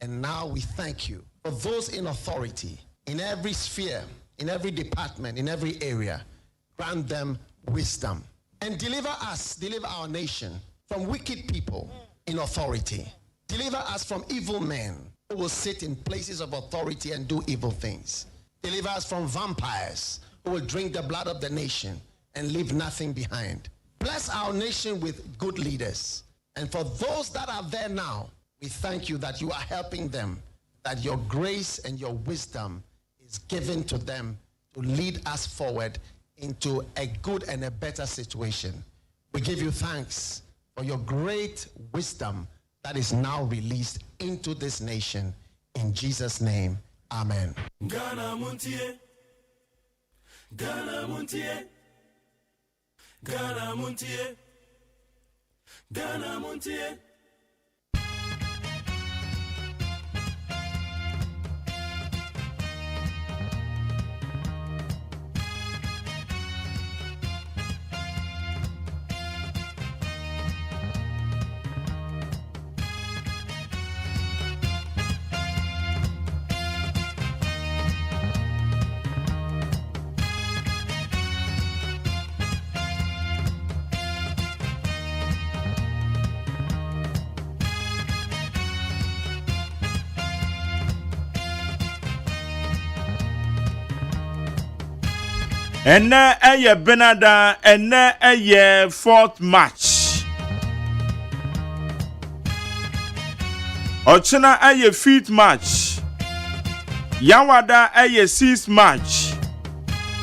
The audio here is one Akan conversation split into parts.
And now we thank you for those in authority, in every sphere, in every department, in every area. Grant them wisdom. And deliver our nation from wicked people in authority. Deliver us from evil men who will sit in places of authority and do evil things. Deliver us from vampires who will drink the blood of the nation and leave nothing behind. Bless our nation with good leaders. And for those that are there now, we thank you that you are helping them, that your grace and your wisdom is given to them to lead us forward into a good and a better situation. We give you thanks for your great wisdom that is now released into this nation. In Jesus' name, amen. Ghana Montie, Ghana Montie, Ghana Montie, Ghana Montie. And a Benada and a fourth match. Ochena a fifth match. Yawada a sixth match.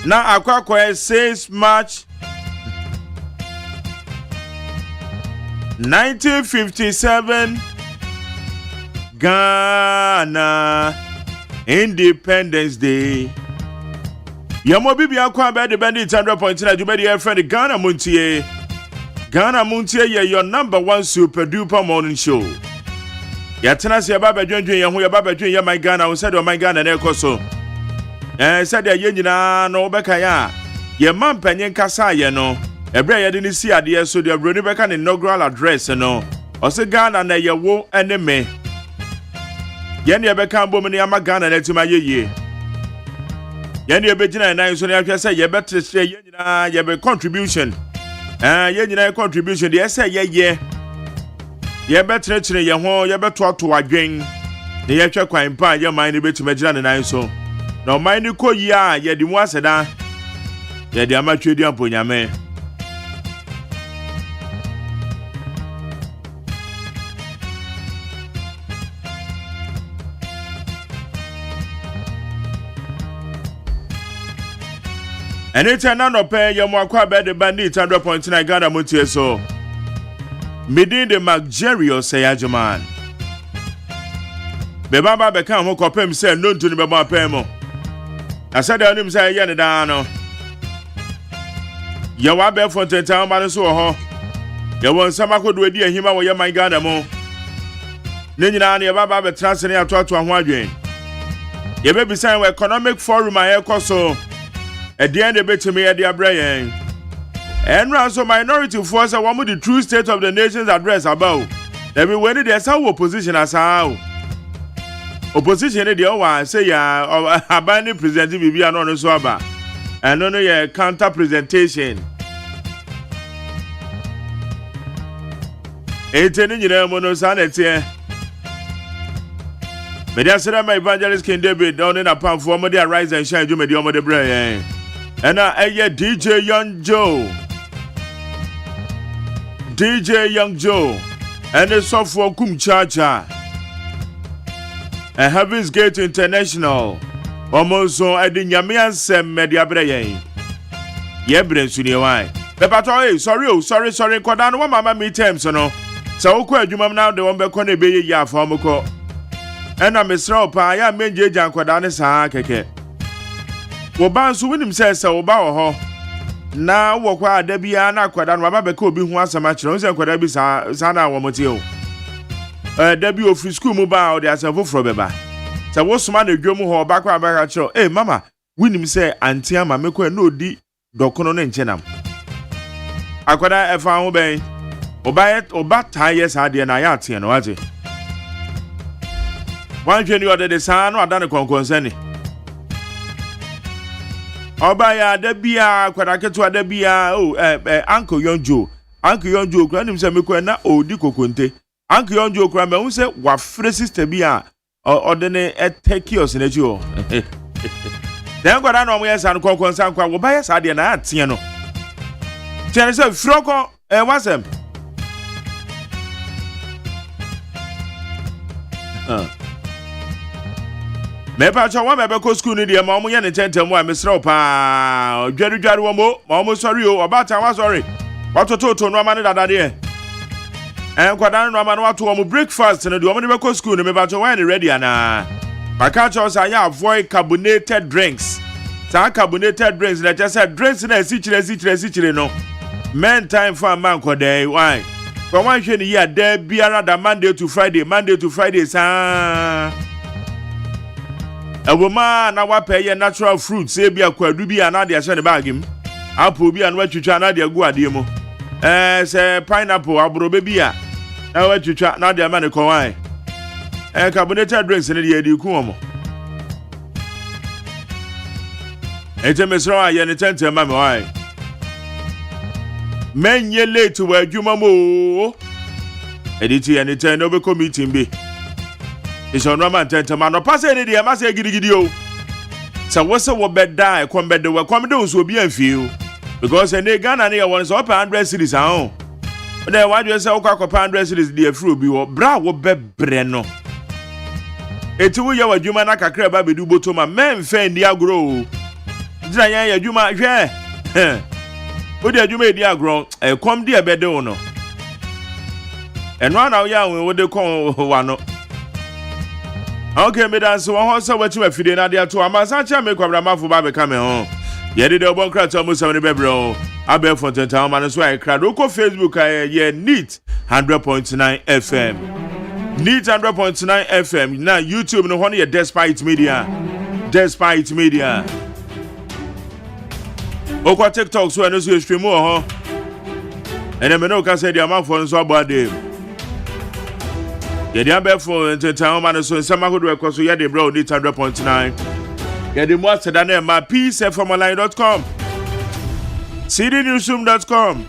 Na Akwakwa sixth match. 1957 Ghana Independence Day. Yamo bibi akwa be the bandit 100.9 you be the friend Ghana Montie. Ghana Montie your number one super duper morning show. Ya tena se baba dwendwen ye ho ya baba dwen ye my Ghana won said o my Ghana na ekoso. Said ye nyina no be kan ya. Ye man panyen kasa ye no. Ebre ye de ni si ade so de broni be kan inaugural address no. O se Ghana na ye wo ene me. Ye ne be kan bom ni ama Ghana na tima ye. Yen ye begina na so na hwese ye betre ye nyina ye be contribution ye nyina contribution de say ye betre kire ye ho ye betoto adwen de ye hwe kwan pa ye man ne betima gina ne nan so na o man ne koyi a ye di mu aseda ye de amatwe di amponyame and it's another pay your more quite the bandit 100.9 Ghana Montie so. Midin the Jerry OSEI AGYEMAN. Beba become who copem say no to the Baba Pemo. I said the name say Yanadano. Yawa Befonte town man so ho. You want some could do dear him or your my Ghana mo. Nina and your Baba be transferring to 100. You may be saying economic forum I echo so. At the end of it to me at the Abraham. And also minority force are one of the true state of the nation's address about. Every way there's our opposition as how. Opposition in the hour say ya abandon presenting Bibi and on Swaba. And no ya counter presentation. 18 in your monosanity. But that's my evangelist King David down in a palm for the rise and shine you made your mother brain. And DJ Young Joe. DJ Young Joe. And the software Kum Chacha. And Heaven's Gate International. Almost so I didn't yamian sem media brain. Yebren Suniwai. Pepato, sorry, Quadan, one mamma me terms, no. So, you mam now the one back on a baby ya for Moko. And I'm a straw pie, I mean Jan Quadan is a keke. Obansu winim says so ba ho na wo kwa da bia na kwada no baba beka obi hu asama kire on se kwada bi sa na wo mote o da bi ofri school mu ba o de asafo fro beba se wo soma na dwom ho ba kwa ba kire mama winim say anti ama mekwa na odi dokono no nche akwada efa ho ben oba ta yes ade na ya ate no ate One journey or the son or done a concern. Obaya debia kwadaketo debia uncle Yonjo gran him say mekwa na odiko konte uncle Yonjo kra me hu say wa free sister bia odene etekios na ji o den kwada na omo yesan konkonsan kwa wo ba yesa de na atie no tiene say froko wasem me pa cho wa me be ko school ni de ma omo ye ne tentem wa me srew pa dwadudware wo mo ma omo sorry o obata wa sorry watoto no ma ne dada de kwada no ma no wato omo breakfast ne de omo ne be ko school ni me pa cho wa ne ready ana maka cho say ya avoid carbonated drinks sa carbonated drinks na just say drinks na si chire no men time for man ko dey why for one hwe ni ya da biara da Monday to Friday sa Awoma na wape ye natural fruits e bia kwadu bia na de ahye ne bag im apple bia na watwitwa na de agu ade mu se pineapple abrobe bia na watwitwa na de ama ne kwan carbonated drinks ne de ku omo mesro aye ne tente ma me why menye late wa adwuma mo editi ye ne ten no be committee bi Isho no man tentama no pass any dey ma say gidigidi o. So what say wo beda e kom beda we kom dey so obi anfie because any Ghana na won so up 100 series ahun. Dey why you say wo kwa 100 series dey afro bi wo bra wo bebre no. Eti wo ye wadwuma na kakra ba bedu botoma men fe ndi agro o. Dina yan adwuma hwe. Wo dey adwuma edi agro e kom dey bede wo no. Eno na wo ya wo dey kon wa no. Okay, me dance one horse what you fide na dia to amasacha me kwabra mafo ba be kame ho. Ye de obon kra to mo 7 bebro. Abe Fontaine town man so I crowd ko Facebook ye neat 100.9 FM. Neat 100.9 FM. Na YouTube no hono ye Despite Media. Okwa TikTok so no so stream ho. Ene me no ka say dia mafo so abode. Yedi abefo entertain man so nsama hodo ekoso yedi bro need 100.9 yedi mo aseda na ma peacefmline.com cdnewsroom.com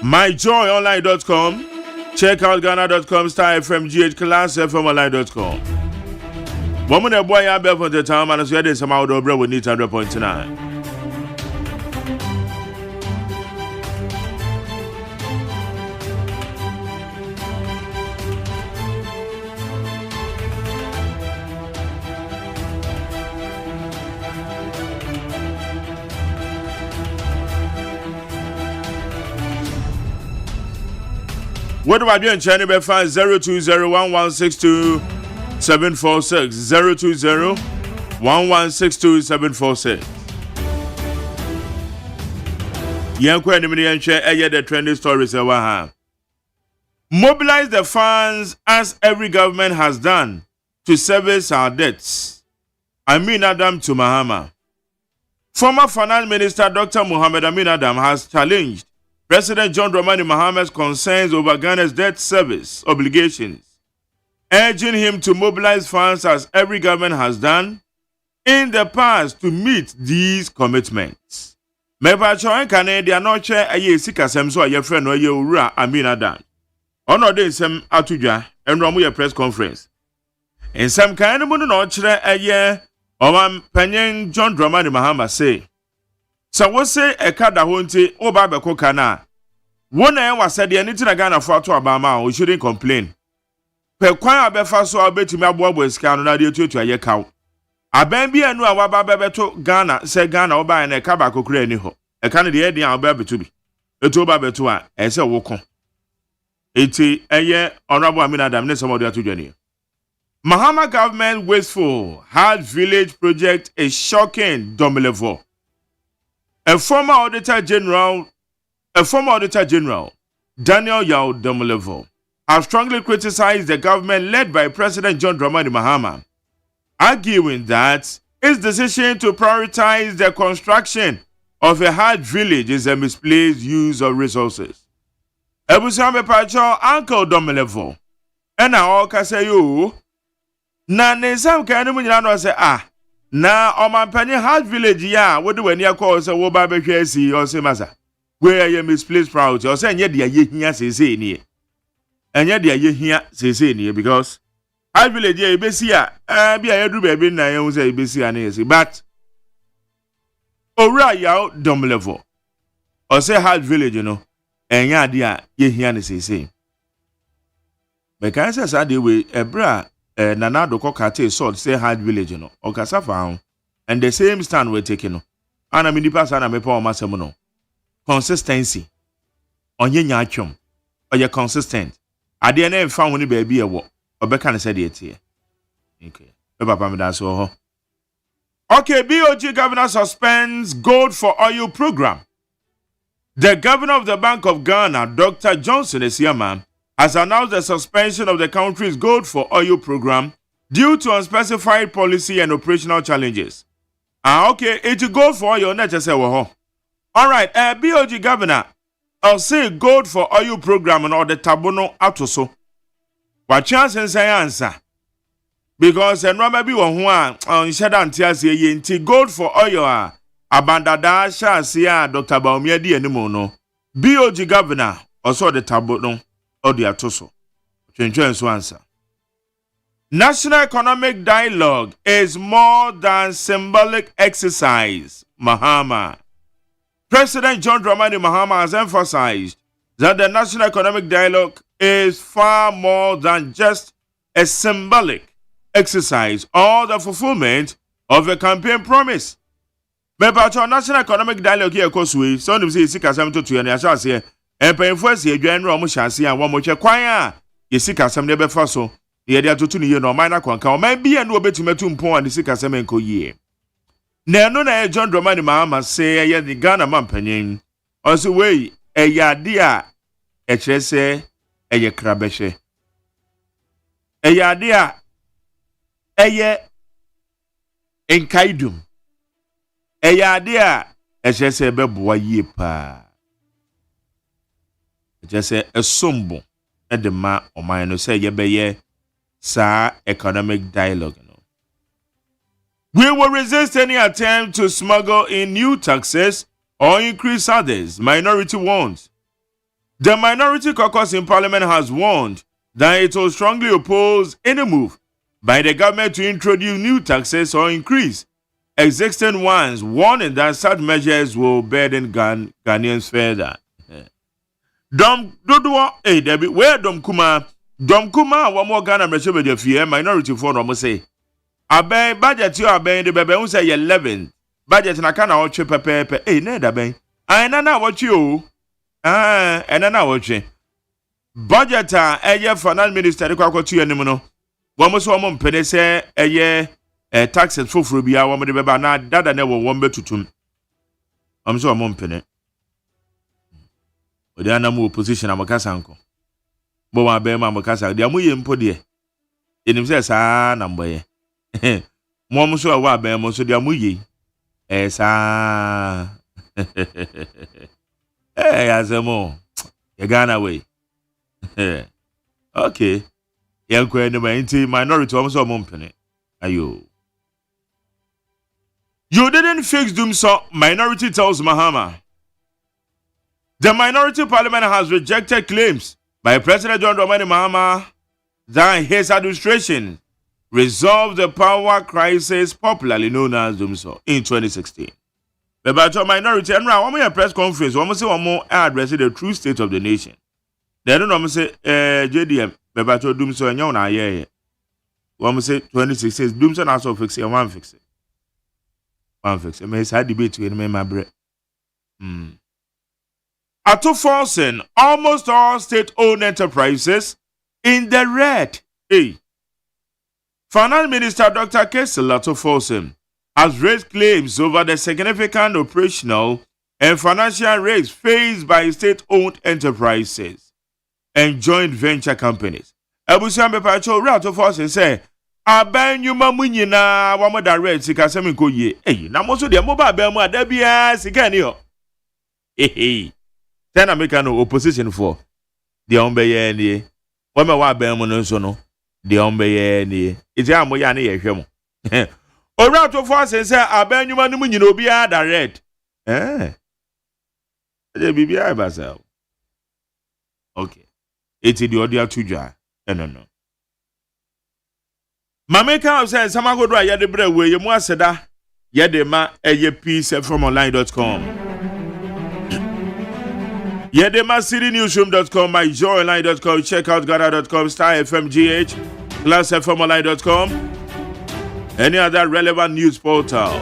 myjoyonline.com check out ghana.com *fmgh class fmonline.com woman e boy abefo entertain man so yedi nsama hodo bro need 100.9 What do I do in China? Be 0201162 746 0201162 746. Yankwe enemy and share the trending stories. Mobilize the funds as every government has done to service our debts. Amin Adam to Mahama. Former Finance Minister Dr. Mohammed Amin Adam has challenged President John Dramani Mahama's concerns over Ghana's debt service obligations, urging him to mobilize funds as every government has done in the past to meet these commitments. Meba choen Canada no che aye sikasem so aye friend no aye owura Amin Adam. Ono de nsem atudwa enro mo ye press conference. Nsem kan no no chere aye Oman Panyen John Dramani Mahama say so we say e kada ho nti wo ba be koka na wona e wase de ani tina Ghana fo ato abama o shouldn't complain pe kwan abefa so abetimi aboabo esika no na de tutu aye kaw aban bi anu a waba bebeto Ghana say Ghana wo ba na e ka ba kokura ani ho e ka ne de e dia oba beto bi eto ba beto a e say wo kon eti eye honorable Amin Adam ne somebody atudwane Mahama government wasteful hard village project is shocking Domilevo. A former Auditor General, Daniel Yao Domilevo, has strongly criticized the government led by President John Dramani Mahama, arguing that his decision to prioritize the construction of a hard village is a misplaced use of resources. Ebusame Pacho Uncle Domilevo ena all ka say yo na ne sam kan mu nyina no say na omanpanyi Heart Village ya wo de wani akọ say wo ba behwe asi o say masa where you misplaced proud o say enye de ayehia sese ni enye de ayehia sese ni because Heart Village ya ebesi a bia yadu ba bi na ye say ebesi a na yesi but owura yaw dom level o say Heart Village no enye ade a yehia ne sese be kan say sa de we ebra Nana Doko Kate sort say Heart Village no o kasa fa and the same stand we're taking no ana mi nipa sana me pa o masem no consistency onye nya atwom oye consistent ade na emfa ho ni ba bi ewo obeka ne say de etie okay e papa me da so ho okay BOG governor suspends gold for oil program. The governor of the Bank of Ghana, Dr. Johnson Esiaman, has announced the suspension of the country's gold for oil program due to unspecified policy and operational challenges. Okay, it's gold for oil, not just all right, BOG governor, I'll say gold for oil program and all the tabono atoso. What chance and say answer? Because and maybe one on Shadan Tias ye gold for oil abandada sha sia Dr. Baumia di animono. BOG governor also the tabono. Odiatoso. So answer. National economic dialogue is more than symbolic exercise. Mahama. President John Dramani Mahama has emphasized that the national economic dialogue is far more than just a symbolic exercise or the fulfillment of a campaign promise. But our national economic dialogue here goes with some of the Sikasam to and as here. And painful ye general mushasi and one much choir. Ye seek us some never fossil. Ye are to you no minor conquer. Maybe and no better to pon and the sick as a man ye. No, John Dramani Mahama say, ye the Ghana Mampanin. Also, way a yadia, a chese, a ye crabeshe. A yadia, a ye in kaidum. A yadia, a chese beboy ye pa. Just say a sumbo at the ma or mine say ye be sa economic dialogue. We will resist any attempt to smuggle in new taxes or increase others, minority warns. The minority caucus in parliament has warned that it will strongly oppose any move by the government to introduce new taxes or increase existing ones, warning that such measures will burden Ghanaians further. Dom dodo Debbie where Dom Kuma one more Ghana mresho be fear minority for no say aben budget you aben the bebe say 11 budget na kana o twe pepepe na da ben na what you na what budget eye finance minister de kwakotu anim no wo mo so mo mpene say eye taxes foforo bia wo mo de beba na dada na wo betutum am so mo mpene Odi anamu opposition amakasa nko. Bo wa be ma amakasa dia mu ye mpo de. Enim se sa na mboye. Mo mo so wa be mo so dia mu ye. Sa. Azemo. Ye Ghana way. Okay. Ye ko ene ma nti minority wo so mo mpene. Ayo. You didn't fix them so minority tells Mahama. The minority parliament has rejected claims by President John Dramani Mahama that his administration resolved the power crisis popularly known as Dumso in 2016. The Bato minority and now a press conference, one say one more addressing the true state of the nation. They don't say JDM, the Bato Dumso and Yona yeah. One say 2016 Dumso also fix it and one fix it. One fix it. May had debate with me my bread. Ato forcing almost all state-owned enterprises in the red. Finance Minister Dr. Kessel Ato forcing has raised claims over the significant operational and financial risks faced by state-owned enterprises and joint venture companies. Ebusian Bepacho Ato forcing say, "Aben yuma munyina wamo direct sikasemi ko ye." Na mo so de mobile be mo adabia sikani o. Then I make no opposition for the Ombeye. Wama wa ben mu no so no de ombeye ni iti amoya ne yehwe mo ora to for sense abanwuma no mu nyina obi a direct e bibia ba sa okay iti the audio tujwa no mameka say samagodo a yede bre we yemu aseda yede ma eye peacefromonline.com Yedema citynewsroom.com, myjoyonline.com, checkoutgada.com, starfmgh, plusfmonline.com, any other relevant news portal.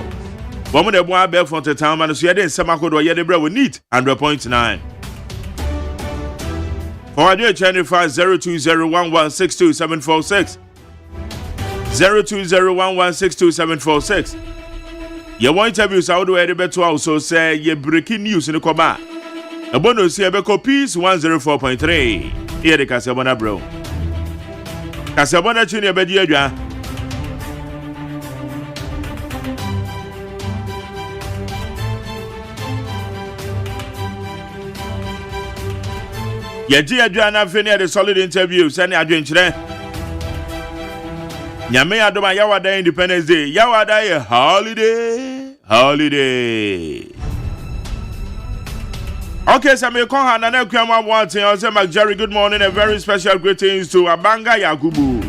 Woman de bois bear from the town, and so yet in Samakodo, Yedebra will need 100.9. For your channel 0201162746 0201162746. Your interviews out where the better also say ye breaking news in the coma. A bonus here beko peace 104.3. Here the Casabona bro. Casabona Junior Bedia. Yaji Adriana Finney the solid interview. Send adventure. Nyame Adoma Yawada Independence Day. Yawada holiday. Okay, so me call her Nana Kwama wanting. I say, Jerry, good morning. A very special greetings to Abanga Yakubu.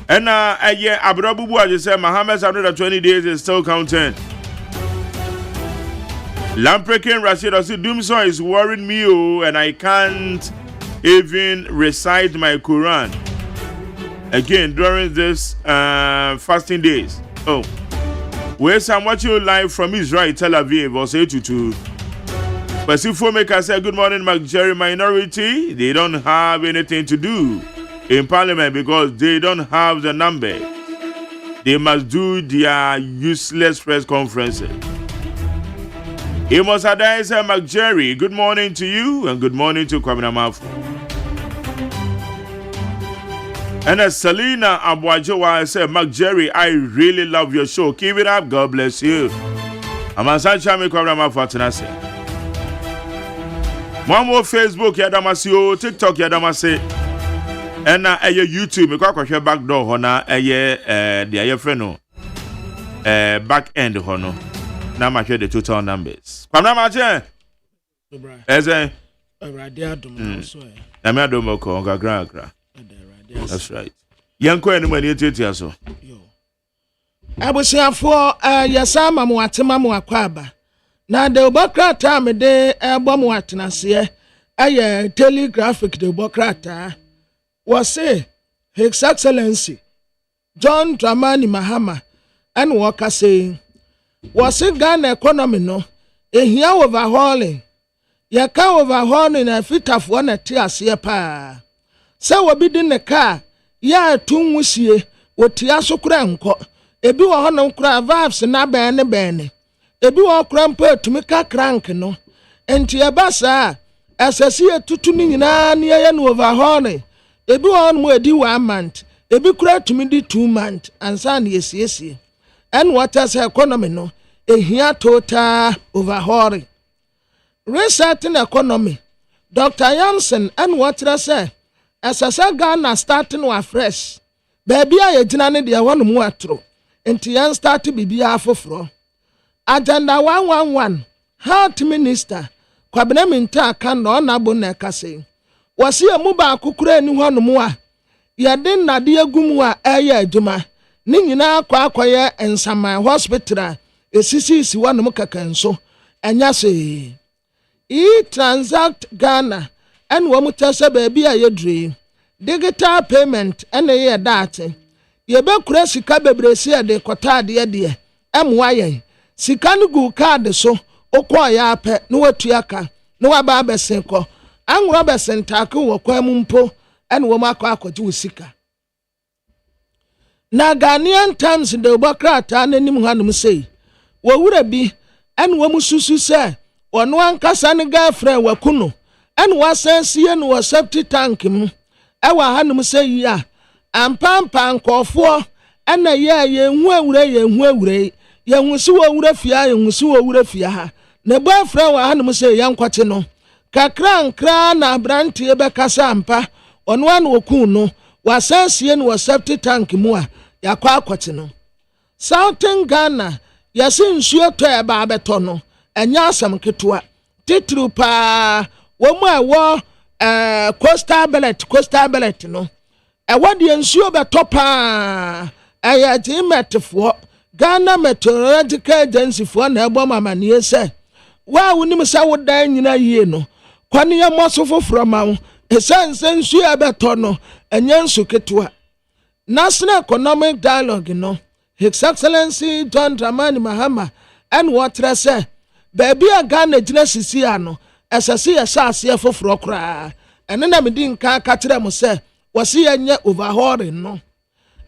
And Abrabubu, I just said, Mohammed's 120 days is still counting. Lamprekin Rashid, I said, Doomsday is worrying me, and I can't even recite my Quran again during this fasting days. Oh. Where's I'm watching you live from Israel, Tel Aviv, or say to Pacific Maker say, good morning, Jerry minority. They don't have anything to do in parliament because they don't have the number. They must do their useless press conferences. Amos Adai say, Jerry, good morning to you and good morning to Kwabena Mafu. And Selena Abuajowa said, Jerry, I really love your show. Keep it up. God bless you. I'm a Sanchami Kwabena Mafu Atenase. One more Facebook, Yadamasi, TikTok, Yadamasi. And YouTube, me back door, hona, the friend, back end, hono. Now, I hear the total numbers. Kwabena Mafu, as a Namiadomoko, Gagra. That's right. Yanko anybody etia so. Abusiafo yasama mu atema mu akwaba. Na de obokrata me de ebo mu atenase telegraphic de obokrata. Wose His Excellency John Dramani Mahama and Walker saying wose Ghana economy no ehia overhauling. Yaka overhauling na fitafo na ti ase pa. Se wobi di ne car ya tunwusie wotia so kura nko ebi wo hono kura valves na bene ebi wo kura mpo atumi ka crank no enti ebasa asasi etutu ni nyina ne ye no overhaul ebi wo hono edi 1 month ebi kura atumi di 2 month ansa na yesiesie en water say economy no ehia total overhaul resetting economy Dr. Jansen en water say Asasa Ghana starting wa fresh. Baby a yegyina ne de wonu mu atro. Enti yan start bibia afoforo. Agenda 111 Health Minister Kwabena Minta kan no na bo na kase. Wasi emu ba akukura ni honu mu a. Yede nade agum a eye adwuma. Ni nyina akwaye Ensaman Hospital esisi wonu mu kakanso. Enya se. Transact Ghana and womu tese baby a yedri digital payment and ye that ye be kura sika bebresi de kota de emwaye sika no gu card so okọ ya ape no watuaka no waba abesen ko anwro besen take wo kwam mpo and wo makọ akọji sika na Ghanaian Times de obokrata nanim hanum sei wo wura bi and wo mususu se ono ankasa ne girlfriend wakuno and was sensie no was septic tank mu ewa hanum say ya ampampa nkofo na ye hu awure ye hu si wo wura fia ye hu si wo wura fia ha na boyfriend wa hanum say yankwate no kakra na abrantie bekasa ampa ono an woku no wasansie no septic tank mu a yakwa akwete no Southern Ghana yasi nsuo to e ba beto no enya asam ketoa titru pa wo mu awo coastal belt no e wode nsuo beto pa aya jimetfo Ghana Meteorological Agency fo na ebo mamanie se wa wonim sa wodan nyina yie no kwane ya mosofo froma esanse nsuo abeto no enya nsu ketoa National Economic Dialogue no His Excellency John Dramani Mahama and water say baby a Ghana jina sisi ano esase ya sase foforo kra ene na medi nka ka kire mo say wasi anye overhauling no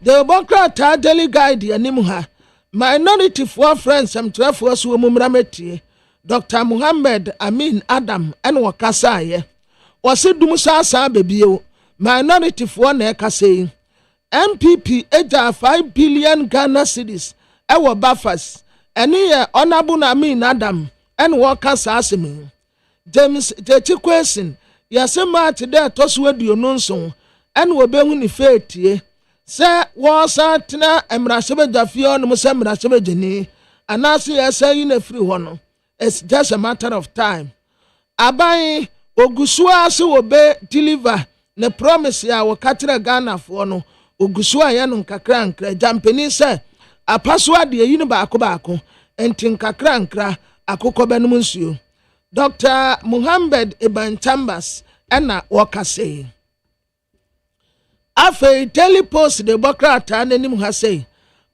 the Democrat daily guide anim ha minority for friends am trafo so mumra metie Dr. Muhammad Amin Adam and wakasa ye wasi dum sasa bebio minority for na ekase MPP eja 5 billion Ghana cedis ewo buffers eni ye honorable Amin Adam and wakasa asemi James Jechikwesen yasema tede toso aduonu nso en wo behu ni fetie se wo satena emrasebejafie no se emrasebejeni anase yasa yi na free ho no it's just a matter of time abai ogusua se wo be deliver ne promise ya wo katira Ghana fo no ogusua ya no nkakra nkra jampeni se apaso ade yi no baako enti nkakra nkra akokọ benum nsuo Dr. Muhammad Ibn Chambers ena wakase afe Daily Post the Democrat anenim ha say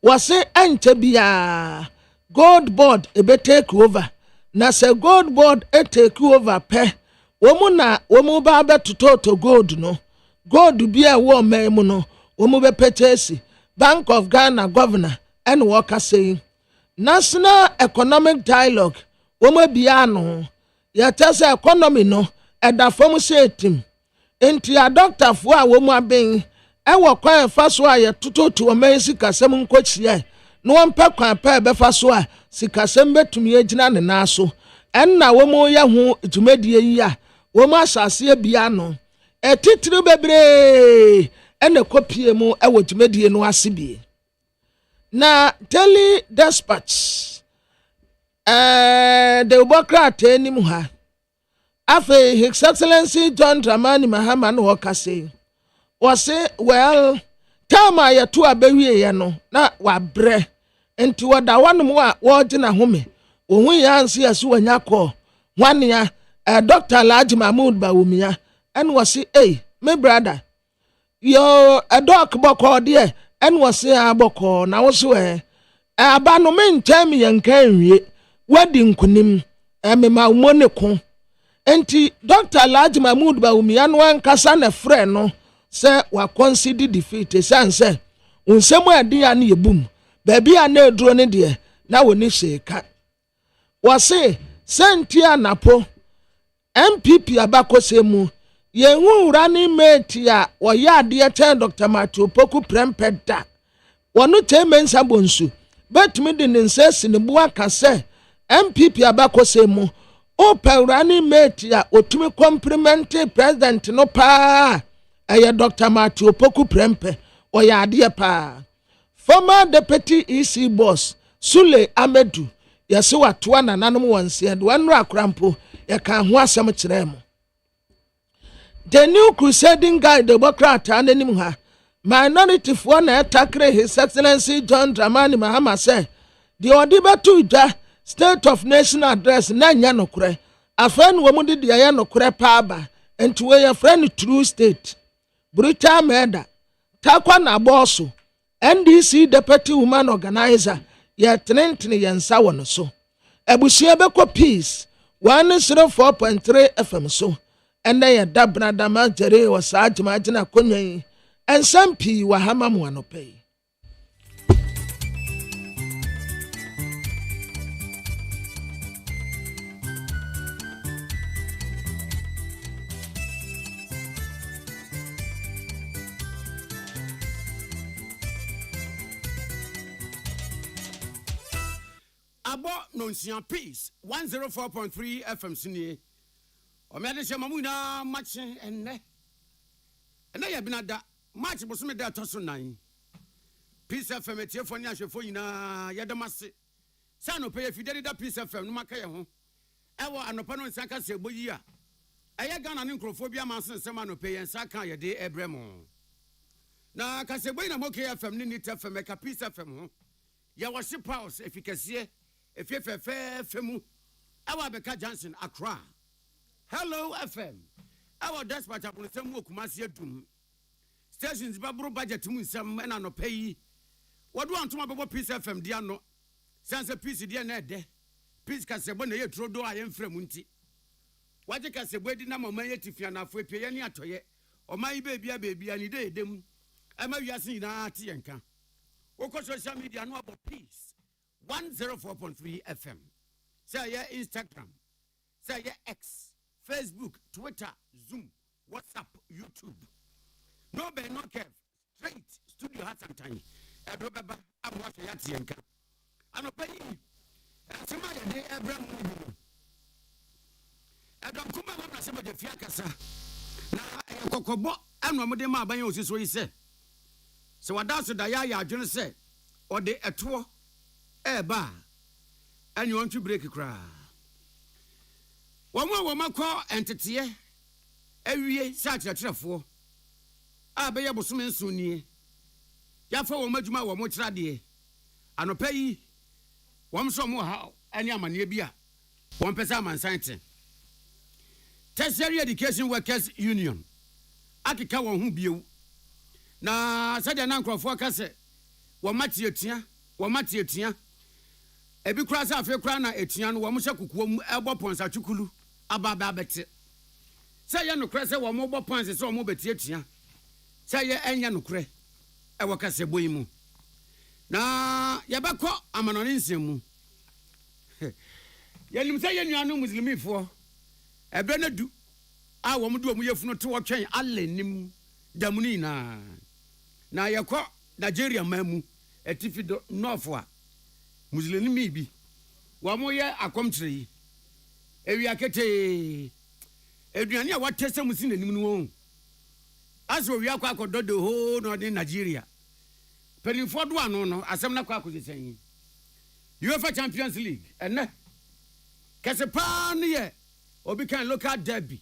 wase ente bia gold board ebe take over na se gold board take over pe womu ba betoto gold no gold bia wo memu no womu be purchase Bank of Ghana governor en wakase National Economic Dialogue womu bia no ya tese economy no eda fom setim enti ya doctor fo a wo mu aben e wo kwan fa so a ye tototo o man sikasem nkochie no wonpe kwan pa be fa so a sikasem betumi agina ne na so enna wo mu ye ho dwumadie yi a wo mu asase bia no etitiri bebre ene kopie mu e wo dwumadie no asebie na Daily Dispatch the Democrat anim ha afe His Excellency John Dramani Mahama no wakase wase well tama ya to abawie ye no na wabre enti wada wanom a wogina home ohun ya anse asu wanya ko hwania Dr. Alhaji Mahmoud Bawumia and wase me brother yo a doc boko de and wase aboko na wo so aba no me ntem yankan wie wadi nkunim emema umone ko enti Dr. Alhaji Mahmoud Bawumia no ankasa na frɛ no se wa consider defeat sanse unsemu ade ya na yebum baabi a na eduro ne de na woni sheka wase senti anapo MPP abakosemu yenwu ura ni meti a woya ade ten Dr. Matthew Poku Prempeda wonu temensa bonsu betumi de nsesi ne buwa kase MPP abakosemu o pawrani meti a otumi compliment president no pa eye Dr. Matthew Poku Prempe oya ade pa former deputy EC boss Sule Amedu yesi watoa nananom wonse de wanru akrampo ye kan ho asem kire mo the new crusading guy the Democrat anenim ha minority for na attacker His Excellency John Dramani Mahama say the odibetu ja State of Nation address na nya nokure afan wo mu de ya nokure pa ba enti we ya friend true state Brita Meda takwa na boss NDC deputy woman organizer ya tenentene yensa wono so abusia beko peace 104.3 FM so enda ya dabna dama jere wasa agema gina konwen ensampi wa hama mu anopai Abo Nonsian Peace 104.3 FM Sini o me de se mamu na match enne ya binada match bo so me da to so nan Peace FM etiefo ni ahwefo nyina yedamase sa no pay fideli da Peace FM no maka ye ho ewo anopa no nsa ka se boyi a eye Ghana ne nkrofo bia ma sen sema no pay nsa kan ye de ebremo na ka se boyi na mo KFM ni Nit FM ka Peace FM ho ya wo ship house efikasie efefefe femu ewo Abeka Johnson Accra Hello FM ewo Despatch apolisem okumase adum stations babro budget mu nsam na no pay wadu antuma bebo Peace FM dia no sanse Peace dia na ede Peace kasebo na ye trodo a ye mfra mu nti waje kasebo edi na mama ye tifia na afo epie ye ne atoye oman beebia ni de edem ama wiase na ate yenka woko social media no about Peace 104.3 FM say ye Instagram say ye X Facebook Twitter Zoom WhatsApp YouTube no be no kev straight studio hat sometime edo beba amwa hwe yate yenka anopayi asema ye de Abraham edo kuma na sema de fiakasa na kokobo anu amode ma aban osiso yi se wadaso da ya adwene se ode eto eba anyo ntwi break kra wo makọ entete awie sa kyerɛkyerɛfo a bɛyɛ bosome nsonnie yafa wo madwuma wo mo kyerade anopa yi wo so mo ha ani amane bi a wo mpɛsɛ amansan te Tertiary Education Workers Union akeka wo ho biewu na sɛde na nkrɔfo aka sɛ wo matietua ebi kura sɛ afi kura na etua no wo mo hyɛ kukuo mu ɛbɔ ponsa twukulu ababa bɛte sɛ yɛ nokra sɛ wo mo bɔ ponsa sɛ wo mo betietua sɛ yɛ enya nokra ɛwɔ kasebo yi mu na yɛbɛkɔ amanɔne nsɛm mu yɛnim sɛ yɛ nuano muslimifo ɛbɛ na du a wo mo du wo yɛfunu to wɔtwɛn alenim damuni na yɛkɔ Nigeria mamu etifi do north a muslimimi bi wo mo yɛ akomkyere yi ewia kete eduane a watese musin nanim no won aso wi akwa akododo ho no de Nigeria penifo do ano no asem na kwa akosesan UEFA Champions League ene kesepa ne ye obi kan local derby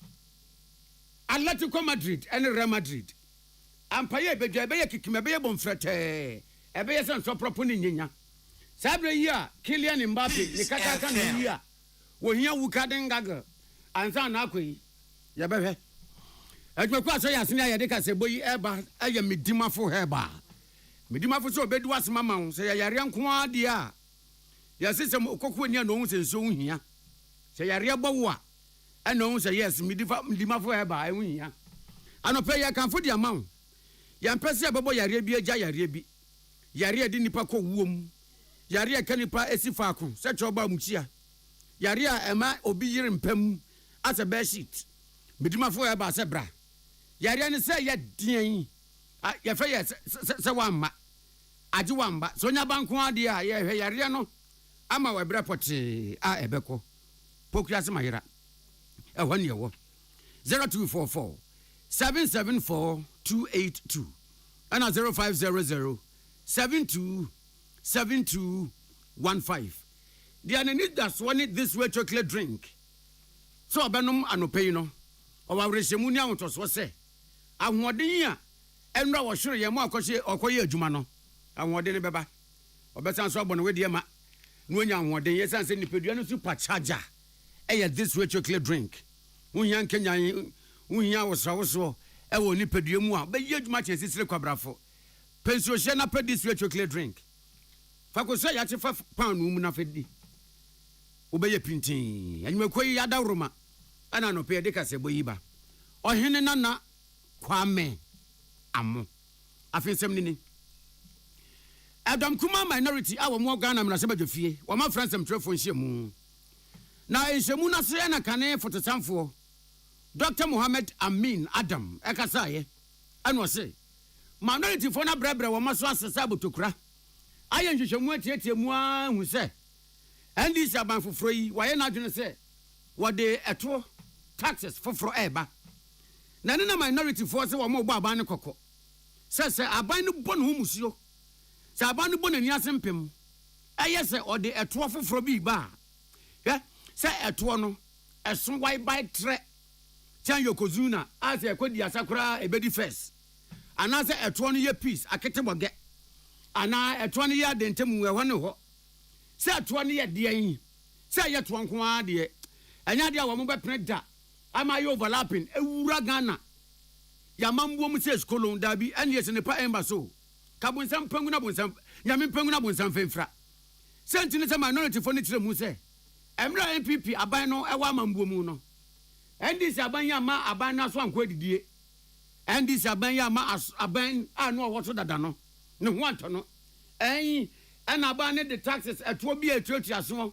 Atletico Madrid and Real Madrid ampaye bedwa ebe kikime ebe bomfrete ebe yesen so propo ni nyenya sabre yi a Kylian Mbappe ni kaka na yi a wo hia wuka den gaga ansa na akoyi ye behwe adwumaku aso ya sene ya de kasebo yi eba aye medimafo heba medimafo so obedu asema ma wo se ya yare nko ade a ya sesem okoko ni no hu se nso hu hia se yare bowo a ana hu se yes medimafo heba hu hia anope ya kanfo dia ma wo ya mpese bebo yare bi agya yare bi yare de nipa ko wuom yare ka nipa esifa ko se choba muchia yare a ema obi yire mpam as a bed sheet medimafo heba se bra yare ne se ya dien ya fe ya se wamma age wamba so nya banko ade a ye hwe yare no ama wa bra pote a ebeko pokua se mayira e ho ne wo 0244 774 282 and 0500 727215. The need that's one this way chocolate drink. So abanum anope no. O wa rehemu ni awon to so se. Ahoden a enra wo hwere ye mo akɔhye okoye adwuma no. Ahoden ne beba. Obesan so abɔ no we de ma. No nya ahoden ye san se nipadua no super charger. Eye this way chocolate drink. Wohia nkenyan wohia wosawoso ewo nipadua mu a be ye adwuma che sisire kwabrafo. Pension share na this way chocolate drink. Fakoso ya che fa pan no mu na fedi. Obeye pintin. Anyumakoyi ya dawroma. Ana no pe de kasebo yiba. Ohene na Kwame amo. Afensem nini. Adam kuma minority awo mo Ghana na se badwofie. Wo ma Fransem trefo nhyiemu. Na nhyiemu na se na kane fotosamfo. Dr. Mohammed Amin Adam ekasaye. Ano se minority for na brebre wo maso asesa botokura. Aye nhyiemu atietie mu a hu se. Endi saban foforo yi waye na dwene se wo de eto taxes for eba na ne na minority for se wo mo bo aban ne kokko se aban ne bo no musuo se aban ne bo na ni asempem eye se ode eto foforo bi ba hwe se eto no eso wai by tre chan yokozuna as e kodi asakura ebedi first ana se eto no ye peace akete boge ana eto no ye adentemu we ho ne ho se eto no ye de yin se ye to nko ade enya de a wo mo be preda ama ye overlapping ewura Ghana ya mambo mu se skolon dabi ene se ne pa emba so kabonsam panguna bonsam nyame panguna bonsam femfra sentine se minority for ne tire mu se emra MPP aban no ewa mambo mu no ndc aban ya ma aban na so anko adidie ndc aban ya ma aban anu owoto dada no ne ho anto no en na aban ne the taxes eto bi etuatua so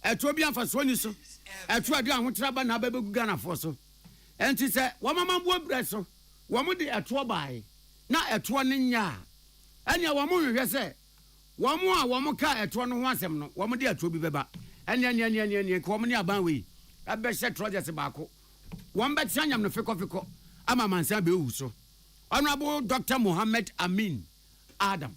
eto bi amfa so ni so eto ade ahotra ba na abegu Ghana for so enti se wo mamambo bre so wo mo de eto bae na eto ne nya anya wo mo hwehwe se wo mo a wo mo ka eto no ho asem no wo mo de eto bi beba anya ko mo ne aban we abehye project baako one bet sanyam no fiko ama mansa be wuso Honorable Dr. Mohammed Amin Adam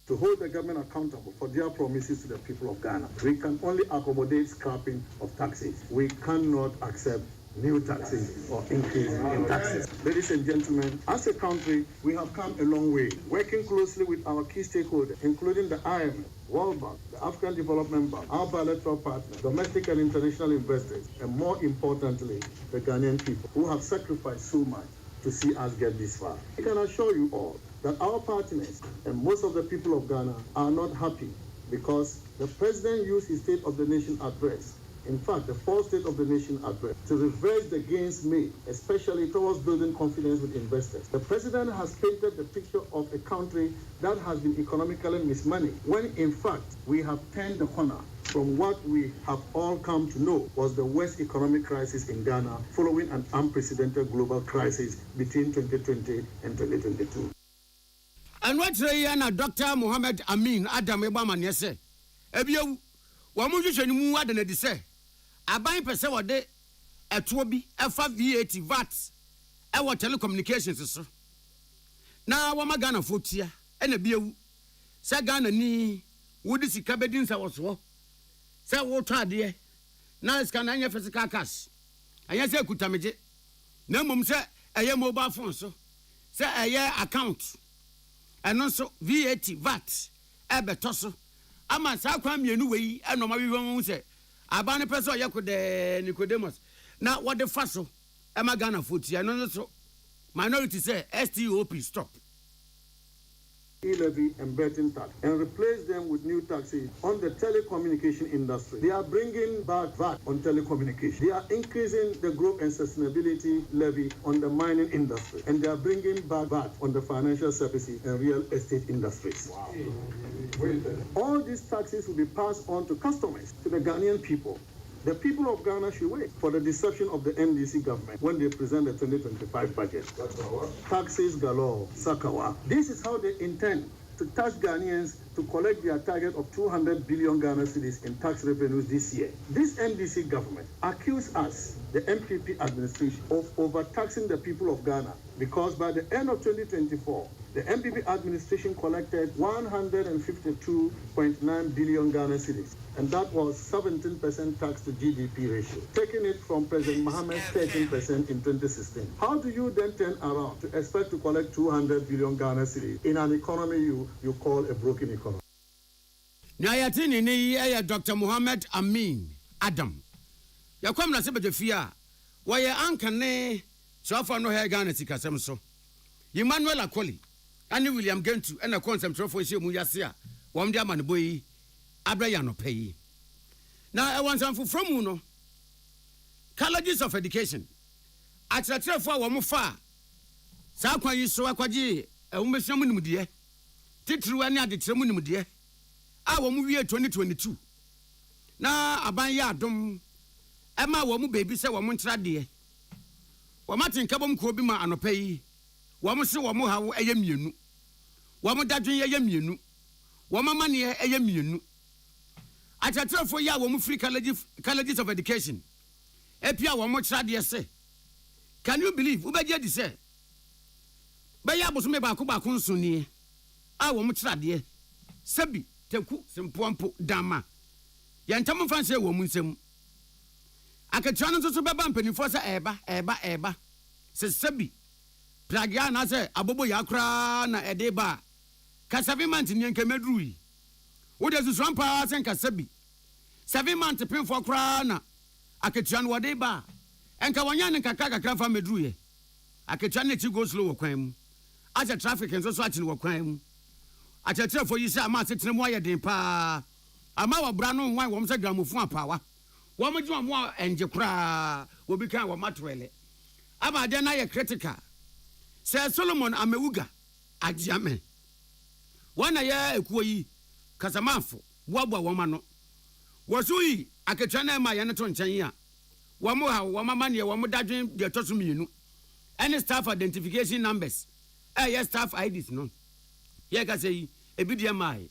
to hold the government accountable for their promises to the people of Ghana. We can only accommodate scrapping of taxes. We cannot accept new taxes or increase in taxes. Ladies and gentlemen, as a country, we have come a long way, working closely with our key stakeholders, including the IMF, World Bank, the African Development Bank, our bilateral partners, domestic and international investors, and more importantly, the Ghanaian people who have sacrificed so much to see us get this far. I can assure you all that our partners and most of the people of Ghana are not happy because the president used his State of the Nation address, in fact, the fourth State of the Nation address, to reverse the gains made, especially towards building confidence with investors. The president has painted the picture of a country that has been economically mismanaged, when in fact we have turned the corner from what we have all come to know was the worst economic crisis in Ghana following an unprecedented global crisis between 2020 and 2022. And what say na Dr. Mohammed Amin Adam Ebaman yese ebia wo mo hwehwani mu adana di se aban pese wode eto bi efa VAT VAT e telecommunications so na wo ma Ghana fotia e na biewu se Ghana ni wodi sika bedin sa woso se wo to ade na sika na anya physical cash anya se kutameje na mum se eye mobile phone so se eye account eno so VAT VAT e beto so ama sa kwa mienu wei enoma wi hon se abane peso yakode Nicodemus na what the faso e ma Ghana fotia no so minority say STOP stop levy and betting tax and replace them with new taxes on the telecommunication industry. They are bringing back VAT on telecommunication. They are increasing the growth and sustainability levy on the mining industry, and they are bringing back VAT on the financial services and real estate industries. Wow. All these taxes will be passed on to customers, to the Ghanaian people. The people of Ghana should wait for the deception of the NDC government when they present the 2025 budget. Taxes galore, Sakawa. This is how they intend to tax Ghanaians to collect their target of 200 billion Ghana cedis in tax revenues this year. This NDC government accused us, the MPP administration, of overtaxing the people of Ghana because by the end of 2024, the MPP administration collected 152.9 billion Ghana cedis, and that was 17% tax to GDP ratio, taking it from President Mohammed's 13% in 2016. How do you then turn around to expect to collect 200 billion Ghana cedis in an economy you call a broken economy? Na yatini ni ya Dr. Mohammed Amin Adam. Ya kwa mna sebe jefia, waye ankane sofa no he Ghana sikasem so. Emmanuel Akoli, ani William Gentu, ena konsem trofo nsie mu yase a, wom dia man boyi abraya no pay. Na e wansan foforo mu no. Colleges of Education. Atratrefo a wom fa. Sa kwan yi so akwaje ehumesua mu nimde. Titru ani adetre mu nimde. A wom wie 2022. Na aban ya adom ema wom baby se wom ntrade. Wom atenkabom ko bi ma anopa yi. Wom se wom hawo eye mienu. Wom dadwen eye mienu. Wom amane eye mienu. Achatrefo ya wom free colleges of education. epia wo mo kyerade se can you believe ubeje di se be ya boso me ba ko nsoni a wo mo kyerade sabi teku sempompo dama yentam fanse wo mu nsem akatua no so beba mpanifo se eba se sabi plagya na se abobo yakra na edeba ka 7 months ni enke medrui wo de susuan pa se nka sabi 7 months penfo kra na akatua no wode ba enka wonya ne kakra fa medruye akatua ne chi go slow wo kwan mu acha traffic nso so achi wo kwan mu acha trafo yi se ama setene mo ayeden pa ama wa bra no nwan wo mse dwamofu apawa wo mo dwom mo enje kra wo bi kan wo matwele aba de na ye critical se Solomon amewuga agyeman wana ye ekuo yi kasamafo boaboa wo ma no wo so yi akatua na ma ye ne to nchen yi a wo mo ha wo mama ne wo mo dadwen de to so mienu any staff identification numbers yes staff IDs no ye ka say ebi de mai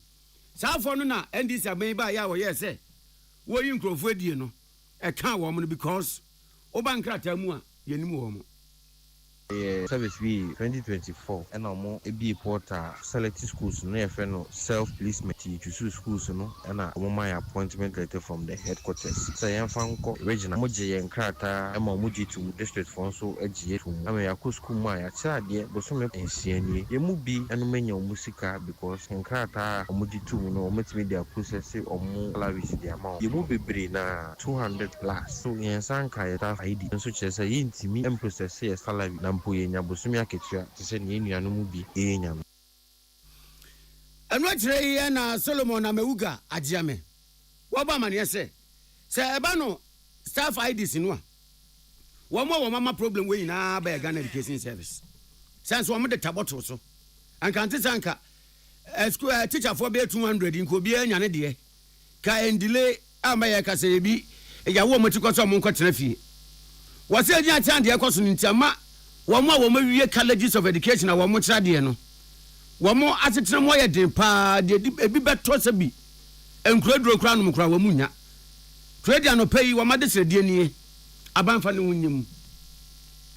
saafo no na NDC aban ba ya wo ye say wo yi nkrofo adie no e kan wo mo because oba nkrata mu a yenim wo mo service we 2024 and more a porter select schools no no self placement to schools no and my appointment letter from the headquarters so yan fanko regional moje yen krata e ma moje to district for so agie to am ya ko school ma ya kira de bo so me ensianie ye mu bi eno menya musika because krata moje to no metimi dia process omo salaries dia ma ye mu bebre na 200 plus so yen sanka ya ta ID so chese yintimi em process ya salary na enya bosumi aketua se ne enuanu mu bi enya no enwa kire na Solomon amewuga agyeman wo ba mane se eba no staff IDs no a wo mama problem we na ba Ghana Education Service sense wo mo de taboto so anka ntesanka school teacher for be 200 nko bi enya ne de ka endile ama ye ka se bi ya wo mo tikoso mo nkotena fie wo se enya chan de ekoso ntiama wo wie colleges of education na wo mo kyerade no wo mo asetere mo ye den pa de ebi beto se bi enkuraduro kra no mkra wo munya trade no pay wo ma de sredie nie abanfa ne wunyim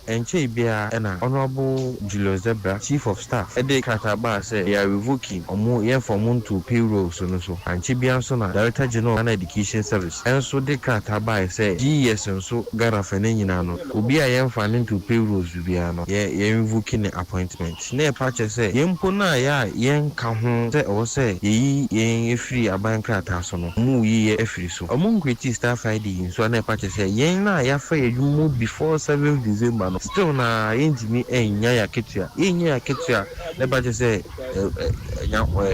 enche bia na honorable Julius Zebra chief of staff ede kataba say they are revoking omo yen from to payroll so no so anche bia so na director general Ghana Education Service enso de kataba say GS enso Ghana fane nyina no obi a yen fan to payroll bia no ye revoking the appointment na patch say yen po na ya yen ka ho say o say yi yen free aban krata so no mu yi e free so omo nkweti staff ID so na patch say yen na ya fa edwumo before 7 December still na indimi enya ya ketua le ba je say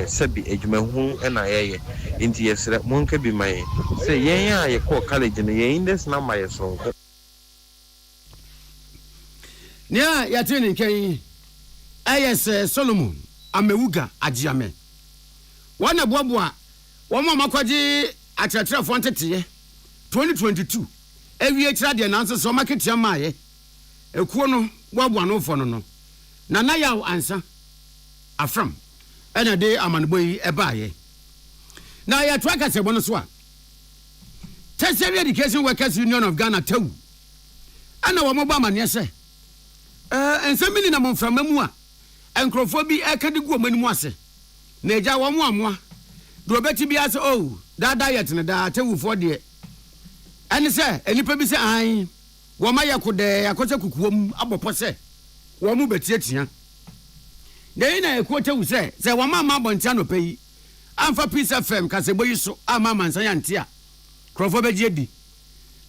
sabi edwumahu na ye inti yesre monka bi mai say yen ya ye ko college no yen indes na mai so nia ya tini kan ayes Solomon amewuga agyeman wana boaboa wo ma makwaje atratra fo ntete 2022 ewie kira de nanso so maketia maaye ekuo no boaboa no fo no na yaw ansa afram ena de amanboyi ebaaye na ya twaka sebo no so a Tertiary Education Workers Union of Ghana tawu ana wo moba mane se ensamini na monframa mu a enkrofo bi ekade gu omani mu ase na eja wo mo amoa do obeti bi ase dada yet ne da tawu fo de ene se enipa bi se an wo ma yakode yakose kukuom abopo se wo mu betietia de na ekote wu se wo ma bontia no peyi amfa Peace FM kaseboyi so ama mansan yante a krofo beje di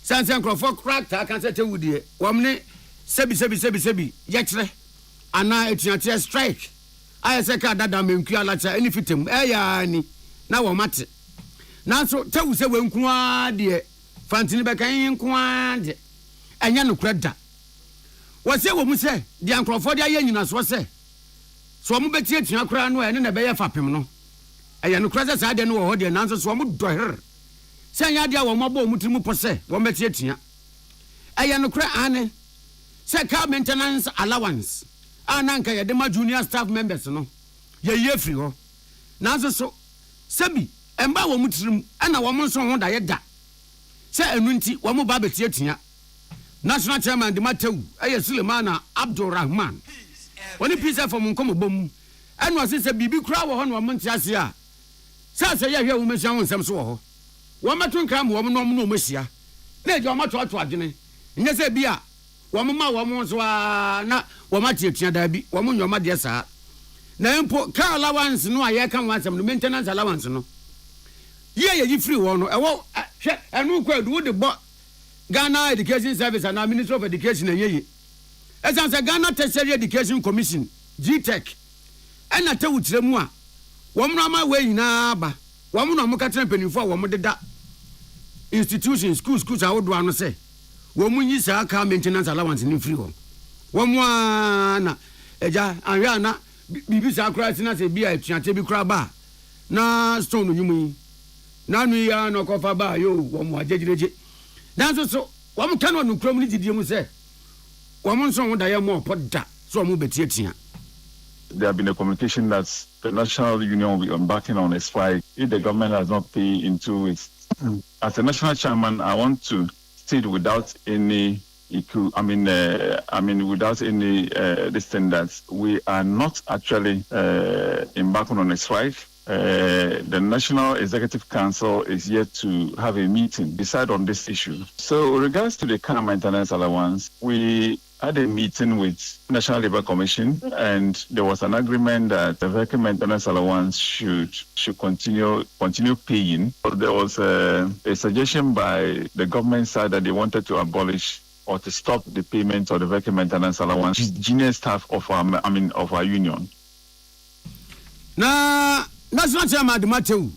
sansan krofo crackta kan se tewu de wo mne sebi ye kire ana etuate strike ayese ka dada menku alacha eni fitem eya ni na wo mate na so tewu se wenku a de fantini be kan nku a de enya no kreda wo se wo mu se de ankrofo de aye nyina so se so mo betie tua kra no ene na be ye fapem no eya no kreda sa de no wo ho de na so mo doher se nya de wo mo bo mu trimu pose wo betie tua eya no kra ane se car maintenance allowance ananka ye de ma junior staff members no ye free ho na so sebi emba wo mu trimu ana wo mo nso ho da ye da se enu nti wo mo ba betie tua national chairman de Matew Sulemana Abdul Rahman when peace from come bom and was a bibi crowd on one month as ya say ya woman some so one matun cram woman no messia na jo mato adwene nya say bia woman ma woman so na woman tie da bi woman nyoma de saa na empo car allowance no aye kan wansem no maintenance allowance no ye free one no ewo hwe enu kwadu wo de bo Ghana Education Service and our Minister of Education and as a Ghana Tertiary Education Commission, GTech, and I tell you, one rama way na ba, one more Mokatan penny for one more da institutions, schools, I would want to say. One use our car maintenance allowance in free one. One more Eja, Ariana, Bibisa Christ, and I say, be a chantabi craba. Na stone you mean. None we are no cover by you, one more judge. That's so one cannot no crummy did you say? One song would I am more put that so move it here. There have been a communication that the National Union will be embarking on a strike if the government has not paid in 2 weeks. As a national chairman, I want to state without any without any this thing that we are not actually embarking on a strike. The National Executive Council is yet to have a meeting, decide on this issue. So, with regards to the car maintenance allowance, we had a meeting with National Labour Commission, and there was an agreement that the vehicle maintenance allowance should continue paying. But there was a suggestion by the government side that they wanted to abolish or to stop the payment of the vehicle maintenance allowance to junior staff of our union. Nah. National Chairman de Matew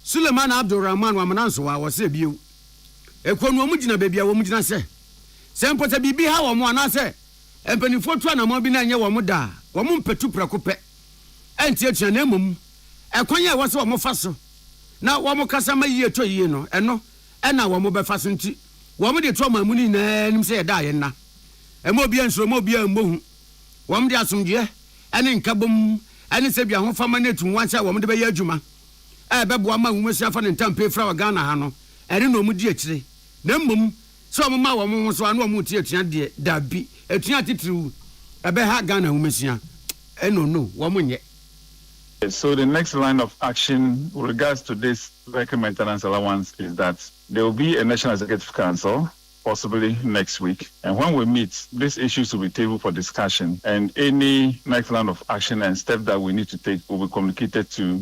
Suleiman Abdul Rahman Wamananso was a view. A Konwamujina baby, a woman say. Sample to be how a man say. And penny for 2 and a mobile and Yawamuda, Wamun Petu Pracope. And teacher Nemum. A Konya was one more faster. Now one more Casama year to year, no, and no, and now one more fasten tea. One with the trauma money and say a diana. A mobian so mobile moon. One day some year, and in Kabum. And it's a young family to once I want to be a juma. I bet one man was suffering in Tampa for Ghana Hano. I don't know Mudiatri. Then some my woman was one more teacher, dear, that be a tiati true. I bet her Ghana woman. I don't know, woman yet. So the next line of action with regards to this vehicle maintenance allowance is that there will be a National Executive Council, possibly next week. And when we meet, these issues will be tabled for discussion. And any next line of action and step that we need to take will be communicated to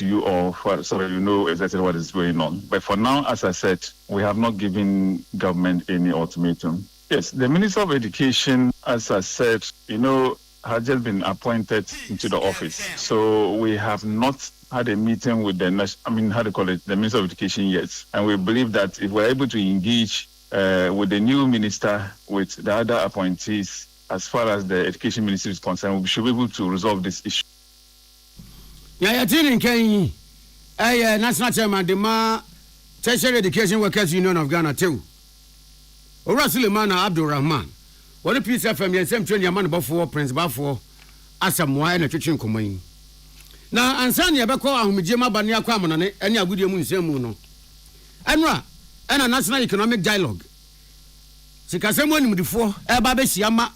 you all so that you know exactly what is going on. But for now, as I said, we have not given government any ultimatum. Yes, the Minister of Education, as I said, has just been appointed into the office. So we have not had a meeting with the Minister of Education yet. And we believe that if we're able to engage with the new minister, with the other appointees, as far as the education ministry is concerned, we should be able to resolve this issue. Yeah, National Chairman, the Tertiary Education Workers Union of Ghana, too. Suleiman Abdul Rahman. What a piece of FM, same train your man before Prince Bafo, Asamoah and a kitchen commune. Now, Ansania Bako, Mijima Bania Kwamana, and Yabudia Munsemuno. Anra. And a national economic dialogue. Sikasemo before Ebabe Siama,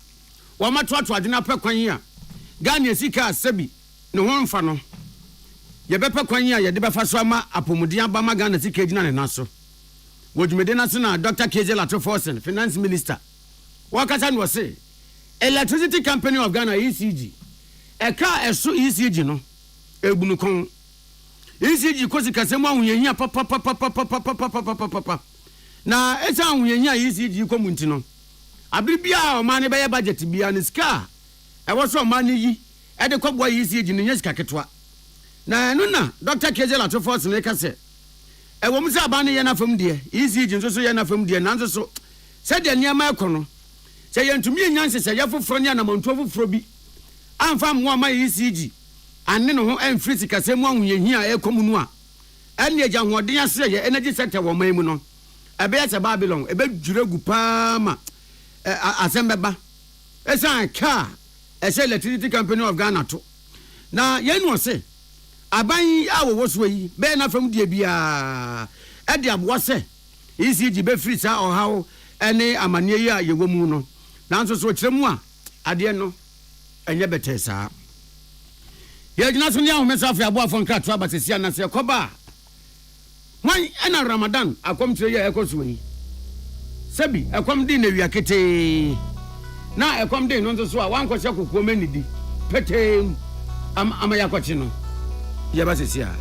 Wama Twatwa Dina Pequania, Ganya Sika Sebi, no one fano. Yabepa Quania, Yadeba Faswama, Apomudia Bama Gana Sikajina and Naso. Would Medina Suna, Dr. Kezel Atoforsen, Finance Minister. Wakatan was say, Electricity Company of Ghana ECG. A car as so ECG, no, Ebunukon. ECG kosi kasema unyenya papa na esa unyenya ECG komunti no abibia o mane be budget bia ne ska e wo so mane yi e de kobwa ECG ne nyesika ketwa na enu na Dr. Kezel Atofos ne ka se e wo msa ba ne ye na fam de ECG nso so ye na fam de nanso so se de niam ekono se ye ntumi enyanse se ye foforo ne anamantu foforo bi amfa mo ma ECG ane no ho emfiri sikasemu ahuyehia ekomunu a ane agya hoden ase ye energy sector wo man mu no ebe ya Babylon ebe dwuregu pa ma asembeba esan ka ese Electricity Company of Ghana to na yenu se aban a wo so yi be na fam die bia e de abo se ECG be free sa o hawo ene amane yi a yewo mu no nanso so kyerɛ mu a ade no enye bete saa ye gina so ne ahomesa afia bo afon krato abasesia na se koba wan ena Ramadan akom kyerɛ ye ekoso yi sabi ekom din na wia kete na ekom din no nso so a wan kwose kokko manidi pete amaya kwachi no ye basesia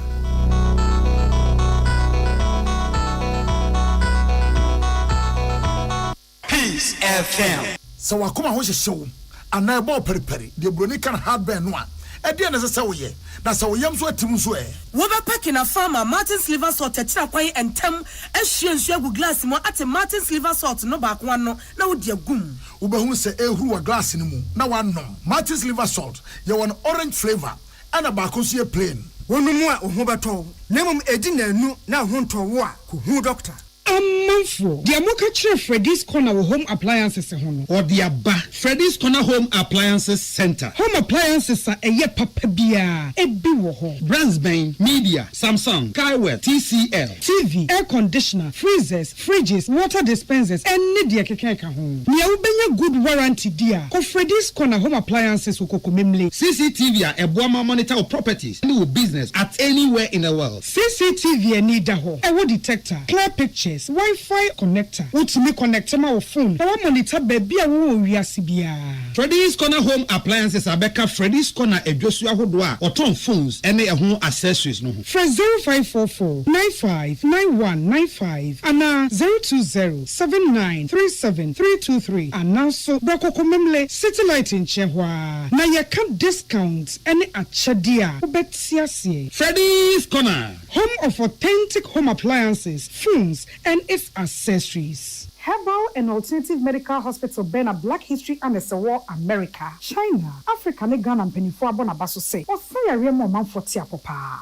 Peace FM. So wakoma ho hyehyew ana ebo periperi de broni kan hardware no a e de na se woye na se woyam so atim so Wo be pack na farmer Martin's liver salt tira kwan entem ahwie nsu agu glass mo ate Martin's liver salt no ba ko no na wo de agum wo be hu se ehuru wa glass ni mu na wanom Martin's liver salt ye won orange flavor ana ba ko so ye plain wonu mu a ho beto na mum edi na anu na ho nto wo a ko hu doctor Amanfo, the Amoka Chef Freddy's Corner Home Appliances or the Abba Freddy's Corner Home Appliances Center. Home appliances are a ye papa bia, a biwo brands Bain, Media, Samsung, Kaiwell, TCL, TV, air conditioner, freezers, fridges, water dispensers, and media kekeka home. Nia ubenya good warranty dia. Ko Freddy's Corner Home Appliances ukoko memle. CCTV a Boama monitor of properties and business at anywhere in the world. CCTV need daho. A wood detector, clear pictures. Wi-Fi connector. Utumi connector ma phone. Power monitor baby a wo wiase bia. Freddy's Corner Home Appliances abeka Freddy's Corner edwosu ahodoa oton phones ene ehun accessories no ho. Fresh 0544 959195 ana 020 7937323 ana so brokoko memle satellite in chehwa na ye can discounts ene achadia obetiasie. Freddy's Corner, home of authentic home appliances, phones and its accessories. Herbal and Alternative Medical Hospital Bena Black History and War America, China, Africa, Ghana and Penifua Bonabaso say, or say Remo man for Tiapopa.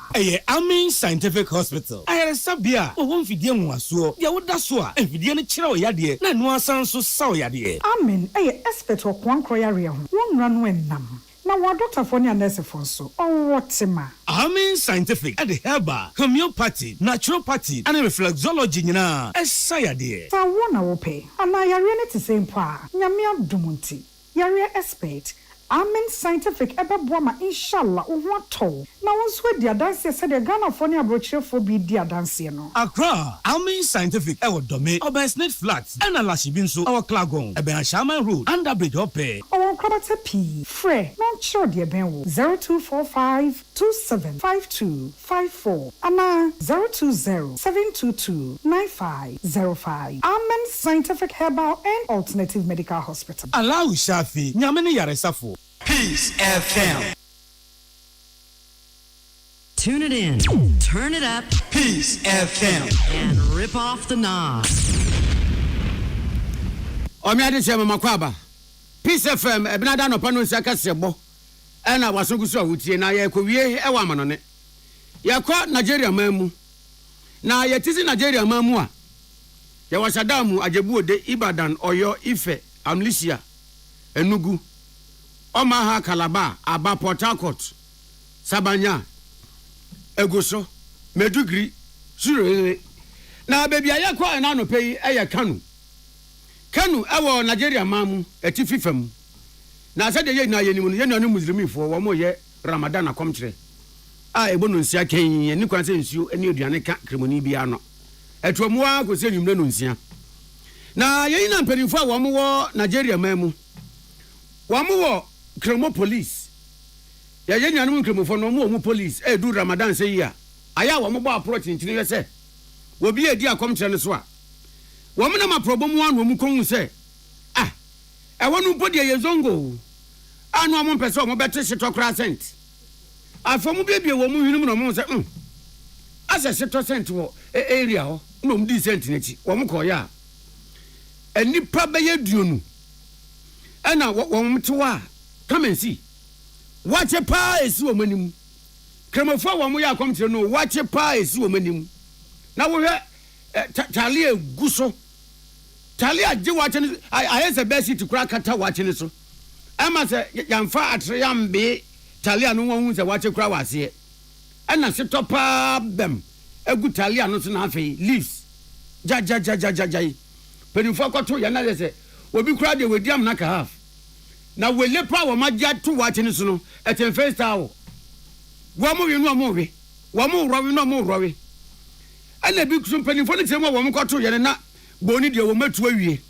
Amin Scientific Hospital. I had a sabia, or one video was so, ya would that's what, and video chiro yadie, na no sound so saw yadie. Amen, expert or one croyaria, one run when nam. Now, what Dr. Fonia Nurse Fonso, or what's ma? Amin Scientific at the Herbal, Homeopathy, Naturopathy, and Reflexology, na, as Sayade. So, one I will pay, and I are to same pa, Yamia Dumunti, Yaria expert. Amen Scientific ebe boama inshallah what to na wonso dia dance said the Ghana Fonia brochure for be dia dance no Accra Amen Scientific e wodome Obersnet Flats and Alashibinso our Klagon ebe Shaman Road under bridge ope our Krabata P Fre non sure dia ben 0245 275254 ana 020 722 9505 Amen Scientific Herbal and Alternative Medical Hospital Allow Shafi nyamene yaresafo. Peace FM. Tune it in, turn it up, Peace FM, and rip off the knob. Omiade chema makwaba. Peace FM ebinada no pano nsia sebo. Ena wasogusu awutie na ye kowie e wa manone. Ye kwa Nigeria mamu. Na ye tizi Nigeria mamu a. Ye wasadamu ajebu ode Ibadan, Oyo, Ife, Amlisia, Enugu. Omaha, Calabar, Aba, Port Harcourt, Sabanya, Egoso, Medugri, Surere. Na baby ayakwa na no pay eye Kanu. Kanu ewo Nigeria mamu etififam. Na said ye na ye ni no Muslimi fo wo mo ye Ramadan akom kire. A ebo no nsia kan ni kwan se nsuo eni aduane ka kremoni bia no. Etuomu a ko se nwumre no nsia. Na ye na mpanimfo a wo mo wo Nigeria mamu. Wo mo wo Kremo police. Ya ye nyanum kremofo no mo police e du Ramadan se yi a. Aya wo mo bo approach ntini we se. Wo bi edi akom kire ne so a. Wo mo na ma problem wan wo mu kon se. Ah. E wonu podi ye zongo. Anu amon pese o mo bete shitokra cent. Afomu bebie wo mu hwinu no mo se asa shito cent wo area ho no mo di cent nechi wo mo koya. Enipa be ye duonu. Ana wo mo tewa come and see. Watch a pa esi wo manim. Kremofo wo mo ya akom kire no watch a pa esi wo manim. Na wo hwe tali eguso. Tali age watch ne I say best to crack kata watch ne so. Ama se yamfa atre yambe tali anu won se watch kra wase. Ana se topa bem. Egu tali anu so na afei leaves. Ja. penifo kwato ya na se obi kura de wedi am na ka half na wele pa wo magya to wache ni so no etem first hour wo mo wi no mo wi wo mo rowi no mo rowi ana bi kusum penifo ni temo wo mo kwato ya na boni de wo matu awie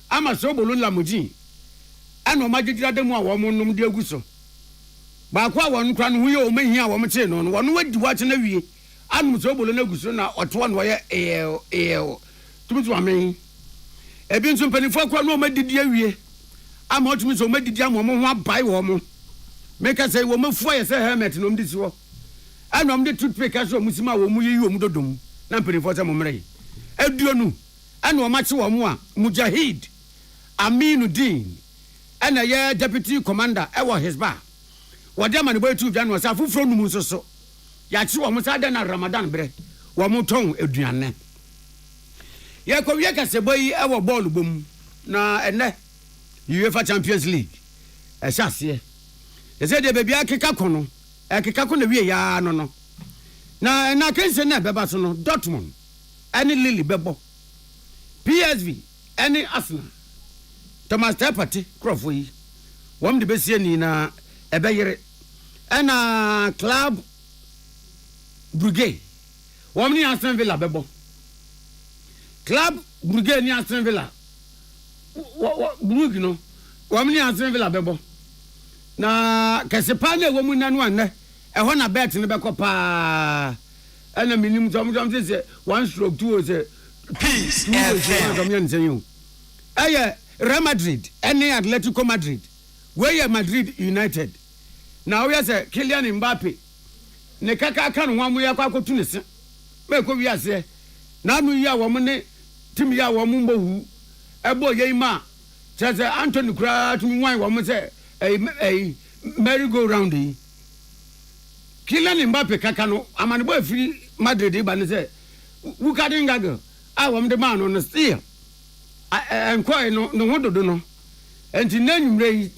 ama so bolo lamuji ana o magidira de mu a wo mo num de aguso ba kwa won kra no hu ye o mahia wo mo che no no wono wadi wache na wie anu so bolo na aguso na oto no ye tumitu amen ebi nso penifo kwa no madidi awie ama otumi so madidi am wo ho abai wo mo make say wo mafu aye say helmet no mdi si wo ana mdi toothpick aso musima wo mu yi wo mu dodom na penifo say mo mre aduonu ana o machi wo mo a mujahid Aminuddin ana ye deputy commander e wo hisba wode ma ne boy tu dwa no sa fufuro numu so ya chi wo mo sa da na Ramadan bre wo mo ton aduane ye ko wie ka se boy e wo ball bom na ene UEFA Champions League e sase e se de bebia keka kono e keka kono wie ya no na kense na beba so no Dortmund ani Lille bebo PSV ani Arsenal Thomas Partey crofo yi wom de besie ni na ebeyere ana Club Brugge wom ni Aston Villa bebo Club Brugge ni Aston Villa Brugge no wom ni Aston Villa bebo na kesepa na wom nanu anne ho na bet ne bekopa ana minim tom say 1 stroke 2 say peace aye Real Madrid any Atletico Madrid where Madrid United now we say Kylian Mbappe ne kaka kan ho amoya kwa kotu ne se me ko wi ase na anu ya wo ne tim ya wo mo hu ebo ye ma say Anthony kura tumi wan wo say merry go round yi Kylian Mbappe kaka no amane bo afiri Madrid ba ne say wu ka den gaga a wo de man no still enkwai no ho dodo no enti nanyumre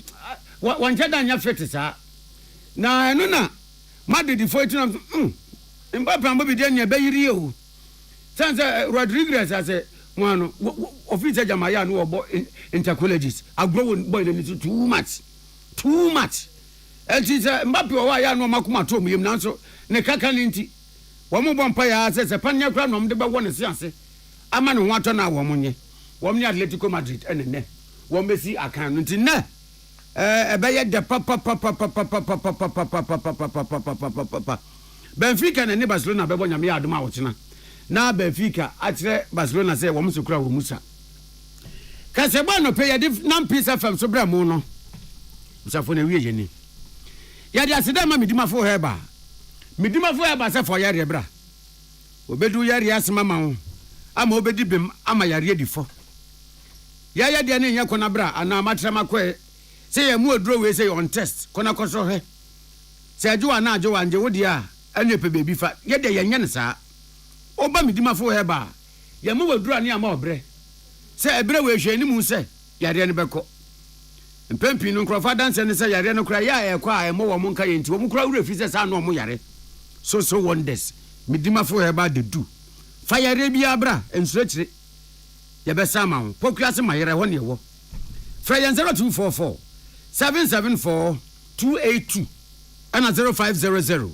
wanche da nya fit sa na eno na Madrid for it Mbappe ambo bi de nya bayiri o sanse Rodriguez ase wano officer jamaya no obo intercolleges agro boy le too much enti se Mbappe o wa ya no makoma to muyem nanso ne kaka ne nti wo mo bompa ya se panya kra no mde be wo ne se ase ama ne ho ato na wo monye wom ni Atletico Madrid enene wom besi akan nti na ebeye de papa Benfica na ni Barcelona bebo nyame ya adoma wochena na Benfica akire Barcelona say wom sokura wo musa kaseba no pe ye de nam pisa fam so bra mu no musafo na wiye ni ya de aseda ma midimafo heba se for yare bra obedu yare asema ma ho ama obedi bem ama yare difo ya de ne nya kona bra ana matrama kwe say ye mu oduro we say on test kona koso he say ajuwa na ajuwa anje wodi a anye pe bebi fa ye de ye nya ne saa oba midimafo heba ye mu oduro ani ama obre say ebre we hwe ni mu say yare ne beko mpempi no nkrofa dance ne say yare ne kra ya e kwa e mo wo nka ye nti wo mu kra wura fi say sa no mo yare so wonders midimafo heba de do fire bia bra ensurekire ye be sama ho pokuase mayere ho ne wo fra 0244 774 282 and 0500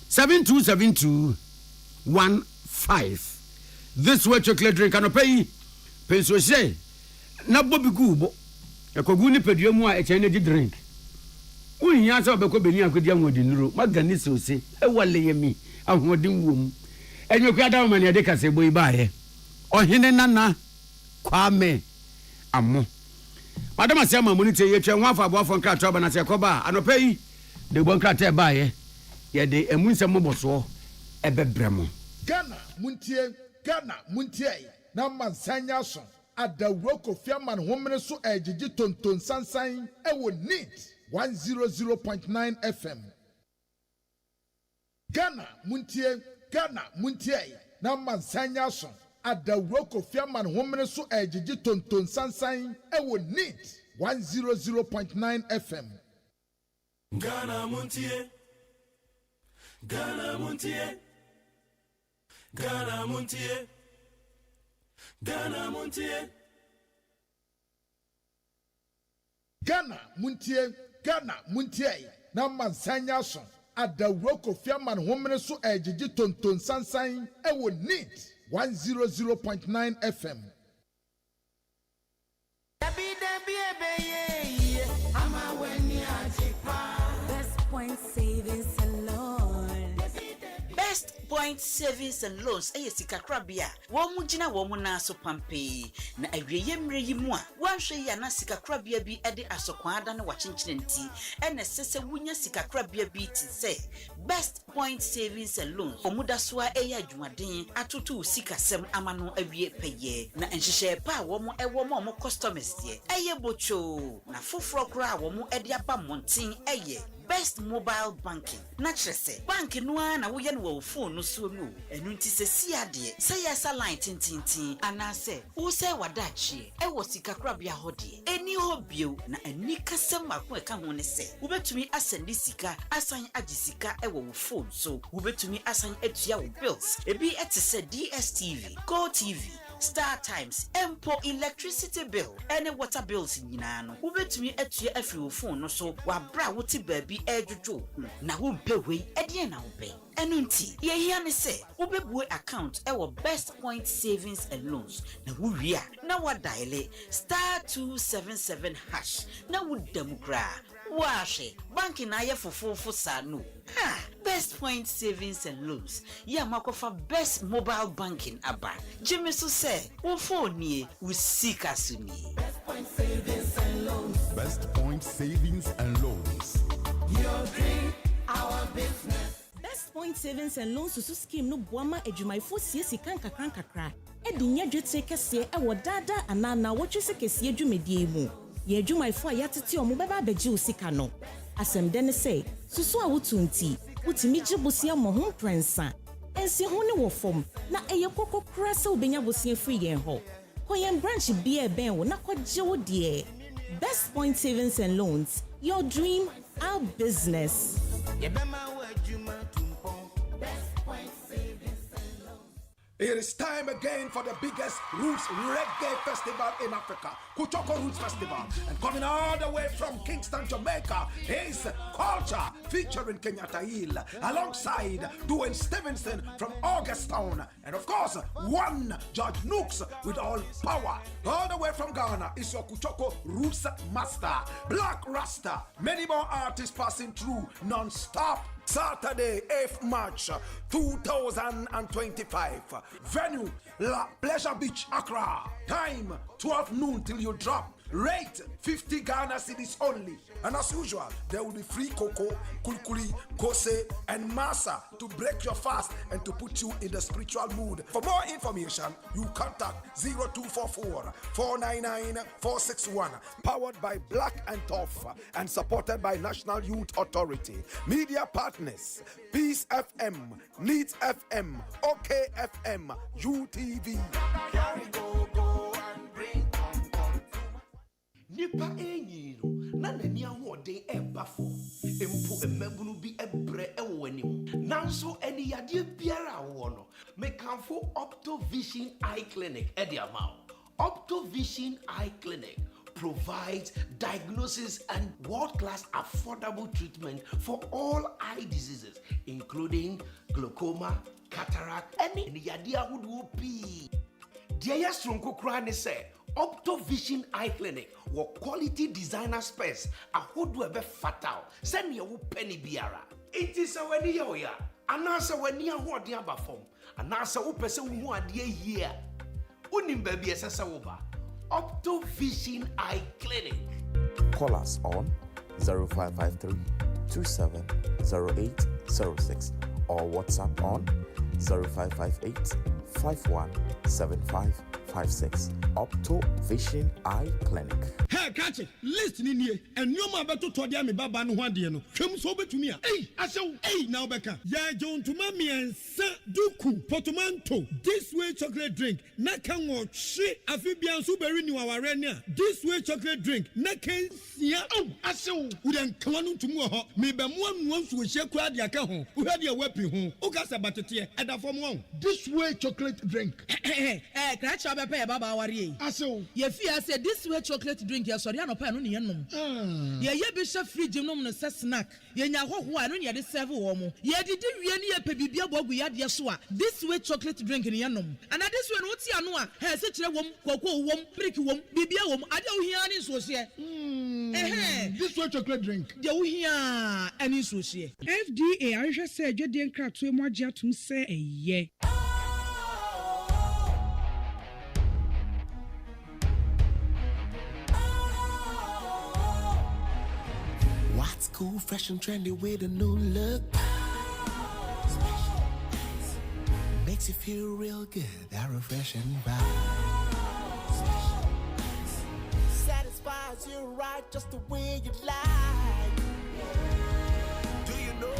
7272 15 this way chocolate drink and pay penso she na bobi gubo e kogu ni pedua mu a e chen energy drink unhia se obekọ beni akodi anwodi nuro magani so se e wale yemi ahodi wom enyo kwa da mani ade kase boy baaye ohene nana kwame amo madam asema monite ye twa nwafa aboafo nkrato aba na se koba anopa yi de bon krata baaye ye de emunsem moboso ebebremo Ghana muntie na mansanya so adawro kofiaman homene so ejiji tonton sansan ewo neat 100.9 FM Ghana muntie na mansanya so adawro kofiaman homene so ejiji tonton sansan ewo neat 100.9 FM Ghana muntie Ghana muntie Ghana muntie Ghana muntie Ghana muntie na mansanya so adawro kofiaman homene so ejiji tonton sansan ewo neat 100.9 FM. Best Point Savings and Loans. Best Point Savings and Loans sika krabia wo mu gina wo mu na so pampe na awieye mre yi mu a wanhwe ya na sika krabia bi ede asokwa ada na wachenchere nti ene sese wunya sika krabia bi ti se Best Point Savings and Loans omuda so a eya adwumaden atoto sika sem amano awie peye na enhyehyɛ pa wo mu ewo mo customers ye eye bocho na foforo kra wo mu ede aba montin eye Best Mobile Banking. Na kyerese bank no na wo ye no wo phone no so no. Enu nti se si ade. Se yesa line tintintin anase wo se wadachie. E wo sika krabia hode. Eni hobio na ani kasem akon eka ho ne se. Wo betumi asend sika, asan agi sika e wo phone so. Wo betumi asan atua wo bills. Ebi etese DSTV, Go TV, Star Times, Empo electricity bill, any water bills nyina no. Wo betumi atua afri wo phone no so. Wa bra wo ti baabi ejuju na wo mpe we ede na wo be enu nti ye hia ne se wo bebu account e wo Best Point Savings and Loans na wo wi a na wa dial *277# na wo demukra wa hwe bank na ye fofofo sa no ha Best Point Savings and Loans ya makofa Best Mobile Banking aba jimi so se wo phone nie wo sika so nie Best Point Savings and Loans. Best Point Savings and Loans. Your dream, our business. Best Point Savings and Loans susu scheme no boama adwumaifo siesi kakra edi nya dwetire kese e wo dada anana wotwese kese adwumedie mu ye adwumaifo a yatete omo beba abegye osika no asemde ne say susu a wotunti wotimi gye bosia mo ho prensa ensi ho ne wo fom na eye kokokra se obenya bosia free yen ho koyen branch bia ben wo na kwagye wo de Best Point Savings and Loans, your dream, our business. It is time again for the biggest roots reggae festival in Africa, Kuchoko Roots Festival. And coming all the way from Kingston, Jamaica, is Culture featuring Kenyatta Hill, alongside Dwayne Stevenson from Augustown. And of course, one George Nooks with all power. All the way from Ghana is your Kuchoko Roots Master, Black Rasta. Many more artists passing through non-stop. Saturday, 8th March 2025. Venue, La Pleasure Beach, Accra. Time, 12 noon till you drop. Rate, 50 Ghana cedis only. And as usual, there will be free cocoa, kulikuli, kose, and masa to break your fast and to put you in the spiritual mood. For more information, you contact 0244-499-461. Powered by Black and Tough and supported by National Youth Authority. Media partners, Peace FM, Needs FM, OK FM, UTV. Nipa enyiro na nani ahoden ebafo empo emabunu bi ebre ewo anim nanso eni yade biara wo no mekanfo Optovision Eye Clinic ediamao. Optovision Eye Clinic provides diagnosis and world-class affordable treatment for all eye diseases including glaucoma, cataract, any yade ahodo pi. Dia yastronko kra ne se Optovision Eye Clinic wo quality designer space ahodo ebe fatal send ye wo penny biara it is awani ya oya anasa wani ahoden abafom anasa wo pese wo hu ade yie unim ba bi esesa wo ba Optovision Eye Clinic. Call us on 0553 270806 or WhatsApp on 0558 517556. Optovision Eye Clinic. Hey, catch it. Listen in here. And you ma beto to dia me baba no hwade no. Hwem so betumi a. Hey, asew. Hey, now beka. Ya John to mami ensa duku portmanteau. This way chocolate drink. Na kan wo hwe afibia so beri ni waware ne a. This way chocolate drink. Na kan sia. Oh, asew. Wo den kan no tumu ho. Me be mo anu nsu hye kura dia ka ho. Wo hwade wepi ho. O ka se batete e da fom won. This way chocolate drink. Kracha papa ya baba awari aso ye fi say this way chocolate drink ya sorry anopa no ne yenom ye bi chef fridge nom no say snack ye nya hoho a no ne de serve wo mo ye didi wie ne ye pe bibia bogu ya de so a this way chocolate drink ne yenom and this way no ti ano a he se kire wom koko wom brick wom bibia wom ade wo hia ne so se this way chocolate drink de wo hia ani so se FDA ahwehwe say adwede nkratoe mo agye atum say eye What's cool, fresh and trendy with a new look? Makes you feel real good, that refreshing vibe. Satisfies you right just the way you like. Do you know?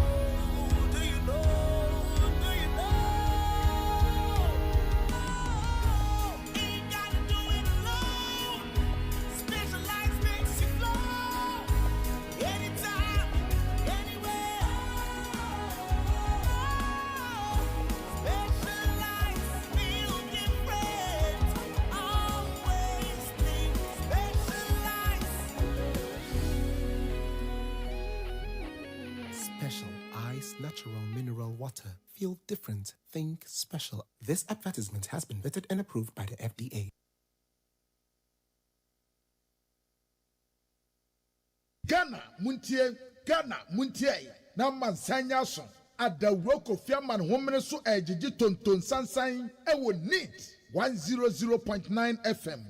Do you know? Do you know? Ain't gotta do it alone. Specialized makes you flow. Anytime, anywhere. Specialized feel different. Always think specialized. Special Ice Natural Mineral Water. Feel different. Think special. This advertisement has been vetted and approved by the FDA. Ghana Muntie na mansanya so adawro Kofi Aman homene so ejiji tonton sansan e wo need 100.9 FM.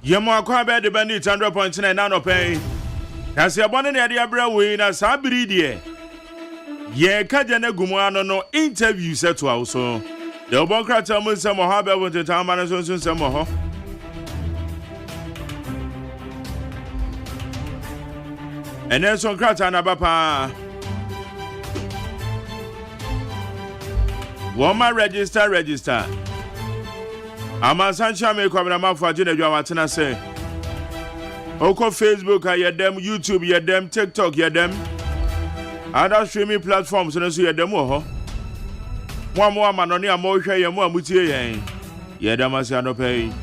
Yemo akwa be de bandit 100.9 na no pen. Kasi abone ne ade abra we na sabiri de. Ye kaje na gumu ano no interview seto awso. De obon krata mu nsem ho ba won teta ma na so nsem ho. Ene so krata na bapa. Woma register. Amasancha me kwabra mafo agye na dwa watena se. Oko Facebook ayedem, YouTube yedem, TikTok yedem. Other streaming platforms no so yedem ho. Mo amanoni amohwe ye mo amutie yen. Yedem asia no pay.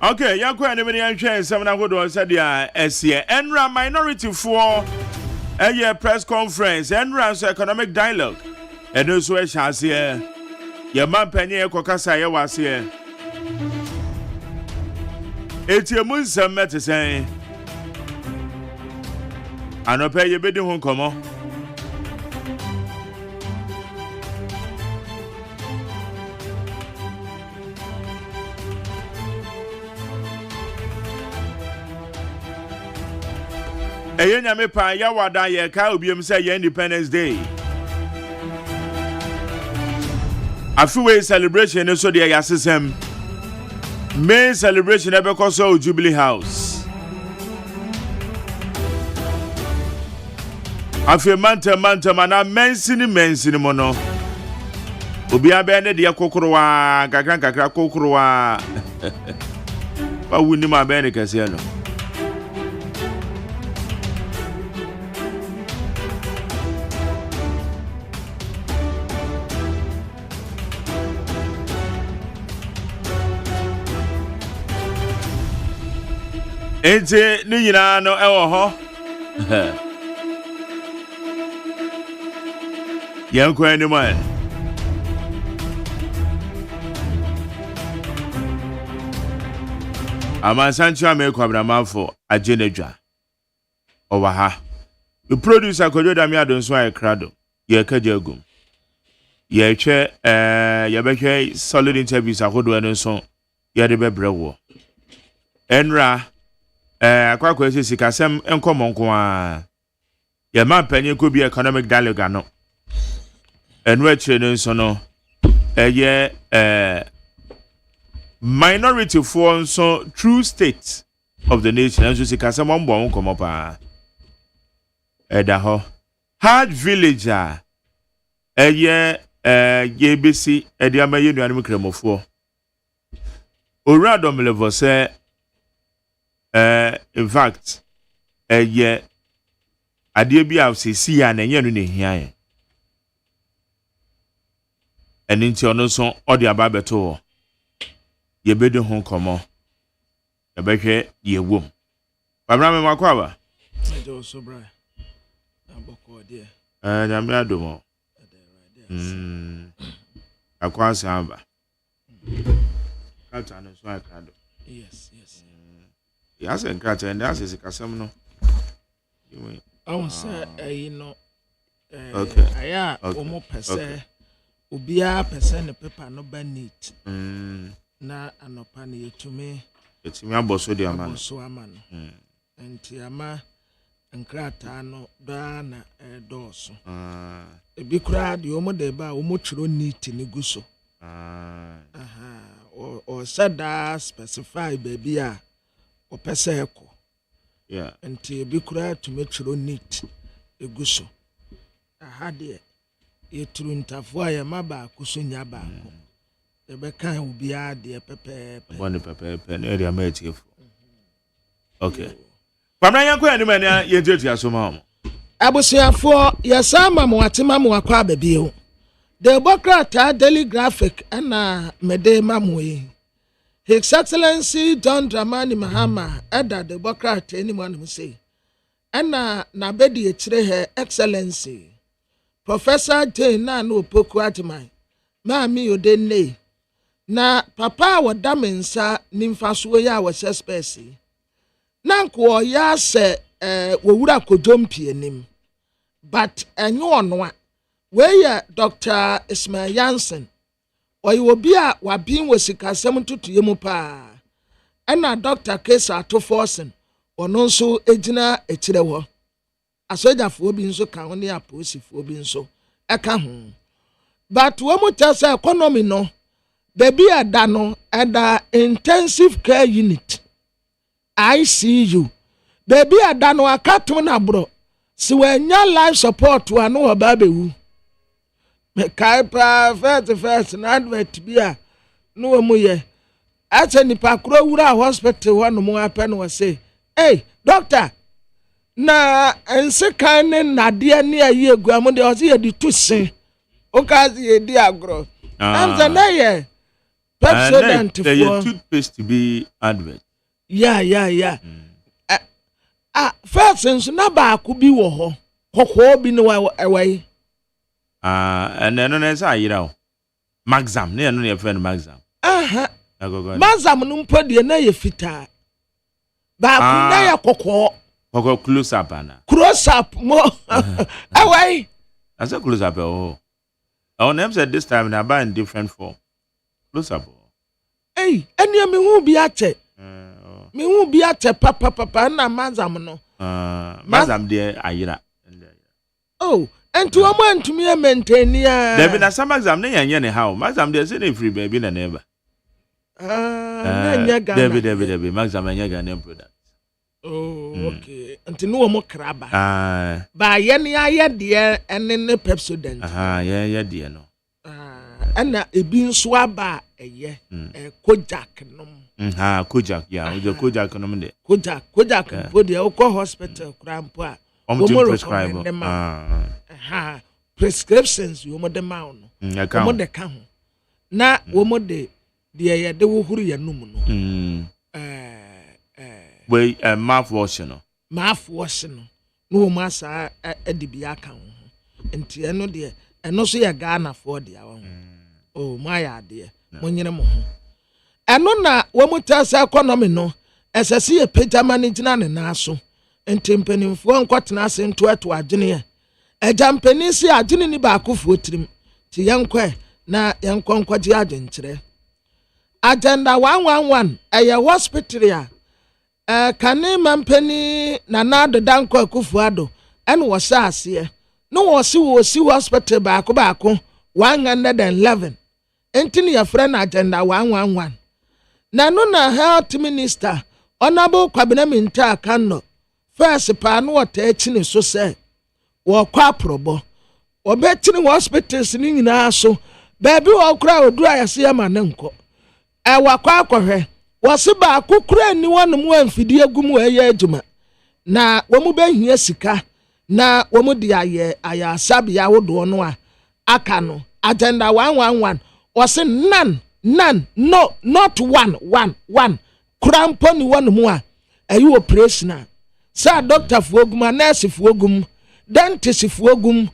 Okay, yakwa ne meni anhwe nsem na godo said ya esie enra minority for a press conference enra so economic dialogue eno so e chase ye man panye kokasa ye wase etiemu nsem metesen anope ye bedi ho nkomo Eyo nyame pa ya wada ye ka obiem say ye Independence Day. Afiwe celebration so de ya sesem. Main celebration ebeko so Jubilee House. Afi manta mana mensini mono. Obi abe ne de kokorowa kakra kokorowa. Ba wuni ma be ne kase no. Ente ni nyina no ewo ho. Yanko ani man. Amansanchi ameko abramafo agenedwa. Owa ha. The producer kojoda mi adonso ay krado. Ye kajagum. Ye che ye behwe solid interviews ahodo eno so ye de bebrewo. Enra akwa ese sikasem enkomo nko a ye ma panye ko bi economic dialogue ano enwe chire no so no minority for so true state of the nation enso sikasem ombo nkomo pa eda ho hard villager ye besi edi amaye nuanum kremofo orado melevo se in fact ade bi a sesi ya na enye no ne hia ye eni nti ono so odi aba beto ye bedo ho komo ye behwe ye wom babra me makwa ba jo so bra aboko de nyame adomo akwa samba kata no so akado yes Yes, and Crata, and that's a casam. I won't say, okay. I am per se. Ubia percent the paper no banit. Na anopani to me. It's me about so dear man. So a man. And Tiama and Cratano, Dana, Dorso. A big crowd, you almost deba, almost neat in the gusso. Or said that specify baby. O pese eko. Yeah. Enti bi kura to make sure neat eguso. Aha de ye tru ntafo aye maba kuso nya ba ko. E be kan obi a de pepe. Bone pepe na area ma etiefo. Okay. Pamra yanko ani mani ye jetu asoma mo. Abusuafo yesama mo atema mo akwa babi ho. The Bokrata Daily Graphic na mede mamoyi. His Excellency John Dramani Mahama Eda the Bokrata anyone who say. Anna Nabedi etire Her Excellency Professor Jane Nanu Opoku Agyeman. Maami odenne. Na papa wadaminsa nimfaso ya wa sespesi. Nanko ya se wowura kodompi enim. But enyo onwa. We Dr. Ismail Jansen. Oyi obi a wabin wesikasem tutuye mu pa. Ena Dr. Kesa Atoforsen ono nso ejina ekire ho. Asojafo obi nso ka ho ne aposifo obi nso eka ho. But we mu tese economy no baby ada no ada intensive care unit ICU. Baby ada no akato na bro. Si wenya life support wa no oba bewu. Me kai pa first na advert bia no mu ye. Ate nipa kro wura hospital wa no mu ape no say, "Hey, doctor, na ense kan ne nade ne ayi eguamu de o se ye di tusin. O ka se ye di agro." Am za na ye. Pepsodent for toothpaste to be advert. Yeah. First sense na ba ku bi wo ho. Kokko bi ne wa ewai. And then on say yira. Maxam, ne no ye friend Maxam. Maxam no mpodie na ye fita. Ba ku na ye kokko. Kokko close up ana. Close up mo. Ewai. I say close up oh. Our name said this time na buy in different form. Close up. Hey, eni me hu bi ate. Me hu bi ate papa na Maxam no. Mazam de ayira. Oh, and to a man to me a maintain ya. There been a some exam ne how. Mazam de say free baby na never. Debbie, Mazam and Yagan product. Oh, okay. Until no more crabba. By any aya dear and then the Pepsodent. Yeah, dear no. And a bean swabba a year, a Kojak nom. Kojak, yeah, with the Kojak nom de. Kojak, put the Oko Hospital, Crampa. Prescribe them. Prescriptions, you mode the mount. Come the count. Na woman de dear, they will hurry a numun. Way mouthwashing. Mouthwashing. No massa at the Biakan. And Tiano dear, and no see a Ghana for the hour. Oh, my idea. When you're more. And no, na woman tells our economy no, as I see a paper managing an naso, and timpani for one cotton ass into a junior. A jumpany see a junior back of foot trim to young que, na young conquer agent. Agenda 111, a hospital. Kane mampeni na nado danko akufuado ene wo saase no wo si hospital baako 111 entini ya friend agenda 111 na no na health minister honorable Kwabena Minta Kano first pa no wota echi so se wo kwa probo wo betini hospitals ni nyina so baby wo kura odura yase ya manenko wakwa akohwe wasi ba akukura ni wonu amfidi agumu eye adwuma na womu behia sika na womu di aye asabi ya wodo no a aka no agenda 111 wasi none no not one krampo ni wonu mu a ayi operational sa doctor fuogum nurse fuogum dentist fuogum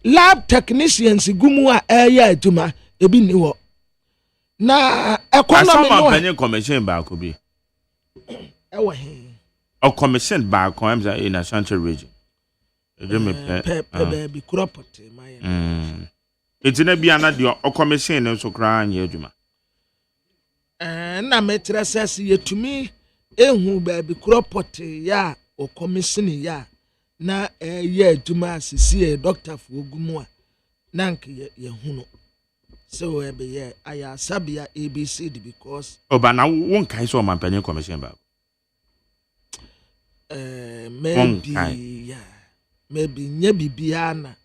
lab technicians gumu a eye adwuma ebi ni wo na economy no penny commission back bi ewa he o commission back am in a central region baby property my it's na bia na de o commission no so kra anya adwuma na metress yetumi ehu baby property ya o commission ya na ye adwuma asisi doctor fuogumu a na nke ye hunu. So yeah, I sabia ABC because but now one kind so man penny commission back. Maybe nyebi biana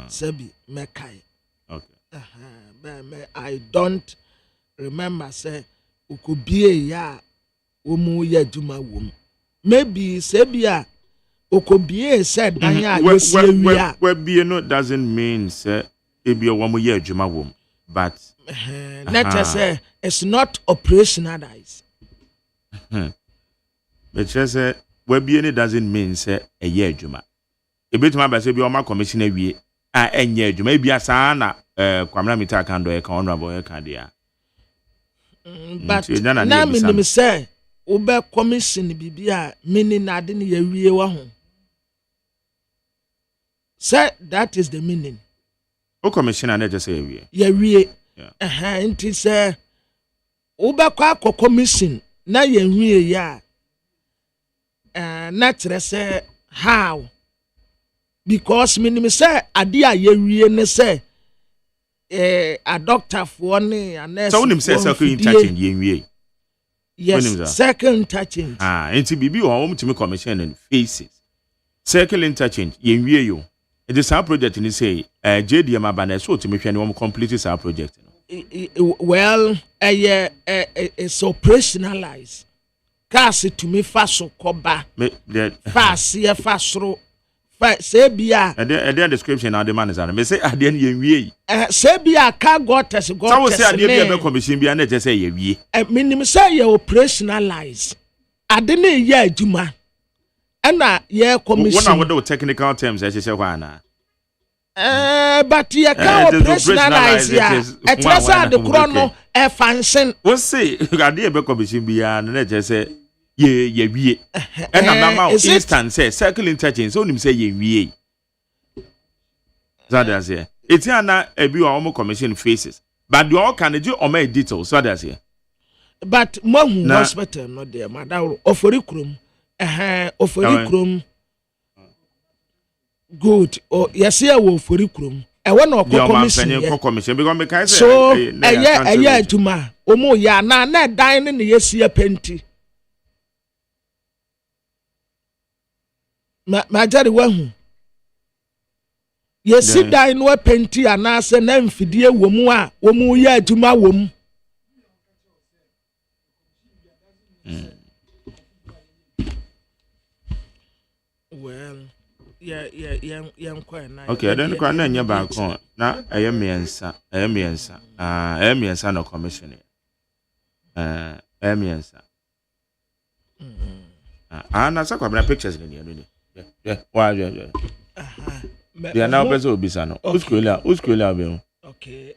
sabi mekai. Okay. I don't remember say ukubie ya womu ya juma wom. Maybe sabia ukubie said danya yesiya. Where be no doesn't mean say ebi womu ya juma wom. But let us say it's not operationalized. But just say we be any doesn't mean say a year juma. A bit my best be on my commission we a year juma be a sana Kwabena Minta Kano e honorable e kan dia. But na me say ube commission bibia meaning na de ye wie wa ho. Say that is the meaning. O commissioner na just say we. Ye wie. Nti say ubekwa akọ commission na ye wie ya. Na tere say how? Because me say ade a ye wie ne say a doctor for ne a nurse. So unim say second interchange ye wie. Yes, second interchange. Nti bibi o mutimi commission and faces. Second interchange ye wie yo. It is our project in say JDM abana so to me hwe ne complete our project. Well, it's operationalized. Kasi to me faso koba. Fast ye fasro. Say bia. And then description now the man is on. Me say ade ye wie. Say bia ka go test. So say ade bia be commission bia na just say ye wie. Minim say ye operationalized. Ade na ye adwuma. Ana ye commission. What are technical terms as you say wana? But ye can operationalize ya. It was the chrono a function. What say? Ade be commission bia na just say ye wie. And mama instant say circle interchange so nim say ye wie. So that's here. It's na ebi o commission faces. But the all can do o my details so that's here. But Mohu hospital no there madam ofori krum ofori krom good yes ya wo ofori krom ewe na commission because me kai say so eye aduma omo ya na dan ne yesi penti ma jari wahu yesi dan no penti anase na mfidie womu a womu ya aduma womu well yeah okay then kwa na nya ba kon na eyemiensa no commission eyemiensa na sa kwa na pictures ni ni yeah why they are now person obisa no uskula be okay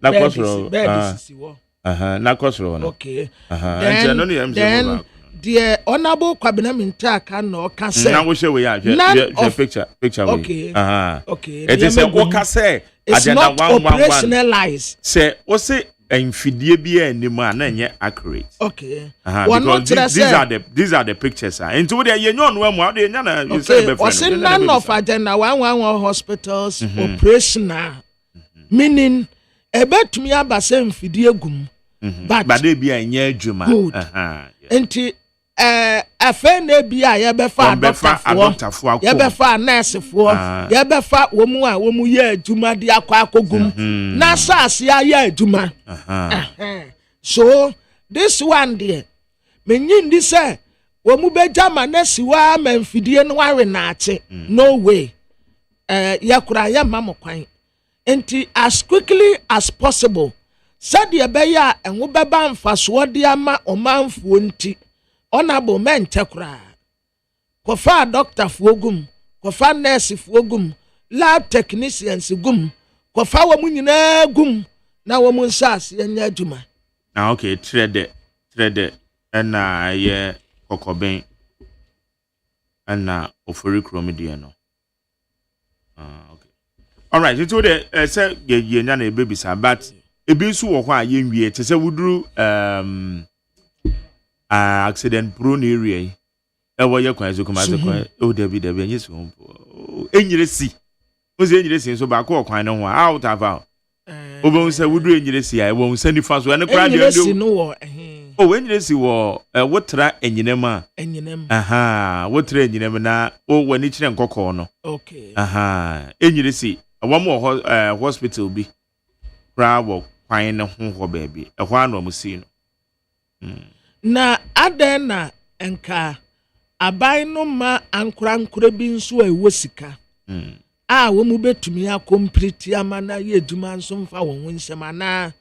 na kosro na kosro no okay then the honorable Kwabena Mintaka no can say now we show we are picture okay okay it is a worker say it's not operationalized say o say enfidie bia anim a na nye accurate okay because these are the pictures into we dey nyon no amu dey nya na you say be friend none of agenda 111 hospitals operational meaning ebetumi abase enfidie gum but they bia nya adwuma enti afa na bia ye befa doctor ye befa nurse fo ye befa womu ye adwuma de akogum na saase ya adwuma so this one there menyin di say womu bejama na siwa manfidie no wawe na ache no way ye kura ye mamokwan enti as quickly as possible said ye be ya enwo beba mfaso de ama omanfo nti honorable men tekura kofa doctor fuogum kofa nurse fuogum lab technicians gum kofa wo nyina gum na wo mun sas yenya adwuma okay trade na ye kokoben na ofori kromidie no okay all right it would say ye nya na ebebisa but ebi nso wo ho a ye nwie te se wuduru accident prone area ewo ye kwan zo kuma zo kwan o David enye so enyire si o ze enyire si so ba ko kwan no ho out ava obo nse wuduru enyire si a ewo nse nifa so ene kra de ndo o enyire si wo wotra enyinem a wotra enyinem na o wani kire nkokọ no okay enyire si wo mo hospital bi kra wo kwan ne ho baabi ehwa na mo si no na adena enka aban no ma ankura bi nso a ewo sika a wo mu betumi akomplete amana ye adwuma nso mfa wo nsem ana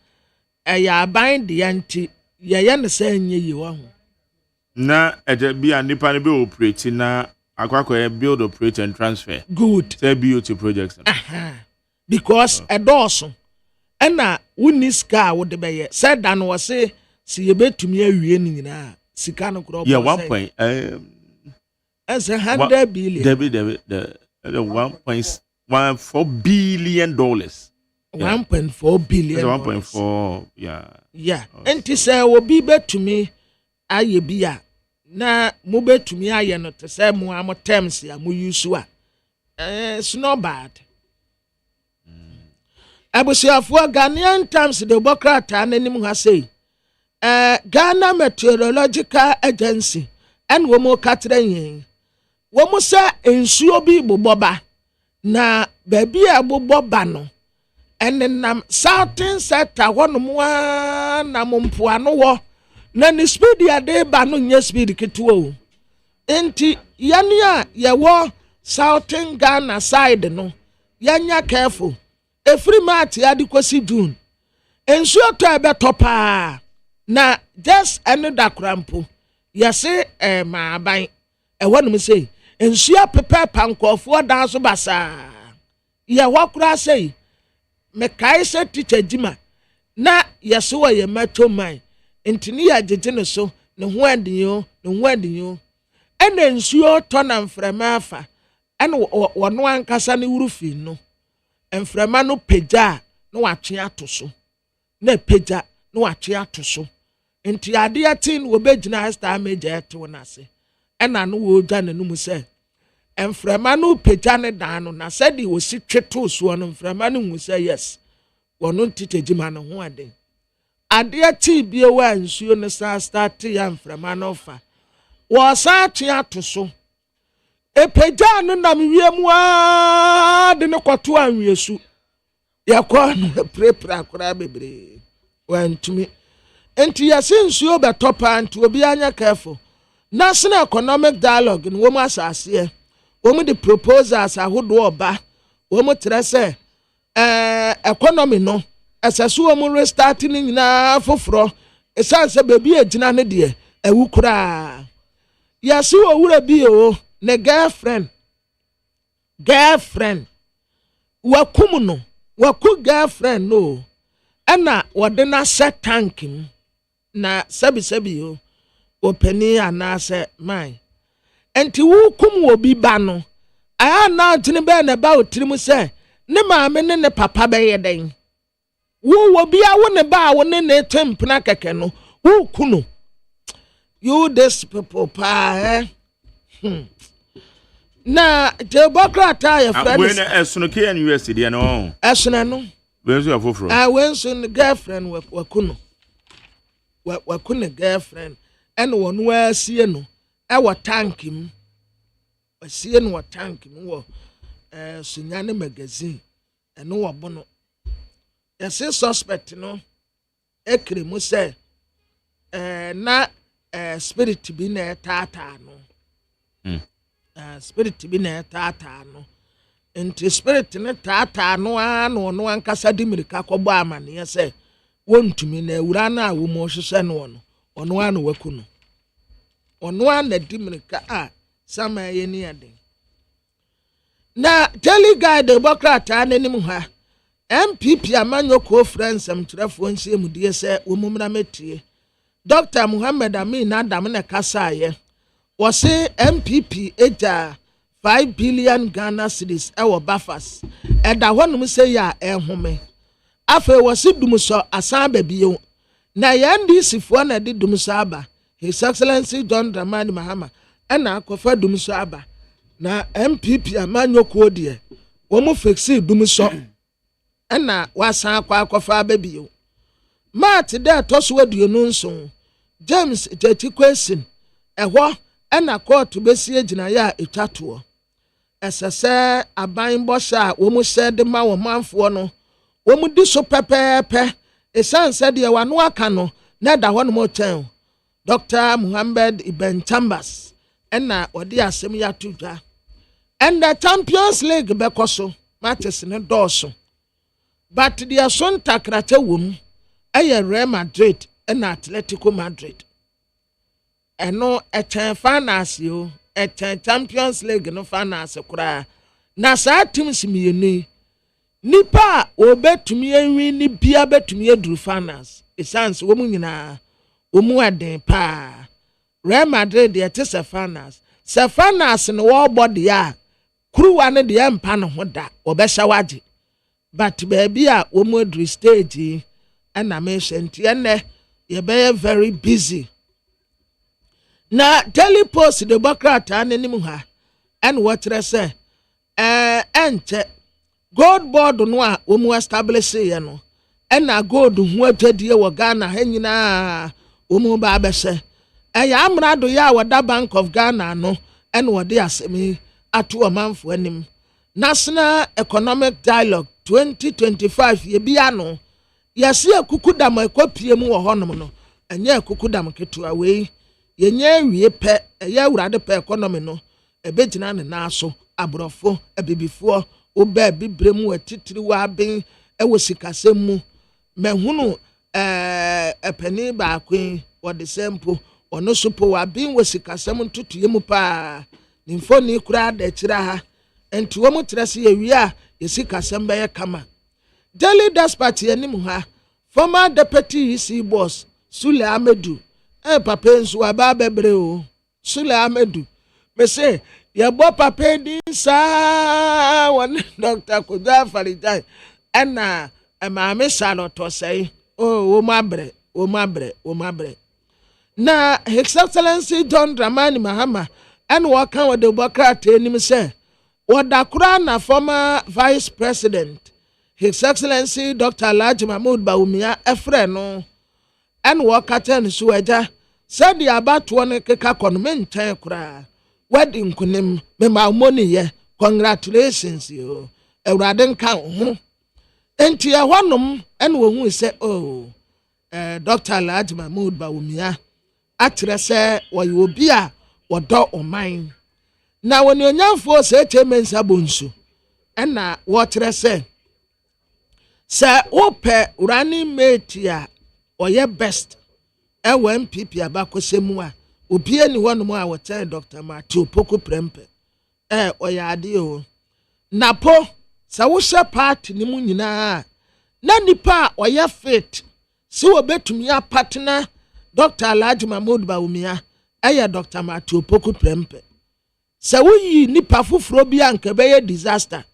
eya aban de yanti ye ne sa nye yi wo ho na eje bia nipa ne be operate na akwakọ build operate and transfer good say BOT projects because edoso ena uniska wo de be ye said dan wo say si ye betumi awie ni nyina sika no kro yeah 100 billion the 1.14 billion dollars 1.4 billion 1.4 yeah enti say obi betumi aye bia na mo betumi aye no te say mo am terms ya mo use a it's not bad abusiafo Ghanaian Times the Bokrata nanim ha say Ghana Meteorological Agency and womo katren womo sa ensuo bi boboba na baby a boboba no enenam southern sector wonom na mompoano wo na ni speed ya de ba no nya speed ketuo enti yane a ye wo southern Ghana side no yanya careful every month ya di kwasi June ensuo to ebe topa na just another crampo yase ma aban wonum say ensuo pepe pankofo dan so basa ye wakura say me kai se teacher jima na yase wo ye mato man entini ya jeje no so ne ho adinyo ena ensuo to na mframa afa ena wono ankasa ne wurufi no mframa no peja no watwe atoso na peja no watwe atoso enti ade atin wo begina star major to na se ɛna no wo dwa ne no mu sɛ mframa no pagya ne dan no na sɛde wɔsi tweto soɔ no mframa no hu sɛ yes wɔno ntitegyima no ho ade adeɛ tii bie wɔ nsuo no saa start ya mframa no fa wɔsa atwe ato so epagya no nam wiem a de ne kɔto anwiesu yakɔ no prepra akora bebree wantumi enti yɛse nsuo bɛtɔ paa nti obi anya careful national economic dialogue no wɔn asase wɔn de proposals ahodoɔ ɔba wɔn kyerɛ sɛ economy no ɛsɛ so wɔn restart ne nyinaa foforɔ ɛsan sɛ baabi egyina ne deɛ ɛwu koraa yɛse owura bi o ne girlfriend wakum no waku girlfriend no ɛna wɔde na hyɛ tank mu na sabi o opani anaasɛ man enti wukum wɔ bi ba no aya na ntene bɛ na ba otirim sɛ ne maame ne ne papa bɛyɛ den wo bi a wo ne ba wo ne ne tempna kɛkɛ no wo kuno you this people pa na Democrat ya friend when esono ke university no esono no wenso ya foforo wenso ne girlfriend wakuno wakuno girlfriend ene wonu asie no e wo tank mu asie no wo tank mu wo sunyane magazine ene wo bono yesi suspect no ekre mu se na spirit bi na tata no spirit bi na tata no enti spirit ne tata no no ankasa di mirika kɔbɔ amane se wontumi na awura na wo mo hwehwɛ no no ono ano waku no ono ana di mirika a sama ye ni ade na daily guide Democrat ananim ha MPP amanyoko friends amtrafo nsie mudie se wo mumra metie Dr. Muhammad Amin Adam na kasaye wose MPP eja 5 billion Ghana cedis ewo Bafas eda honum se ya ehome afa wose dumso asan ba biyo na yandisi fo na de dumso aba His Excellency John Dramani Mahama na akofa dumso aba na MPP amanyoko die wo mu fixi dumso na wasan akofa aba biyo Mat de toso aduonu nso James Teti question ehwo na court besi agina ya etwato esese aban bosha wo mu se de ma wo manfo no wo mu di so pepepe esanse de wano aka no na da ho no mo chen Dr. Muhammad Ibn Chambers na odi asem ya tudwa and the Champions League bekoso matches ne doso but the son takrate wom Real Madrid and Atletico Madrid. And no finance you, Champions League no finance kura. Na sa teams mi ni. Nipa obet to me ni bia bet to me do finance. It sounds woman nyina. Omu aden pa. Real Madrid dey test finance. Se finance no war body ya. Kuru wane dey empa no ho da. Obesha waje. But baby a omu do stage and I mentioned yenne you be very busy na daily post the Democrat ananim ha and what they say enche gold board no a wo mu establish ye no and na gold hu adwadie wo Ghana ha nyina wo mu ba abese ya amrado ya wada Bank of Ghana no and wo de asemi ato omanfo anim National Economic Dialogue 2025 ye bia no yasi akukudam ekopie mu wo honom no enye akukudam ketua we yenye wie pe ya wurade pe economy no ebegina ne naaso abrofo abibifo oba bibrem atitiri wa ben ewo sikasem mu mehunu epani ba akwen wo de sempo ono supo wa ben wo sikasem ntutuye mu pa nimfo ni kura da kira ha enti wo mu trese ye wie a yesikasem be ye kama Daily Dispatch yanim ha former deputy EC boss Sule Amedu papa nso aba bebre o Sule Amedu me say ye bo papa din sa won Dr. Kojo Farijai na maame Charlotte say wo mabre na His Excellency John Dramani Mahama and waka with the Bokrat him say, what the Quran former Vice President, His Excellency Dr. Alhaji Mahmoud Bawumia Efreno, and Wakaten Sueja, said the about one keka konmen kra. Wedding kunim me ma money ye. Congratulations you. Ewraden kan ho. Enti ya hwanom en wo hu se Dr. Alhaji Mahmoud Bawumia akyerɛ sɛ wɔyɛ obi a wɔdɔ ɔman. Na wɔne onyamfo sɛ temensa bonsu. Ɛna wɔkyerɛ sɛ wopɛ running mate a ɔyɛ best ɛwɔ MPP abakɔsɛmu a obi ani hɔnom a wɔkyerɛ Dr. Matthew Poku Prempe. Ɔyɛ ade o. Na po sɛ wohyɛ party ne mu nyinaa na nipa a ɔyɛ fit si obetumi apatena Dr. Alhaji Mahmoud Bawumia Dr. Matthew Poku Prempe. Sɛ woyi nipa foforo bi anka bɛyɛ disaster.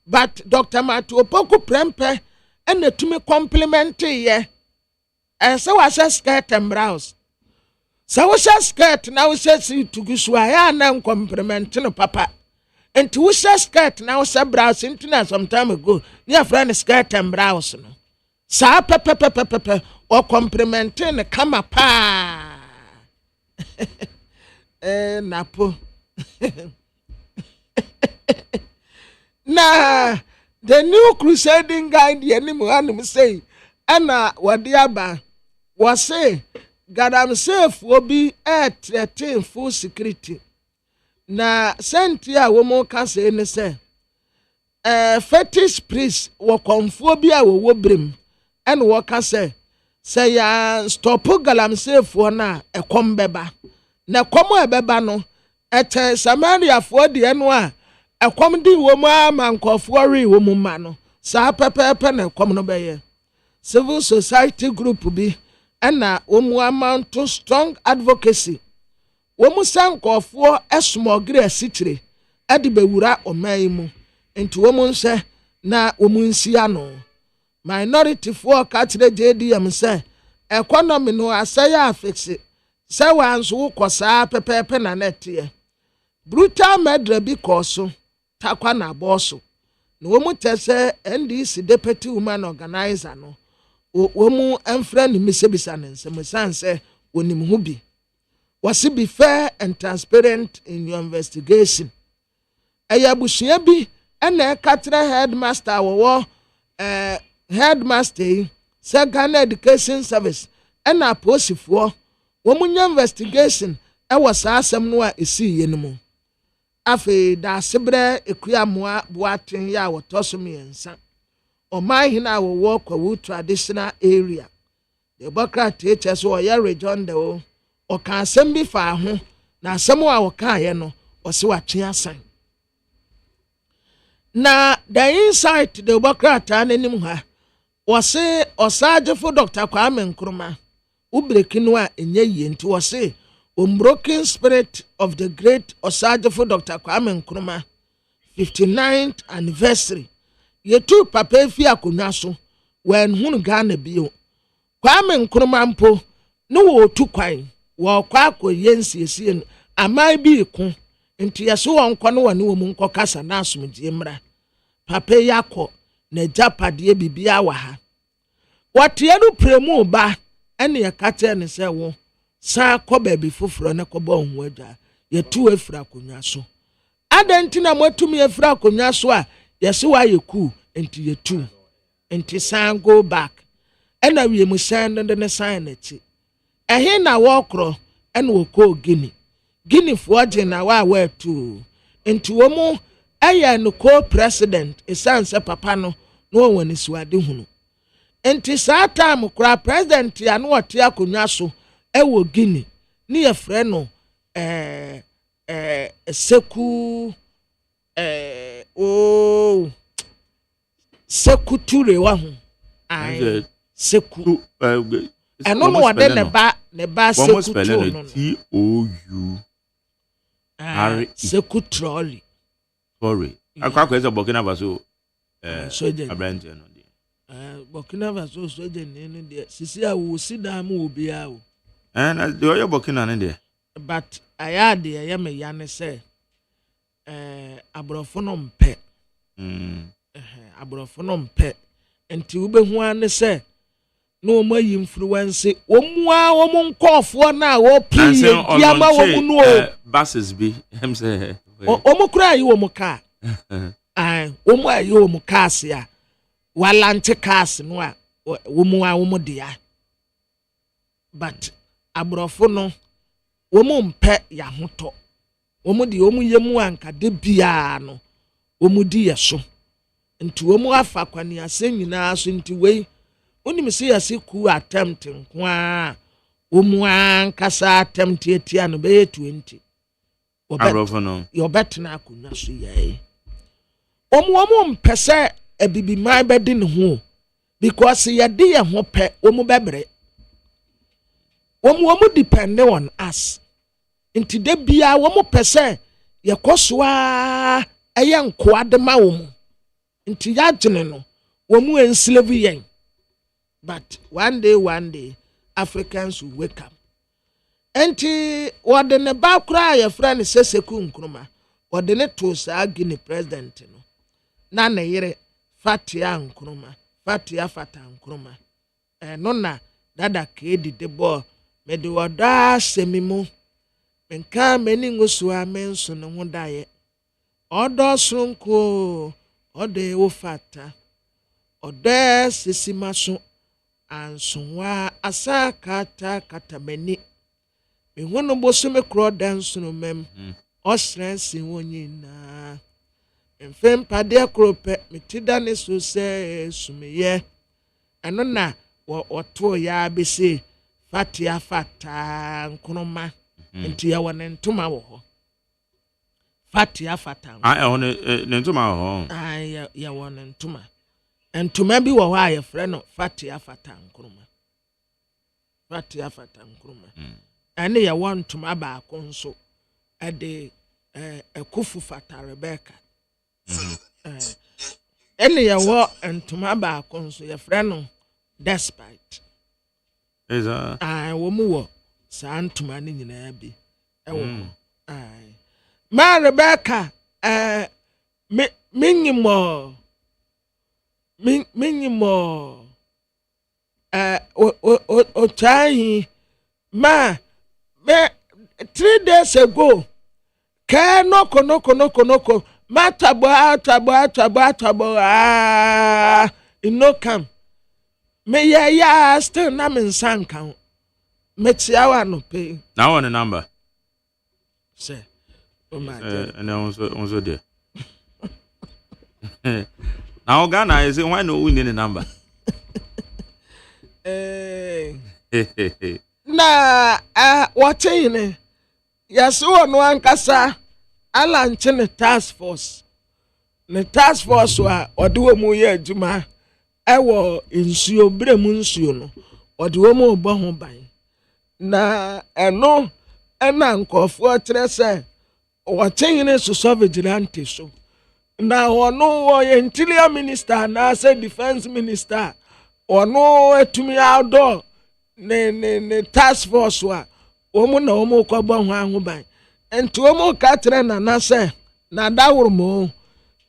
But Dr. Matthew Poku Prempe tumi compliment ye. Sɛ wahyɛ skirt and blouse. Sɛ wohyɛ skirt na wohyɛ suit gusu a na compliment no papa. Enti wohyɛ skirt na wohyɛ blouse ntina some time ago. Near friend skirt and blouse no. Sa pepe or compliment no kama pa. Napo. Na the new crusading guide the enemy say Anna wadiaba was say God am safe will be at 13 full security. Na sentia woman can say ne say fetish priest wo konfobia wo brim and wo can say ya stop galam safe na ekombeba na komo ebeba no ete Samaria for the enwa ekom di wo ma mankofo ri wo mu ma no sa pepepe na ekom no beye civil society group bi na wo mu amount to strong advocacy wo mu sankofo esmogre asitire ade bewura oman mu enti wo mu nse na wo mu nsia no minority for katire JDM say economy no asaya afix say wanso wo kosa pepepe na netie brutal murder bi koso takwa na boso no wo mu tese NDC deputy woman organizer no wo mu emfra ni misebisa nsem sanse wonim hu bi wasi be fair and transparent in your investigation ayabusua bi ena katra headmaster wo headmaster Ghana Education Service ena posifo wo mu nya investigation was asem no a esi ye no mu afi da sebre ekuamoa boaten ya wotoso miensa oman hina wo kwa traditional area the Bokrat teachers so ya region de o ka asem bi fa ho na asem a wo ka ye no o se watwe asan na the insight the Bokrat anenim ha was osagefo Dr. Kwame Nkrumah ubrekinu a enye yi nti was unbroken spirit of the great osagefo Dr. Kwame Nkrumah 59th anniversary yetu papa fi akonwa so when hunu Ghana bio Kwame Nkrumah mpo no wo tu kwan wo kwa akoyensiesi no amai bi ku nti yeso won kɔ no wone wo mu nkɔ kasa na asomdie mra papa yakɔ na japade bibia wa ha watie no premu ba ene yakate ne sɛ wo sa kɔ baabi foforo ne kɔ bɔ ho agya yetu afira akonwa so adanti na matumi afira akonwa so a yeso wa yeku enti yetu enti san go back ena wie mu san ne san na chi ehe na wokro ena wokɔ Guinea fo na wa tu enti wo mu aya no co-president esanse papa no no woni suade hunu enti saa time kura president ya no wote akonwa so wo Guinea ni ye frɛ no seku seku ture wa ho ai seku eno no wode ne ba seku ture no TOU seku trolley sorry akwa eza Burkina Faso abrante no Burkina Faso soje ne de sisi a wo sida mu obi a wo na de oyo Burkina ne de but ayade ya me ya ne se abrofo no mpe abrofo no mpe enti wo behu ane se no mo yi influence wo mu a wo mu nkofo na wo pii ya ma wo mu no buses bi hem say o mu kura yi wo mu ka wo mu ayi wo mu ka se a walante cars no a wo mu dia but abrofo no wo mu mpe ya hoto wo mu di wo mu yemu anka de bia no wo mu di yeso nti wo mu afa kwani ase nyina so nti wei onim se yase ku attempt nkoa wo mu ankasa attempt etia no be 20 abrofo no yo betna akunya so ye wo mu mpese ebibi mai bedi ne ho because ye de ye ho pe wo mu bebre wo mu depend on us nti de bia wo mu pese ye kosoa eye nkoa de ma wo mu nti ya gene no wo mu enslave yen but one day Africans will wake up nti what the ba kura ye friend seseku nkruma what the to sa Guinea president no na na yire fatia nkruma fatia fata nkruma no na dada ke di de ball me de wada semimu menka meni ngusua menso no ho daye odo sonko ode wo fata ode sisimaso ansunwa asakata katameni me hono bosume kro dance no mem osrensi wonyina mfem pade krope metida ne so se sumeye eno na oto ya bese fatia fata nkroma nti ya wona ntoma wo ho fatia fata ne ntoma wo ho ya wona ntoma bi wo ho aye frɛ no fatia fata nkroma ane ya won ntoma ba ko nso ade ekufu fata Rebecca ene ya wo ntoma ba ko nso ya frɛ no despite wo mu wo sa ntoma ni nyina bi ewo ma Rebecca minyimo o chai ma me 3 days ago ka noko matabo no come me ya still na me nsanka me tiawa no pay now on the number say oh my and also there now Ghana is why no win the number na watching yaso no ankasa alanche ne task force wa ode wo mu ye adwuma ewo nsuo bremu nsuo no ode wo mu bo ho ban na eno ena nkofo kire se watching so vigilante so na ono wo ye interior minister na say defense minister ono etumi outdoor ne task force wa omu na omu ko bo ho ahoban enti omu ka kire na say na daworo mo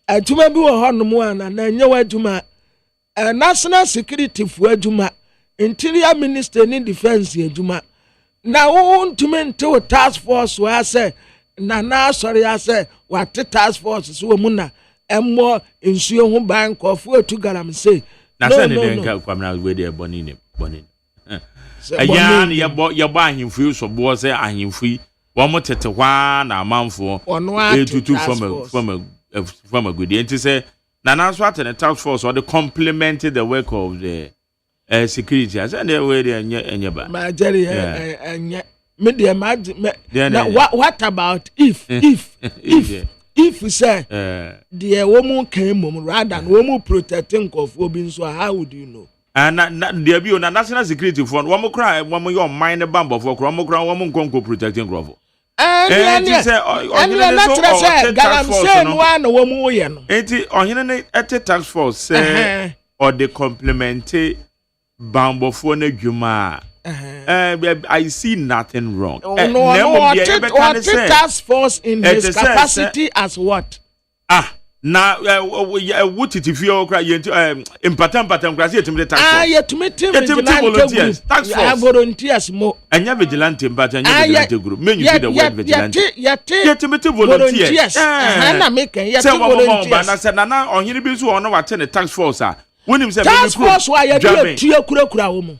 adwuma bi wo ho no mu ana na enye wa adwuma national security fu adwuma interior minister ni defense adwuma na wo ntumi nte task force wa say na sorry ya say what task force so mu na emmo nsuo ho ban kofo etu garam say na say ne denka kwamna we dey boni ayan ye bo ahemfu so bo say ahemfu wo mo tete hwa na amanfo etutu from a good enti say na so at the task force or the complemented the work of the security as and we dey enye ba ma jerry enye media what about if we say the woman came rather than woman protecting of obi so how would you know and there be on national security fund one more cry one more your mind the bamba for one more cry one more conco protecting grove and you say one woman ye no enti ohene at task force say or the complemented bamba for na dwuma I see nothing wrong. Task force in his capacity as what? Na what it if you cry important crazy to tax volunteers tax force volunteers mo anya vigilante but anya vigilante group men you see the word vigilante yet volunteers na make yet volunteers na say na ohini bi so ono wate ne tax force wonim say tax force wa ya tie kura wo mu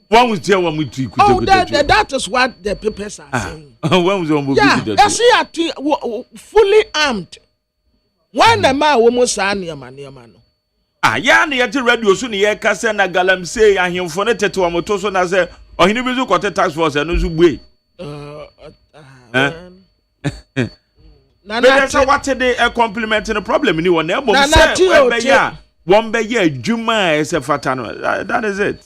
one was there one with three that is what the papers are saying. One was on fully armed. When the man almost san near man. Ya na yet radio so ne kasa na galam say ahemfo ne tete wa moto so na say ohini bi so kote tax force no so gbe. Na say what dey compliment the problem ni won na mom say one be ya adwuma e se fata no that is it.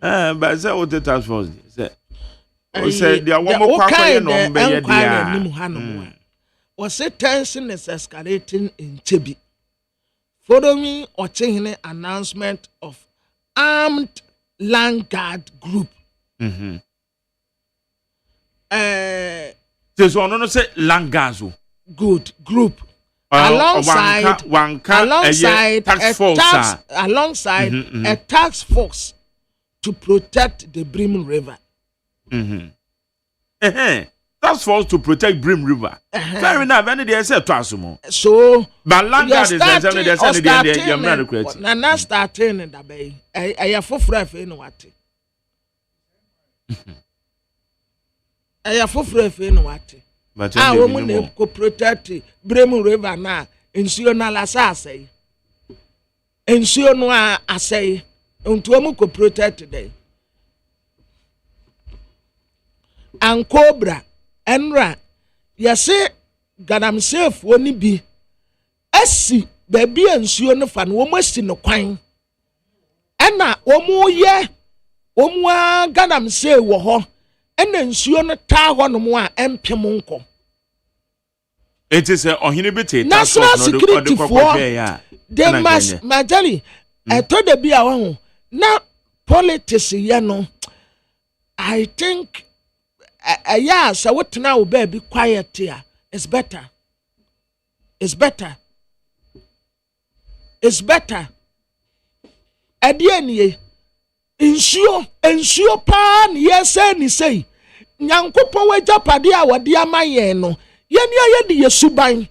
But say what the tax force say. O say dia wo mo kwakọ no be ya dia. Was it tension is escalating in Chebi? Following Ochehene announcement of armed land guard group. There's one no say land guards. Good group. Alongside a task force to protect the Brim River. Task force to protect Brim River. Fair enough, any day say twice more. So, but land guard is the na starting in the bay. I for free in what? I for free in what? But I woman ko protect Brim River na ensure na la say. Ensure no asay. Unto ko protect today. And Cobra Enra yase ganamsef woni bi asi baby ensuo no fa no wo masi no kwan ena wo mu ye wo mu ganamse wo ho ena ensuo no ta ho no mu a empem nko. It is a ohini national security for they must majali to the bi a ho na politics ye no I think yeah, so what now, baby? Quiet here. It's better. It's better. It's better. At the end, ensure pan, yes, any say. Nyankopo we japadia wa dia mayeno. Yeni yesubai.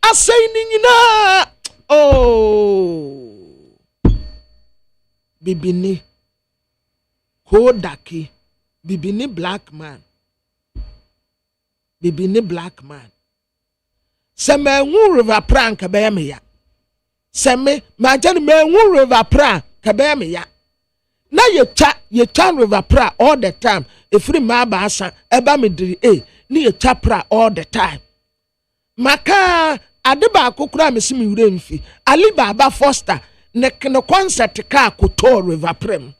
I say nina. Oh, bibini, kodaki. Bibini black man. Seme ngu river pran kabaya me ya. Seme majani me ngu river pran kabaya me ya. Na ye cha river pra all the time. Ifri ma ba asa eba me diri ni ye cha pra all the time. Maka adeba akokura me simi wure mfi. Ali Baba Foster ne concert ka koto river pram.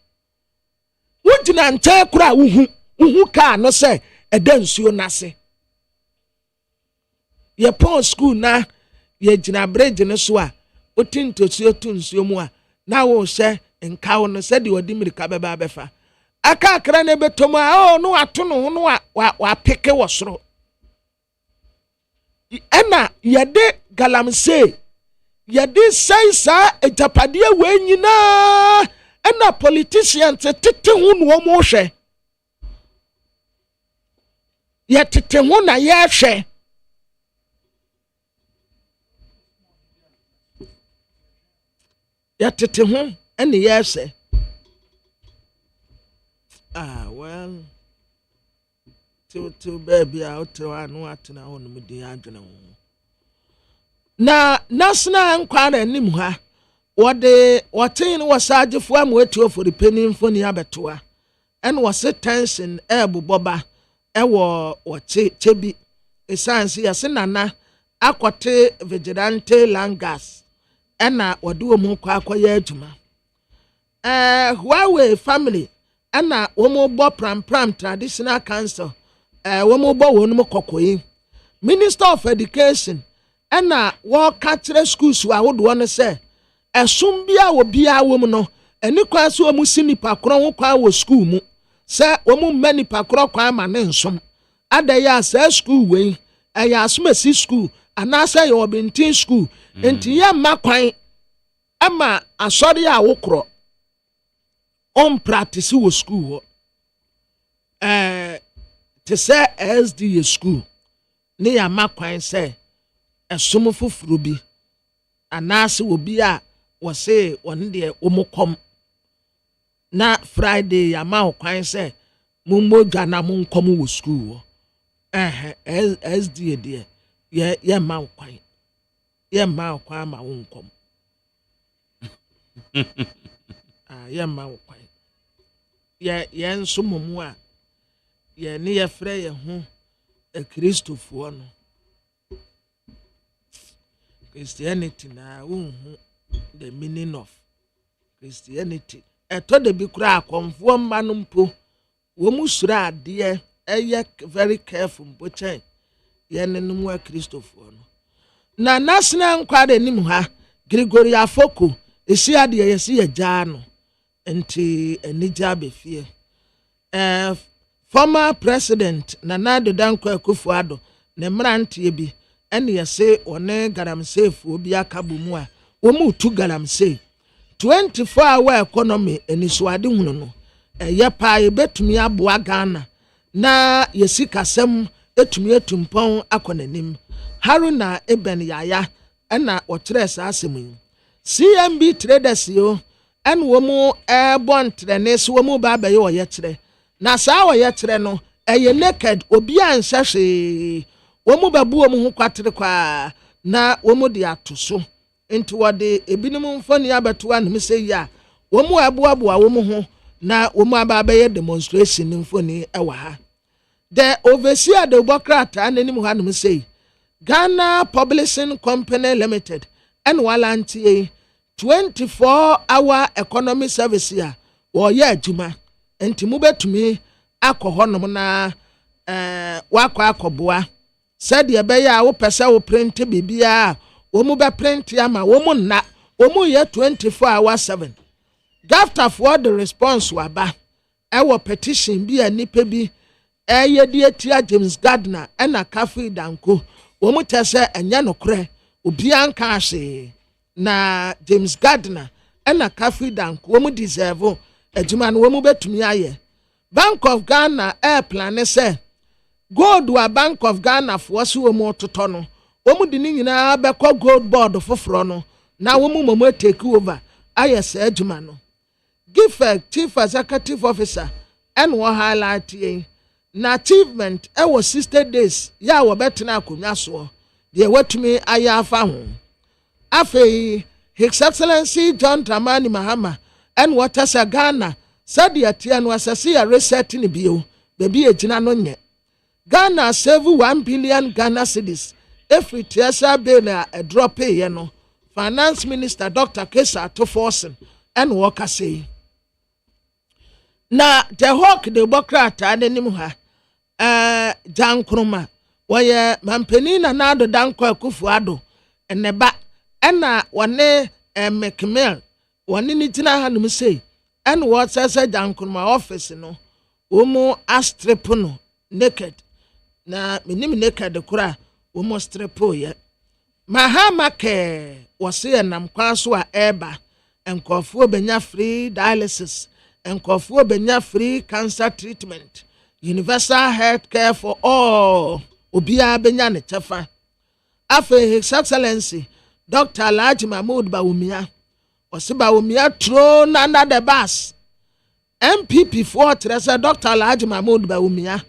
Wujina nche kura uhu ka no se edansuo nase ye pon school na ye jina bridge ne so a otintosuo tunsuo mu a na wo hye nka wo no se de odi mirika beba befa aka akra ne betom a no ato no no wa peke wo soro ena ye de galamse ye de sai sa ejapade we nyina ena politicians tete hu no mo hwe ye tete hu na ye hwe ye tete hu ena ye hwe well to baby out to anu atena ho no mede adwene ho na nasna nkwara anim ha What was charged for Amueto for the penny for the abatua, and was a tension, boba, or chebi, a science here, senana, aquate vigilante langas, and or do a more quaquayetuma. Huawei family, and a womo bo pram traditional council, womo bo womo cocoy, Minister of Education, and war catcher schools who I would want to say. Esumbia wo bia wo mu no eni kwa so omu si nipa kro ho kwa wo school mu se omu mma nipa kro kwa ma ne nsom ada ya sa school we eya asomasi school anasa ye obintin school enti ya ma kwan ama asori ya wo kro on practice wo school ho te say SDA school ne ya ma kwan say esom foforo bi anase obi a wo say won de omokom na Friday ya ma kwan say mummodwa na monkom wo school ho SDA de ye ma kwan ye ma kwan ma wonkom ye ma kwan ye nsomomu a ye ne ye frɛ ye ho Christopher no Christianity na unhu the meaning of Christianity eto de bi kura akonfo mma no mpo wo musura ade eye very careful mpochen ye ne no mu Christopher no na national nkwade nim ha Gregory Afoko esi ade ye si ye gya no enti enija befie former president Nana Dankwa Akufo-Addo ne mrantie bi ene yese one galamsey obi akabu mu a wo mu tu galamsey 24-hour economy enisuade hunu no eye pa ebetumi aboa Ghana na yesi kasem etumi etumpon akonanim Haruna Eben Yaya ena okyerɛ saa asɛm CMB traders yo en wo mu bon trenes wo mu ba baye wo yekyerɛ na saa wo yekyerɛ no eye naked obi anhye hwe wo mu babu wo mu ho kwatere kwa na wo mu de atoso enti wo de ebinim mfoni abeto anem sɛ ya wo mu aboaboa wo mu ho na wo mu aba baye demonstration mfoni ɛwa ha the overseer the Bokrata nanim ha anem sɛ Ghana Publishing Company Limited and walantie 24-hour economy service ya wo ye adwuma enti mu betumi akɔhɔnom na wakɔ akɔboa said ye be ya wo pese wo print bibia wo mu be print ya ma wo mu na wo mu ye 24-hour 7 gafta for the response waba ewo petition bi anipa bi eye die tia James Gardner ena Cafe Danko wo mu tese enya nokre obi anka ahye na James Gardner ena Cafe Danko wo mu deserve adwuma no wo mu betumi aye Bank of Ghana plan say gold wa Bank of Ghana for so wo mu toto no wo mu di ni nyina bekọ gold board foforo no na wo mu momo take over aye say adwuma no give chief executive officer and wo highlight na achievement e was 60 days ya wo betena akonya so de watumi aye afa ho afei His Excellency John Dramani Mahama and what as a Ghana said the atian was a see a reset in bio baby ejina no nye Ghana save 1 billion Ghana cedis every tiasa bill a drop ye no Finance Minister Dr. Kesa to forcing and worker say na the hawk the Bokrata anim ha Jan Kruma why Mampenina na do Dankwa Akufo-Addo eneba ena wane McMill wane ni tina hanum say and what says Jan Kruma office no womo astrip no naked na minim naked kura womo strip ye Mahama ke wase nam kwa so a eba enkofuo benya free dialysis enkofuo benya free cancer treatment universal health care for all obia benya ne chefa afa His Excellency Dr. Alhaji Mahmoud Bawumia wase Bawumia throw under the bus MPP for Teresa Dr. Alhaji Mahmoud Bawumia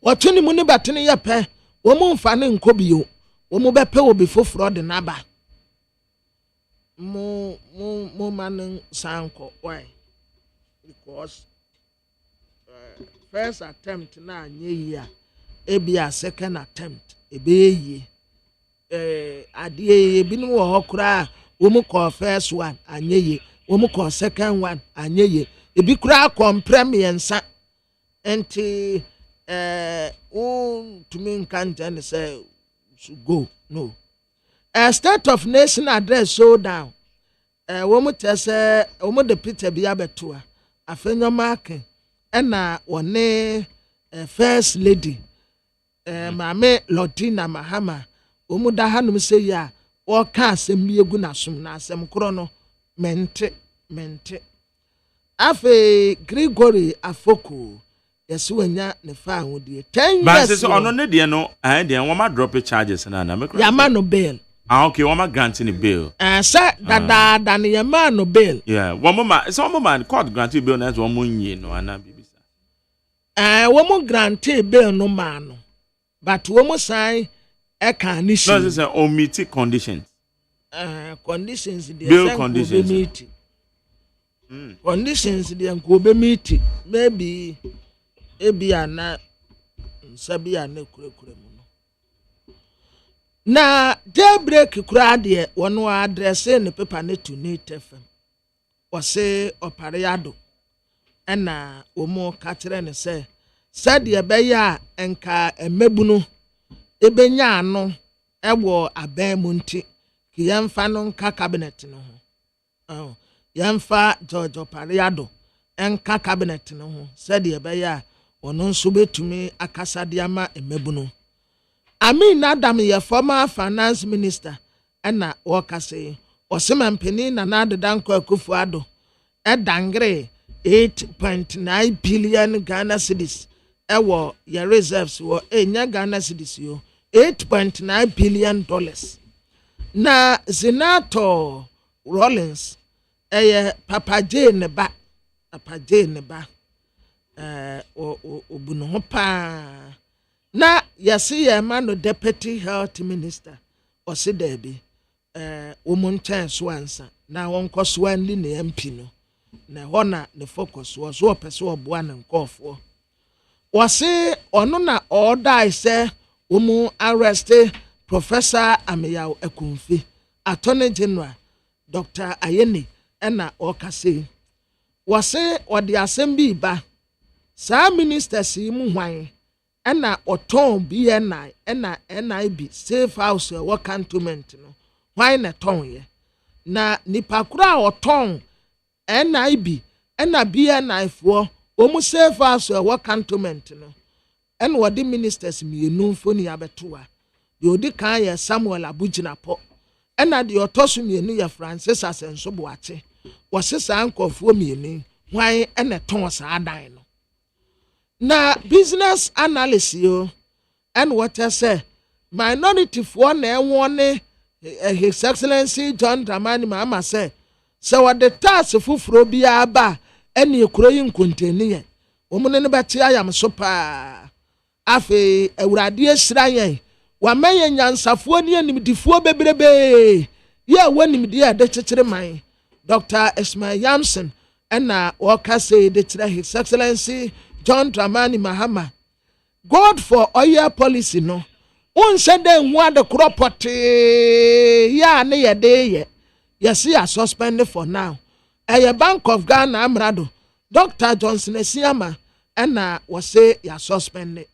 watuni muni batini yepe womu mfane nkobio womu bepe obi foforo de naba mo man sanko why because first attempt na anye ya ebia second attempt ebe adie ebinu wo hokura womu call first one anye ye womu call second one anye ye ebi kura kompremiensa enti to me can't and say should go no a state of nation address so down wo mu tese wo mu de Peter bi abeto a afenyo mark na wone first lady Mame Lordina Mahama wo mu da hanum se ya wo ka asem bi egu na som na asem kro no mente afe Gregory Afoko yes wanya ne fa ahudie 10 years ba se ono ne de no de wo ma drop charges na me ya ma no bail okay wo ma grant ni bail sa da ne ya ma no bail yeah wo ma court grant bail na wo mo nyi no ana bibisa wo mo grant bail no ma no but wo mo sign e kan ni shi no say omit conditions conditions dey bail conditions conditions dey nko be meet maybe ana sabi ana kure mu no na daybreak kura de wono address ne paper ne to Nate FM wose opariado na omo ka kire ne se sade be ya enka emebunu ebenya ano ewo aban mu nti ki yemfa no nka cabinet no ho yemfa George Opariado enka cabinet no ho sade be ya ono nso betumi akasa de ama emebunu Amin Adam ye former finance minister na wakase osemampeni na nadedanko Akufo-Addo dangre 8.9 billion Ghana cedis ewo ye reserves wo enya Ghana cedis yo $8.9 billion na Senator Rollins Papa J ne ba obuno pa na yasi ye ma no deputy health minister osi debi omunchen so ansa na wonko so anli ne MP no na hona ne focus was so pese oboa ne nkofo wasi ono na order say omu arrest Professor Ameyaw Ekunfi Attorney General Dr. Ayeni na okase wasi odi assembly ba sa ministers yi mu hwan na oton BNI na NIB safe house wo cantonment no hwan na ton ye na nipa kura oton NIB na BNI fo omu safe house wo cantonment no en wo di ministers mienu mfoni abetoa de odi kan ye Samuel Abuginapo na de otoso mienu ye Francis Asenso Boache wo sesa ankofo mienu hwan na ton sa adan no na business analyst yo and what I say minority for na won His Excellency John Dramani Mahama say so what the task fufuro bia ba ene ekuro yi nkonteni ye omune ne beti ayam so pa afi awurade asira yen wa maye nyansafo ne animdifuo bebrebe ye wanimdi ya de kekere man Dr. Ismail Yamson na waka say de kire His Excellency John Dramani Mahama God for oil policy no unse den hu ade kropote ya ne ye de ye yes ya suspended for now Bank of Ghana amrado Dr. Johnson Esiama na wase ya suspended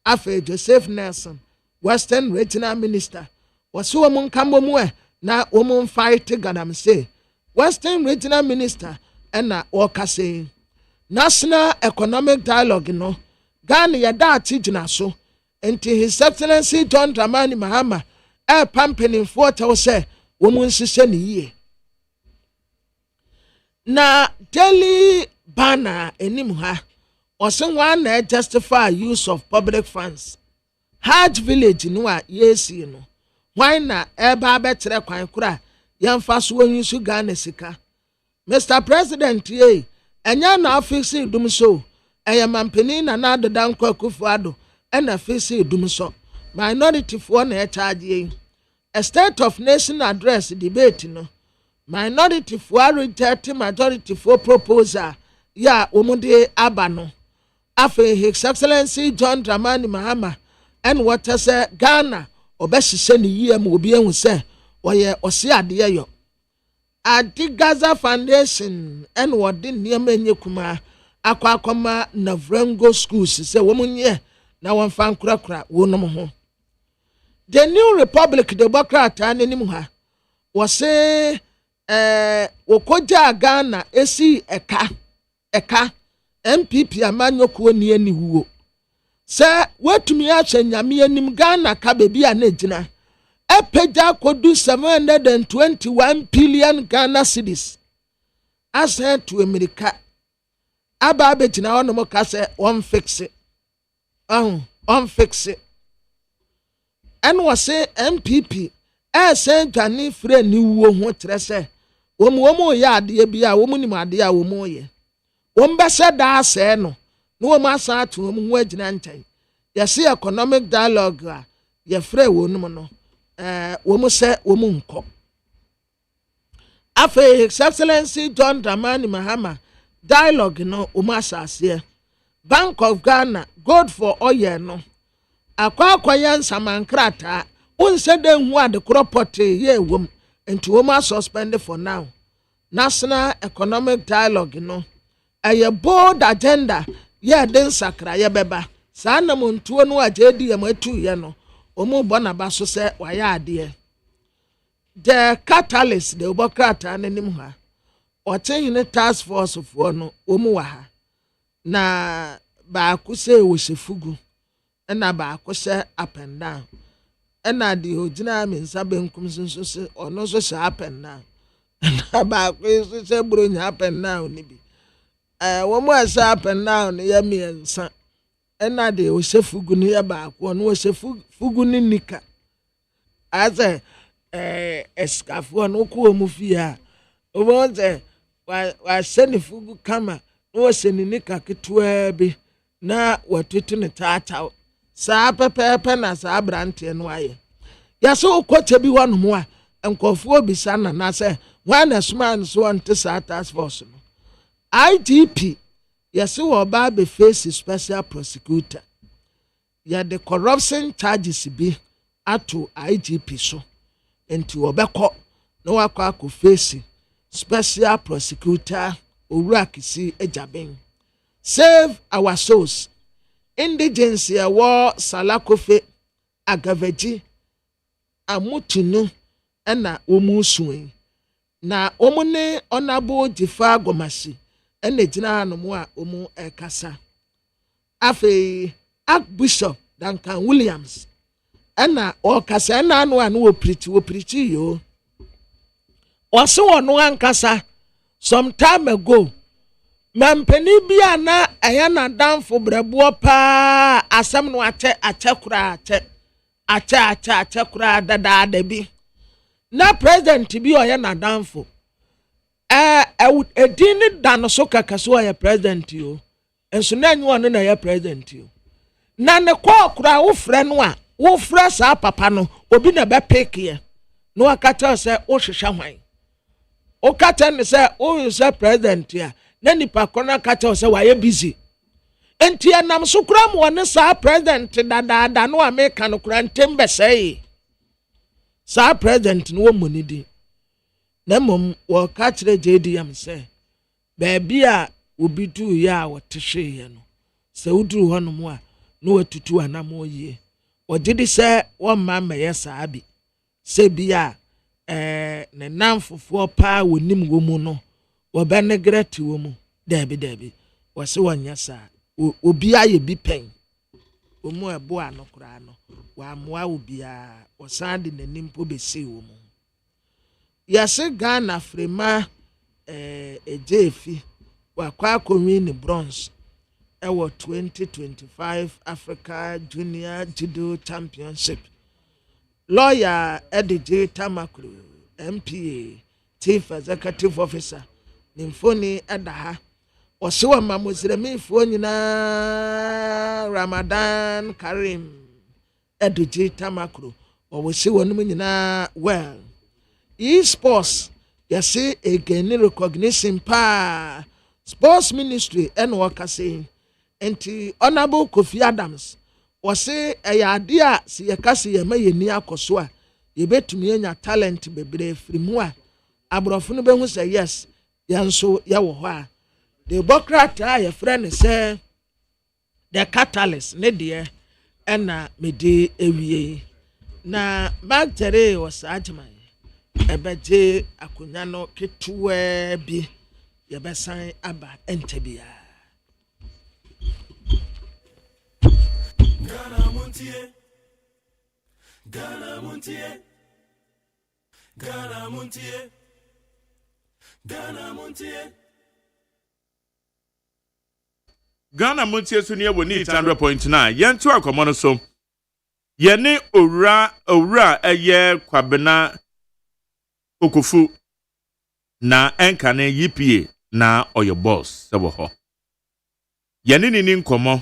afa Joseph Nelson Western Regional Minister wase wo mun kambo mu na wo mun fight Ganam say Western Regional Minister na wakase National Economic Dialogue no Ghana yada atijina so enti His Excellency John Dramani Mahama pampeni for tell say woman sise ni yie na daily banner enim ha osen wan na justify use of public funds Hajj village no a yesi no why na eba betre kwan kura yemfa so onyisu Ghana sika Mr. President ye enya na afisi dum so mampeni na nadedanko Akufo-Addo na afisi dum so minority for na charge a state of nation address debate no minority for reject majority for proposal ya omude aba no afa His Excellency John Dramani Mahama and what say Ghana obesise ni yie ma obi ehun se oye ose ade yo Adi Gaza Foundation and what didn't near many kuma aquacoma Navrango schools say woman ye na one fan crackra wonom ho. The New Republic Democrat and animha was say wokoja Ghana esi eka MPP amanyoko ni aniwuo se wetumi ahye nyame anim Ghana ka bebi a na gina epeja kodu 721 billion Ghana cedis ase to America aba betina wono mo ka se on fix it and was say MPP say Johnny Frey ni wo ho tre se wo ya ade bia wo mu ni ade a wo mu ye wo mbe se da ase no no wo ma san atu wo mu ho agina ntan ye se economic dialogue a ye Frey wo no no wo mu se wo mu nko afa His Excellency John Dramani Mahama dialogue no wo ma asase Bank of Ghana good for oil no akwa nsamankrata unse de hu ade property ye wom enti wo ma suspend for now national economic dialogue no a bold agenda ye den sakra ye beba sa na montuo no agedi ye matu ye no omu bona ba so se waya ade the catalyst the obokrata nanim ha otin task force for no omu wa ha na ba ku se wo sefugu na ba ku se up and down na di ogina me nsa benkum so se ono so se up and down na ba ku se bronya up and down ni bi wo mu asa up and down ya me nsa na di o sefugu ni ya ba ku ono sefugu ni nika aze escafo no ku mu fia o bo ze wa seni fugu kama no seni nika ketwa bi na watutu ne tata sa pepepe na sa brante no aye ya so ukoche bi wonu mu a enkofuo bi sana na se wana sman so ante sa task force no IGP ya so oba be face special prosecutor ya the corruption charges bi ato IGP so enti obekọ no wakọ akọ face special prosecutor Owurakisi Ejaben save our souls indigenous wo Salakofe Agaveji Amutunu na omusuin na omune onabo Jifa Gomasi ena gina anomo a omu ekasa afi Archbishop Duncan Williams ena okasa na anu anu wo preach yo wase wono ankasa some time ago mampeni bia na eya na danfo brebuo pa asem no ache kura dada bi na president bi oya na danfo edini dan so kakaso oya president yo enso na anyu no na ya president yo na ne kwa kura wo frɛ no a wo frɛ sa papa no obi na be pick ye no akata se wo hwehwɛ hwan o kata ne se o se president ya na nipa kona kata se wa ye busy enti enam so kura mo ne sa president dada no America no kura ntembe sei sa president no money di na mom wo ka kire JDM se ba bia obi du ya wotehwe ye no se uduru ho no mo a no watutu anamo yie o didi se wo mama ye sa abi se bia ne namfofo pa wonim wo mu no wo benegreti wo mu dabi wo se wonya sa obi aye bi pen wo mu ebo anokra no wa moa obi a wo sande nanim po be se wo mu yase Ghana frema ejefi wa kwa komini bronze ewo 2025 Africa Junior Judo Championship lawyer Edije Tamakuru MPA Chief Executive Officer Nimfoni Edaha Osiwa mamuziremi fo nyina Ramadan Karim Edije Tamakuru owosiwa num nyina well e-sports yase again recognition pa sports ministry and wakase enti honorable Kofi Adams wase eyade a se yakase yema yeni akoso a yebetumi anya talent bebre frimu a abrofo no behu say yes yanso ye wo ho a the bureaucrat a ye friend say the catalyst ne de na mede ewie na bagtere was agyeman ebeje akonya no ketuwa bi yebesan aba entebia Ghana Montie, Ghana Montie, Ghana Montie, Ghana Montie. Ghana Montie so near woni 100.9 yentu akomo no so yene owura eye kwabena okufu na enkane yipa na oyo boss sebo ho yene nini nkomo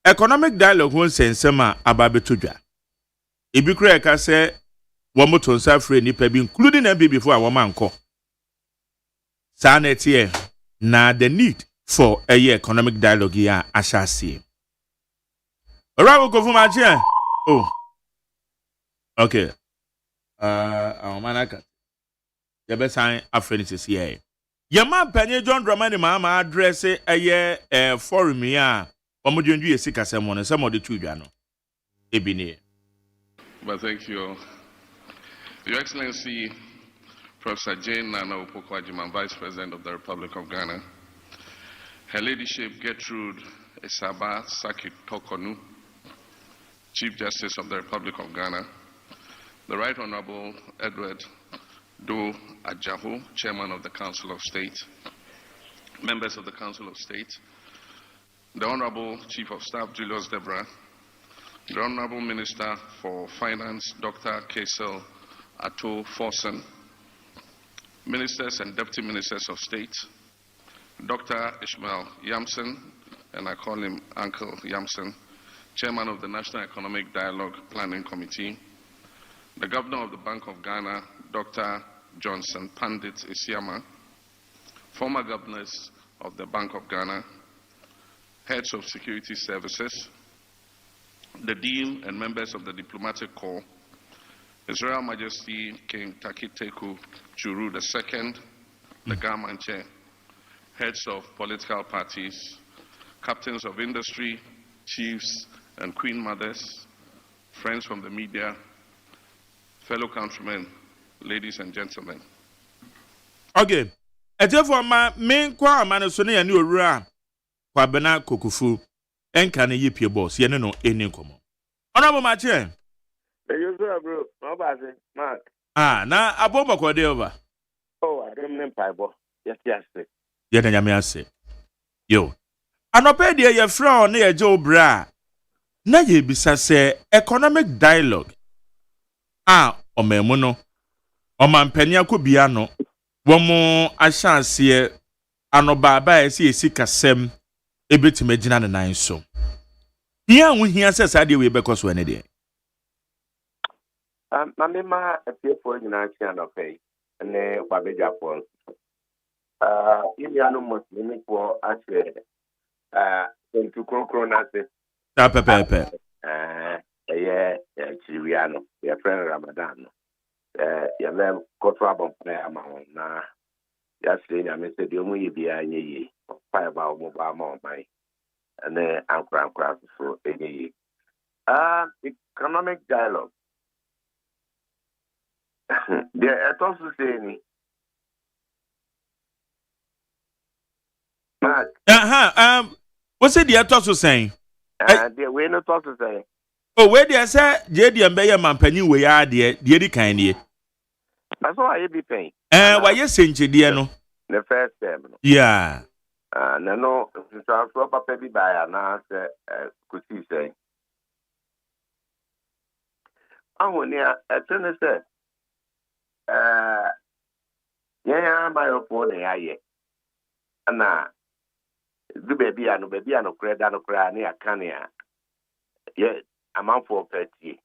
economic dialogue won sensema ababetodwa ebikura eka se wo motonsa free nipa bi including MB before awoma anko sanete na the need for a economic dialogue ya ashasi Orago go for my oh okay manaka the best sign affinity here Yama penny John Dramani mama address a forum ya omudundu yesika semon some of the two jano ebini. But thank you, Your Excellency Professor Jane Nana Opoku-Agyeman, Vice President of the Republic of Ghana, Her Ladyship Gertrude Esaba Saki-Tokonu, Chief Justice of the Republic of Ghana, the Right Honorable Edward Do Ajahu, Chairman of the Council of State, members of the Council of State, the Honorable Chief of Staff Julius Debra, the Honorable Minister for Finance Dr. Kaisel Ato Forsen, Ministers and Deputy Ministers of State, Dr. Ishmael Yamson, and I call him Uncle Yamson, Chairman of the National Economic Dialogue Planning Committee, the Governor of the Bank of Ghana, Dr. Johnson Pandit Isiama, former governors of the Bank of Ghana, heads of security services, the Dean and members of the Diplomatic Corps, His Royal Majesty King Takiteku Churu II, the Gamanche, heads of political parties, captains of industry, chiefs and queen mothers, friends from the media, fellow countrymen, ladies and gentlemen. Okay. Etefo ma men kwa amane so ne ya ne owura kwabena kokufu enka ne yipie boss ye ne no eni nkomo. Honorable Mache. You so bro, no bad Mark. Na abomba kwa de over. Oh, I don't name Bible. Yes. Ye na nyame ase. Yo. Anope de ye fra na ye je obra. Na ye bisa se economic dialogue. Omemu no. Omampani akobia no. Womo ashanse anobaba esi esikasem ebetime gina ne nan so. Hia hu hia se sade we bekoso ene de. Mamema epiefo nyina chi anopei ne kwabeja pon. Iliano muslimi po ase entu krokro na se. Ta pepe. Chiriano, your friend Ramadan. Yam Kotra Bompay amount na yesterday, I missed the only behind ye, 5 hours mobile my and then I'm craft for any economic dialogue. There are also saying, what's it the atosu saying? There we not also saying. Oh, where they say, JD and Bayer Mampany, we are dear, dear kind ye. That's why you be paying. Why you sing, dear, the first term. Yeah. No, transfer papa be by an answer, could see say. I want near a tennis said, yeah, my opponent, I and now the baby and no credit, no cry near Cania. Yeah. Amount for 30.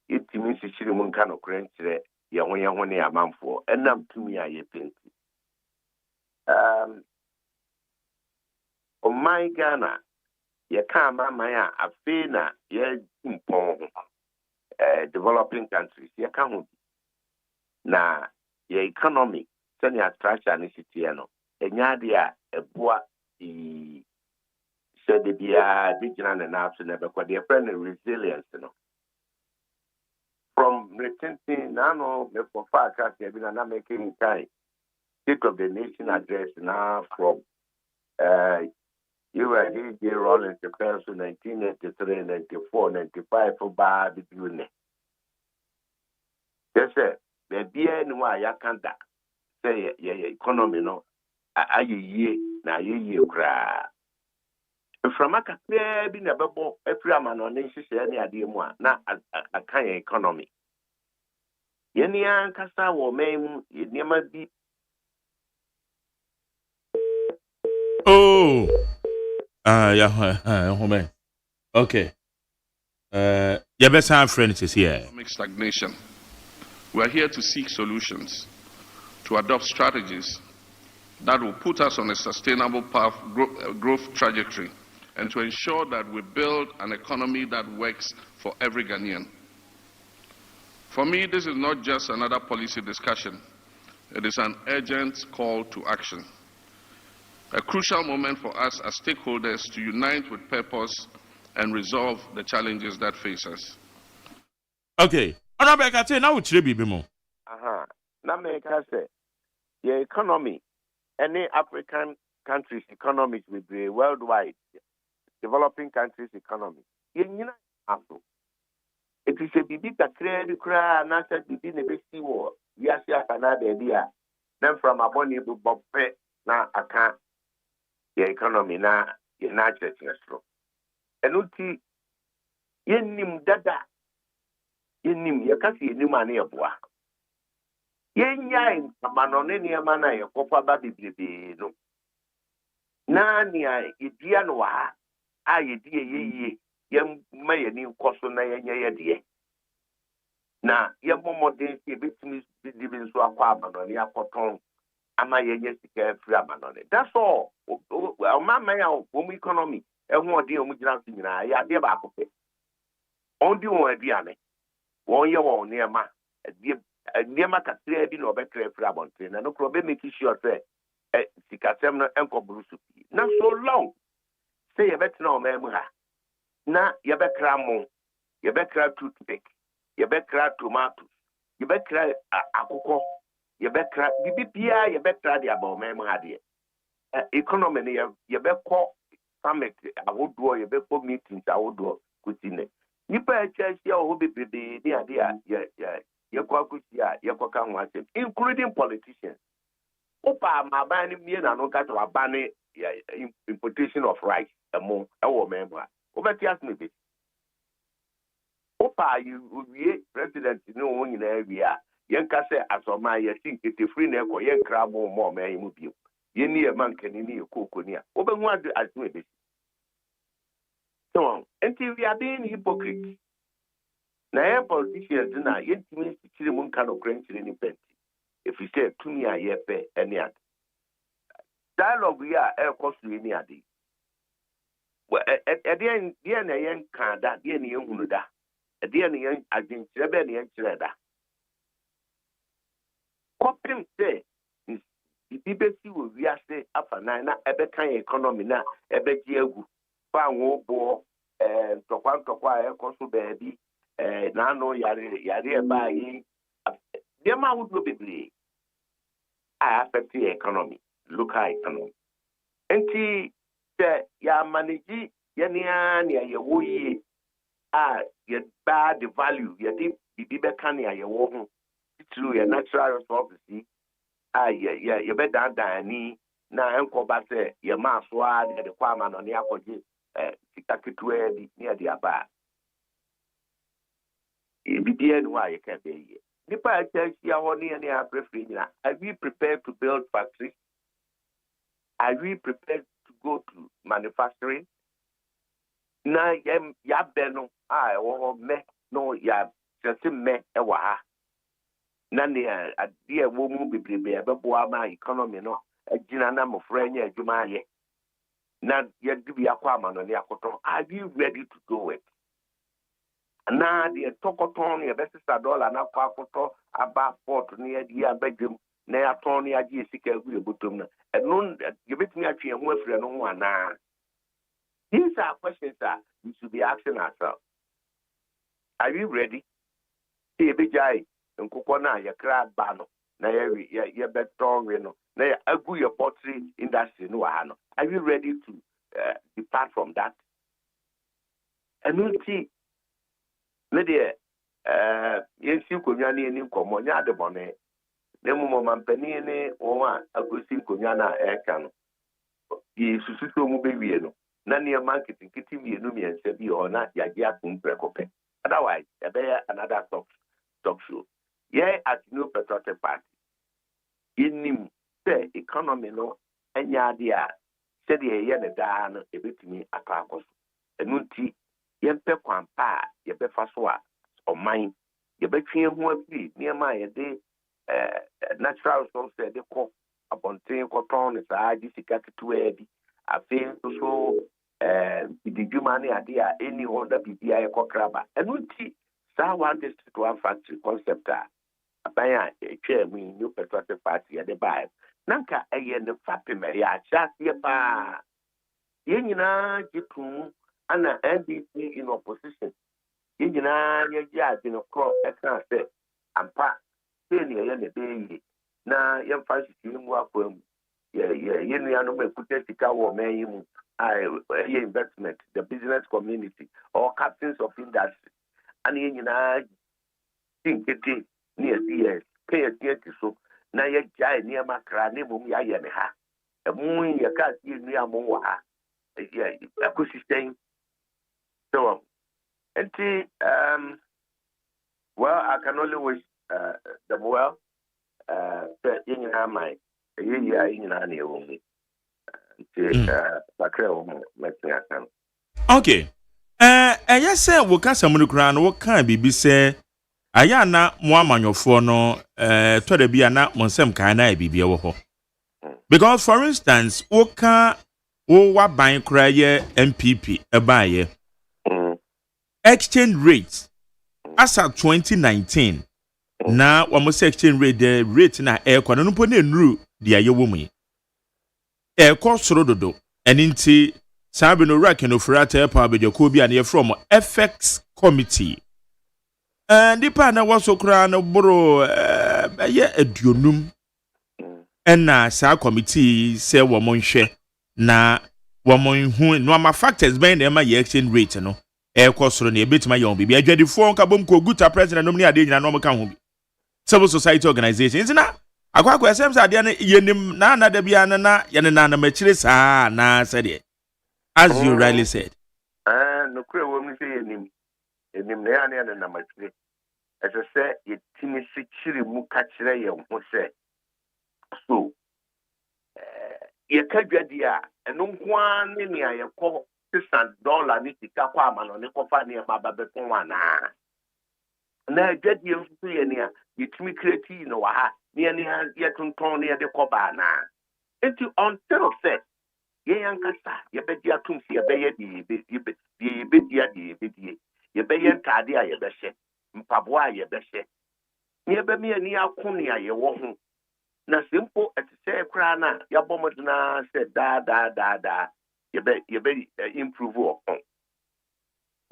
It means she won't kind of crunch it. Ya when amount for and I'm to me. I think. On my Ghana, you can't my afina, ye developing countries. You can't na your economy, send your attraction is itiano. And yadia a bois said the be vigilant enough to never quite their friend resilience, From Retenting Nano, me for far cast, I'm making time. State of the Nation address now from you were J. Rollins, the person 1993, 94, 95 for bad unit. Yes, sir. The beer no why I can't say economy no. I ye na ye cry. From a clear being a bubble, every man on nation any idea more, not a kind of economy. Yenny Ancasa or Maim, it never be. Oh, yeah, home. Okay. Your best friend is here. Economic stagnation. We are here to seek solutions, to adopt strategies that will put us on a sustainable path, growth trajectory, and to ensure that we build an economy that works for every Ghanaian. For me, this is not just another policy discussion. It is an urgent call to action. A crucial moment for us as stakeholders to unite with purpose and resolve the challenges that face us. Okay. Honorable say now we be more. Now make us say the economy, any African countries' economies will be worldwide, developing countries' economy. It is a bibit a credit cry and answer within a big war. Yes, another idea. Then from a bonny bob pet now I can't the economy now in natural. And uti yenim dada yenim yakasi yenim ani abua. Yenya in manone ni amana ya kofa ba bibibi no. Na ni a idia no wa a yedie yeye yem ma yeni nkoso na yenya yedie. Na yemomode se betumi bibi nso akwa amanone akoton ama yenye sika free amanone. That's all. O mama ya o economy ehun ode o mujira nyina ya de ba akopɛ. Ondi won aduane. Won ye won niema. Niema kakra bi na obekra free abonte na no kro be make sure say sikasem no enkoburu supi. Na so long say ye betena o memu ha. Na ye bekra mo, ye bekra toothpick, ye bekra tomatoes, ye bekra akoko, ye bekra bibia ye bekra de aba o memu ha de. Economy ne ye bekɔ summit awodo ye bekɔ meetings awodo kutine. Nipa echesia o bebebe de ade a ye kwa kusia ye kwa kan wasem including politicians. Opa maban ni mie na no ka to abane importation of rice emo ewo member. Obeti ask me be. Opa you president no won nyina awia yen ka se asoma ye think it free na ko yen krabo mo ma yimu bi. Ye ni e mankani ni e kokoni a. Obenhu adu ask me be. So, until we are being hypocrite. Now, politicians na yentimi sikiri mun kano krenchiri ni penti. If you say to me a yepe any ad. Dialogue we are air cost any adi. Well, at the end, the yen kanda, the end yen hunuda. At the end yen agin trebe yen chreda. Copim say the BBC will be say after nine ebe kan economy na ebe jiegu. Fango bo tokwa ekosu baby na no yare ba yi dem would no be affect the economy local economy enti ya manage ya ne ya wo yi ya ba the value ya di bibi be kan ya wo ho through your natural resources ya be dan ni na enko ba se ya ma so a de kwa ma no ne akoje sikaketua di near the aba. BDN why you can't be here. Nipa Chelsea honey and their preferring. Are we prepared to build factories? Are we prepared to go to manufacturing? Na ya beno or me no ya just me ewa. Nani a dear woman be my economy no a jinana mo friend ya jumaye. Now, yet to be a quaman on the Akoton. Are you ready to do it? Now, the Tokoton, your best $1 and Aquacoto, about 4 near the bedroom, near Tony, Ajisica, Butum, and none give it me a few more for no one. These are questions that we should be asking ourselves. Are you ready? say be jai and kukona ya crab bano na ya beton no na ya agu your pottery industry no ano. Are you ready to depart from that? And you see me there yensi konwa ne ni komo nya de bone ne mo mampani ne o a agosi konwa na eka no yi susuto mu be wie no na ne marketing kiti mienu miense bi ho na ya gia tum prekope. Otherwise another talk show. Yeah, at New Patriotic Party. In the economy no enya dia said ye ne da no ebetumi akakos. Enunti yempe kwampa yebefa so a oman yebetwe ho afi niema ye de natural resources de ko abonten ko ton ne saa di sika ketu edi afi so bidijuma ne ade a any other bibia ye kokraba. Enunti saa one district one factory concept a abaya etwa mu New Patriotic Party ya de bai nanka eye ne fapem ya akyase pa ye nyina jitu ana NDC in opposition ye nyina ye ja de no crop ekran se ampa se ne ye ne be na ye fa sisi mu akwam ye nua no mekuta sika wo man mu ye investment the business community or captains of industry and ye nyina tinkete near CS pay attention so na ye jai near makra ne mum ya ye ne ha mu ye ka ti nua mo wa ha ye ecosystem so well I can only wish the well in my ye in na e wo mu sakra wo mu metin akan. Okay. Ɛyɛ sɛ wo kasa mu no kura no wo kan bibi sɛ aya na mo amanyofo no tɔda bi ana mo nsɛm kan na bibi ɛwɔ hɔ. Because for instance, wo ka wo wa ban kura yɛ MPP ɛbaayɛ. Exchange rate as at 2019 na wo mo say exchange rate the rate na ɛkɔ no mpo na enuru dia yɛ wɔ mu yi. Ɛkɔ soro dodo. Ɛninti Sabi no rack no frata pa bejokobi and from FX committee. And the partner was so crown boro edionum. And na sa committee say womon she na womon hu no ma factors ben dem ma exchange rate no. E kwosoro na ebet ma yon bibi adwadi fo nka bom ko guta president no ni ade nyina no mo ka ho bi. Civil society organizations na akwa asem sa ade na yenim na na da bia na ye na machire saa na said. As you rightly said. No kure wo mi say enim na ya na matire. As I say ye timi sikiri mu ka kire ye ho se. So ye ka dwadi a eno nkoa ne ne ye ko $6 ni sika kwa amano ne kofa ne ma ba beton wana. Na dwadi ye nso ye ne a ye timi create no wa ha ne ye tonton ne ye de ko ba na. Enti until say ye yankasa ye bedi atum si ye beye di ye beye ntade a ye behye mpabo a ye behye ye be me ani akone a ye wo ho na simple etse kra na ya bomodna se da ye be improve upon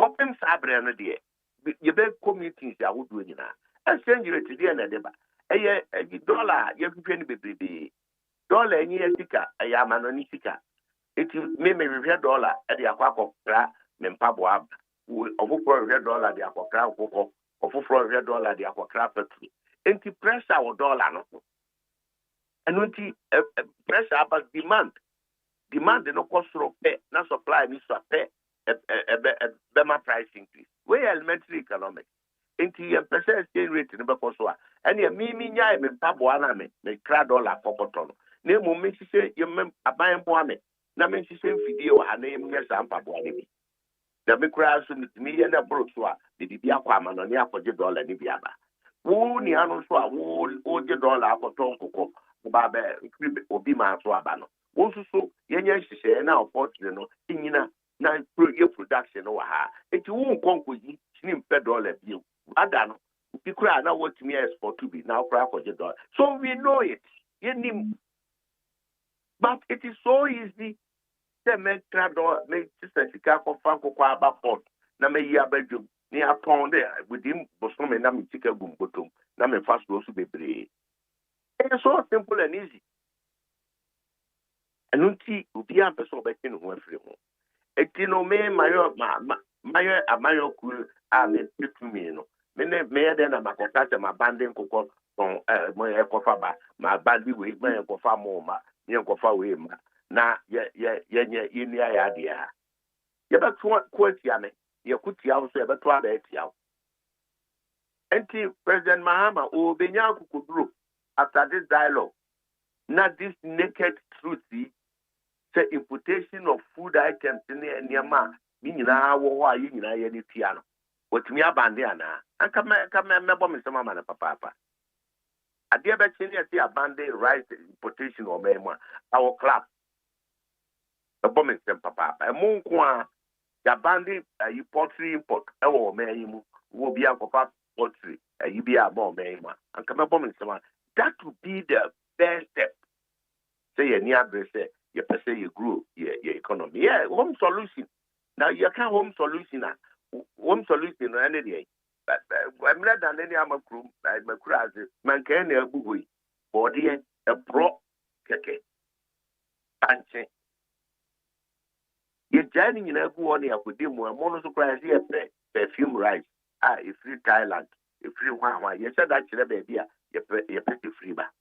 open sabre no de ye be communities ya wodu nyina exchange rate de na de ba eye dollar ye hwehwe ni bebrebe dollar enyi sika ya manoni sika. It may be $1 at the aquacra, Mempabua, over $1 the aquacra, or $4 the aquacra factory. And to press our dollar. And when pressure about demand no cost of pay, not supply, me so pay a Bema price increase. We elementary economics. Into your percent exchange rate in the Bacosua. And your mimi yai Mempabuana me $3 for bottle. Name me say you a buying boame. Na men si sem fidie wa na em nya sampa bo ne bi da me kura so mi ye na bro so a de bibia kwa amano ne akọje dollar ni bia ba wo ni anu so a wo je dollar akọtọ nkokọ ba ba obi ma so aba no wo so ye nya hihye na opportunity no nyina na ye production no wa ha eti wo nkonko yi ni mpe dollar bi ada no bi kura na what me export to be now kura akọje dollar so we know it ye nim. But it is so easy to make trado make sika ko fan ko kwa ba port na me ya badwum Ni upon there within Boston and Nam Chica Bumbotum, Nam fast goes to be brave. It's so simple and easy. And unti ubia person bekin ho afiri ho. Etino me mayo amayo kul a me pitumi no. Me de na makota ma banding kokon on mo e kofa ba ma bandi we me kofa mo ma me kofa we ma na ye ni ya dia. Ye ba ko atia me ye kutia so ye ba to ada atia. Enti President Mahama o benya kukuduro after this dialogue. Not this naked truth, the imputation of food items in the Niama, meaning our you know, any piano. What me abandon, and come me some man, papa. I dear bet see abandon rice importation or memo, our club. A bombing some papa, a moon qua, the abandon a poultry import, or may will be a papa poultry, a UBA bomb, and come a bombing some. That would be the best step. Say a near say you per se you grew your economy. Yeah, home solution. Now you can't home solution or any day. But I'm not than any other group, like my class, man can a booey, body a pro keke. Panche. You're joining in a good one with them more monosurprise here, perfume rice. If free Thailand, if free one, you said that you're baby, you're pretty free back.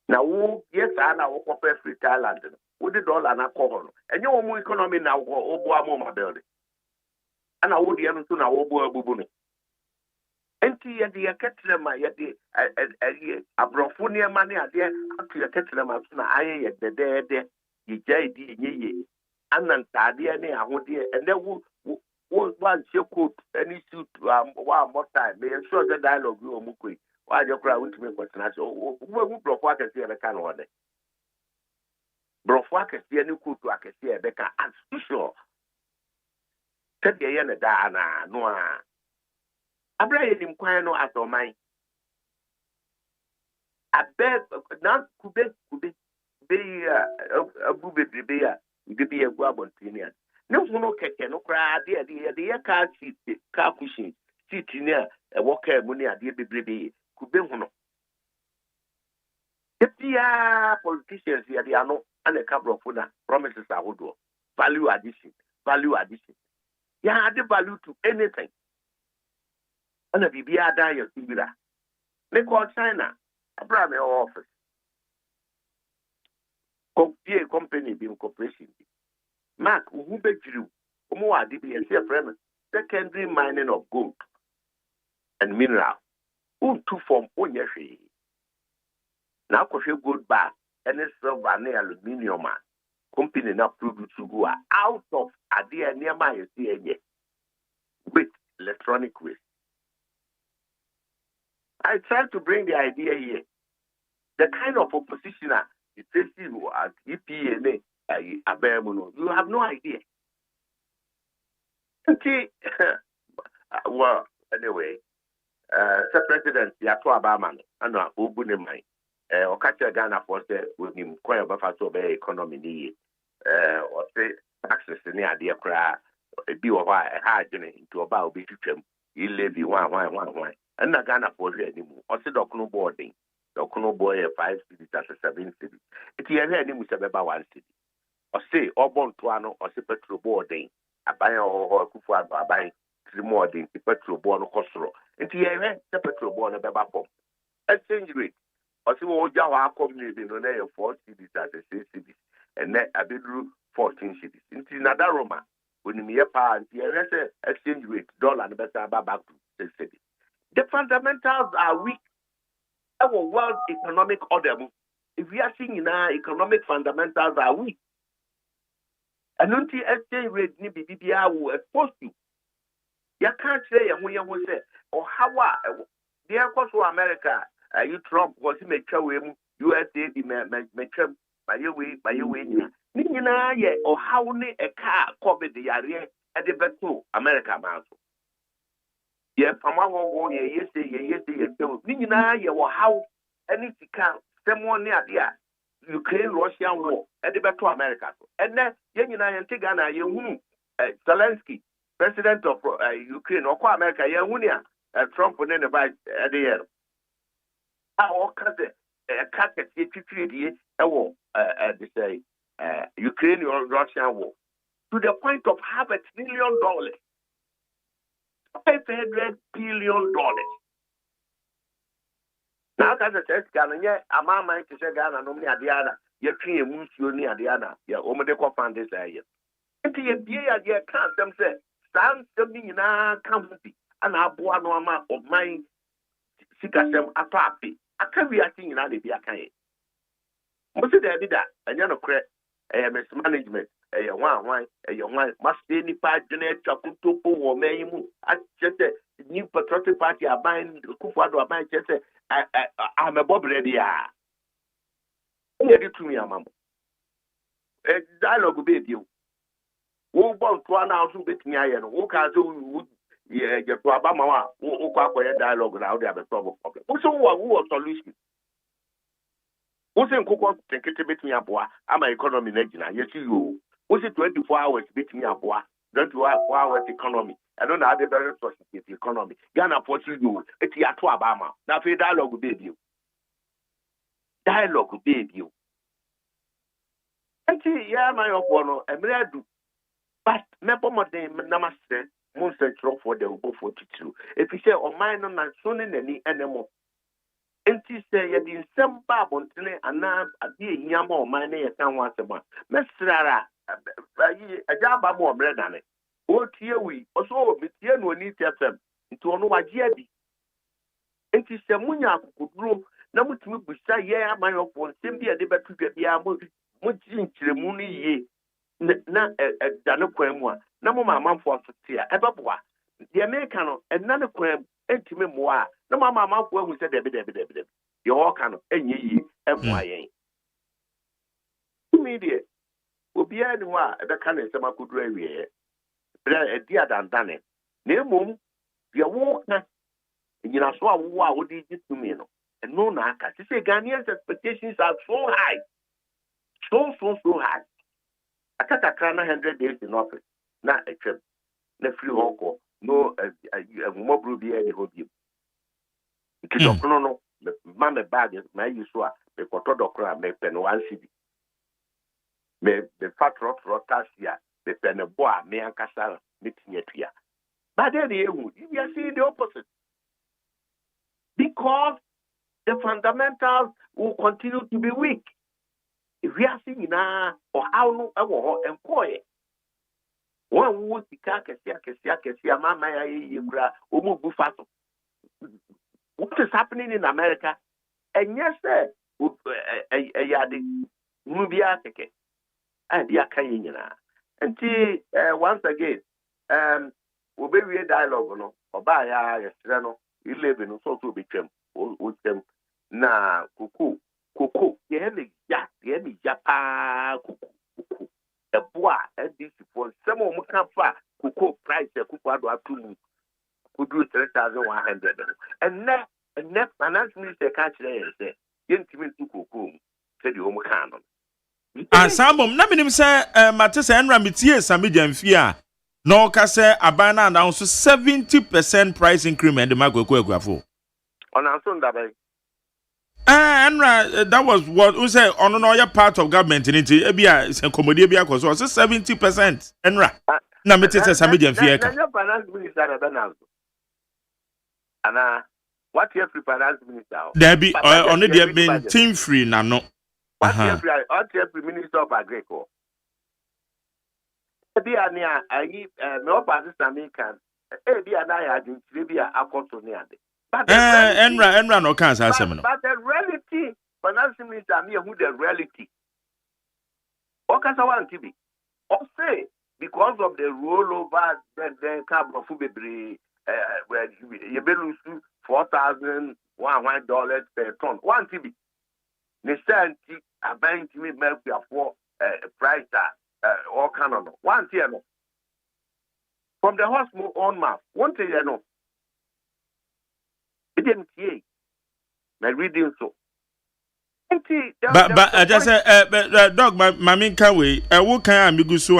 Now, yes, I know what free Thailand. We did all an alcohol. And your own economy now go Obuamo building. And I would even soon Obu Bubuni. And the Ketlema yet a brofunia money at the actually Ketlema I at the dead, ye JD ye. And then Tadia, and there would one coat any suit one more time. May ensure the dialogue you mukui. Why you cry to me what's not so? Who broke what I see a can one day? Broke what I see a new cook to I can see a becker as usual. Tell the end of Dana, no. I bring him quite no at all mine. I bet not could be a booby beer, you be a guabon. No keke no cry, dear car seat, car pushing, seat near a walker money at the baby. Could be one. If the politicians here, they are not and a couple of promises I would do. Value addition. Yeah, add the value to anything. And if you be a dire, they call China a primary office. Company being corporation. Mark, who bet you? More DBS premise. Secondary mining of gold and mineral. To form onyeshi. Now, coffee good bar and it's silver and aluminium company now produce to go out of idea near my with electronic waste. I try to bring the idea here. The kind of opposition it says you at EPA, you have no idea. Okay. Well, anyway. Sir President, Yato Abaman, and Ubunimai, or catch a Ghana for with him, quite a buffer to obey economy, or say taxes in the idea cry, a bill of a hard into about Bishop, you levy one, and not Ghana for anymore, or say Docno boarding, Docno boy 5 cities as a 7 cities. If you have any with about 1 city, or say, or born Tuano, or say petrol boarding, a buyer or Kufa buying 3 more than the petrol born Costro. And here, the petrol born a babapom. Exchange rate. Or see what Jawa community in the 4 cities as a 6 cities, and then a bedroom 14 cities. In another Roma, when me a pound, here exchange rate, dollar and better back to 6 cities. The fundamentals are weak. Our world economic order. If we are seeing in our economic fundamentals are weak, and until exchange rate ni BBI will expose you. You can't say when you will say, or how the course of America, you Trump was in a USA, by your way, Nina, or how many a car covered the area at the Beto, America Mountain. Yeah, from our yesterday, Nina, or how any car, someone near there. Ukraine Russian war at the Beto America. And then, Ghana, you Zelensky. president of Ukraine or America, Yahunia, Trump and the vice at the end. Our cousin, a cat at 53 they say, Ukraine or Russian war, to the point of $500 billion. $500 billion. Now, as I said, Ghana, a man might say Ghana, no me Adiana, you're clean, Musioni Adiana, you're Omedeco found this area. And the idea, you can't them say, stand to me in our county, and I bought no amount of my Sikasem a papi. I can't be acting in Alibia. Most of the that, and you're no credit, mismanagement. A one, must be any part Janet Chakuto or Mayimu. I just the new patriotic party are buying Kufado are buying just I'm a Bob ready. To me, Mamma. A dialogue will be you. Who born to an house with me, and who can't do your Obama, who can't dialogue without the other problem. Who was solution? Who's in Coco take it between a boy? I'm an economy legend. Yes, you. Who's it 24 hours between a boy? 24 hours economy. I don't know how the very source of the economy. Ghana for you. It's your to Obama. Now, for dialogue will be you. Dialogue will be you. Actually, yeah, my opponent, I'm ready to. But, never more than Namaste, most central for the Ubo 42. If you say, oh, mine on my son in any animal. And she say, you didn't send Bob on today, and now a dear Yamo, my name, and once a month. Mr. A job more bread on it. What here we also with you no need to them into no idea. And she said, Munya could grow. Now, what we say, yeah, my own simply a debate to get the amount much in Chimuni ye. Na a Danoquemwa, no more mamma for Sotia, a babua. The American and none of quem, and to me more. No mamma who said, you're all kind of any MYA. Immediate will be anyone at the kind of summer could review. A dear than done it. Name, your walk, and you know, so what would you to me? And no, Naka, to say Ghanaians' expectations are so high. So high. I got a kind of 100 days in office. Not a trip. No free hawk, no, a mobile beer, the whole you. No, the mamma bag is my usual, the Cotodocra, make pen 1 city. May the fat rotasia, the pen of bois, me and Casal, meeting it here. But then you are seeing the opposite. Because the fundamentals will continue to be weak. If we are seeing now, or how no, and quiet. One would be Kasia, Mamma, Umu Bufato. What is happening in America? And yes, sir, a yadi, Mubia ticket, and Yakayina. And once again, we'll be a dialogue, no, or by a strano, 11 so to become with them. Na cuckoo, yemi yapa, cuckoo, a bois, and this for some of Mukamfa, cuckoo price, a cuckoo to could do 3,100. And next finance minister can't say, you give me to cuckoo, said the home canon. And some of them say, Matis and Ramitier, Samidian Fia. No, Cassa, Abana announced 70% price increment in Marco Quagrafo. On our son, that and that was what we say on another part of government in India, it's a commodity because it was 70%. Enra. Now, Mrs. Samidian Fia. Finance minister, and what you finance minister? There be only there been team free now. No. What you minister of agriculture? Be a near no Pakistan can. Be a diet in Libya, Akotonia. Enra no cancer. But the reality, finance minister, me who the reality. What can I want to be? Or say, because of the rollover, then carbon food where you be losing $4,100 per ton. One TB. The same are buying to me milk for price all kind of one year no. From the hospital on mouth, 1 year no. It didn't see. My reading so. But I just dog, my main can we, what can I be good so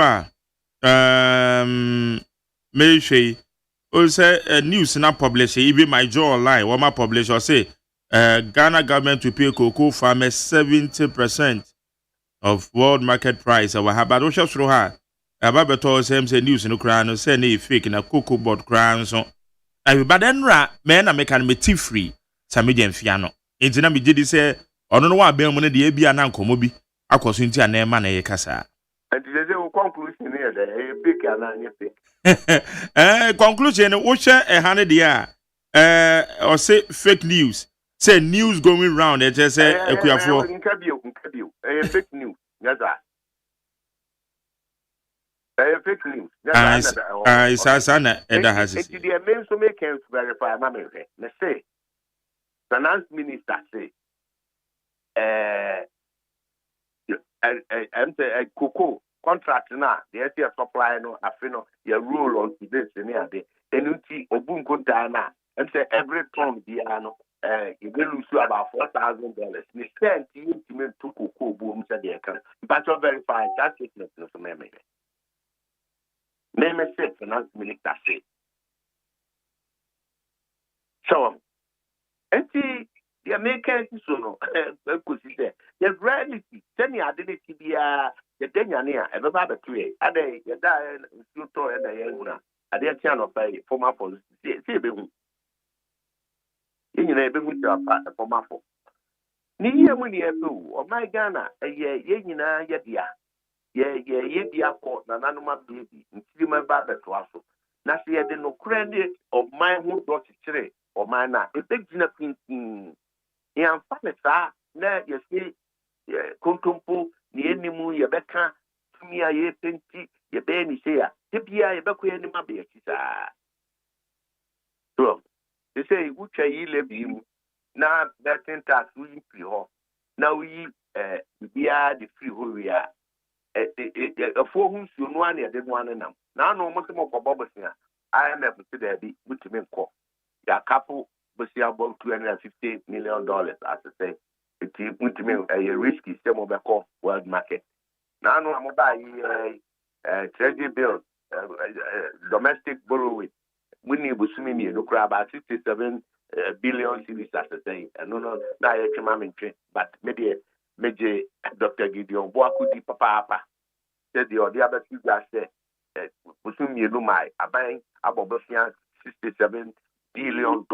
me hwe o say news na publish even my joy online what my publish or say Ghana government to pay cocoa farmers 70% of world market price our habad o hwe soro ha aba beto say news no kra no say na fake na cocoa board kra so everybody nra me na me kan me tea free samedia mfia no enti na me gidi say ono no wa ben mu ne de bia na nkomo bi akoso nti ana ema na ye kasa and the conclusion here the big and any fake conclusion wo hwe hane de or say fake news say news going round it just say ekuafo nkabio fake news yes fake news sana eda hasisi it the main so make can verify ma me say finance minister say cocoa contract na the SDF supply no afino your rule on this near the enuti obunko dana and say every ton bia no you will lose about $4,000 ni sent you to me to cocoa boom said the account but to verify that statement no so me say finance minister say so enti the American so no consider the reality tell me identity bia the Danyania, and about the tree, a day, you die, you throw in the Yanguna, a dear channel pay for my phone. See, you never with your partner for my phone. Near when you do, or my Ghana, a year, Yanina, Yadia, Yadia court, Nanuma baby, and see my barber to us. Now, see, I didn't know credit of my who brought it today, or mine, a big dinner in Famisa, now you see, Kuntumpu. Ni enimu yebeka tumi aye penti yebe ni se ya tebia yebeko ye ni mabe akisa so they say ucha yi lebi mu na betting tax we free ho na we bia the free ho we a afo hu su no ane de no ane nam na no mo se mo kobo bosia IMF se da bi mutimi nko ya couple bosia about $250 million as I say it mutimi a risky some of the world market now no am buy treasury bills domestic borrowing we need busumi me no cry about 67 billion cedis as I say no na ye chima mentwe but maybe Dr. Gideon Boakudi papa said the other two guys say busumi no my aban abobofia $67 billion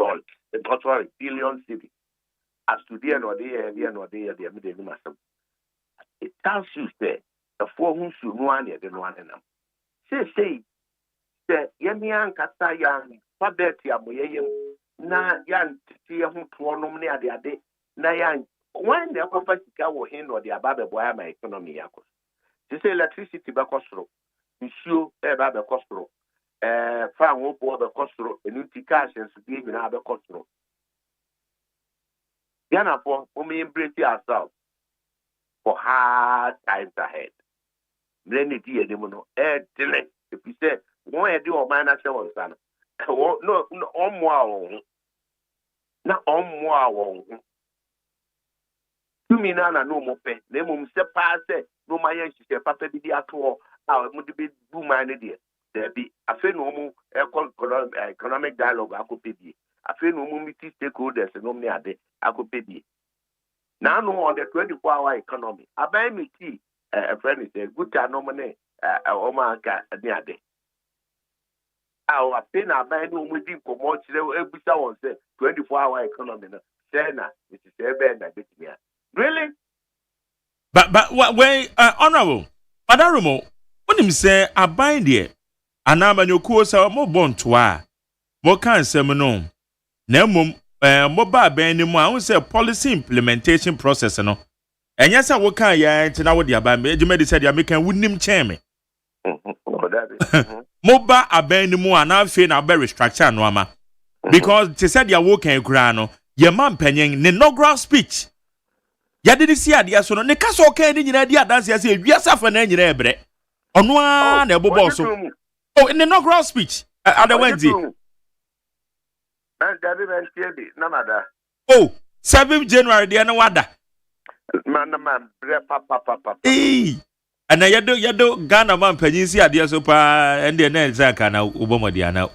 sorry billion cedis as to the end of the year, it tells you that the four who should know any than one of them. Say, Yamian Kata Yan, Pabeti Amoyam, Na Yan Tia who to near the other, Nayan, when the Papa will hinder the Ababa Boyama economy. They say electricity Bacostro, Monsieur Baba Costro, Farm Wopo Bacostro, and Uticash and Subi in Abba Costro. Ghana for we embrace ourselves for hard times ahead. Many dear demono, if you say, one do or minor show on son. No, on more, not on more. To me, Nana, no more pay. They mum se pass, no, my young sister, Papa be the actual, I would be boom minded. There be a phenomenal economic dialogue. I could be. I feel no meeting stakeholders and no me ade I could pay. Now no on the 24-hour economy. I buy me tea. A friend is good to nominate Oma Ade. Our pay now buy no within for more every someone say 24-hour economy. Sena, it is a bad idea. Really? But what way honorable Padarumo, what him say I bind there. And I'm your course more born to more can say no. Nemum mobile ban ni mo I say policy implementation process no. Enya say wo kan ya ntina wo dia ba me ejima de say dia me kan wunim chen me. Mobile aban ni mo ana fe na be restructure no ama. Because they said dia wo kan kura no, ye man panyin ne inaugural speech. Ya de si ade so no ne ka so kan ni nyina di adanse ya say wiasa fa na nyina ebre. Ono a na ebobo so. Oh, in the inaugural speech at the Wednesday. Oh, 7th January, the other wada. Man, papa. Hey, And yado Ghana man penisi adia so pa and the next na ubomodiana.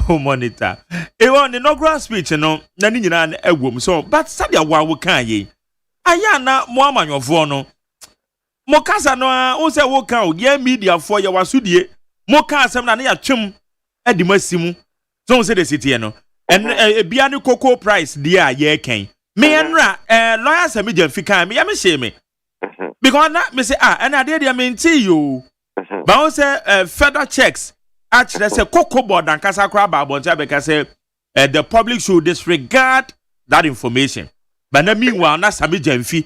Oh monitor. E won the inaugural speech no na ni nyina egwom so but sadia wa wo kan ye. Aya na mo amanyofo no. Mo kasa no o se wo kan o ye media for ye wasudie. Mo kan asem na ya twem edi masimu. So say the city no. And bia ni cocoa price dia ye kan. Me enra lawyer se me jamfika me ya me she me. Because na me say and I dey me nti you. But o say federal checks actually say cocoa board and kasa kra ba bonja because say the public should disregard that information. But na meanwhile na sami jamfi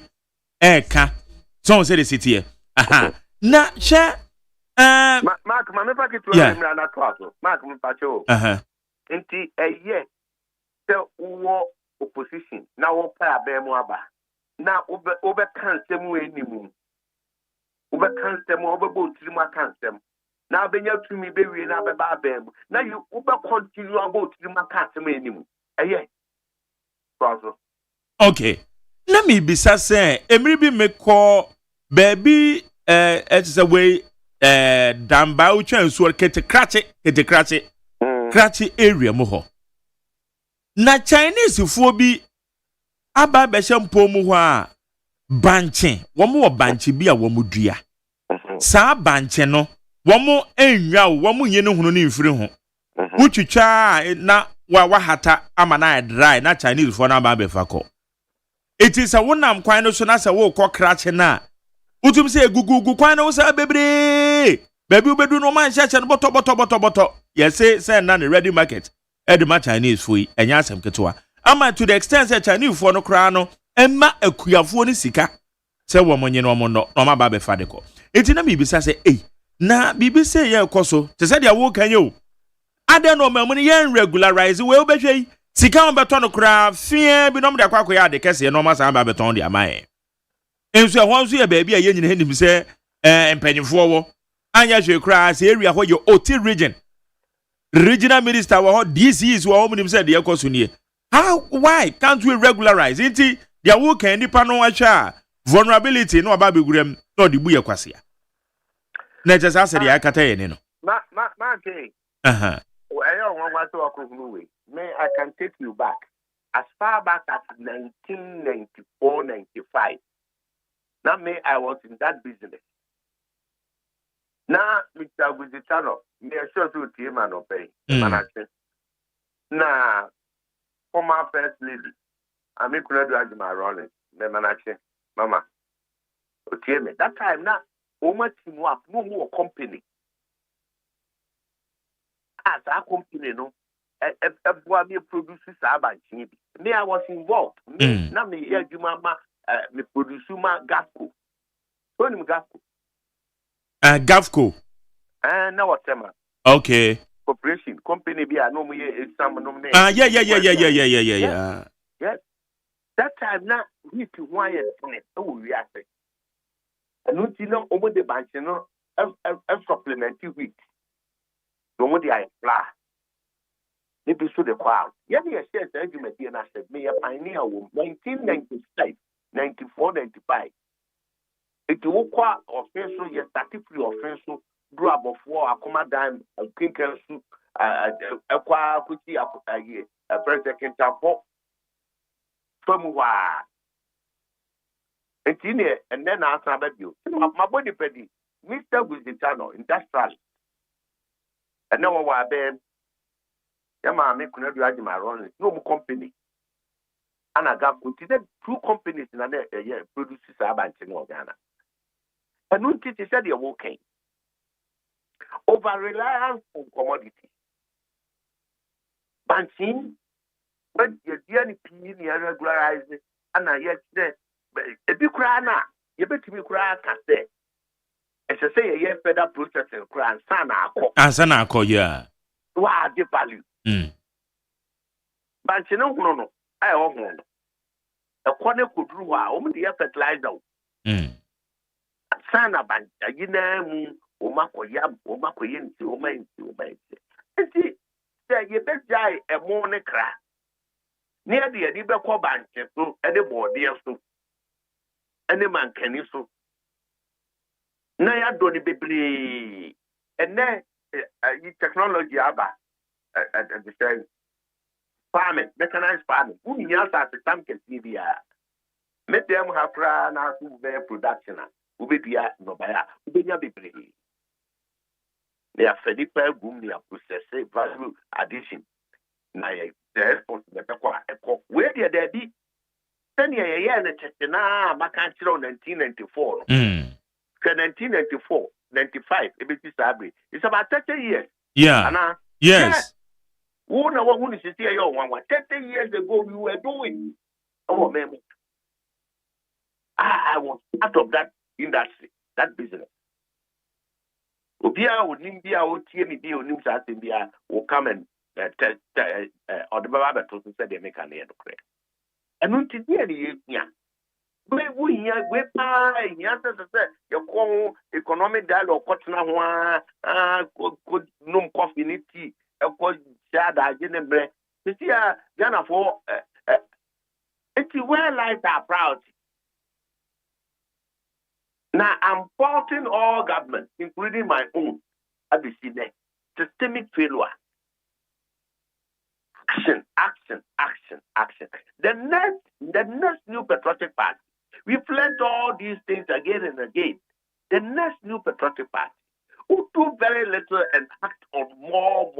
ka. So say the city here. Na share Mark ma me pa kitu na na to. Mark me pa cho. Nti ye se wo opposition na wo pa abemu aba na obe kansem enimu obe kansem obe botiri ma kansem na benya tumi be wie na be ba abemu na you obe continue abotiri ma kansem enimu ye so okay na me bisa say emri bi me call baby it's a way damba ucha nsuo kete krache area mo ho na Chinese fo bi aba be shempo mu ho a banche wo banche bi a wo dua sa banche no wo enwa wo nye ne hunu ne mfiri ho utwitwa na wa hata ama na dry na Chinese fo na aba be fa ko it is a wonam kwan no so na se wo krache na utum se gugugu kwan no se bebre baby obedu no man cheche no boto yes say na ready market edema Chinese fo enya asem ketwa ama to the extent say Chinese fo no kra no emma akuyafo ni sika say wo monye no mo no ma ba be fa de ko enti na bibisa say na bibisa ye ekoso te say dia wo kan yo ade no mamu ni yen regularize we obehwe sika on beto no kra fie bi no de akwa ya de kese no ma sa ba beton de amaye enso ehwo nso ye ba bi a ye nyina henim say empanyifo wo anya hwe kra say area ho ye oti regional minister wo DC is wo omunim say de ekoso nie. Why can't we regularize it? Their work and the vulnerability no about begurem no the buya kwasia. Just answer the akata no. May I can take you back as far back as 1994-95. Now I was in that business. Now Mr. Guzitano, me sure to team and obey. Now former first lady, I mean, could do Agyeman running, the manager, Mama. Okay, me that time now, almost team up, no more company. As our company, no, a produces our me, I was involved. Now, me, you mama, me produce my Gafco. When you Gafco? Gafco. Now what, okay. Corporation company be a no me some nomination. Yeah. Yes. That time now we to wire it. Oh, we are saying. And you know over the bank, you know, a supplementary week. No more the I fly. Maybe so the crowd. Yeah, me a shared argument here and I said, me a pioneer 1995, 94, 95. It will quite offensive, yes, 33 offensive. Drop of war, a command, a king, a qua, a first second tapo from why. And then I answer you. My body petty, Mr. Guzitano, industrial. And no one then. Yama make no do Agyeman running, no more company. And I got considered two companies in a year produces a bunch in Ghana. And no teacher said you're okay. Over reliance on commodity. Banking, but you're the PE regularize it, and I yet there. A big crana, you bet me cry can say. As I say, a year further processing cry and sana, yeah. Why the value? Banking, no, I own. A corner could do only the fertilizer. Sana ban, you know. Omako yam, Omako yinti, Omainti. And see, say you bet die a morning crack. Near the Adiba Coban, and the board, dear so. Any man can so. na ya do ni bebree ene technology aba the same farming mechanized farming uni ya sa tam kesi bia metem ha kra na ku be production a ubedua no baya ubenya bebree na afedi pa gum ni process value addition na ya export be kwa eko we there bi senior ye na chete na maka chiro 1994 1994 95 ebiti sabre it's about 30 years yeah yes who know who is here your 30 years ago you were doing oh man I was part of that industry that business obia onimbia o tie mi bi onim sa bia will come and or the baba to say they make an end correct and until the end we pa nyanta say your economic dialogue kotena ho could num coffee ni tea e ko shada agene bre see Ghana for it's where life are proud. Now I'm faulting all governments, including my own, at the systemic failure. Action. The next new patriotic party. We've learned all these things again and again. The next new patriotic party who do very little and act on more.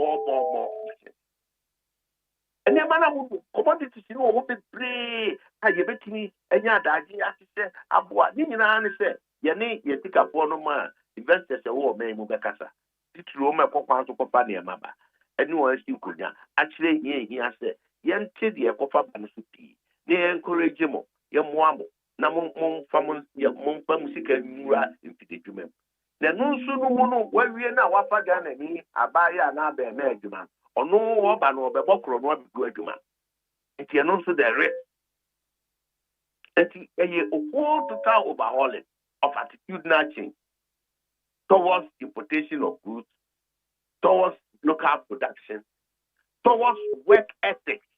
And the man who commodities, who be pray, you bet me, and ya daji, as he said, Abua, Nina, say, Yane, Yatika Bonoma, investors, a war, may Mubekasa. It's Roma, Copa, Company, Maba. And no one still could actually, he has said, Yan Tidia, Copa Banasupi. They encourage him, Yamuamo, Namon Famon, Yamon Famusika, Mura, in Pitijumen. The no sooner, where we are now, Wafagan and me, Abaya and Abe Merjuman. Or no oba no be bokro no be go aduma enti eno so the rest enti a whole total overhauling of attitudinal change towards importation of goods, towards local production, towards work ethics.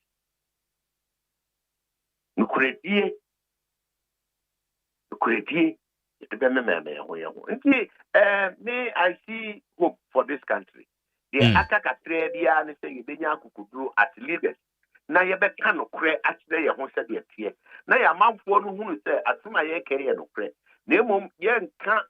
Nukuredie me I see hope for this country. The akakatre bia ne say yebenya akukuduro at leaders na yebeka no kre akyere ye ho se de tie na ya manfo no hunu se atuma ye kere no kre na emom ye nka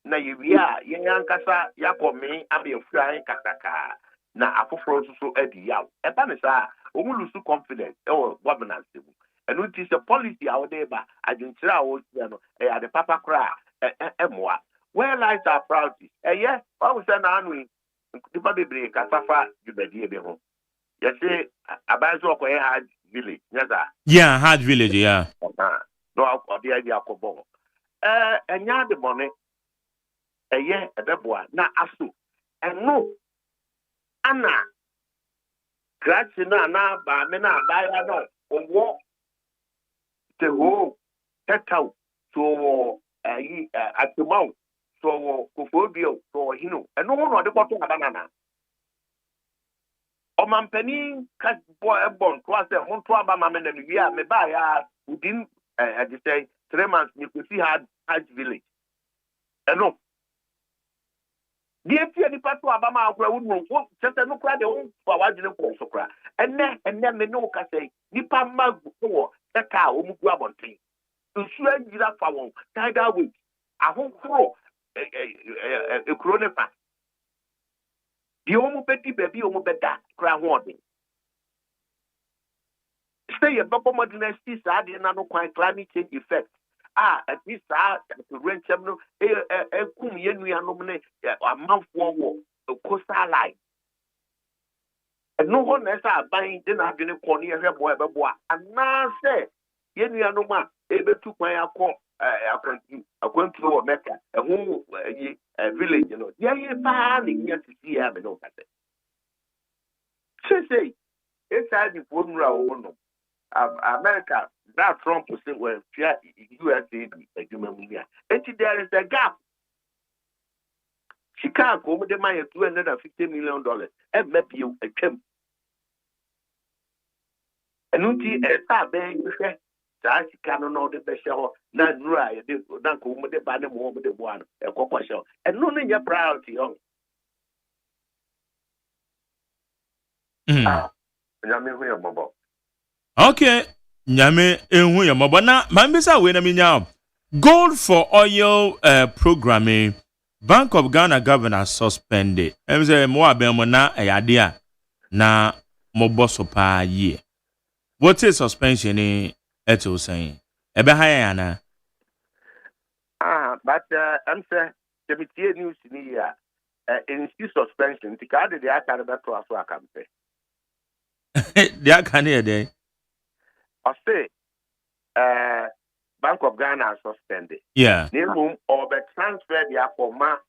na yewia ye yankasa yakome abefura hen kakaka na afoforo so adi yaw eba ne sa omulusu confidence governance mu enu ti se policy awde ba adwuntira awo no ya de papa kra emoa where lies our priorities yeah what we say na anu Dipa bebre kasafa jubedie be ho. You say abazo ko hard village, nyaza. Yeah, hard village, yeah. No odi idea ko bo. Enya de money. Ebeboa na asu. Eno ana grachi na ba me na ba ya no owo te ho tetau so atumau so kofobio so hino eno no de boto banana o mampani ka bon to ase mon to aba mama na wi a me ba ya within I say 3 months you could see hard village eno die tie ni pato aba ma akura wonu wo tete no kura de wo fa wagene ko so kura enne me no ka say nipa magu wo teka o mu gu abonten nsu agira fa won tiger week ahonkoro ekronepa di omu bedi baby omu beda kra ho odin say your babo modernity sa de na no kwan climate change effect at least rain no kum ye nuanom ne amanfo wo coastal line no ho na sa ban de na adwene ko ne hwebo ebebo ana say ye nuanom a ebetu kwan akọ akwantu wo meka ehu village no ye pa ni nya tisi ya me no kase say it's a di formula wo no America that Trump say well USA agreement here there is a gap Chicago with the money $250 million and maybe you attempt and until a star bank saa sika no de bɛhyɛ hɔ na nnura yɛde na nka wɔn de ba ne mu wɔn de boa no ɛkɔkɔ hyɛ hɔ ɛno no nyɛ priority hɔ. Nyame hu yɛ mmɔbɔ. Okay, nyame hu yɛ mmɔbɔ na mambisa we na minya gold for oil programming Bank of Ghana governor suspended. Em say mo abem mo na ɛyade a na mo boso pa ye. What is suspension ni eto saying? Ebe ha ya na. But I'm saying the media news ni here in suspension the card they are carry back to aso akampe. They are can here there. I say Bank of Ghana suspended. Yeah. Name or be transfer their former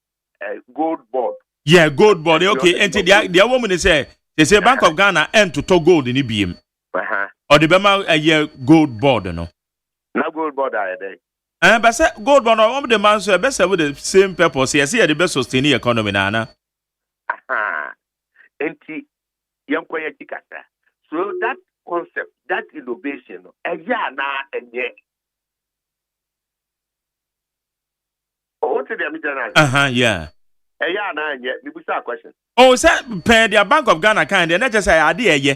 gold board. Yeah, gold board. Okay, and the woman say they say Bank of Ghana end to gold in IBM. Or the Bema a year gold board, no. No gold board are there. But say gold board or the man so best with the same purpose. Yes, here the best sustaining economy nana. Enti yankoya tikata. So that concept, that innovation, na enye. What did you yeah. Na enye. Me busa question. Oh, say pay the Bank of Ghana kind and just say ade ye.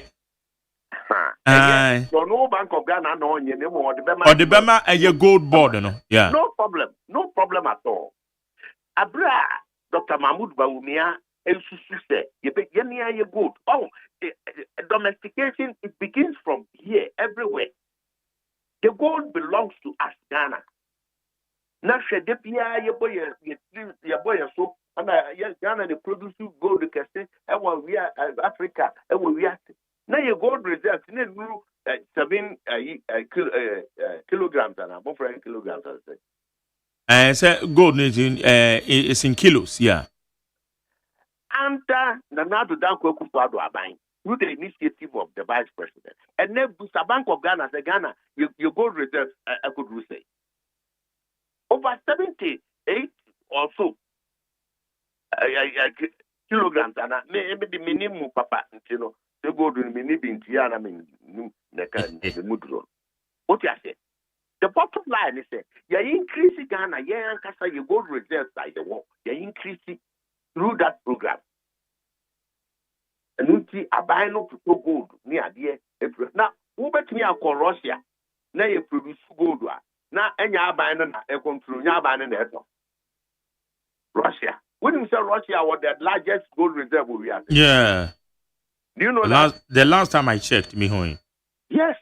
So no Bank of Ghana no onye ne mo the Bema a gold board no. Yeah. No problem at all. Abra Dr. Mahmoud Bawumia ensusu say ye gold. Oh, domestication it begins from here everywhere. The gold belongs to us Ghana. Na hwede bia ye boy so and Ghana the produce gold kese e we Africa e we na your gold reserves in 7 kilograms and above 4 kilograms. Say gold is in kilos, yeah. And Nanado Danko Kupado Abain, through the initiative of the Vice President. And then the Bank of Ghana, say Ghana, your gold reserves, I could say. Over 78 or so kilograms, and maybe the minimum, Papa, you know. The gold in mini bintiana mean the mudro. What you say? The bottom line is that you increase Ghana, you gold reserves by the war. You increase it through that program. And you see a buy no to gold near the now, who bet me call Russia? Now you produce gold. Now, and you are buying a control, you are buying Russia. When you say Russia was the largest gold reserve we have. Yeah. Do you know the last time I checked, Mihoy? Yes.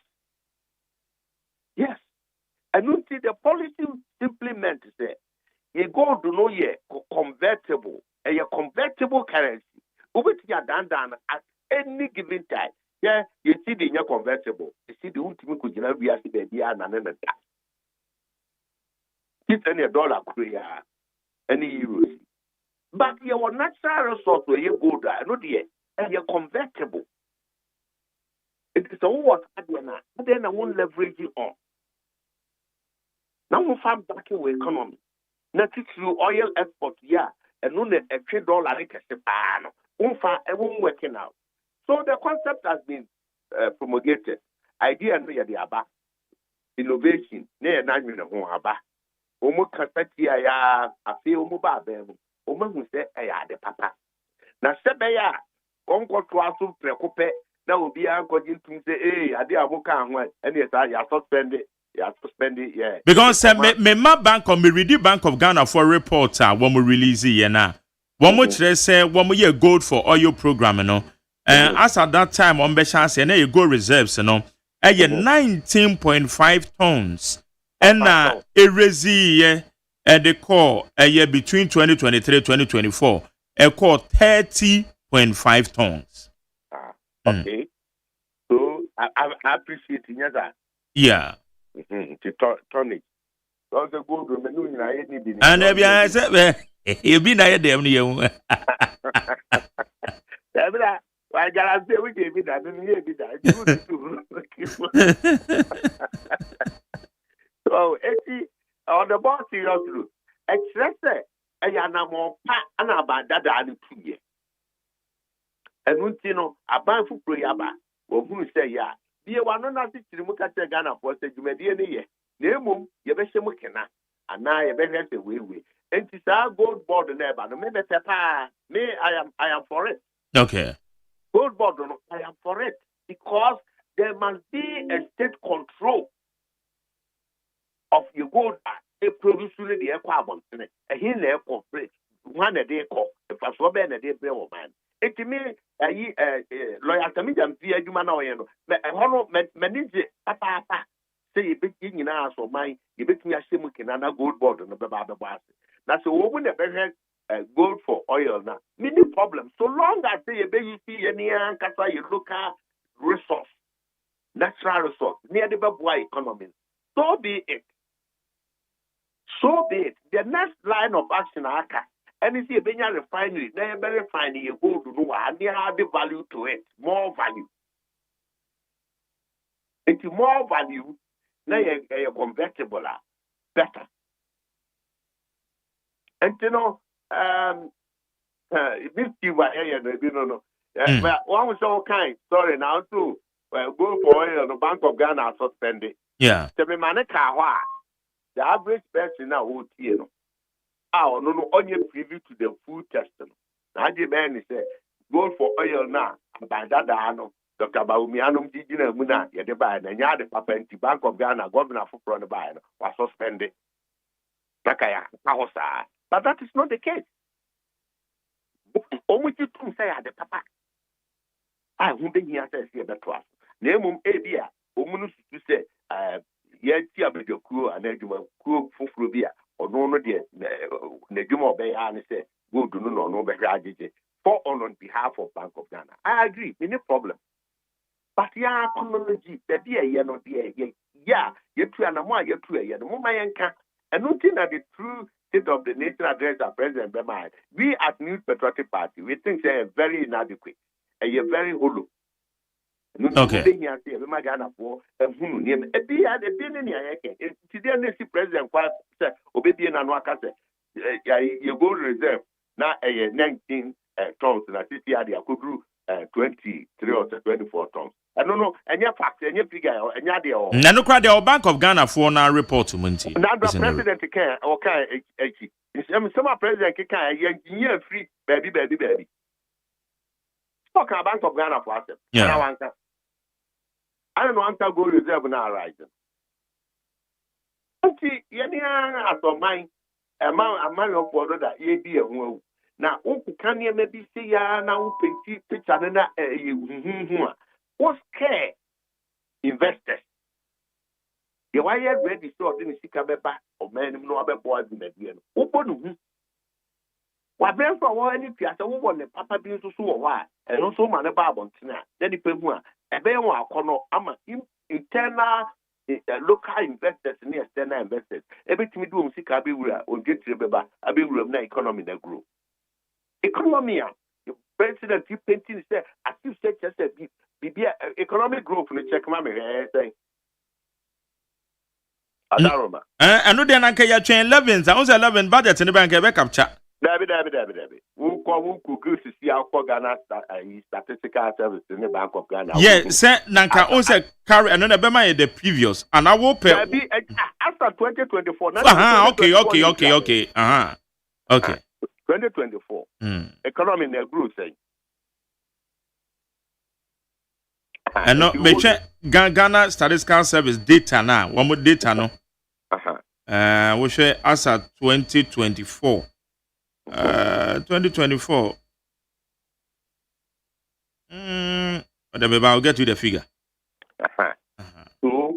And you see the policy simply meant to say, you go to know ye convertible, and your convertible currency, over to your down at any given time. Yeah, you see the your convertible. You see the ultimate could you be as the idea and that. It's any dollar, any euros. But your natural resource where you go there, no dear. And you're convertible. It is a what then I won't leverage it on. Now we find back in the economy. Now teach you oil export, yeah, and no a $3 like a won't working out. So the concept has been promulgated. Idea no ya the aba. Innovation, near 9 million aba. Omo kasatia ya afi omo ba bemu. Omo who say the papa. Now sebeya. Uncle Twasu Precope, now will be Uncle Jim to say, I did a book and yes, I suspend it, yeah. Because me bank or me ready Bank of Ghana for report when we release it now. One much they say 1 year gold for oil program, you know. And as at that time on Bechance and you go reserves, you know, 19.5 tons. And a resi at the core a year between 2023-2024, a core 30.5 tons. Okay. So I appreciate it. Yeah. Tonic. So the good woman, I need. And I said, you be na dem you. I gotta say we gave it that. So, on the boss, you express a yanamo pa and about that and 2 years. And you know, a ban for prayer, or who say, yeah, Be one on as it Mukata Ghana for the Jumedian. Nemum, Yabeshamukena, and now you better the way. And it's our gold board never. No, maybe Papa, me, I am for it. Okay. Gold board, I am for it. Because there must be a state control of your gold. A produce the carbon, a hill corporate, one a day call, if I saw Ben a day bill man. It to me, a lawyer comedian, via human oil, manage papa. Say you bit in us or mine, you bit me a simukin and a gold board on the Baba Bass. That's a woman that better gold for oil now. Many problems. So long as say you see any Kasa, you look at resource, natural resource, near the Babua economy. So be it. So be it. The next line of action, and you see a Benya refinery, they are very fine. You go to know and they have the value to it, more value. It's more value. Now you're convertible, better. And you know, this you were here, you know, but one was all kind. Sorry, now too. Well, go for oil. The Bank of Ghana suspended. Yeah. To be manaka, the average person now would you know. Oh no, only privy to the food testing. Now the man say go for oil now. By that I know. Dr. Baumianum Gina Muna, Yadeba, and Yard Papa and Bank of Ghana, Governor for the buy was suspended. Takaya, Ahosa. But that is not the case. Only you two say the papa. I won't be here to say that was. Name Abia, Omunus to say, yet your crew and Eduma crew for Frubia, or no, dear, Neguma Bay, and say, go to no better for on behalf of Bank of Ghana. I agree, any problem. But yeah, technology, the dear, no dear, yeah, you two and one, you two, the Mumayanka, and nothing at the true state of the nation address of President Bema. We at New Patriotic Party, we think they are very inadequate and you're very hollow. Okay. President obedient and wakase you go reserve now 19 tons na city ade akodru 23 or 24 tons. I don't know any fact any figure any ade o na no kra the Bank of Ghana for na report Montie. Now the president can or can some president can you free baby. Talk about Bank of Ghana for us. Yeah. I don't want to go reserve now rising. See, at mine, a man of order that ye be a woe. Now, can you maybe see ya now picture another what's care investors? The wire ready so didn't see Kabeba or man no other boys in the end. Open what then for any piazza won the papa being so why and also man about Tina, then the people a bear corner, ama internal. Local investors and external investors. Everything we do on Sikabi or get to Beba, I be na economy that grow. Economy, the president keep painting say, as you said, just a be economic growth in the check mammy. Adaroma. I know then I can chain 11. I was 11 budgets in the bank backup chat. David. Who could see our Ghana statistical service in the Bank of Ghana? Yeah, sir, Nanka also carry another Bema the previous, and I will pay after 2024. Okay. Okay. 2024. Economy in grew, say. And no, me check Ghana statistical service data now. One more data no. We share as at 2024. 2024. I'll get you the figure. So,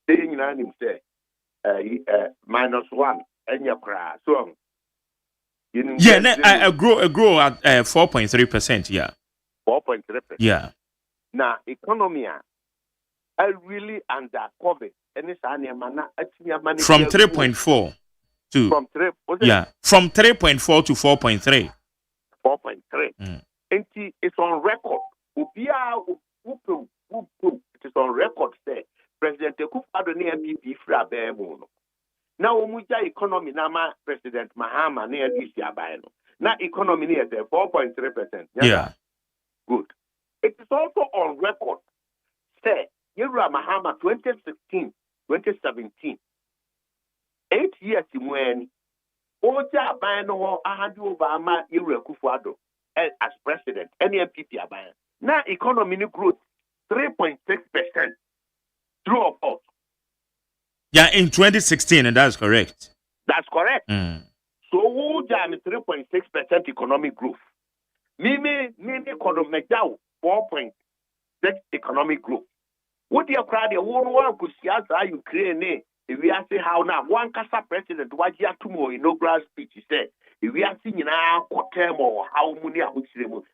saying him say, -1 and your cry. So, yeah, I grow at 4.3%. Yeah, 4.3%. Yeah. Now, economy, I really under COVID, and it's from 3.4 to from 3.4 to 4.3. 4.3. And it's on record. It is on record. Say President Akufo-Addo ne MPP fra beemu no. Na omuja economy na ma President Mahama ne DC abai no. Na economy ne 4.3%. Yeah. Good. It is also on record. say Yura Mahama 2016, 2017. 8 years in when Oja Abano Ahadu Obama Yura Kufuado as president, NMPP Abaya. Now economy growth 3.6% true or false? Yeah, in 2016, and that's correct. That's correct. Mm. So Oja 3.6% economic growth. Mimi economic down 4.6 economic growth. What do you cry the one could see as Ukraine? If we are saying how now one Casa president was here tomorrow inaugural speech, he said, if we are seeing now quarter or how many are which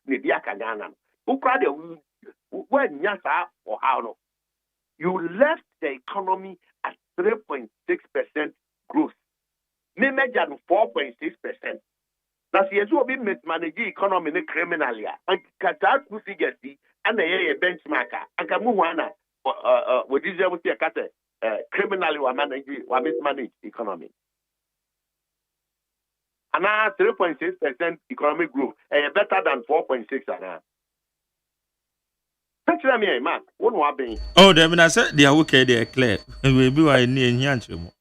maybe I can gain. Who cried when Yasa or how no? You left the economy at 3.6% growth. Maybe 4.6%. That's yes, will be mismanaging economy criminally. And Qatar two figures and a benchmarker. And Kamuana with this criminally we mismanage economy. And now 3.6% economic growth, better than 4.6. Me, man. Oh, I said they are okay, they are clear. We be why near Yanchum.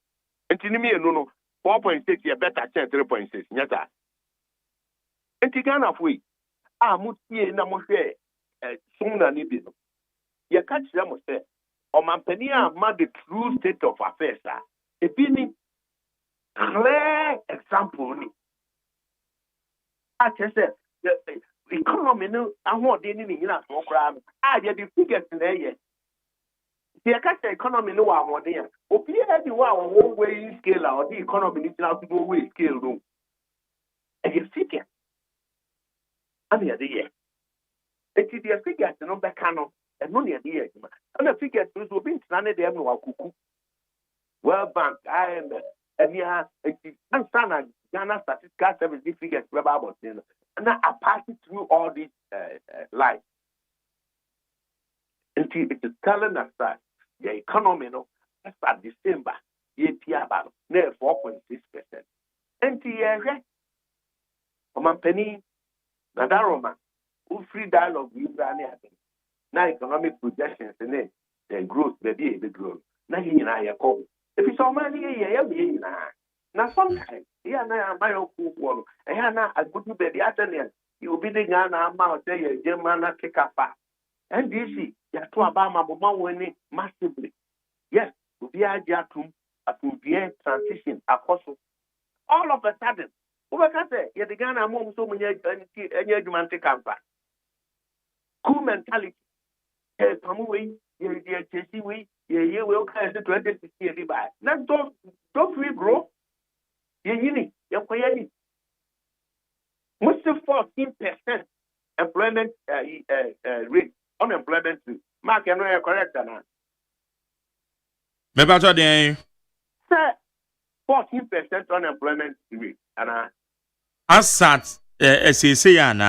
And to me, no, 4.6 is better than 3.6. Yes, sir. And to Ghana, we are Mutie Namushe, sooner Nibino. You catch them, say, or Mampania, the true state of affairs, sir. A being clear example. I just said, the economy, I want the enemy in a program. I get the figures in there yet. The economy, no one there. Opia, the one way scale or the economy is now to go way scale room. And you figure. I mean, the year. It is the figures, no back canoe, and money at the year. And the figures will be none of them no cuckoo. Well, bank, I am, and yeah, it is understand Ghana statistical service figures about them. And I pass it through all these life. And it is telling us that the economy, no, at December, year about 4.6%. And the year, Penny, Nadaroma, who free dialogue with Ukraine. Now economic projections and then the growth, the growth. Now he and I are called. If it's all money, now sometimes, yeah, now my own one, and now I go to the Atlantic, you will be the Ghana amount, say, a German kick up. And this is, you have to Obama winning massively. Yes, we are Jatum, a transition, a cost. All of a sudden, what can I say? You're the Ghana among so many romantic campaign. Cool mentality. Come away, you're chasing way, you will catch the 2060 by. Now don't we grow? You're quiet. Most of 14% employment rate, unemployment rate. Mark, you know, correct now. Maybe that's what 14% unemployment rate. And Asat, SAC, and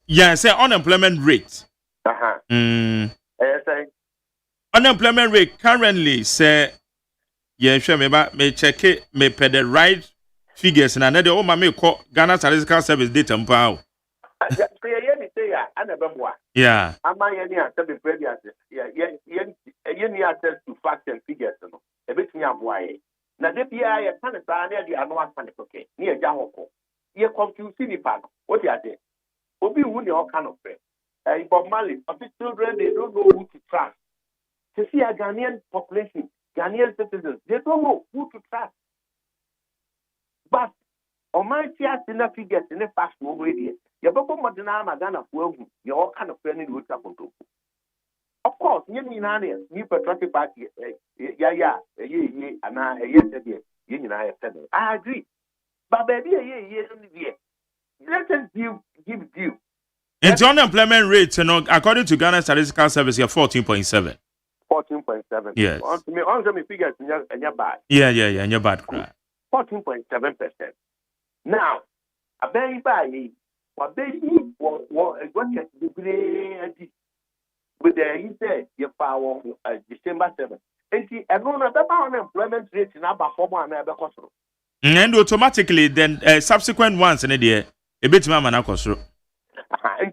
yeah, say unemployment rate. Unemployment rate currently say, yeah, sure, me check it, me pay the right figures, and another oh, my call Ghana Statistical Service data. Yeah. Am I any answer the previous? Yeah, access to facts and figures. A bit near why. Now, the PI a planet, the annual planet, okay, near Jahoko. You're confusing the pan. What you are there? Obi Woody all kind of friend. Bob Marley, of his children, they don't know who to trust. To see a Ghanaian population, Ghanaian citizens, they don't know who to trust. But, on my fear, in the figures in the past already, you're Madonna Ghana for you're all kind of friendly with Tapoto. Of course, you new patriotic party, and I agree. But baby, let us give due. Its unemployment rate, you know, according to Ghana Statistical Service, you're 14.7. 14.7. Yes. On me figures in your bad. Yeah, and your bad cry. 14.7%. Now, a very bad, what baby, what the grade with the he said your power December 7th. And see, everyone at the unemployment rate in about 4 months. And automatically, then subsequent ones in a day, a bit mama na kosro.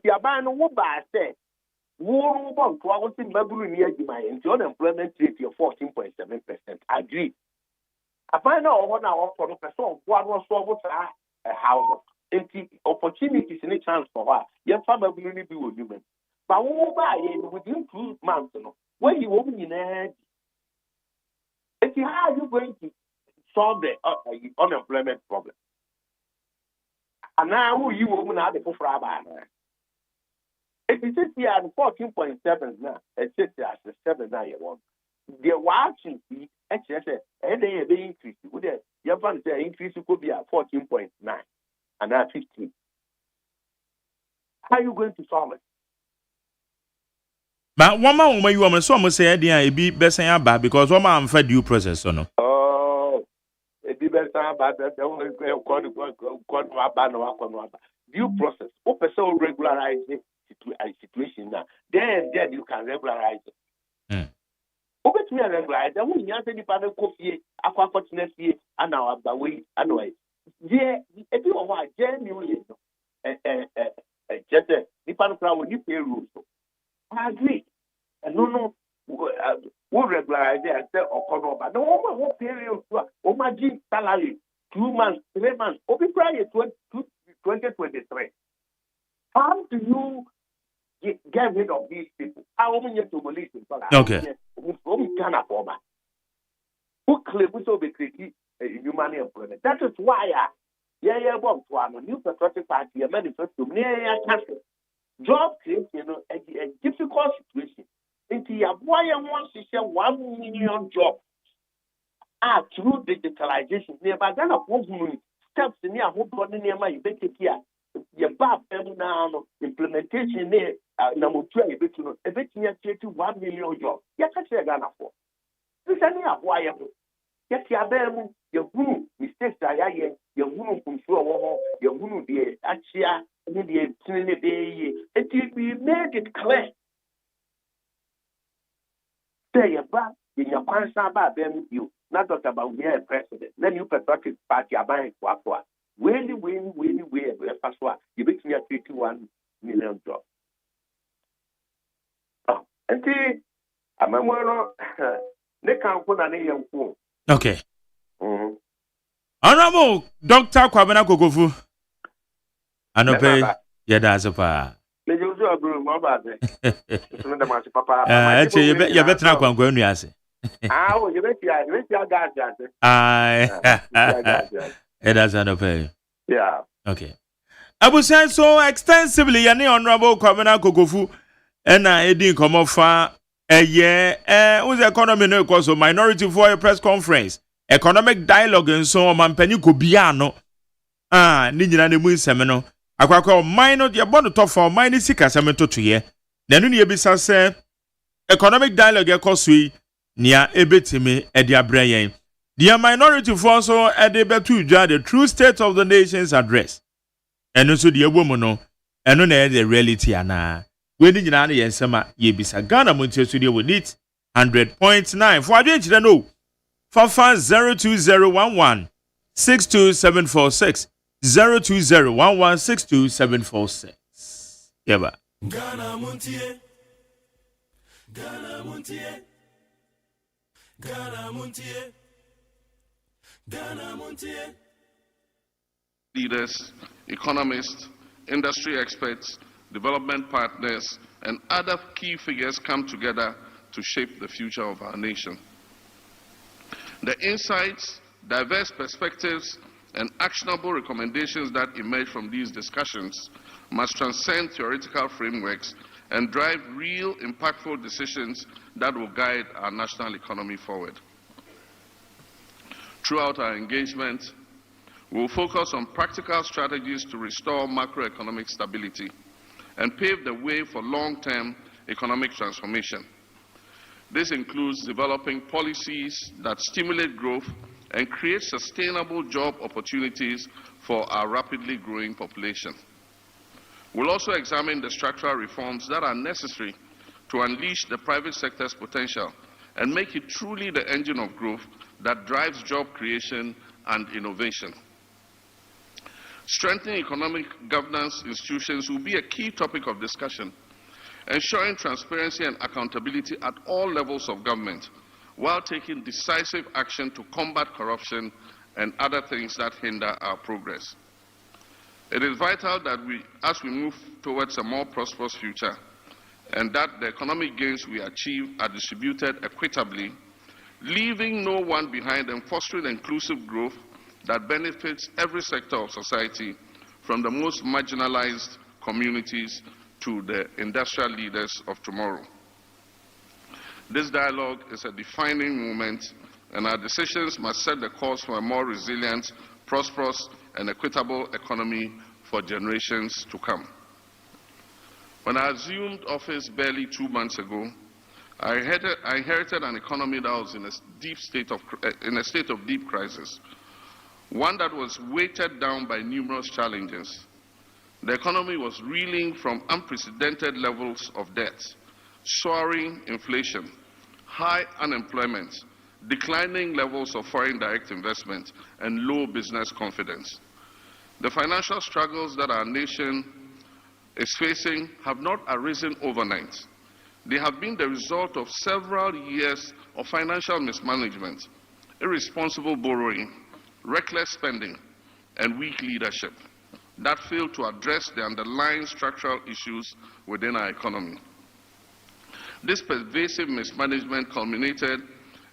nti aban no wo ba say wo bo nto awo si maburu ni adwuma nti unemployment rate of 14.7%. Agree. Aban na oho na ofo no person bo ado so bo sa how nti opportunities ni chance for her ye fa maburu ni bi wo dwuma ba wo ba ye within 2 months no when you wo nyina nti how are you going to solve the unemployment problem? And now who you woman have the for about it is here at 14.7 now, it's just as the 7 now you want. The watching fee, actually, and they increase. Would you find the increase could be at 14.9 and now 15? How are you going to solve it? But one man when you want so much say idea be best about because one man for due process or no. Oh, it be best about that. Due process. What person regularize situation now? Then you can regularize it. Open to me regularize. Then we answer the panel coffee, aqua fortunate and our way. Anyway, yeah, if you are genuinely, just the panel crowd you pay rules. I agree. And no, we regularize it and say, oh, but no one will pay you. Oh, my G salary 2 months, 3 months. Open prior 2023. How do you get rid of these people? How many to believe in? Okay. Who claim we so be creating human employment? That is why new patriotic party, a manifesto, near country. Job creation, a difficult situation. Into why I want to share 1 million jobs through digitalization. Nearby Ghana, steps in here, who brought near my here. Your bab now implementation there, number 2, a bit near 1 million jobs. You can't say Ghana for. This is why get your bam, your group, mistakes, your group from sure, your group, the Achia, we made it clear. Say your back in your constant about them, you not talk about we are president. Then you patriotic party are buying for. Win, you bet me at 31 million jobs. Oh, and see, I'm a one. They can't put an young fool. Okay. Honorable Dr. Kwabena Kokofu. Anope, that's a pa. May you do a broom about it. Papa, actually, you better not go on. Yes. Ah, you bet your guys. It doesn't pay. Yeah. Okay. I was saying so extensively, any honorable Kwabena Kokofu, and I didn't come off a year. Who's the economy no cause of minority for a press conference, economic dialogue, and so on. Mampeni Kubiano. Nijina ne mu semeno. Akwakwa minor the born top for minor sika semeto to ye. Nenu ni ebisa se economic dialogue ekosui nia ebetimi e dia brayen. The minority for so e de betu dwa the true state of the nation's address. Eno so the ebomu no eno na the reality ana. We ni nyina na yensema ye bisa Ghana Montie studio we need 100.9 for adwen chire no. Fafa 02011 62746 02011627746. Yeba. Ghana Montie. Ghana Montie. Ghana Montie. Ghana Montie. Leaders, economists, industry experts, development partners, and other key figures come together to shape the future of our nation. The insights, diverse perspectives, and actionable recommendations that emerge from these discussions must transcend theoretical frameworks and drive real, impactful decisions that will guide our national economy forward. Throughout our engagement, we will focus on practical strategies to restore macroeconomic stability and pave the way for long-term economic transformation. This includes developing policies that stimulate growth and create sustainable job opportunities for our rapidly growing population. We'll also examine the structural reforms that are necessary to unleash the private sector's potential and make it truly the engine of growth that drives job creation and innovation. Strengthening economic governance institutions will be a key topic of discussion. Ensuring transparency and accountability at all levels of government, while taking decisive action to combat corruption and other things that hinder our progress. It is vital that as we move towards a more prosperous future, and that the economic gains we achieve are distributed equitably, leaving no one behind and fostering inclusive growth that benefits every sector of society, from the most marginalized communities to the industrial leaders of tomorrow. This dialogue is a defining moment, and our decisions must set the course for a more resilient, prosperous, and equitable economy for generations to come. When I assumed office barely 2 months ago, I inherited an economy that was in a state of deep crisis, one that was weighted down by numerous challenges. The economy was reeling from unprecedented levels of debt, soaring inflation, high unemployment, declining levels of foreign direct investment, and low business confidence. The financial struggles that our nation is facing have not arisen overnight. They have been the result of several years of financial mismanagement, irresponsible borrowing, reckless spending, and weak leadership that failed to address the underlying structural issues within our economy. This pervasive mismanagement culminated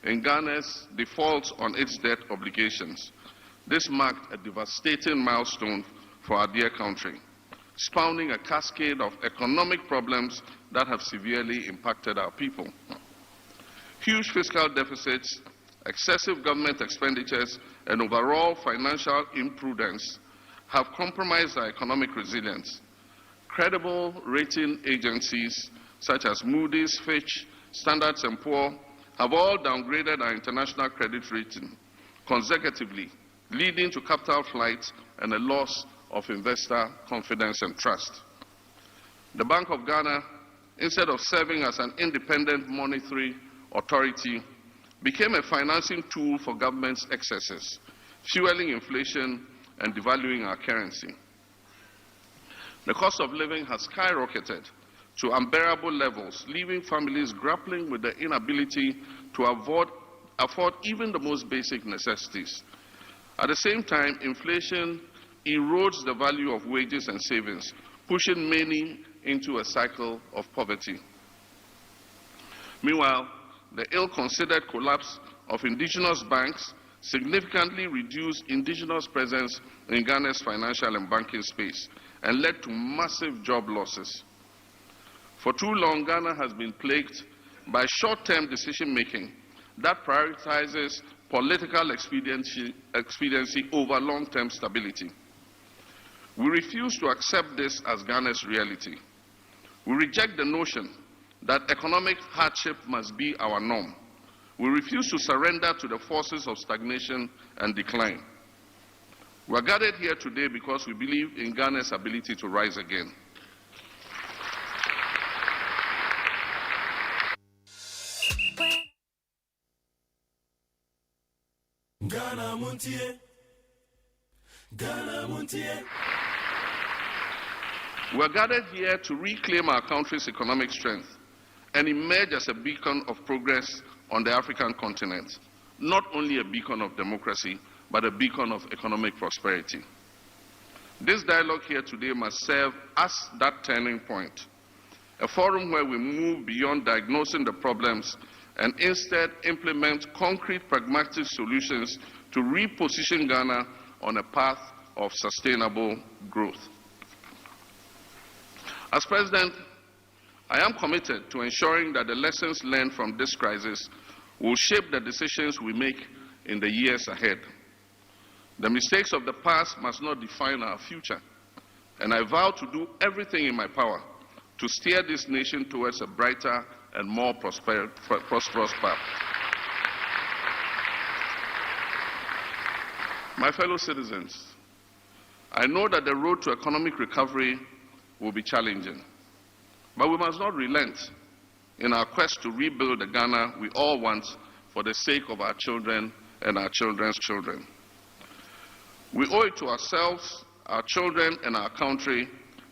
in Ghana's default on its debt obligations. This marked a devastating milestone for our dear country, spawning a cascade of economic problems that have severely impacted our people. Huge fiscal deficits, excessive government expenditures, and overall financial imprudence have compromised our economic resilience. Credible rating agencies such as Moody's, Fitch, Standard & Poor's have all downgraded our international credit rating consecutively, leading to capital flight and a loss of investor confidence and trust. The Bank of Ghana, instead of serving as an independent monetary authority, became a financing tool for government's excesses, fueling inflation and devaluing our currency. The cost of living has skyrocketed to unbearable levels, leaving families grappling with the inability to afford even the most basic necessities. At the same time, inflation erodes the value of wages and savings, pushing many into a cycle of poverty. Meanwhile, the ill-considered collapse of indigenous banks significantly reduced indigenous presence in Ghana's financial and banking space and led to massive job losses. For too long, Ghana has been plagued by short-term decision-making that prioritizes political expediency over long-term stability. We refuse to accept this as Ghana's reality. We reject the notion that economic hardship must be our norm. We refuse to surrender to the forces of stagnation and decline. We are gathered here today because we believe in Ghana's ability to rise again. Ghana Montie. Ghana Montie. We are gathered here to reclaim our country's economic strength and emerge as a beacon of progress on the African continent. Not only a beacon of democracy, but a beacon of economic prosperity. This dialogue here today must serve as that turning point, a forum where we move beyond diagnosing the problems and instead implement concrete pragmatic solutions to reposition Ghana on a path of sustainable growth. As President, I am committed to ensuring that the lessons learned from this crisis will shape the decisions we make in the years ahead. The mistakes of the past must not define our future, and I vow to do everything in my power to steer this nation towards a brighter and more prosperous path. My fellow citizens, I know that the road to economic recovery will be challenging, but we must not relent in our quest to rebuild the Ghana we all want for the sake of our children and our children's children. We owe it to ourselves our children, and our country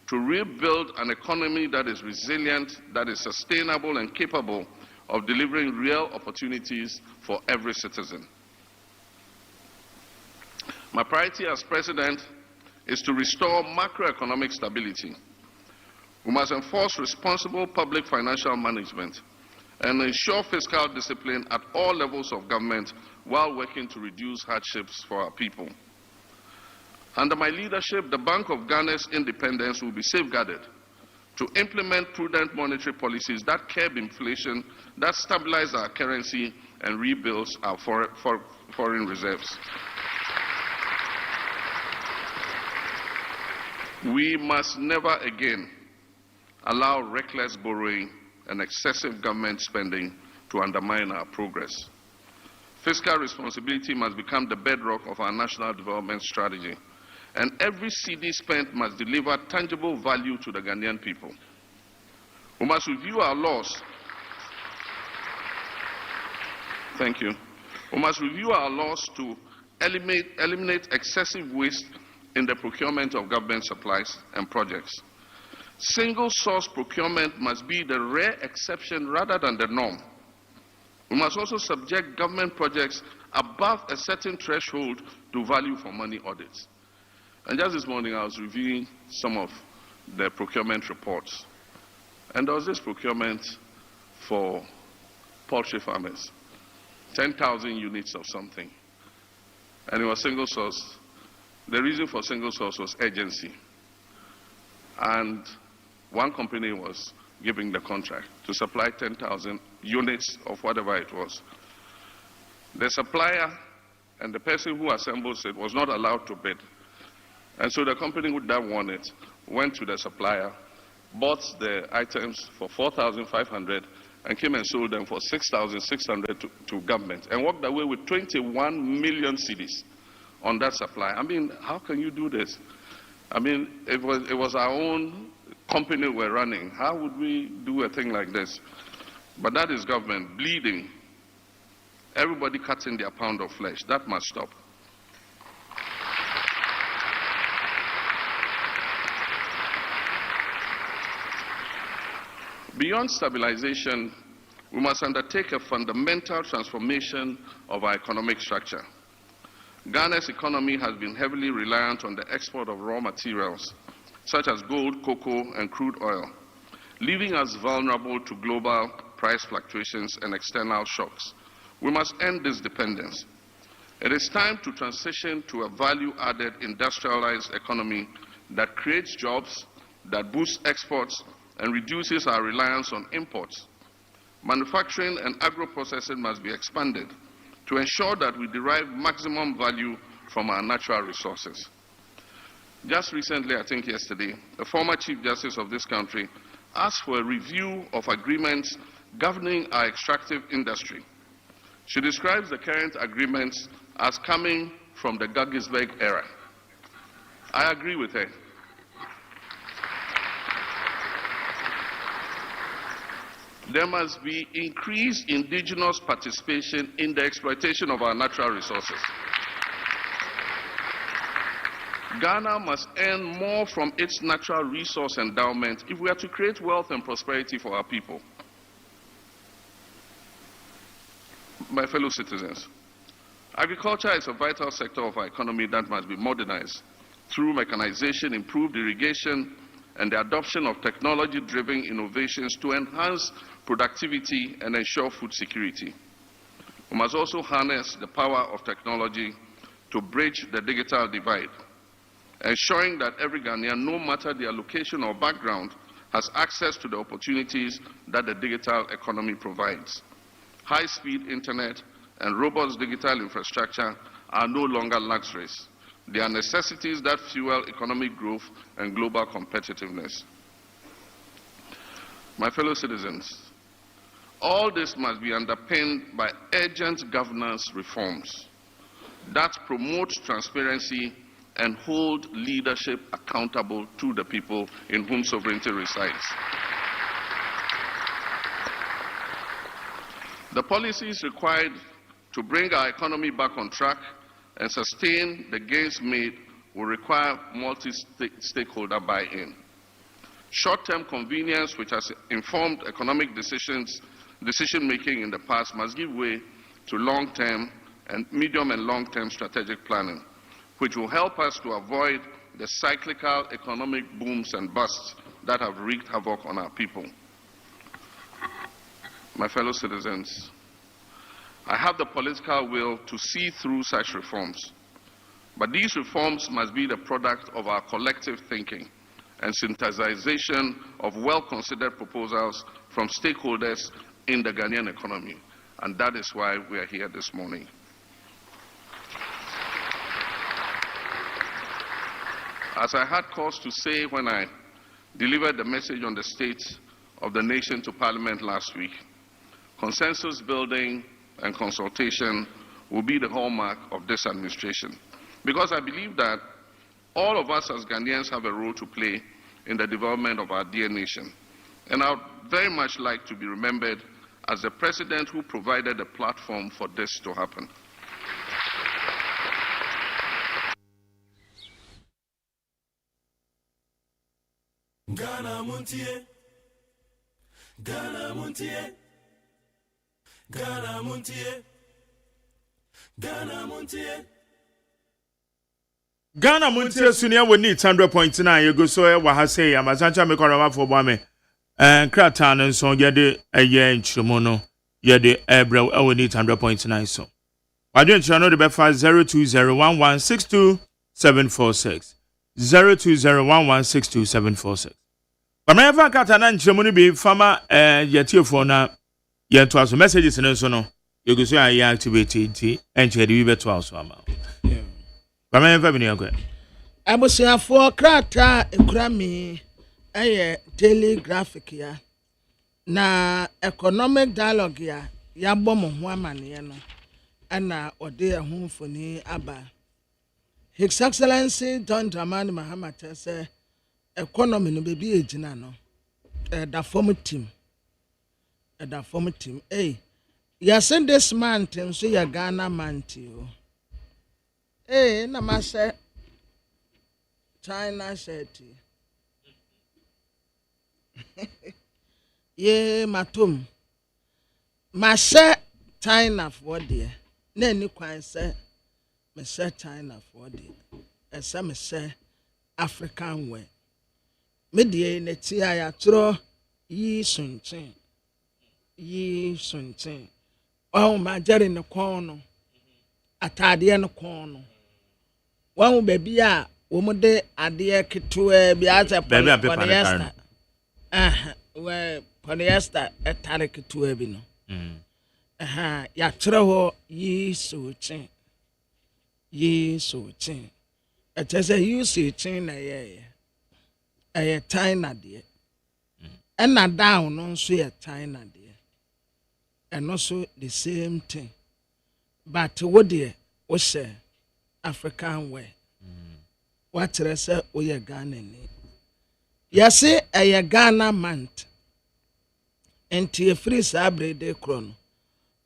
to rebuild an economy that is resilient, that is sustainable and capable of delivering real opportunities for every citizen. My priority as President is to restore macroeconomic stability. We must enforce responsible public financial management and ensure fiscal discipline at all levels of government while working to reduce hardships for our people. Under my leadership, the Bank of Ghana's independence will be safeguarded to implement prudent monetary policies that curb inflation, that stabilize our currency, and rebuild our foreign reserves. We must never again allow reckless borrowing and excessive government spending to undermine our progress. Fiscal responsibility must become the bedrock of our national development strategy, and every CD spent must deliver tangible value to the Ghanaian people. We must review our laws. Thank you. We must review our laws to eliminate excessive waste in the procurement of government supplies and projects. Single source procurement must be the rare exception rather than the norm. We must also subject government projects above a certain threshold to value for money audits. And just this morning I was reviewing some of the procurement reports. And there was this procurement for poultry farmers, 10,000 units of something. And it was single source. The reason for single source was urgency. And one company was giving the contract to supply 10,000 units of whatever it was. The supplier and the person who assembles it was not allowed to bid. And so the company that won it went to the supplier, bought the items for 4,500 and came and sold them for 6,600 to government and walked away with 21 million cedis on that supply. I mean, how can you do this? I mean, it was our own company we're running. How would we do a thing like this? But that is government bleeding. Everybody cutting their pound of flesh. That must stop. Beyond stabilization, we must undertake a fundamental transformation of our economic structure. Ghana's economy has been heavily reliant on the export of raw materials, such as gold, cocoa, and crude oil, leaving us vulnerable to global price fluctuations and external shocks. We must end this dependence. It is time to transition to a value-added industrialized economy that creates jobs, that boosts exports, and reduces our reliance on imports. Manufacturing and agro-processing must be expanded to ensure that we derive maximum value from our natural resources. Just recently, I think yesterday, the former Chief Justice of this country asked for a review of agreements governing our extractive industry. She describes the current agreements as coming from the Guggisberg era. I agree with her. There must be increased indigenous participation in the exploitation of our natural resources. Ghana must earn more from its natural resource endowment if we are to create wealth and prosperity for our people. My fellow citizens, agriculture is a vital sector of our economy that must be modernized through mechanization, improved irrigation, and the adoption of technology-driven innovations to enhance productivity and ensure food security. We must also harness the power of technology to bridge the digital divide, ensuring that every Ghanaian, no matter their location or background, has access to the opportunities that the digital economy provides. High-speed internet and robust digital infrastructure are no longer luxuries. They are necessities that fuel economic growth and global competitiveness. My fellow citizens, all this must be underpinned by urgent governance reforms that promote transparency and hold leadership accountable to the people in whom sovereignty resides. The policies required to bring our economy back on track and sustain the gains made will require multi-stakeholder buy-in. Short-term convenience, which has informed economic decision-making in the past, must give way to long-term and medium and long-term strategic planning, which will help us to avoid the cyclical economic booms and busts that have wreaked havoc on our people. My fellow citizens, I have the political will to see through such reforms, but these reforms must be the product of our collective thinking and synthesization of well-considered proposals from stakeholders in the Ghanaian economy, and that is why we are here this morning. As I had cause to say when I delivered the message on the state of the nation to Parliament last week, consensus building and consultation will be the hallmark of this administration, because I believe that all of us as Ghanaians have a role to play in the development of our dear nation. And I would very much like to be remembered as the president who provided a platform for this to happen. Ghana Montie, Ghana Montie, Ghana Montie, Ghana Montie. Ghana Montie Sunia will need 100.9. You go so what I say. I'm a Sancha Mekorama for Bame. And Kratan and so yede a year in Chimono. Yede Ebro, I will need 100.9. So I don't know the befa 02011627746. 02011627746. But my ever Kratan and Chimoni be farmer yetio for now. Yet was messages and so no. You go so I activated and you be to us. But my ever been here. I was here for Krata Ekrami. Daily graphic ya na economic dialogue ya bomo ho amane no ana ode ho mfoni aba His Excellency John Dramani Mahama say economy no bebi ejina no da form team ya send this man so ya Ghana manti o na ma say China said ye matum ma se China for there na ni kwan se me se China for there esa me se African way me die na ti aya tro yi sunchen o ma jare ne kon no atade ne kon no wan baby a wo mo de ade ketewa bi aza polyester we polyester etarik to ebi no ya tire ho yi so chin etese yi so chin na ye China de and na down no so ye China de and also the same thing but what de wo say African way what say wo ye Ghana ni yase a Ghana month enti free sabre de kron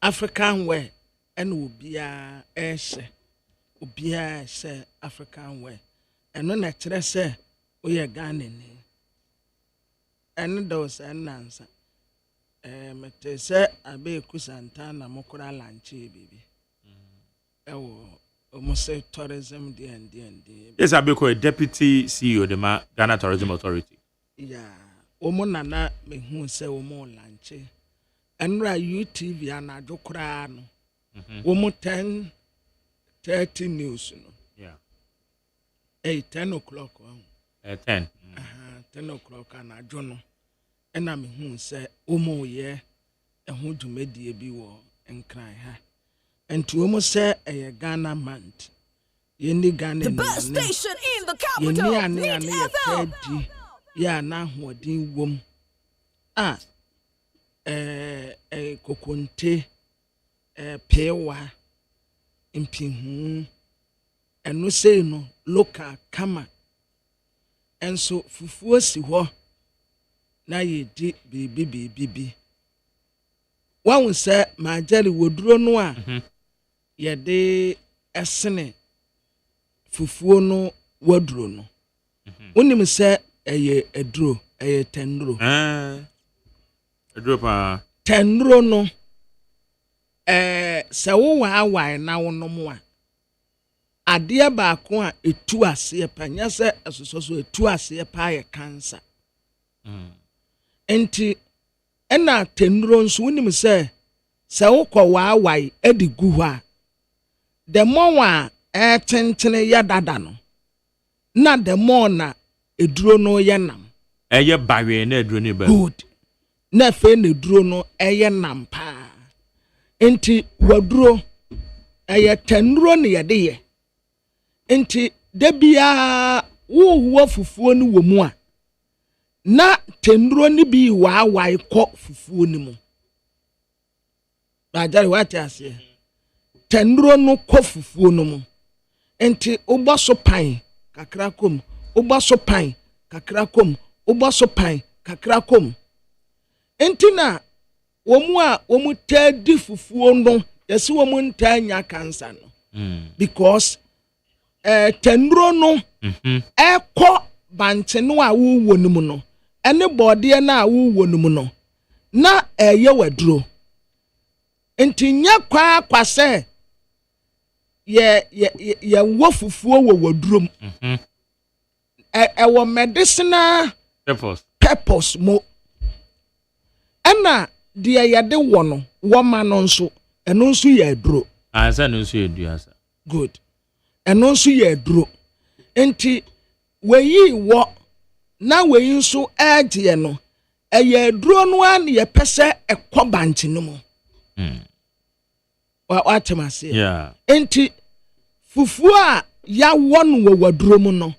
African way and obia se African way and no na kire se we Ghana ni and those and answer mete se abe kusanta na mokora lanche bibi almost say tourism and yes, I be a deputy CEO the Ghana Tourism Authority. Yeah, Omonana me who say Omo Lanche. And ra UTV and I do crano. Omo 10:30 news. Yeah. 10 o'clock. 10. 10 o'clock and I don't know. And I mean who say Omo ye and who to make the biwo and cry ha. And to almost say a Ghana month. Yendi Ghana. The best station in the capital. Meet FM. Ya na hodin wom. Kokonte pewa impinhu. Eno say no local kama. Enso fufuo si ho na ye di bibi. Wan say ma jali woduro no a ye de esene fufuo no waduro no wonim se eye eduro eye tenro eduro pa tenro no se wo wa na wonom a ade ba ko a etu ase pa nya se asoso etu ase pa ye cancer enti ena tenro nso wonim se wo kɔ wa edi gu hɔ a the more tentene ya dada no na the more na eduro no ye nam eye bawe na eduro ni ba good na fe na eduro no eye nam pa enti waduro eye tenuro ne ye de ye enti de bia wo fufuo ni wo mu a na tenuro ni bi wa kɔ fufuo ni mu ba jare wate ase tenuro no kɔ fufuo no mu enti obo so pan kakra kom obo so pan kakra kom obo so pan kakra kom enti na womu ta di fufuo no yesi womu nta nya cancer no because tenuro no ekɔ bante no a wo no mu no ene bode na wo no mu no na eye waduro enti nya kwa se ye wo fufuo wo wadurom wo medicinal purpose mo ana de ye de wo no wo ma no nso eno nso ye aduro asa no nso ye duasa good eno nso ye aduro enti weyi wo na weyi nso agye no eye aduro no an ye pese ekobanti no mo wa temase yeah enti fufuo a ya won wo waduro mu no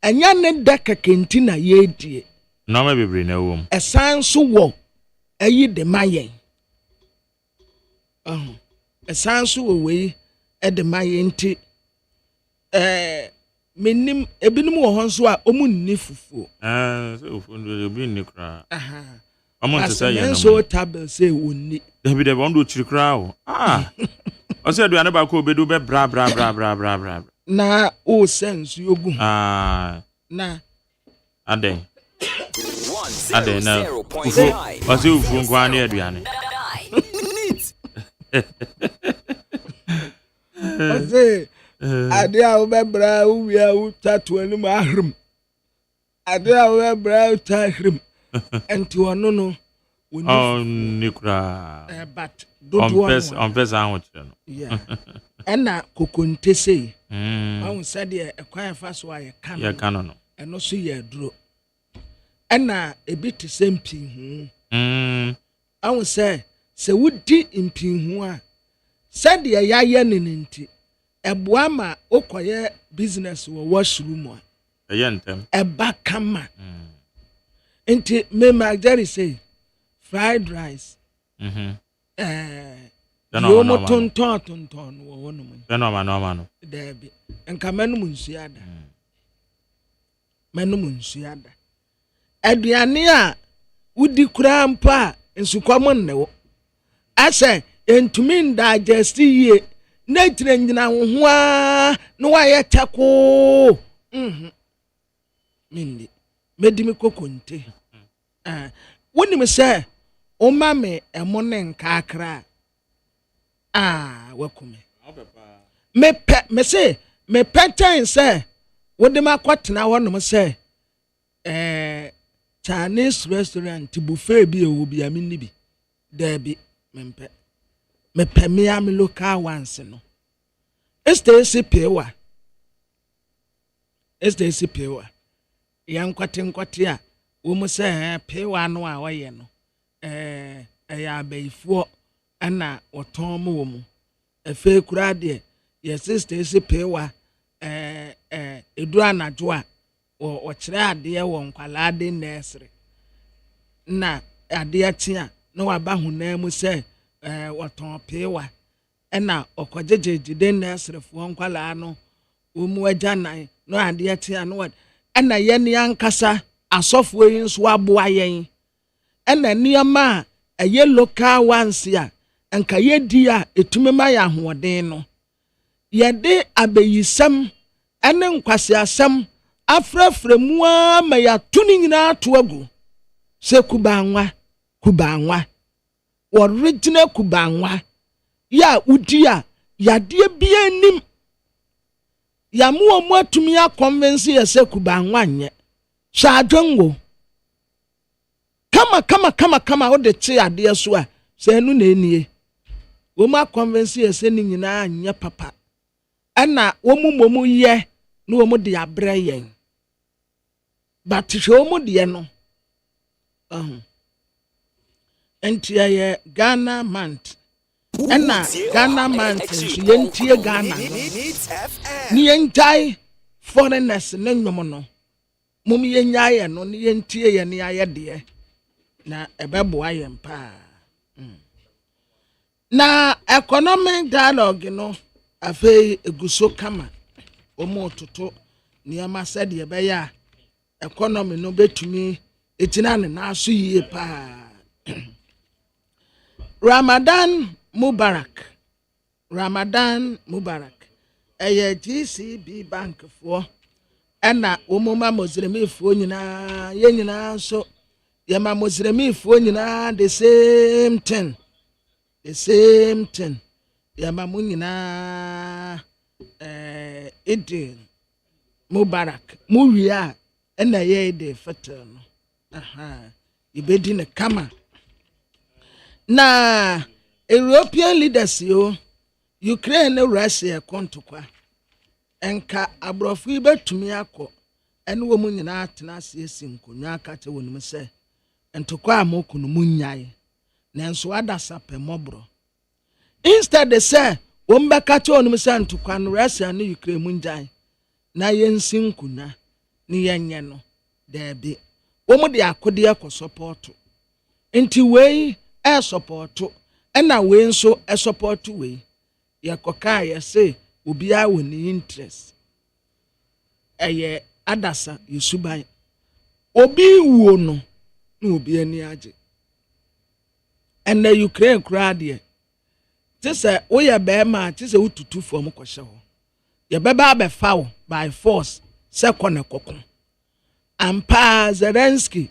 enya ne dekakenti na ye die no ma bebre na wo esan so wo ayi de mayen esan so wo we e de mayen enti menim ebinim wo hon so a omu nni fufuo so fufuo ndo bi nni kra amon to say no so table say wonni David de bondo chirikra o o se aduane ba ko obedu be bra na o sense yogu na ade na o se ufu ngwa na aduane o se ade a o be bra o wi a o tatu ani ma ahrim ade a o be bra o ta ahrim enti wono no nikra but on pesa anwoche no yeah ena kokonte sei won said e kwan fa so aye kan no eno so ye duro ena ebiti sempi won say se wudi mpinhu a said ye yaye ninti eboa ma okoye business wo washroom a eye ntem eba kama enti me magari say fried rice yomo tonton wo wono mu no debi enka menum nsuada aduane a wudi kura mpa nsukom ne wo ase entumi digest ye na tire nyina ho a no wa ye tako mindi medimi kokonte woni me se o ma me emone nkakra wakume me se me pattern se wode makwatena ho no se Chinese restaurant buffet bi o bi amini bi there bi me pe me am local ones no STC pewa yan kwate a wo mu se pewa no a waye no ya baifo ana oton mu wo mu efe kura de ye STC pewa edu anajo a o kire ade wo nkwala de nursery na ade atia na waba hunamu se woton pewa na okojejeje de nursery fo nkwala no wo mu agya nan no ade atia no na ye ne ankasa asofo yi nso aboa yen na niama a ye local ones ya enka ye di a etumema ya hoden no ye de abeyisam ene nkwase asem afrafra mu ama ya tuni nyina to agu se kubanwa original kubanwa ya udia ya die bia nim ya mu atumi ya convince ya se kubanwa nye shaadwengo kama o de che ade so a se nu na enie wo ma convince ya se ni nyina anya papa ana wo mu ye no wo mu de abrɛ yen but hwe mu de no entia ye Ghana month ana Ghana month yentie Ghana ni yentai foreigners ne nwomo no mum yenyaye no ni yentie ye ne aye de na ebebo aye mpa na economic dialogue no afei eguso kama omo toto niama said ye be ya economy no betumi etina ne na aso yie pa Ramadan Mubarak eye GCB bank fo ena omoma Muslim fo nyina ye nyina so ye ma Muslim fo nyina the same thing ye ma mu nyina Eid Mubarak muwia ena ye de fatal no ibedi ne kama na European leaders yo Ukraine and Russia kontokwa enka abrofu betumi akọ ene wo mu nyina atena asiesi nkonwa akate wonum se entokwa amokunu munyai nanso adasa pemobro instead they say wo mbekate wonum se entokwa no Russia ne Ukraine munjai na yensi nkunwa ni yenye no debi wo mu de akode akọ support enti wei support ena we nso support we yakoka ya say obia we ni interest eye adasa yusuban obi wuo no na obi ani age ena Ukraine kra de tese we ya be ma tese ututu fom kwhye ho ye beba be fawo by force second kokon ampa Zelensky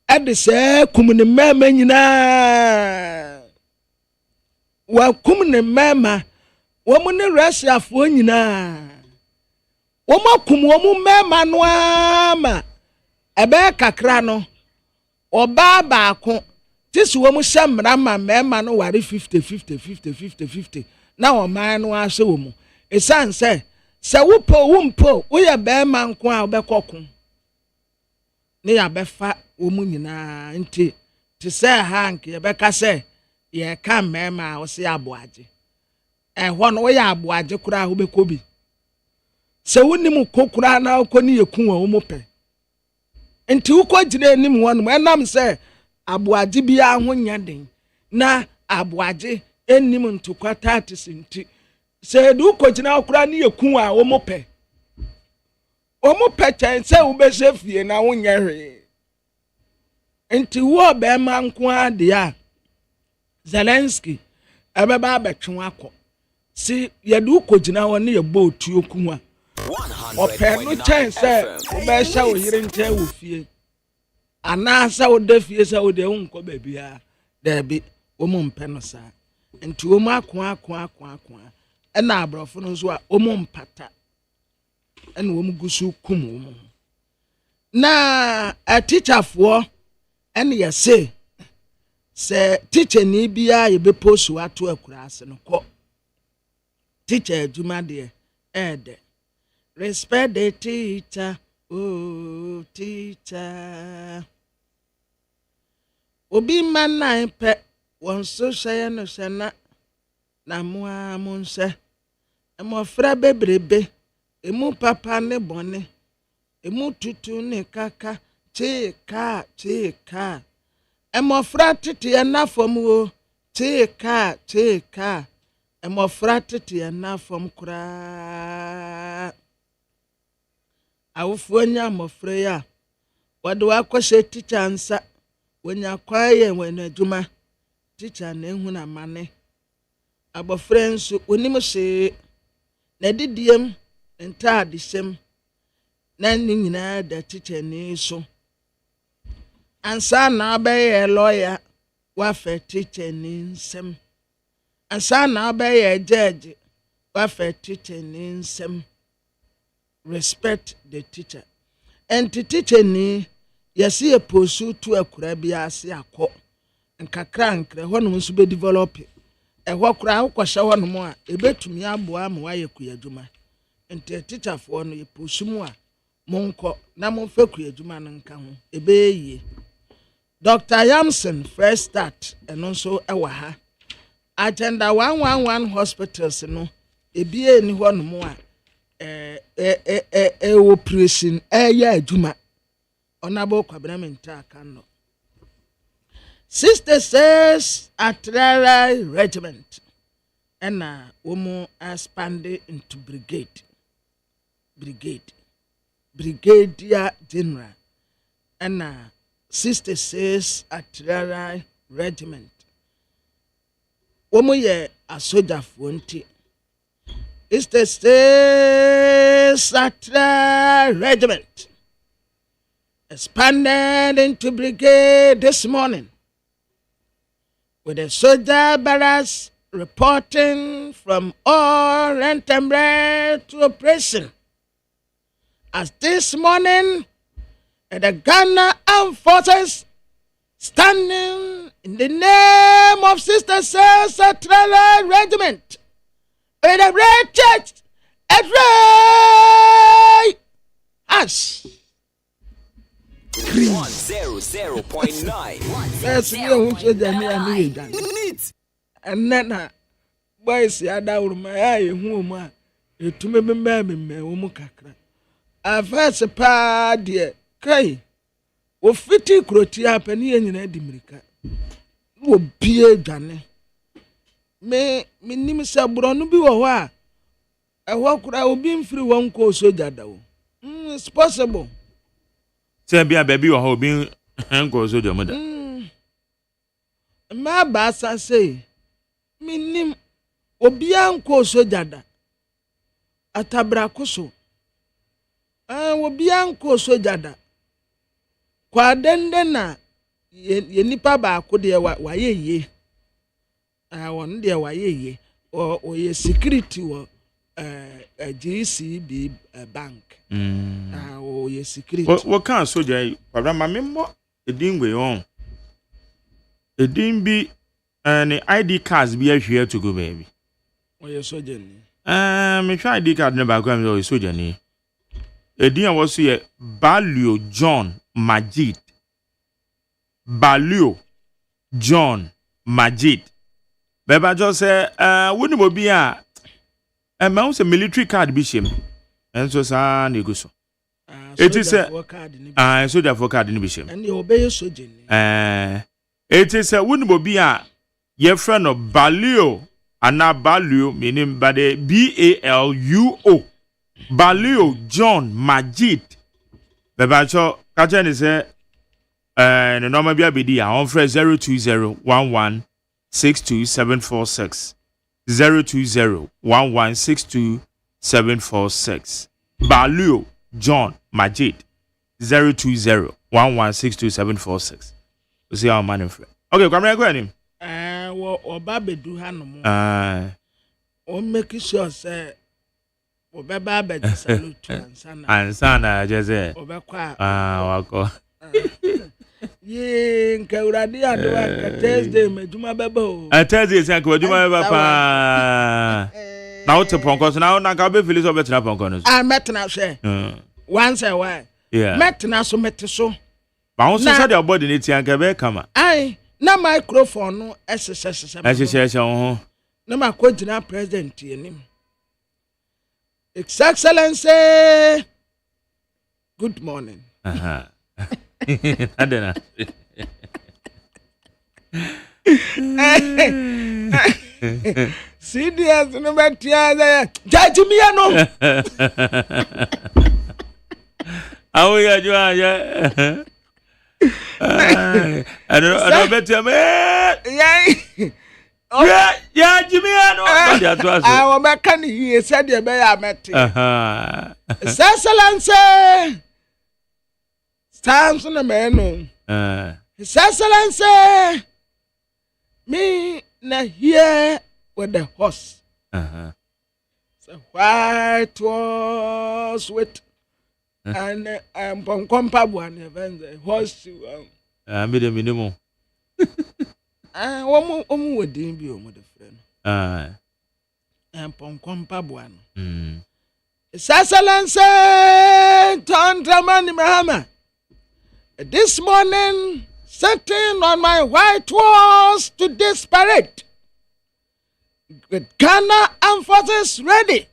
edise kumne mema nyina wa kumne mema wo mu ne Russia fo nyina wo makum wo mu mema no ama ebe kakra no oba baako tisi wo mu hyemra ma mema no ware 50 na o man no ahye wo mu esan se wo mpo wo ye be ma nko a obekokon ne ya befa wo mu nyina nti ti se hank ye beka se ye ka mema wo se aboaje ho no wo ya aboaje kura wo bekobi se wonim kokura na okoni yekun wo mu pe nti wo ko gire nim wonum enam se aboaje bia ho nya den na aboaje enim ntokwa tatis nti se du ko gina kura ne yekun a wo mu pe chen se wo be fie na wo nya hwe enti wo be ma nko ade a Zelensky ebeba betwe akọ si yedu kogina won ye bo otuo kunwa ope no chen se wo be sha wo yire nte wo fie ana sa wo da fie sa wo de unko ba bia da bi wo mu mpe no sa enti wo mu akọ ena abrofo no so a wo mu mpata ena wo mu gusu kum wo mu na a teacher for ene ye say se teacher ni bia ye be post ato akura ase no ko teacher aduma de ede respect the teacher oh teacher obi man pe won so hye no hye na moa monse emofra bebrebe emu papa ne bone emu tutu ne kaka chika emofra tete enafom wo chika emofra tete enafom kura awufo nya mofra ya wode wakwose teacher nsa wonya kwaye wenaduma teacher na ehu na mane abofra nso onim se na didiem ntade sem na ni nyina da teacher ni so ansa na abɛyɛ lawyer wafɛ teacher ni nsɛm ansa na abɛyɛ judge wafɛ teacher ni nsɛm respect the teacher and the teacher ni yɛsi eposu tu akura bi ase akɔ nkakra nkra hɔ no nso be develop ɛhɔ kura akɔhyɛ hɔ no a ebetumi aboa ma wayɛ kuyadwuma nti teacher fo no eposu mu a monkɔ na momfa kuyadwuma no nka ho ebeye Dr. Yamson first start ɛno nso ɛwɔ ha agenda 111 hospitals no ebie ni hɔ no a operation ɛyɛ adwuma honorable kwabena kano 66 artillery regiment and woman expanded into brigadier general and 66 artillery regiment woman ye a soldier for nti 66 artillery regiment expanded into brigade this morning with the soldier barracks reporting from all Rentembre to operation. As this morning, the Ghana Armed Forces standing in the name of Sister Central Regiment with a red church at red ash. 100.9. That's neat. And then, boys, ya down my eye, whom to me, woman. I first a pa, dear, Kay. O fitty crotia penny in Edimrica. Wo be done. Me name is Sabron be a wa. I walk out being free one course so jadao. It's possible. Say be a baby or how being uncle so your mother. My bassa say, me name Obianco so jada. Atabracoso. Obianco so jada. Kwa dendena ye nipa ba ko de wa ye. Won de wa ye o ye security wo GCB bank. Oh, yes, secret. What can't soldier? Pardon, member. It didn't go on. It didn't be any ID cards be here to go, baby. Oh, yes, soldier. Me try ID card never go and soldier. It didn't was here. Balio John Majid. Balio John Majid. Baby, just say, wouldn't be a mouse a military card be shame. And so sa negoso. It is a soldier for card in Bisham. And you obey soldier. It is a wouldn't be a your friend of Balio and not Balio meaning by the BALUO. Balio John Majid. Bebacho Kajan is a the normal BD on fresh 02011627746 02011627746 Balio John Majid 02011627746. We see our man in front. Okay, come here, go ahead. Or Baby do Hanum. Or make sure, say, or Baby salute to Ansana, just say, wako. Ye, Kauradia, do a Thursday, Meduma Babo. A Thursday, Sankwaduma Papa. Now to Poncos now, Nakabe Phyllis of Betra Poncos. I met now, say, once a while. Yeah, met now, so met so. Bounce said your body needs Yankabe, come on. Aye, no microphone, no SSS. No, my quoting president in him. His Excellency, good morning. I don't know. CDS no matter. Judge me, I know. How are you? I don't bet you, man. Yeah, Jimmy, I know. I will make an he said you may have met Excellency stands on a man. His Excellency me na here with the horse. So white was with and Pompa one event the horse. I made a minimum. One would be with the friend. And Pompa one. His Excellency Tondraman Mahama. This morning, sitting on my white horse to this parade, with Ghana Armed Forces ready,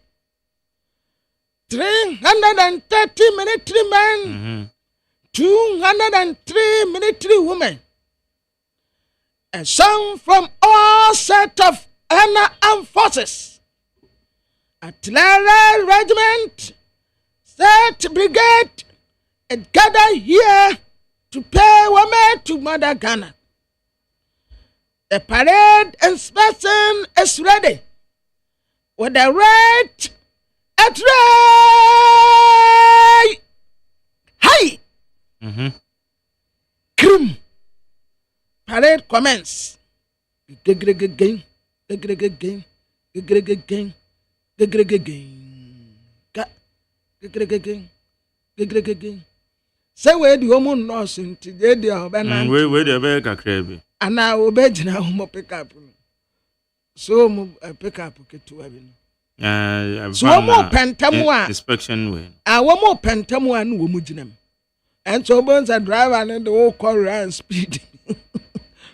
330 military men, 203 military women, and some from all sets of Ghana Armed Forces, artillery regiment, 3rd brigade, and gather here to pay women to Mother Ghana. The parade inspection is ready with the red at ray. Hi. Krim. Parade commence. Gang. Say where the woman nurse in today they are where the America crabby. And I will bet now pick up. So pick up to so more pentamua inspection way. I want more pentamua and womujinem. And so burns a driver and the whole car and speed.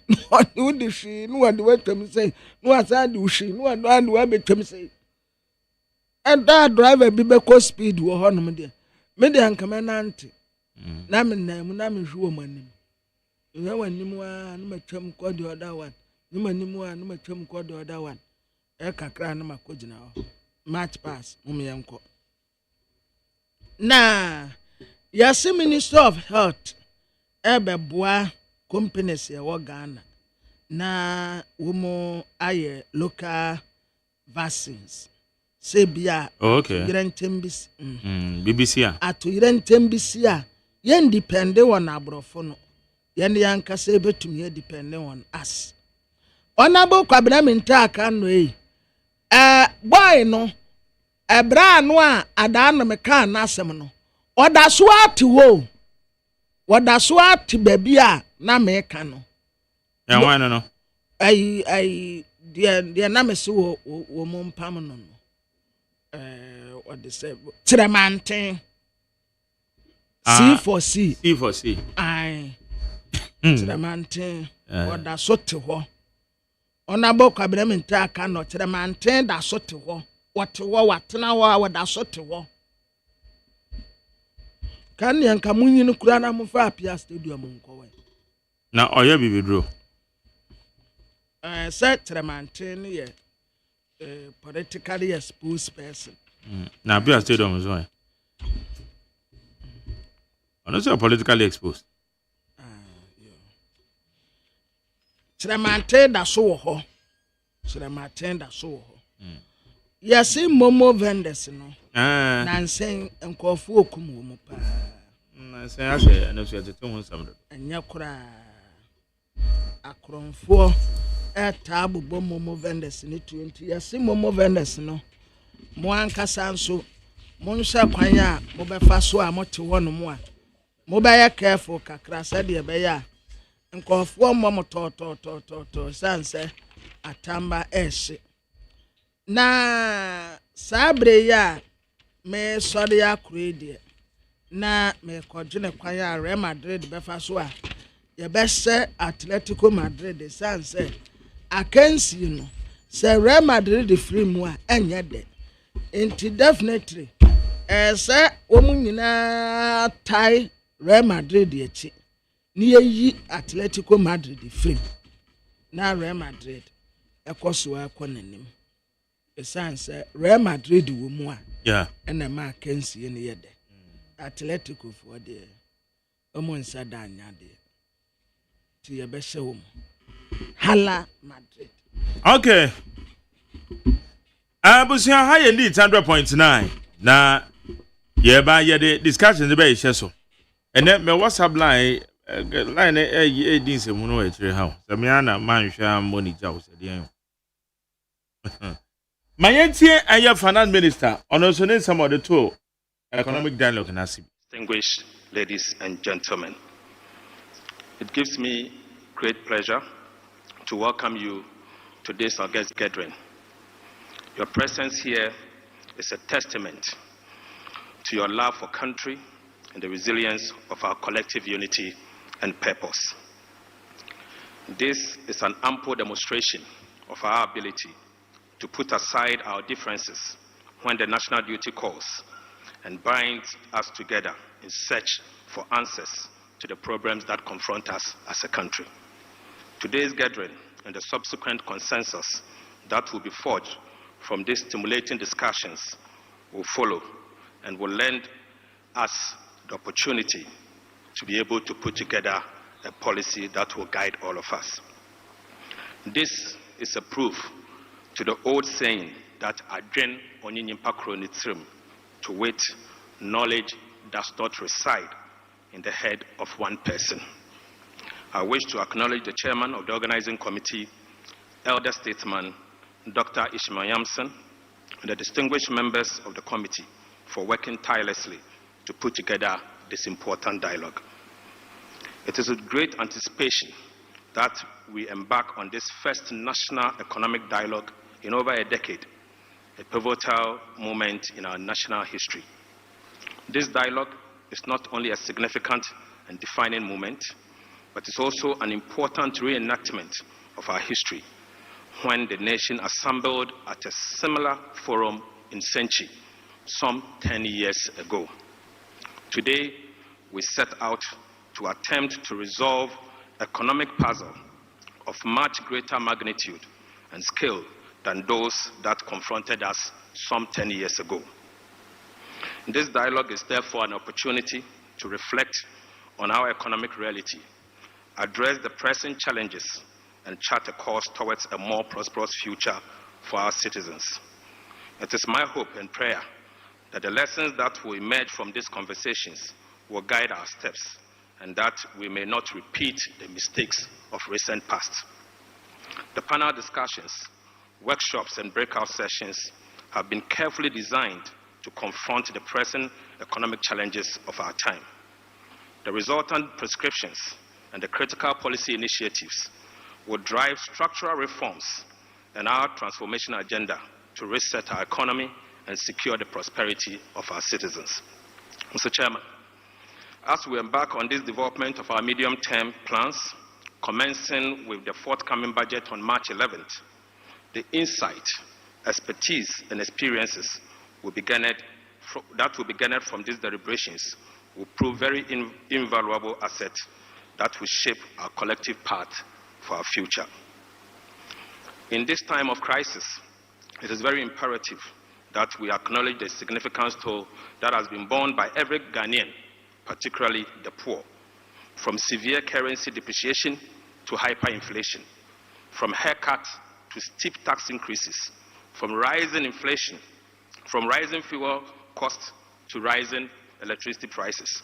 No do the she, no one do to say, no as I do she, no one do I to say. And that driver be because speed will honor me dear. Median commandant. Namin woman. You know when you are no chum called the other one. You man no chum called the other one. Eka cran my coach now. Match pass, mummy uncle. Nah, yes, Minister of Health. Ebe bois companies here Ghana. Na womo aye local vaccines. Sebia. Okay. BBC. Atu Tembisia. Yen depende on abrofono. Yen yankasa ebetumi depende on us. Onabo kwabena minta aka no boy no ebra no a ada no meka na asem no. Oda so ati wo. Oda so ati baby a na meka no. Ya wan no. Ai dia na mese wo mompam no. What they say? Tremantin. C for C. C for C. Aye. Tremantin. What da sote ho. Onabo kwabena minta aka no tremantin da sote ho. What na wa da sote ho. Kan yanka munyi no kura na mfa apia stadium nko we. Na oya bibidro. Say tremantin ye politically exposed person. Now, be a stadium as well. I'm not politically exposed. Tremante da so ho. Tremante da so ho. Yes, momo vendors no. Nansen enkofu okumu mu pa. Nansen ase na so yete to samdo. Enya kura akronfo tabu momo vendors ni 20. Yes, momo vendors no. Mo ankasa nso mo nhwe kwan a mo befa so a mo te wono mo a mo be ya careful kakra sa de be ya nkofo mo to sanse atamba ehye na sabre ya me sori akure de na me kodwene kwan a Real Madrid befa so a ye be se Atletico Madrid sanse akansi no se Real Madrid free mu a enye de Inti definitely say woman nyina tie Real Madrid echi ni yi Atletico Madrid free na Real Madrid ekoso akonanim esanse Real Madrid wo mu a na ma kansie ne yede Atletico for de omo nsa danya de ti ye be hye wo hala Madrid Okay. Abusia high lead 100.9. Na yeba yede discussion be ehye so. Ene me WhatsApp line din se mu no e kire ha. Se me ana manhwa monitor wo se de. Mayentie aye finance minister ono so ne some of the two economic dialogue na sibi. Distinguished ladies and gentlemen, it gives me great pleasure to welcome you to this August gathering. Your presence here is a testament to your love for country and the resilience of our collective unity and purpose. This is an ample demonstration of our ability to put aside our differences when the national duty calls and bind us together in search for answers to the problems that confront us as a country. Today's gathering and the subsequent consensus that will be forged from these stimulating discussions will follow and will lend us the opportunity to be able to put together a policy that will guide all of us. This is a proof to the old saying that adwen onyinimpa kronitrim, to wit, knowledge does not reside in the head of one person. I wish to acknowledge the chairman of the organizing committee, elder statesman Dr. Ishmael Yamson, and the distinguished members of the committee for working tirelessly to put together this important dialogue. It is with great anticipation that we embark on this first national economic dialogue in over a decade, a pivotal moment in our national history. This dialogue is not only a significant and defining moment, but it's also an important reenactment of our history when the nation assembled at a similar forum in Senchi some 10 years ago. Today, we set out to attempt to resolve economic puzzle of much greater magnitude and scale than those that confronted us some 10 years ago. This dialogue is therefore an opportunity to reflect on our economic reality, address the pressing challenges, and chart a course towards a more prosperous future for our citizens. It is my hope and prayer that the lessons that will emerge from these conversations will guide our steps and that we may not repeat the mistakes of recent past. The panel discussions, workshops, and breakout sessions have been carefully designed to confront the pressing economic challenges of our time. The resultant prescriptions and the critical policy initiatives will drive structural reforms and our transformation agenda to reset our economy and secure the prosperity of our citizens. Mr. Chairman, as we embark on this development of our medium-term plans, commencing with the forthcoming budget on March 11th, the insight, expertise, and experiences that will be garnered from these deliberations will prove very invaluable assets that will shape our collective path for our future. In this time of crisis, it is very imperative that we acknowledge the significant toll that has been borne by every Ghanaian, particularly the poor, from severe currency depreciation to hyperinflation, from haircuts to steep tax increases, from rising inflation, from rising fuel costs to rising electricity prices,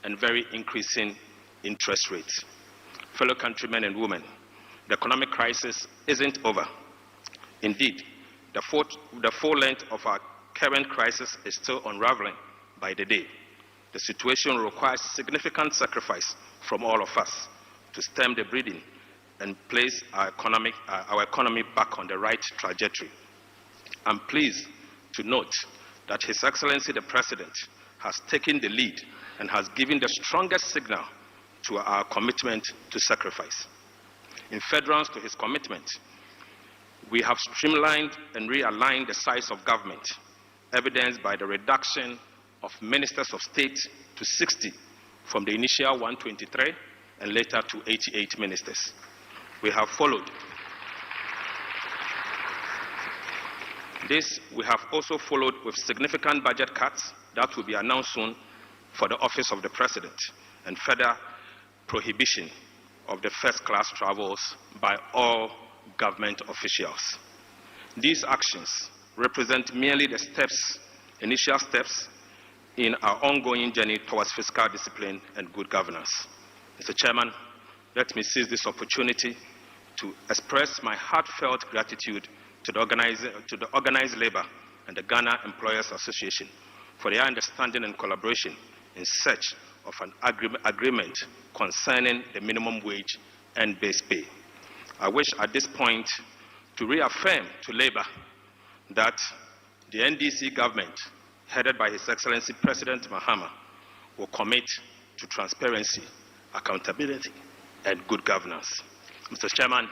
and very increasing interest rates. Fellow countrymen and women, the economic crisis isn't over. Indeed, the full length of our current crisis is still unraveling by the day. The situation requires significant sacrifice from all of us to stem the bleeding and place our economy back on the right trajectory. I'm pleased to note that His Excellency the President has taken the lead and has given the strongest signal to our commitment to sacrifice. In furtherance to his commitment, we have streamlined and realigned the size of government, evidenced by the reduction of ministers of state to 60 from the initial 123 and later to 88 ministers. We have also followed with significant budget cuts that will be announced soon for the office of the President and further prohibition of the first-class travels by all government officials. These actions represent merely the initial steps in our ongoing journey towards fiscal discipline and good governance. Mr. Chairman, let me seize this opportunity to express my heartfelt gratitude to the organized labor and the Ghana Employers Association for their understanding and collaboration in search of an agreement concerning the minimum wage and base pay. I wish at this point to reaffirm to labor that the NDC government, headed by His Excellency President Mahama, will commit to transparency, accountability, and good governance. Mr. Chairman,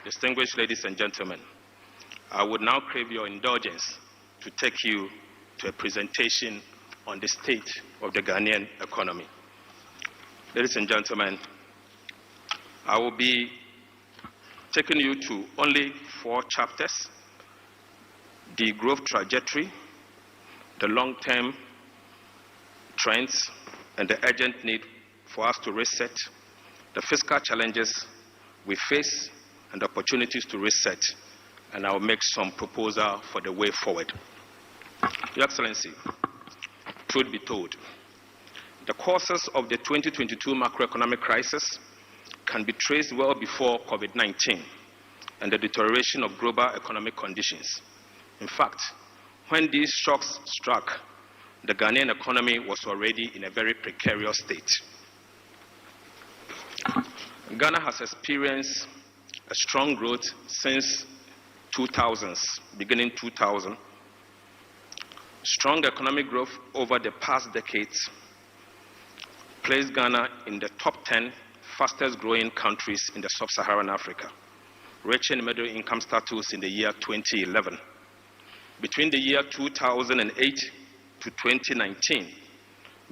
distinguished ladies and gentlemen, I would now crave your indulgence to take you to a presentation on the state of the Ghanaian economy. Ladies and gentlemen, I will be taking you to only 4 chapters: the growth trajectory, the long-term trends, and the urgent need for us to reset, the fiscal challenges we face, and opportunities to reset, and I'll make some proposal for the way forward. Your Excellency, truth be told, the causes of the 2022 macroeconomic crisis can be traced well before COVID-19 and the deterioration of global economic conditions. In fact, when these shocks struck, the Ghanaian economy was already in a very precarious state. Ghana has experienced a strong growth since 2000s, beginning 2000. Strong economic growth over the past decades placed Ghana in the top 10 fastest growing countries in the sub-Saharan Africa, reaching middle income status in the year 2011. Between the year 2008 to 2019,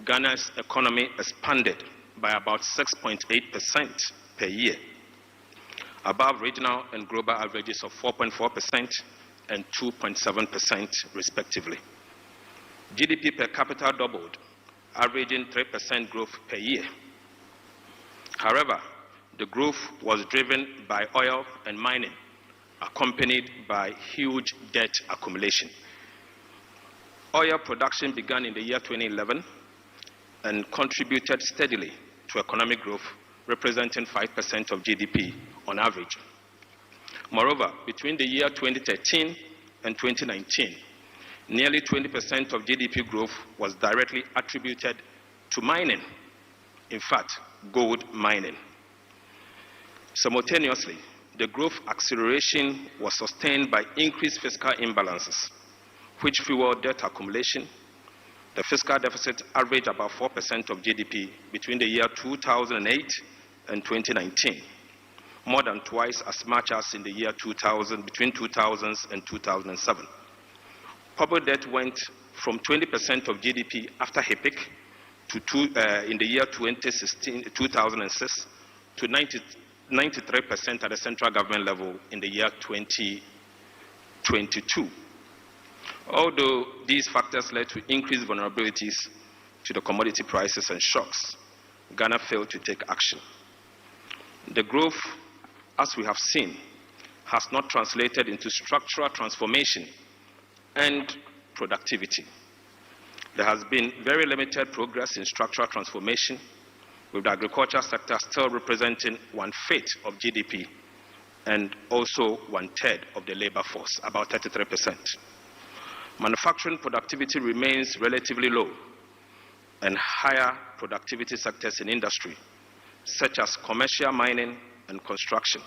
Ghana's economy expanded by about 6.8% per year, above regional and global averages of 4.4% and 2.7% respectively. GDP per capita doubled, averaging 3% growth per year. However, the growth was driven by oil and mining, accompanied by huge debt accumulation. Oil production began in the year 2011 and contributed steadily to economic growth, representing 5% of GDP on average. Moreover, between the year 2013 and 2019, nearly 20% of GDP growth was directly attributed to mining, in fact, gold mining. Simultaneously, the growth acceleration was sustained by increased fiscal imbalances, which fueled debt accumulation. The fiscal deficit averaged about 4% of GDP between the year 2008 and 2019, more than twice as much as in the year 2000, between 2000 and 2007. Public debt went from 20% of GDP after a peak in the year 2006 to 93% at the central government level in the year 2022. Although these factors led to increased vulnerabilities to the commodity prices and shocks, Ghana failed to take action. The growth, as we have seen, has not translated into structural transformation and productivity. There has been very limited progress in structural transformation, with the agriculture sector still representing 1/5 of GDP and also 1/3 of the labor force, about 33%. Manufacturing productivity remains relatively low, and higher productivity sectors in industry, such as commercial mining and construction,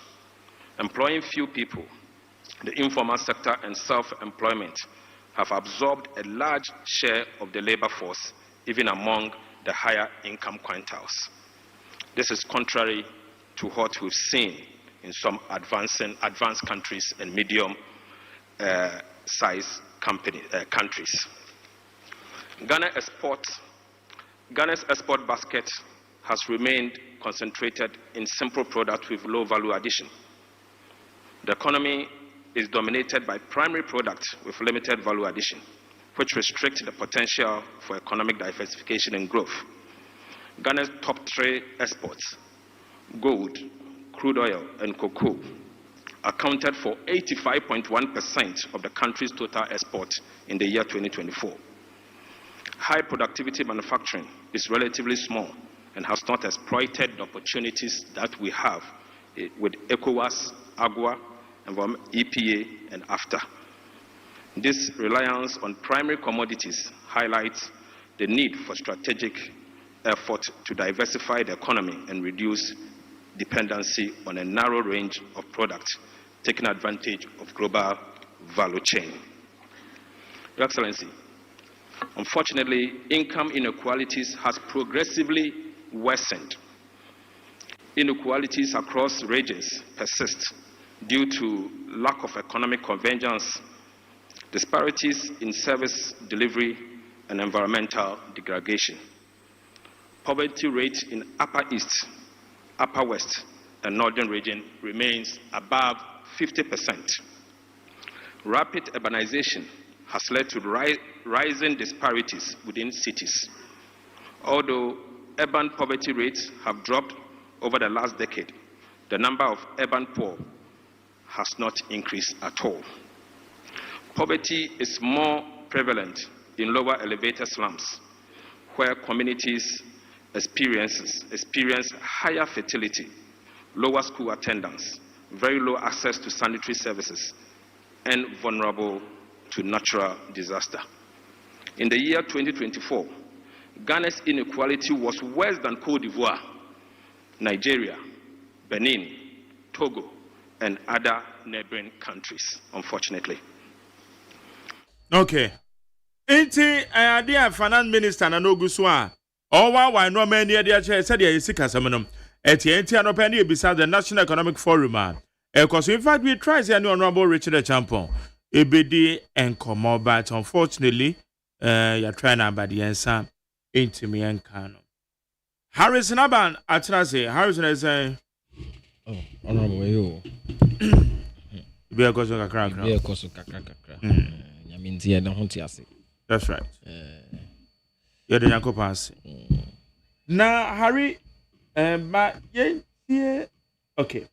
employing few people, the informal sector and self-employment have absorbed a large share of the labor force, even among the higher income quintiles. This is contrary to what we've seen in some advanced countries and medium-sized countries. Ghana's export basket has remained concentrated in simple products with low value addition. The economy is dominated by primary products with limited value addition, which restrict the potential for economic diversification and growth. Ghana's top 3 exports gold, crude oil, and cocoa accounted for 85.1% of the country's total export in the year 2024. High productivity manufacturing is relatively small and has not exploited the opportunities that we have with ECOWAS, AGWA, EPA, and AFTA. This reliance on primary commodities highlights the need for strategic effort to diversify the economy and reduce dependency on a narrow range of products, taking advantage of global value chain. Your Excellency, unfortunately, income inequalities has progressively worsened. Inequalities across regions persist due to lack of economic convergence, disparities in service delivery, and environmental degradation. Poverty rate in Upper East, Upper West, and Northern region remains above 50%. Rapid urbanization has led to rising disparities within cities. Although urban poverty rates have dropped over the last decade, the number of urban poor has not increased at all. Poverty is more prevalent in lower elevated slums, where communities experience higher fertility, lower school attendance, very low access to sanitary services, and vulnerable to natural disaster. In the year 2024, Ghana's inequality was worse than Cote d'Ivoire, Nigeria, Benin, Togo, and other neighboring countries, unfortunately. Okay. Inti dear finance minister na no guswa. Owa wa no many dear said ya sika semenum. Enti anopani ebisa the National Economic Forum. Because in fact we try say honorable Richard Champion. Ebedi enkomo, but unfortunately you're trying about the answer into me and Kano. Harrison Aban atrase Harrison is saying honorable you. Be a koso kakra. Be a koso kakra. Minti na honti ase. That's right. You're the Yankopans. Na Harry but yeah okay.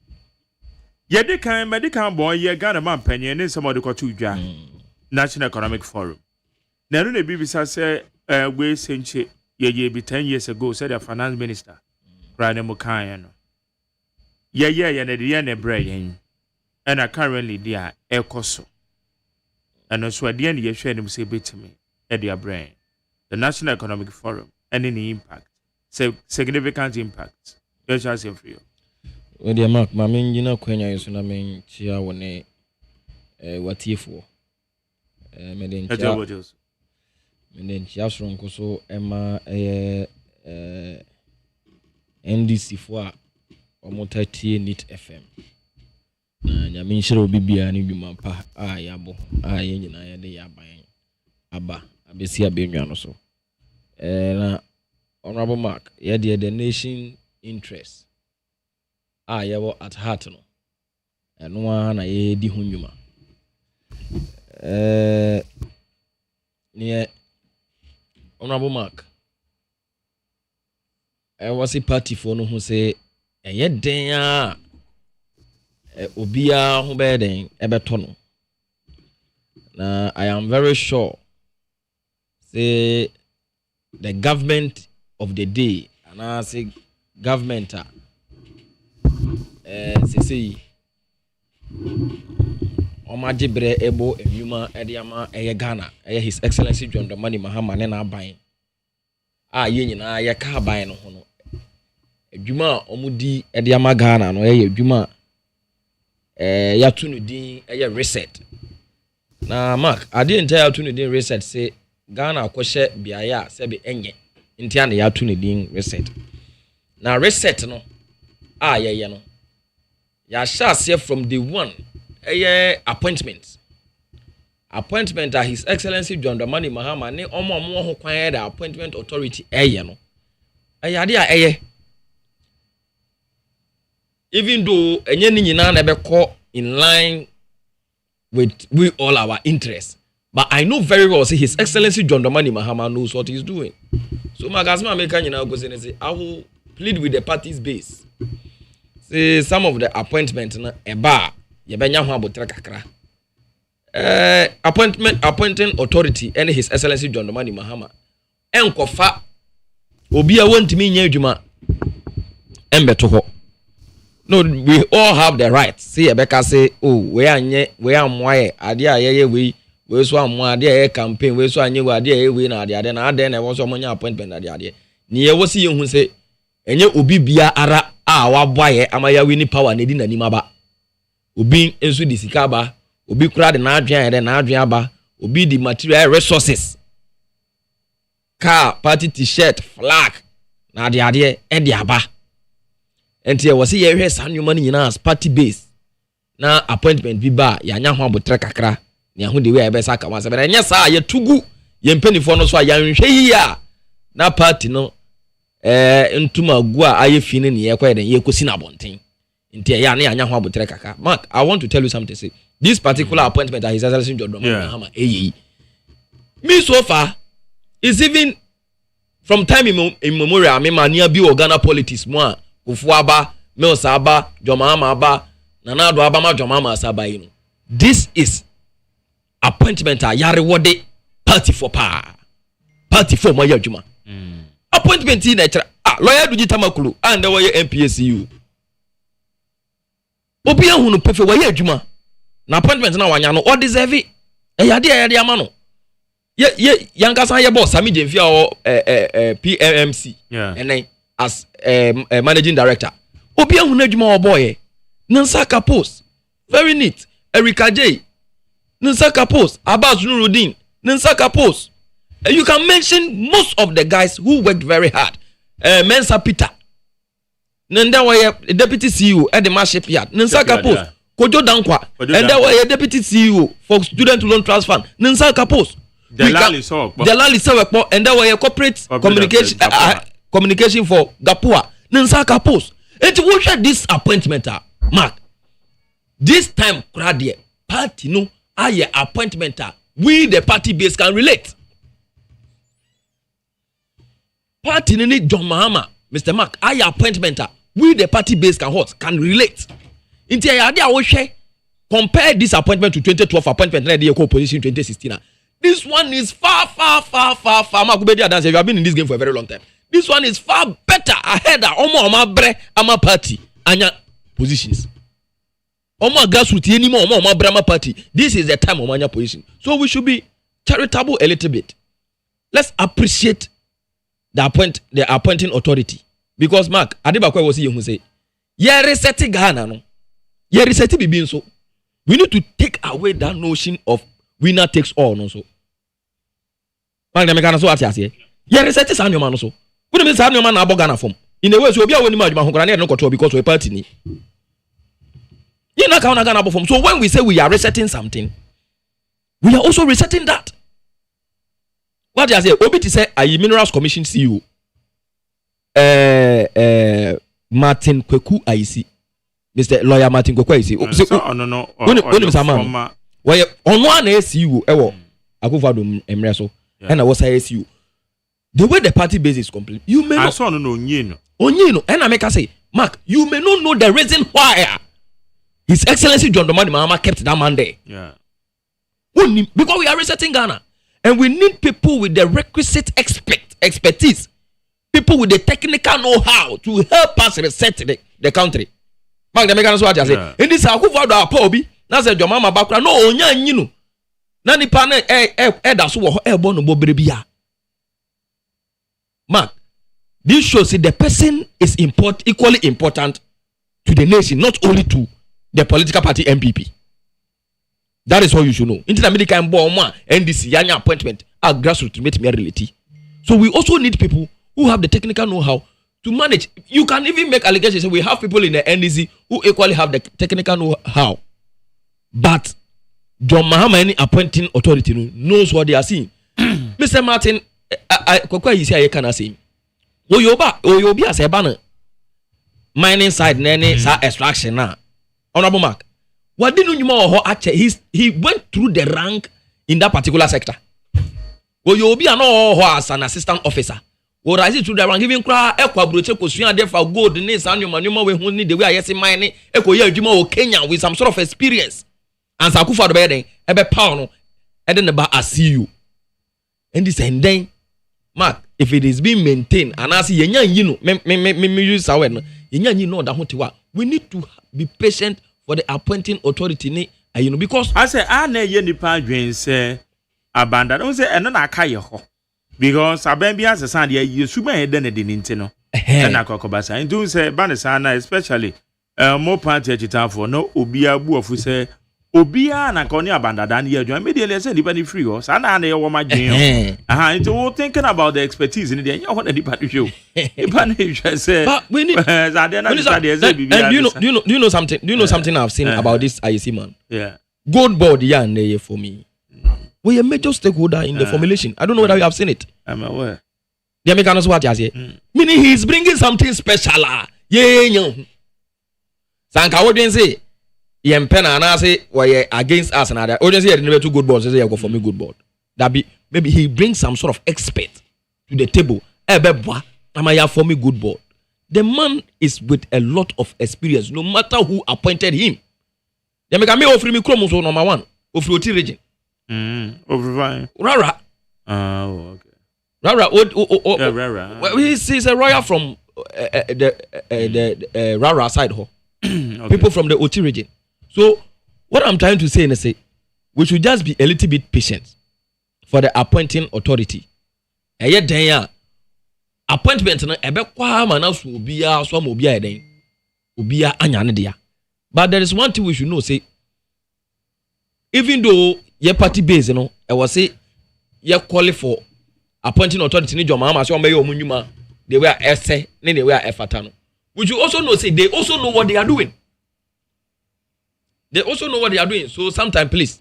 Yedi kan medical boy ye Ghana man penye ne somebody ko tudwa National Economic Forum. Na no na bibisa say we senche ye be 10 years ago said the finance minister Rane Mukan no. Ye na de na bra yen. And currently there ekoso. And also at the end you share them say bit me at their brain. The National Economic Forum and any impact. Significant impact. Yes, I say for you. Well, dear Mark, my main, you know, Quenya is na main chia one what if for. Meden chia strong so Emma NDC for Omotati Nit FM. Na min shiro bibia ni dwuma pa yabo ye nyina ye de yaban aba abesi abenwa no so na honorable Mark ye de the nation interest yabo at heart no eno na ye di ho nwuma ne honorable Mark was a party for no who say ye den Obia ho be den ebeto no na I am very sure say the government of the day and I say government say omajibre ebo enwuma ediama Ghana His Excellency John Dramani Mahama ne na aban ye nyina ye ka aban no ho no edwuma omudi ediama Ghana no edwuma ya tunu din reset na Mark I didn't tell you tunu din reset say Ghana akwhye biaya se be enye ntia na ya tunu din reset na reset no ye no ya share from the one appointment at His Excellency John Dramani Mahama ne omo ho kwan the appointment authority no ade even though enye ni nyina na be call in line with we all our interests, but I know very well say His Excellency John Dramani Mahama knows what he's doing. So Magasma America nyina go say I will plead with the party's base say some of the appointment na eba ye benya ho abotre kakra appointing authority and his excellency John Dramani Mahama enkofa obi a wontimi nya adwuma embeto ho. No, we all have the right. See Ebeka say, oh, we are moye adia ye we so amwa adia campaign we so anye we adia we na adia na adia na we so monya appointment adia ni ye wo si ye hu say enye obi bia ara a wa boye amaya we ni power na di na nima ba obi enso di sika ba obi kura de na adwan de na adwan ba obi di material resources car party t-shirt flag na adia e di aba enti e wose ye hwe sanwoma ni nyina as party base na appointment bi ba ya nya ho abotre kakra ni ahu de we e be saka wansa be nya sa ye tugu ye mpanifo no so a ya nhwe yi a na party no ntuma gu a aye fi ni ye kwa de ye kosi na bonten enti ya na ya nya ho abotre kakra. Mark, I want to tell you something. Say this particular appointment at his excellency John Dramani Mahama me so far is even from time immemorial me mania bi Ghana politics mo Ufuaba, Milsaba, Jomama Aba, Nanado Abama, Jomama Sabaino. This is appointment a Yariwode party for power. Party for Maya Juma. Appointment in nature. Lawyer Dujitamakulu and the way MPSU. Obia Hunu Pefe Waya Juma. Na appointment na wanyano or deserve it. A yadia mano. Ye Yankasa ya boss, Sami Jemfia or PMMC. Yeah. And then as managing director. Obia hunejuma boy. Nansaka post. Very neat. Erika J. Nansaka post. Abbas Nuruddin. Nansaka post. You can mention most of the guys who worked very hard. Mensa Peter. Nenda wa deputy CEO at the Marship Yard. Nansaka post. Kojo Dankwa. And that was deputy CEO for student loan trust fund. Nansaka post. Delali Sawekpo. And that was corporate communication for Gapua. Nansaka post. And to watch this appointment, Mark. This time, Kradie, party no, aye appointment, we the party base can relate. Party no need John Mahama, Mr. Mark, aye appointment, we the party base can relate. Inti ayade awoshe compare this appointment to 2012 appointment na dey co-opposition 2016. This one is far. Makubedi Adanse, you have been in this game for a very long time. This one is far better ahead of Omo Bre Ama party anya positions. Omo grassroots anymore Omo Brahma party. This is the time of anya position. So we should be charitable a little bit. Let's appreciate the appointing authority. Because Mark, Adibakwe was here who say, "Yeah, resetting Ghana no. Yeah, resetting be so. We need to take away that notion of winner takes all no so. Mark, the mechanic so what you say? Yeah, resetting Sanyo man so. We don't mean Sanyo man na Ghana form. In a way, so be a winning man who can no control because we party ni. You not count Ghana form. So when we say we are resetting something, we are also resetting that. What you say? Obi to say a Minerals Commission CEO. Martin Kweku IC. Mr. Lawyer Martin Kweku IC. No. Why on one SU ewo Akufo-Addo Emre so and I was SU. The way the party base is complete, you may not. Onyino. And I make us say, Mark, you may not know the reason why His Excellency John Dramani Mahama kept that man there. Yeah. Because we are resetting Ghana. And we need people with the requisite expertise. People with the technical know-how to help us reset the country. Mark, the Americans what I say. In this Akufo-Addo Apobi, na say John Mahama bakura no onya nyinu. Na nipa na da so wo ebo no bobere bia. Mark, this shows that the person is equally important to the nation, not only to the political party MPP. That is what you should know. Into the American born NDC Yanya appointment are grassroots make me a reality. So we also need people who have the technical know-how to manage. You can even make allegations. We have people in the NDC who equally have the technical know-how. But John Mahama, any appointing authority, knows what they are seeing. Mr. Martin, Kokwa is here, can I say? Oyobi as a banner. Mining side, nene, sa extraction now. Honorable Mark. What didn't you know? He went through the rank in that particular sector. Oyobi no as an assistant officer. Or I see to the rank giving cry, Equa Bruce, therefore gold, the name, and your man who need the way I see mine, Echo Yajimo Kenya with some sort of experience. And Sakufa the bedding, Ebe Pound, and then about I see you. And this and then, Mark, if it is being maintained, and I see you know, me use our you know that we need to be patient for the appointing authority, you know, because I say, I know you need say abandon. Don't say, and then I carry ho. Because I been as a son, you should be done it in Intino. And I cocobasa. And do say, Banisana, especially more party at time for no Obia Buofu say, Obia and Aconia Banda than you. Immediately said, anybody free or Sana and they were my dream. It's all thinking about the expertise in the end. You want to depart with you. But we need, do you know something? Do you know something I've seen about this IEC man? Yeah. Gold board, yeah, for me. We are a major stakeholder in the formulation. I don't know whether you have seen it. I'm aware. The Americans what you say? Meaning he's bringing something special. Yeah. Sanka what do you say? Yempena and I say why against us and other. Audience here never two good boards. Say I go for me good board. That be maybe he brings some sort of expert to the table. Am for me good board. The man is with a lot of experience. No matter who appointed him. The American offer me chromoso number 1 of the region. Over Rara. Oh, okay. Rara. Rara. Well, he's a royal from the Rara side. Okay. People from the Oti region. So, what I'm trying to say is we should just be a little bit patient for the appointing authority. And yet, then, appointment na ebe kwa mana so obia so mo obia eden obia anyane dia. But there is one thing we should know, say, even though your party base, you know, I was say you qualify for appointing authority ni joma ma so omeyo omunwuma, they were esse, they were efatano. Would you also know, say, they also know what they are doing. They also know what they are doing. So sometimes, please,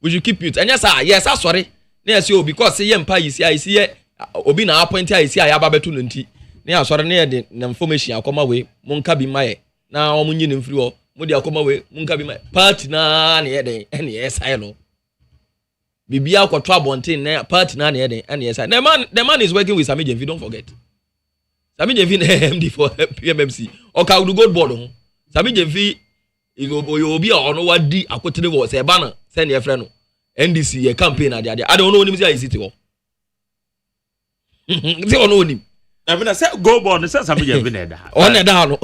would you keep mute? And yes, sorry. Yes, you because say empire is here, I see obi na appoint I see aya babetu nti. Na sorry na the information akoma we monka bi maye. Na omunyi ne mfiri ho. Mo de akoma we monka bi maye. Party na na yeden ene yesai no. Bibia akotro abonten na party na yeden ene yesai. The man is working with Sami Jemfi, don't forget. Sami Jemfi MD for PMMC. Oka do gold board ho. Sami Jemfi is obi ono wadi akotene wo se ba na se ne frɛ no. NDC ye campaign ade ade. I don't know him say is it wo. Say ono him. I mean, I said go board. Say Sami Jemfi na da. On da no.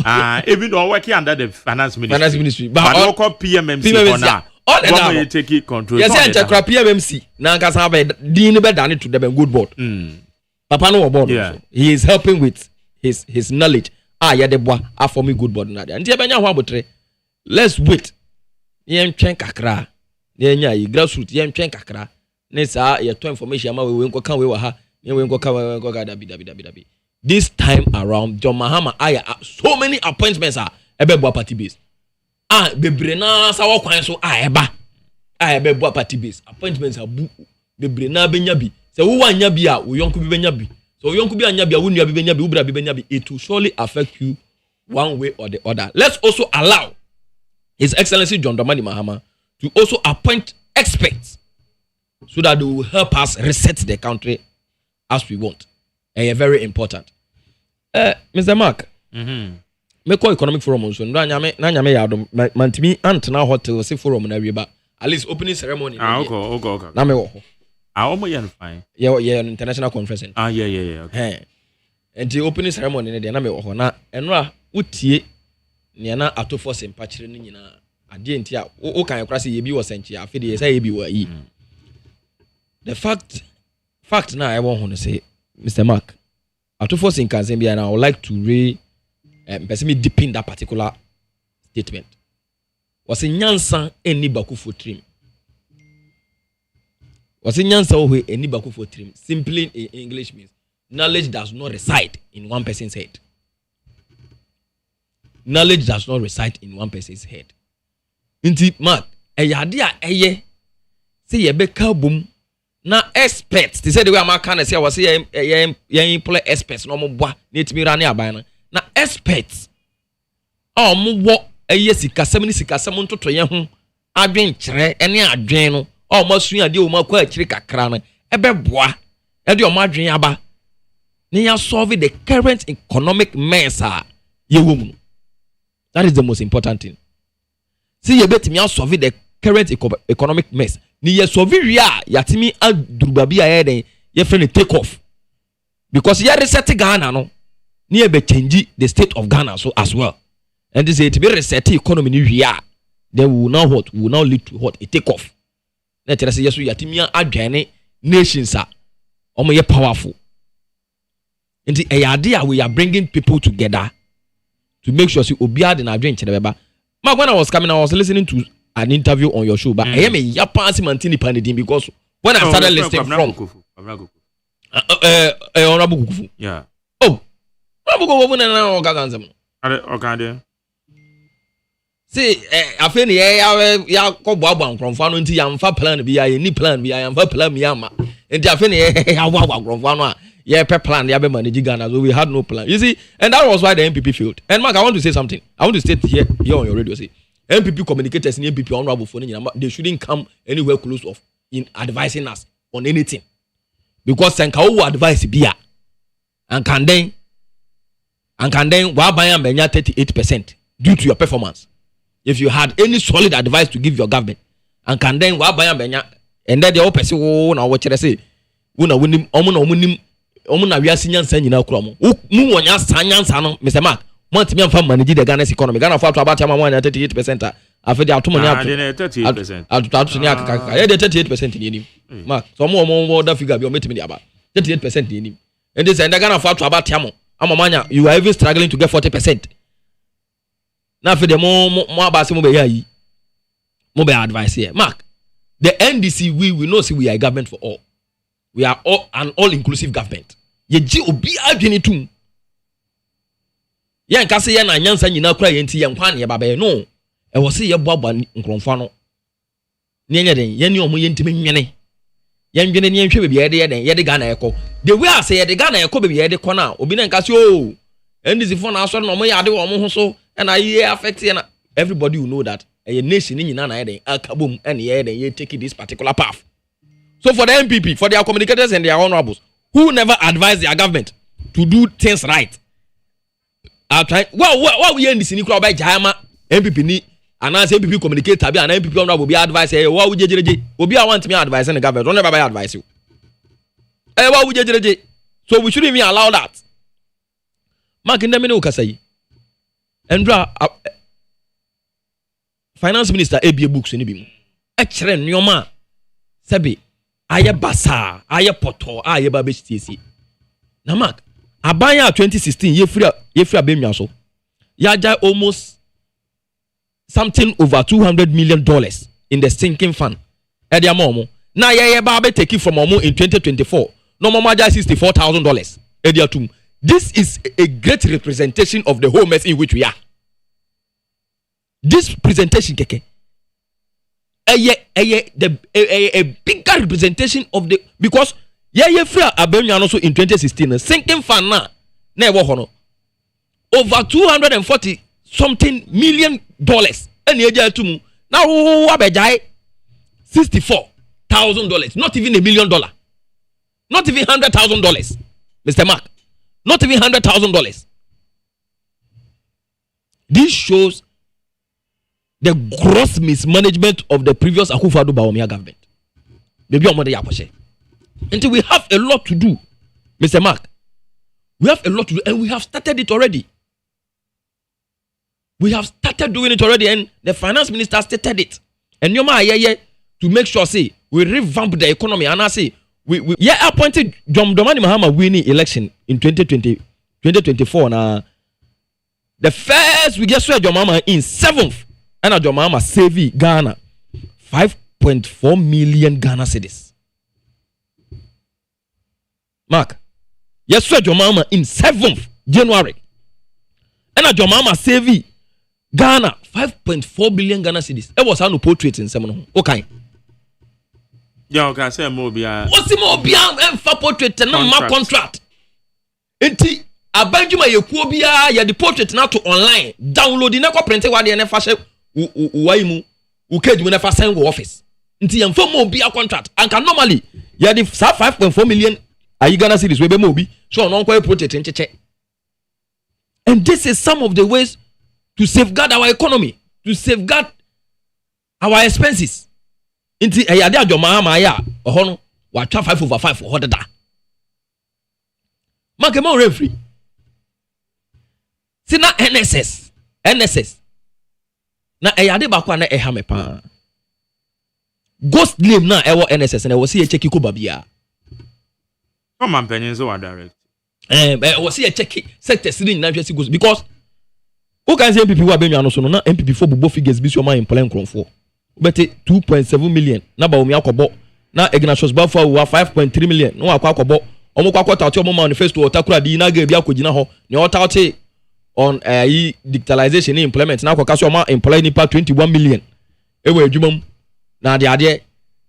Even though working under the finance ministry. But all call PMMC for now. On da you take control. Yes, I check PMMC. Na nkasa be din be dane to the good board. Papa no board. Yeah. He is helping with his knowledge. Ya de boa for me good board na de. Nti e benya ho abotre. Let's wait. Yen twen kakra. Nya yi grassroots yen twen kakra. Ne sa ye to information ma we nko kan we wa ha. Yen we nko kan we nko ga dabi. This time around John Mahama aya so many appointments are ebebo party base. Bebre na sa wo kwan so eba. Ebebo party base. Appointments are bebre na benya bi. Se wo wanya bi a wo yonko bi benya bi. So wo yonko bi anya bi a wo nua bi benya bi, wo bra bi benya bi. It will surely affect you one way or the other. Let's also allow His Excellency John Dramani Mahama to also appoint experts so that they will help us reset the country as we want. And very important. Mr. Mark, me call economic forum so na nyame ya do mantimi antena hotel se forum na wieba at least opening ceremony. Okay. Na me wo ho. Omo yan fine. Yeah, international conference. Yeah. Okay. And the opening ceremony ne de na me wo ho na enra utie ne na atofo se mpachire ni nyina ade enti a o kan yakra se ye bi wo senchi afi de say ye bi wa yi. The fact na I want to say, Mr. Mark, atofo se nkanse bia na I would like to person me deep in that particular statement. Was in nyansa eni baku for trim. Was in nyansa ohe eni baku for trim. Simply in English means knowledge does not reside in one person's head. Knowledge does not reside in one person's head. Inti Mark, eyade a eye say ye be ka bom na experts. They say the way am can say was say ye employ experts no mo boa na etimi ra ne aban na. Na experts mo wo eye sikasem ni sikasem ntoto ye ho adwen kire ene adwen no mo asu ade o makwa akire kakra no ebe boa e de o adwen aba Near solve the current economic mess. That is the most important thing. See, you bet me out solve the current economic mess. Near solve yatimi adrubabia eden ye friend take off. Because you reset Ghana no near be change the state of Ghana so as well. And this is to be reset economy ni here. Then we will now what? We will now lead to what? A take off. Let us say yes, we yatimia adwane nations are omo powerful. And the idea we are bringing people together to make sure see obia de na adwen chedebeba. Mark, when I was coming, I was listening to an interview on your show, but I am a Japan Mantini Panadin because when I started listening from Honorable Kufu. Yeah. Oh, Honorable woman and organism. Okay. See, I feel ya ko boa from fano nti ya mfa plan bi ya ni plan bi ya mfa plan mi ama. Nti I feel ya boa from fano ya pe plan ya be manage Ghana, so we had no plan. You see, and that was why the MPP failed. And Mark, I want to say something. I want to state here on your radio, say MPP communicators in MPP honorable phone, they shouldn't come anywhere close of in advising us on anything. Because Sankawo advice bia and can then wabaya menya 38% due to your performance. If you had any solid advice to give your government and can then wabaya menya and then the opposite na what you say una winim omuna wiase nyansa nyina kura mu wonya sanyansa no Mr. Mark montimi amfa manage the Ghana's economy. Ghana for about 38% after atomo ni 38%. Atoto ni akaka. Yeah, 38% ni enim. Mark, so mo that figure be o metimi dey about 38% ni enim. And this and Ghana for about amo amamanya you are even struggling to get 40%. Now for the mo abase mo be yi. Mo be advice here. Mark, the NDC we know see we are a government for all. We are all an all-inclusive government. Ye ji obi adwene tum. Ye nka se ye na nyansa nyina kura ye nti ye nkwa ne ye babaye no. E wo se ye boaba nkromfa no. Ne enye den ye ne omo ye ntime nwene. Ye nwene ne nhwe bebia ye den ye de Ghana ekọ. The way I say ye de Ghana ekọ bebia ye de kọ na obi na nka se o. NDC for na so na omo ye ade wo omo ho so and I ye affect ye na everybody will know that a nation nyina na ye den akabom and ye den ye take this particular path. So for the MPP, for their communicators and their honorables who never advise their government to do things right, are trying. What we in this in by Jama MPP ni and as MPP communicate tabi and MPP honorable be advise. What would you Obi I want me advice in the government. Don't never buy advise you. What would you So we shouldn't even allow that. Mark in the minute say. Andra Finance Minister ABA books in the Echere nyoma Sebi aye basa aye poto aye babestisi na Mark abanya 2016 yefri abemwa so yaja almost something over $200 million in the sinking fund edi amomo na ye ba be take from omo in 2024 no momo aja $64,000 edi atum. This is a great representation of the whole mess in which we are. This presentation keke a bigger representation of the because free abemnya also in 2016 sinking fund na ewo ho no over $240 something million and eja atumu na wo abejai $64,000, not even $1 million, not even $100,000, Mr. Mark, not even $100,000. This shows the gross mismanagement of the previous Akufo-Addo Bawumia government. Maybe on Monday Yaposhe. Until we have a lot to do, Mr. Mark. We have a lot to do, and we have started it already. We have started doing it already, and the finance minister stated it. And Yoma to make sure, say, we revamp the economy, and I say, we appointed John Dramani Mahama winning election in 2024. Now, the first we get John Mahama in 7th. And John Mahama save Ghana 5.4 million Ghana cedis. Mark, yes, sir, John Mahama in 7th January. And John Mahama save Ghana 5.4 billion Ghana cedis. It was how no portrait in seven. Okay. Yeah, okay, say more bia. What's the more bia and for portrait and not contract? Enti abanjuma yekuo bia ya the portrait now to online. Download na ko print wa de na fa waimu ukedi never send go office nti yemfo mo bia contract and can normally ya the 5.4 million ayi Ghana cedis we be mo bi so on kwa protect ncheche. And this is some of the ways to safeguard our economy, to safeguard our expenses. Inti ayade adwoma ma ya oho no wa twa 5/5 ho deda. Makemo referee. Sina NSS. Na ayade ba kwa na eha me pa. Ghost name na ewo NSS na wo se ye check ko babia. Come on penyin so direct. Wo se ye check sector siri na hwesi ghost because who can say MPP wa benwa no so no na MPP for bubo figures bi so ma employ nkronfo. Bete 2.7 million na ba omi akobo na Ignatius Bafo wa 5.3 million no akwa akobo omo kwa akwata ati omo manifesto otakura di na ga bi akogina ho ne otawte on digitalization implement na akoka so ma employ nipa 21 million ewe adwumam na ade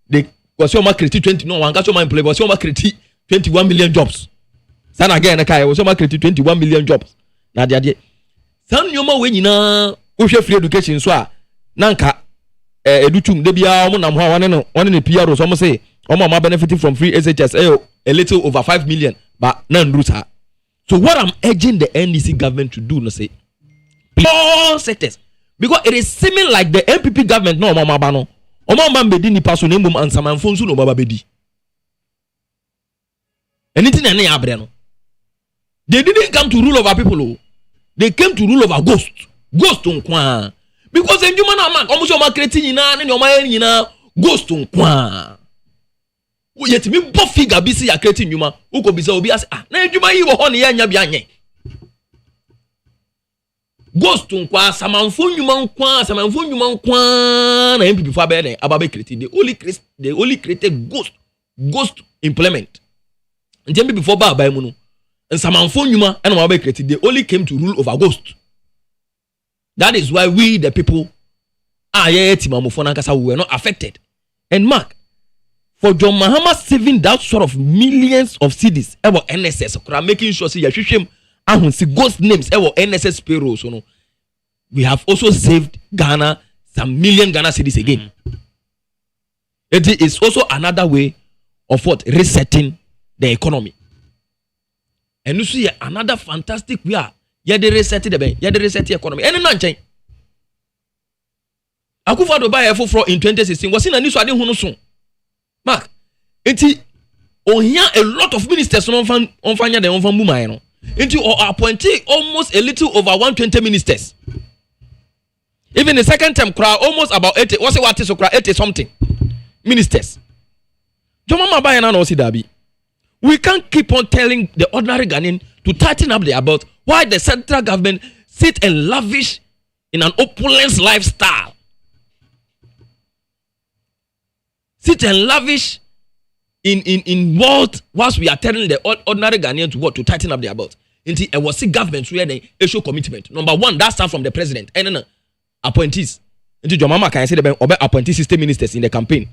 de was your market 20 no wan ga so ma employ was your market 21 million jobs sana again na kai was your market 21 million jobs na ade san nyoma we nyina wo hwe free education so a nanka edutum de bia omo nam ho wane ne PRO so mo say omo ma benefit from free SHS a little over 5 million but nan ruta. So what I'm urging the NDC government to do no say all sectors because it is seeming like the MPP government no omo ba no omo ma mbedi ni paso na mbom ansamanfo nso no baba bedi anything na ya abre no they didn't come to rule over people they came to rule over ghost nkwa because enjuma na mark omo so ma create nyina ne nyoma nyina ghost nkwa yet me bo figure bi si ya create nyuma uko bi sa obi as na enjuma yi wo ho ne ya nya bi anye ghost nkwa samanfo nyuma nkwa na MPP fa be den ababe create they only created ghost implement njembe before ba mu no samanfo nyuma na ababe create they only came to rule over ghost. That is why we the people we were not affected. And Mark, for John Mahama saving that sort of millions of cedis about NSS, making sure see ghost names about NSS payroll. So no, we have also saved Ghana some million Ghana cedis again. It is also another way of what resetting the economy. And you see another fantastic way. Yede reset the economy. Any nan chen. Akufa do buy for in 2016 was in a news ade hunu so. Mark, enti ohia a lot of ministers on fanya de on fan buma no. Enti or appointed almost a little over 120 ministers. Even the second term crowd almost about 80. What's what is so crowd 80 something ministers. Jomama buy na no si dabi. We can't keep on telling the ordinary Ghanaian to tighten up their belt. Why the central government sit and lavish in an opulence lifestyle? Sit and lavish in wealth whilst we are telling the ordinary Ghanaian to what? To tighten up their belt. Until a was government where they issue commitment. Number one, that starts from the president. And then appointees. Until your mama can say the appointee system ministers in the campaign.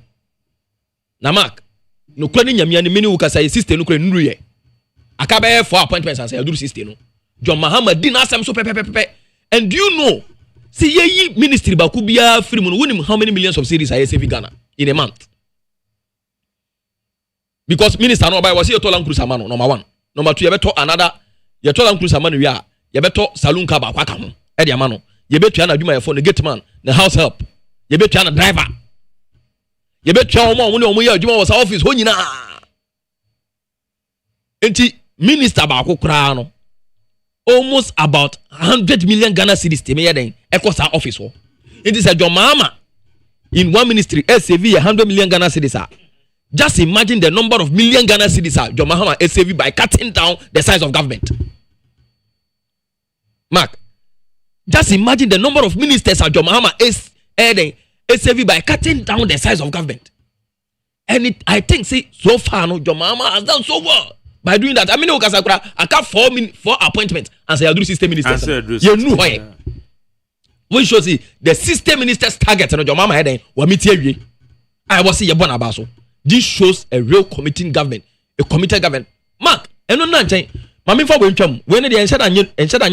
Now Mark, no kwani nyamia ni mini ukasa system no kwani nruye. Akabe for appointments and say do system no. John Mahama din asem so pepe. And do you know see ye ministry ba ku bia free mu no how many millions of cedis are saving Ghana in a month? Because minister no buy was here to land cruiser man number 1. Number 2 you better another you to land cruiser man we are you better saloon car ba kwa ka ho e de amano you better na adwuma for the gate man the house help you better na driver you better omo ye adwuma was office ho nyina enti minister ba ko kra no almost about 100 million Ghana cedis te me yeden ekosa office ho it is a John Mahama in one ministry SAV 100 million Ghana cedis. Just imagine the number of million Ghana cedis John Mahama SAV by cutting down the size of government. Mark, just imagine the number of ministers John Mahama SAV by cutting down the size of government. And I think so far no John Mahama has done so well by doing that. I mean, I got 4 appointments and say I do system ministers. You know why? When show see the system ministers target no John Mahama head wa meet I was see your born about so. This shows a real committing government, a committed government. Mark, and no nonsense. Mami for when they ensure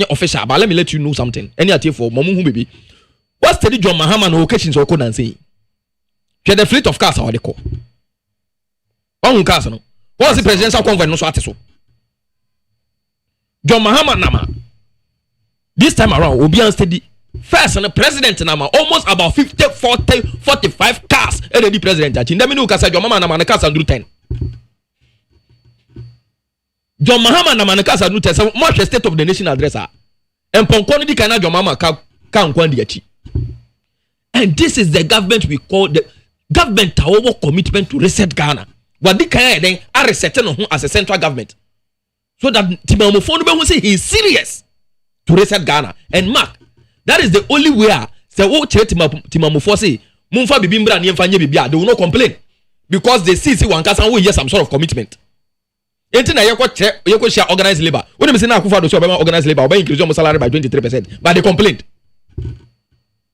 official, but let me let you know something. Any at for Momu who baby. What's the John Mahama no occasions or couldn't say? The fleet of cars are the call. One cars no. What's the presidential convoy no so ate so? John Mahama nama. This time around, Obian steady. First, and the president nama almost about 50, 40, 45 cars. And the president, Chindaminu Kasa, John Mahama nama, the cars and 10. John Mahama nama, the cars and 10. So much the state of the nation addresser. And Ponkoni di kana John Mahama can kwandi. And this is the government we call the government our commitment to reset Ghana. What the kind then are resetting on as a central government. So that Timamofo will say he is serious to reset Ghana. And Mark, that is the only way. Say, oh, Timamofo say, Mumfa Bibimbra Niemfanye Bibia, they will not complain. Because they see one person will hear some sort of commitment. Entina yoko share organized labor. When they say na Akufo-Addo say organized labor, oba increase your salary by 23%, but they complained.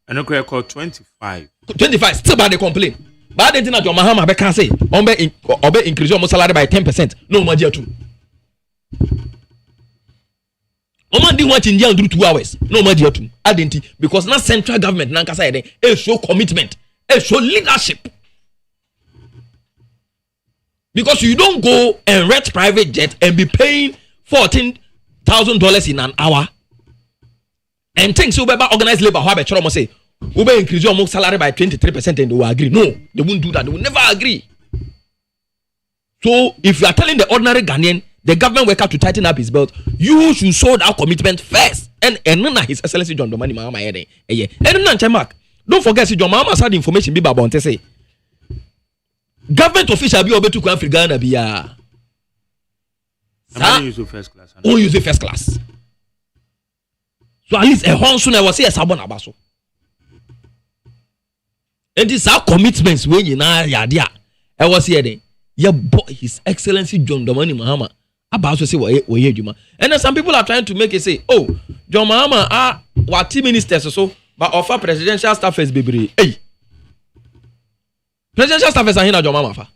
And okay, call 25. 25 still but they complain. But entina John Mahama be can say, oba increase your salary by 10%. No matter too. Oman di want in jail do 2 hours. No matter too. Identity because na central government na kasa eden e show commitment, e show leadership. Because you don't go and rent private jet and be paying $14,000 in an hour. And things you better organize labor. How about you say, we will increase your salary by 23% and they will agree. No, they won't do that. They will never agree. So if you are telling the ordinary Ghanaian, the government worker to tighten up his belt, you should show that commitment first. And then His Excellency John Dramani Mahama and then Mark. Don't forget, John Mahama had information be about to say. Government official be able to come from Ghana biya. Use the first class. Oh, use the first class. So at least a honsun was say sabon abaso. And these are commitments when you na yadia. I was here then. His Excellency John Dramani Mahama abaso say we juma. And then some people are trying to make it say, oh, John Mahama what team ministers so but offer presidential staffers baby. Hey. Presidential staffers are here na John Mahama fa.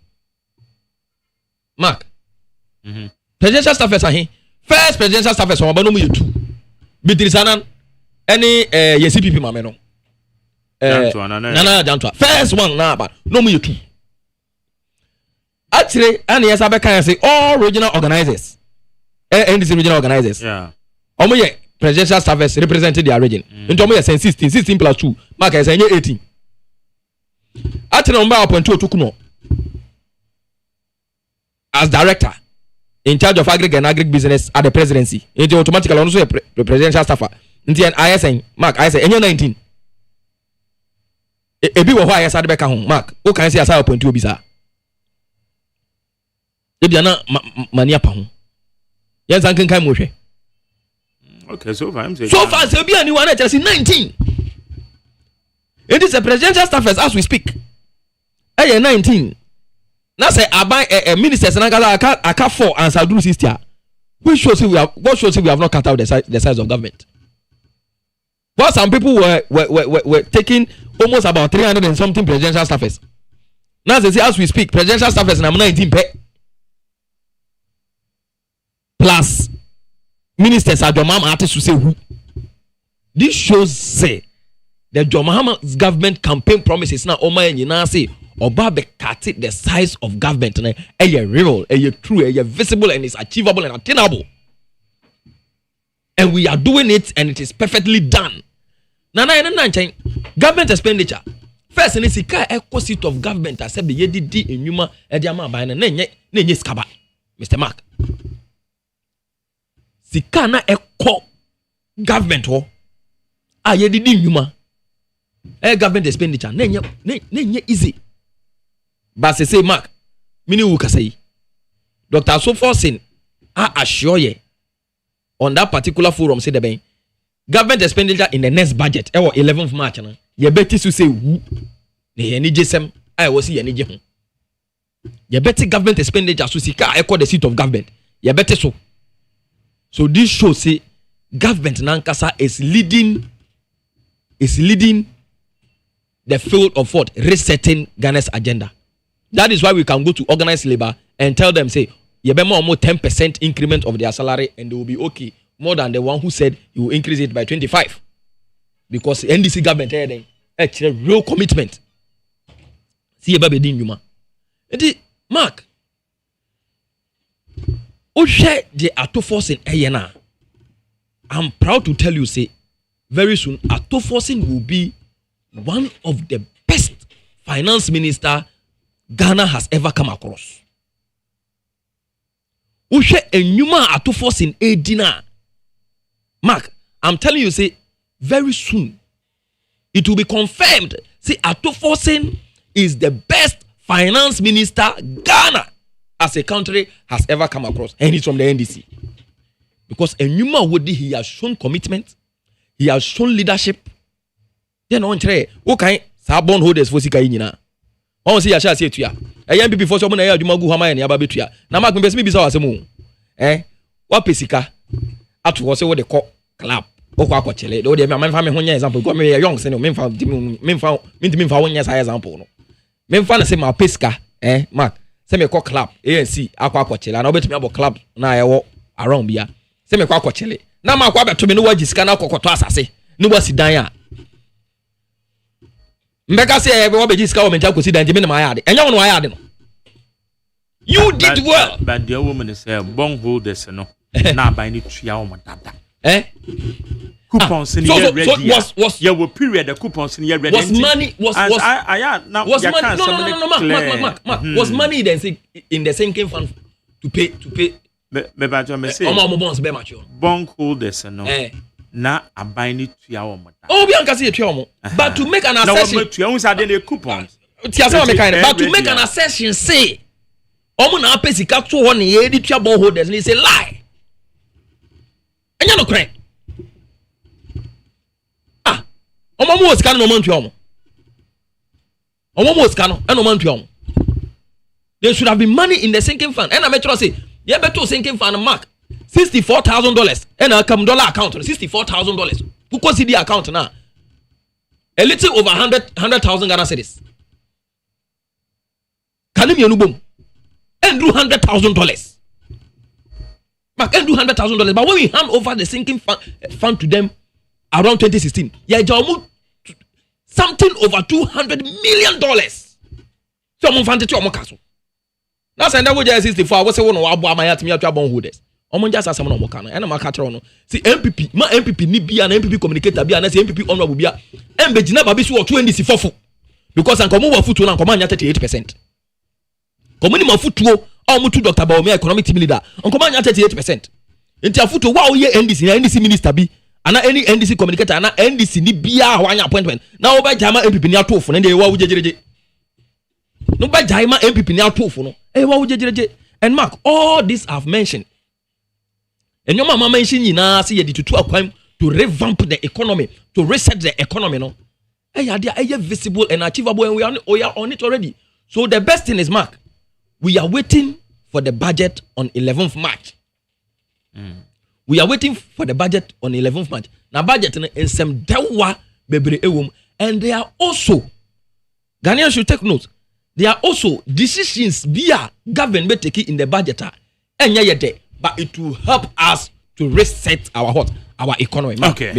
Mark. Presidential staffers are here. First presidential staffers on no mu 2. Bitrisanan any CPP mama no. Nana Jantwa. First one na but no mu 2. Actually, and yes I can say all regional organizers. NDC regional organizers. Yeah. Omo ye presidential staffers represented their region. Into omo ye 16 plus 2. Mark I say 18. Atena Mba appointed Otukuno as director in charge of agri and agribusiness at the presidency. It automatically also a presidential staffer. Until ISN Mark I say 19. Ebi wo ho ISN be ka ho Mark. O kan say asa appointed obi sa. Ebi na mania pa ho. Yen san kan mo hwe. Okay, so far I'm saying. So far say obi ani one na 19. It is a presidential staffers as we speak. 19. Now say I ministers and I cut 4 and I'll do 60. What shows we have not cut out the size of government. Well, some people were taking almost about 300 and something presidential staffers. Now they say as we speak, presidential staffers number 19 pay. Plus ministers are John Mahama artists to say who. This shows say the John Mahama's government campaign promises now Oma and say Oba be cut the size of government and a real, a true, a visible and it's achievable and attainable. And we are doing it and it is perfectly done. Government expenditure. First, in the echo seat of government, I said the yedi in Yuma Ediama by Nenye Skaba, Mr. Mark. Sikana echo government ho. Yedi in Yuma. Government expenditure. Nenye easy. But say Mark, mini wuka say. Dr. Soforsin, I assure you, on that particular forum, say the bank. Government expenditure in the next budget, 11th March, you better to say who, any JSM, I was see any Jehon. You better government expenditure to see echo the seat of government. You better so. So this shows say government Nankasa is leading the field of what resetting Ghana's agenda. That is why we can go to organized labor and tell them say you better more 10% increment of their salary and they will be okay. More than the one who said he will increase it by 25. Because NDC government had a real commitment. See a baby din Yuma. Mark. share the Atoforsin Ayena. I'm proud to tell you, say, very soon, Atoforsin will be one of the best finance minister Ghana has ever come across. Ushe enyuma Atoforsin Edina. Mark, I'm telling you, say, very soon, it will be confirmed. Say, Atoforsin is the best finance minister Ghana as a country has ever come across. And he's from the NDC. Because Enyuma Wodi, he has shown commitment, he has shown leadership. Then on tre, okay, sa bondholders for sika yina. On see Yasha say to ya. MPP for someone na adwuma hama ya ba betua. Na mark me be sa wasemu. What pesika? Atu wo say what they call club. Okwa akochele. Do dey me fa me ho nya example. Go me young say no me fa wo nya sa example no. Me fa na say ma pesika, mark. Say me call club. ANC akwa akochele. Na obetumi abo club na yewo around bia. Say me kwa akochele. Na ma kwa beto me no wagisika na akokoto asase. No wasi dan ya. Mbeka say we be jiska wo menja kosi dan je me na ma yade. Enya wo no yade no. You did well. But the woman is bondholders no. Na buy ni tua wo dada. Coupons in here ready. Was your period the coupons in here ready. Was money was now was money no, was money then in the sinking fund to pay me say bonds be mature bondholders no na abuy ni tua wo dada. Oh bi anka say tua mo but to make an assertion na tua wo say the coupons tia say me kind but to make an assertion say omo na apesi ka to ho ne ye di tua bondholders ni say lie enya no kren. Omo was can no man to Omo was can no man to there should have been money in the sinking fund. And I met you say, yeah, better sinking fund mark $64,000 and a come dollar account $64,000. Who can see the account now? A little over 100,000 Ghana cedis. Can you boom? And do $100,000. Mark and do $100,000. But when we hand over the sinking fund to them around 2016, yeah, something over $200 million. So I'm fancy to castle. Now, send that way 64. I was saying, "No, I'm my team. You have bondholders. I'm just asking someone on and I'm a catcher on. See, MPP, my MPP need be an MPP communicator, be an MPP honorable be a MPP never be sure 20 for because I'm coming foot to command 38%. Community of foot to almost to Dr. Baumia, economic team leader, on command 38%. Into a foot to wow, ye NDC minister be. Ana any NDC communicator ana NDC ni bia one appointment na oba jama MPP ni atofo na dey wa wujejereje no ba jama MPP ni atofo no wa wujejereje. And mark all this I've mentioned and your mama mention nyina say ye to akwan to revamp the economy, to reset the economy no they visible and achievable, and we are on it already. So the best thing is, mark, we are waiting for the budget on 11th March. We are waiting for the budget on 11th March. Now budget in some dewa bebre ewum, and they are also Ghanaians should take note. There are also decisions via government taking in the budget, but it will help us to reset our economy. Okay.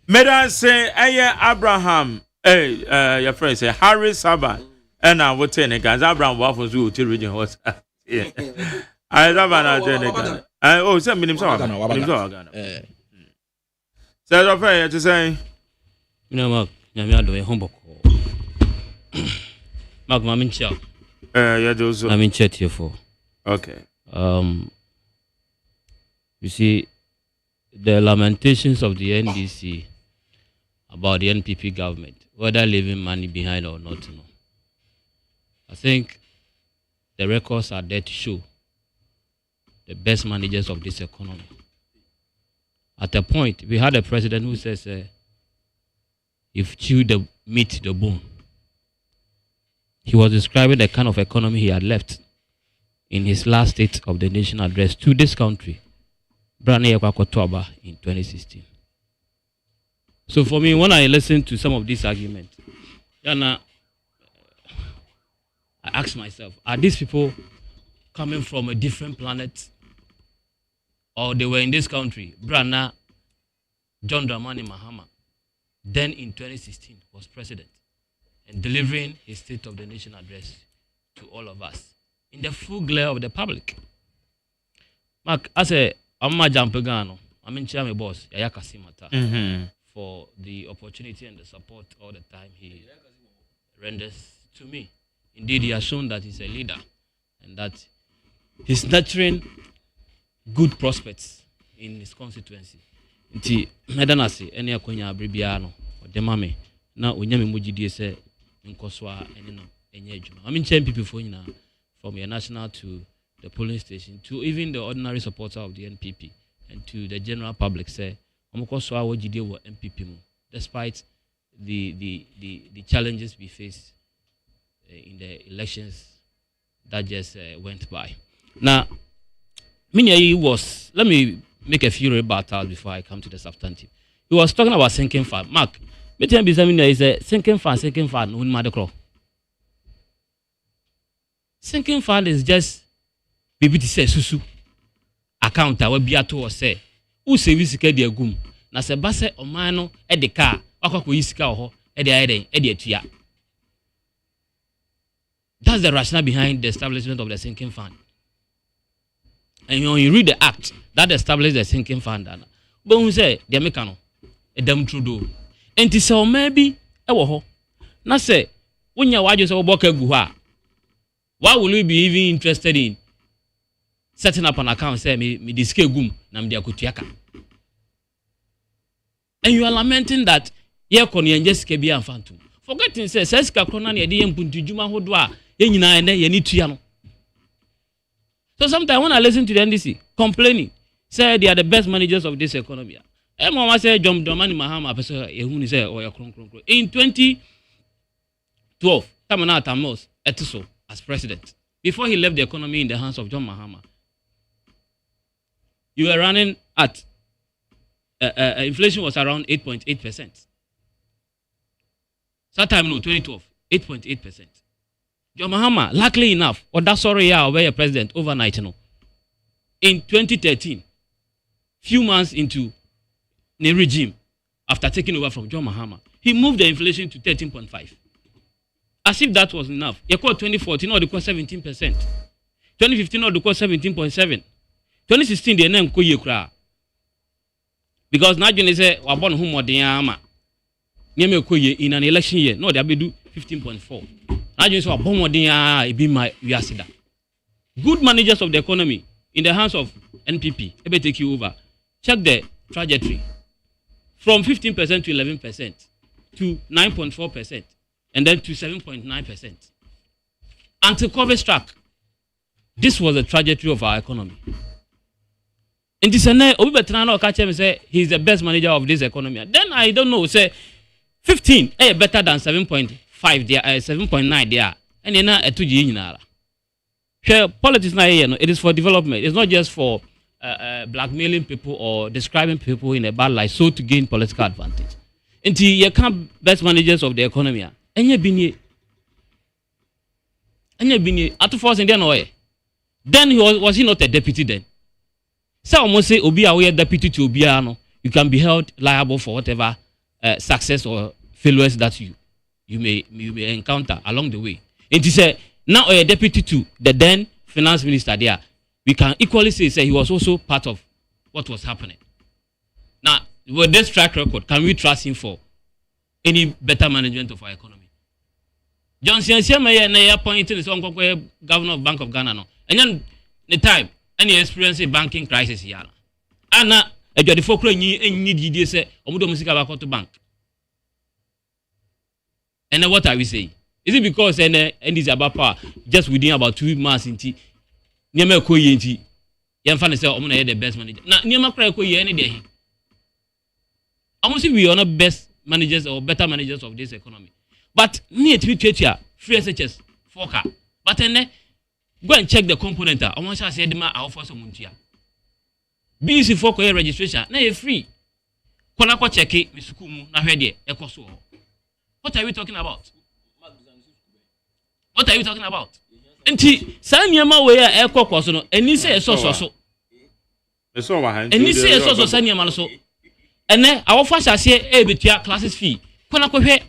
Meda say Abraham, your friend say Harry Saban, and I would say Abraham Waffles who to region was. I have an oh, some minimum. Say, your friend to say, you know, Mark, I'm doing homework. Mark, I'm in chair. I'm in chat here for. Okay. You see, the lamentations of the NDC about the NPP government, whether leaving money behind or not, I think the records are there to show the best managers of this economy. At a point, we had a president who says, if chew the meat, the bone. He was describing the kind of economy he had left in his last State of the Nation address to this country, in 2016. So for me, when I listen to some of these arguments, I ask myself, are these people coming from a different planet? Or they were in this country? Brana, John Dramani Mahama, then in 2016 was president and delivering his State of the Nation address to all of us in the full glare of the public. Mark, as a Jampegano, I mean, my boss, Yaya Kasimata, for the opportunity and the support all the time he renders to me. Indeed, he has shown that he's a leader and that he's nurturing good prospects in his constituency. Nti medanasi ene akonya abribiano odemame na onyame mugidie se nkoswa ene no enye adwuma. I mean people for nyina from your national to the polling station to even the ordinary supporter of the NPP and to the general public say omukoswa wogidie wo NPP mu despite the challenges we face in the elections that just went by. Now let me make a few rebuttals before I come to the substantive. He was talking about sinking fund. Mark, me tell me is a sinking fund no matter crow. Sinking fund is just BBT say susu account we bia to say who service ka dia gum na se ba se oman no e de car akwakoyi sika ho e de atua. That's the rationale behind the establishment of the sinking fund. And when you read the act that established the sinking fund, but who say the American, a damn true. And to say maybe a woho. Now say when you watch yourself work guha, why will you be even interested in setting up an account? Say me diske gum nam dia kutiaka. And you are lamenting that ye koni enjes kebi anfantum. Forgetting say seska krona na ye mpuntu juma hodo a ye nyina ene ye ni tua no. So sometimes when I listen to the NDC complaining, say they are the best managers of this economy. Mama say John Dramani Mahama say in 2012, Tamana Tamos Etiso as president. Before he left the economy in the hands of John Mahama, you were running at inflation was around 8.8%. That time no 2012, 8.8%. John Mahama, luckily enough, or that's sorry, where president overnight, you know. In 2013, few months into the regime, after taking over from John Mahama, he moved the inflation to 13.5. As if that was enough. He called 2014, or they called 17%. 2015, or they called 17.7. 2016, they name Koyekra. Because now you say, we're born home or the Yama. In an election year, no, they do 15.4. I just want good managers of the economy in the hands of NPP. Ebe take you over. Check the trajectory from 15% to 11% to 9.4% and then to 7.9%. Until COVID struck, this was the trajectory of our economy. And this say he's the best manager of this economy. Then I don't know, say 15 better than 7.5 there, 7.9 there, and then a 2 G. Politics now, it is for development. It's not just for blackmailing people or describing people in a bad light so to gain political advantage. Until you can't best managers of the economy. And you been at first in the then was he not a deputy then? So almost say Obi a deputy to Obiano, you can be held liable for whatever success or failures that you may encounter along the way. And he said, now a deputy to the then finance minister there, we can equally say he was also part of what was happening. Now, with this track record, can we trust him for any better management of our economy? Johnson Siamaya appointed his own governor of Bank of Ghana. No. And then the time, any experience in banking crisis here. And now, a judge for need say, Omudo Musika to bank. And then what are we saying? Is it because and this about power just within about 2 months into Niama Koyi into Yanfan say Omuna the best manager. Now Niama Koyi any day. Almost we are not best managers or better managers of this economy. But need to be here, free SHS, Foka. But then go and check the component. I want to say Dima offer some Montia. BC Foka registration, na free. Konako check it, Misukumu, na ready, Ekoso. What are we talking about? What are you talking about? Enti sanyama we ya ekoko so no eni se so. Eso wa han. Eni se so sanyama so. Ene awofa hyase betua classes fee. Kona kohwe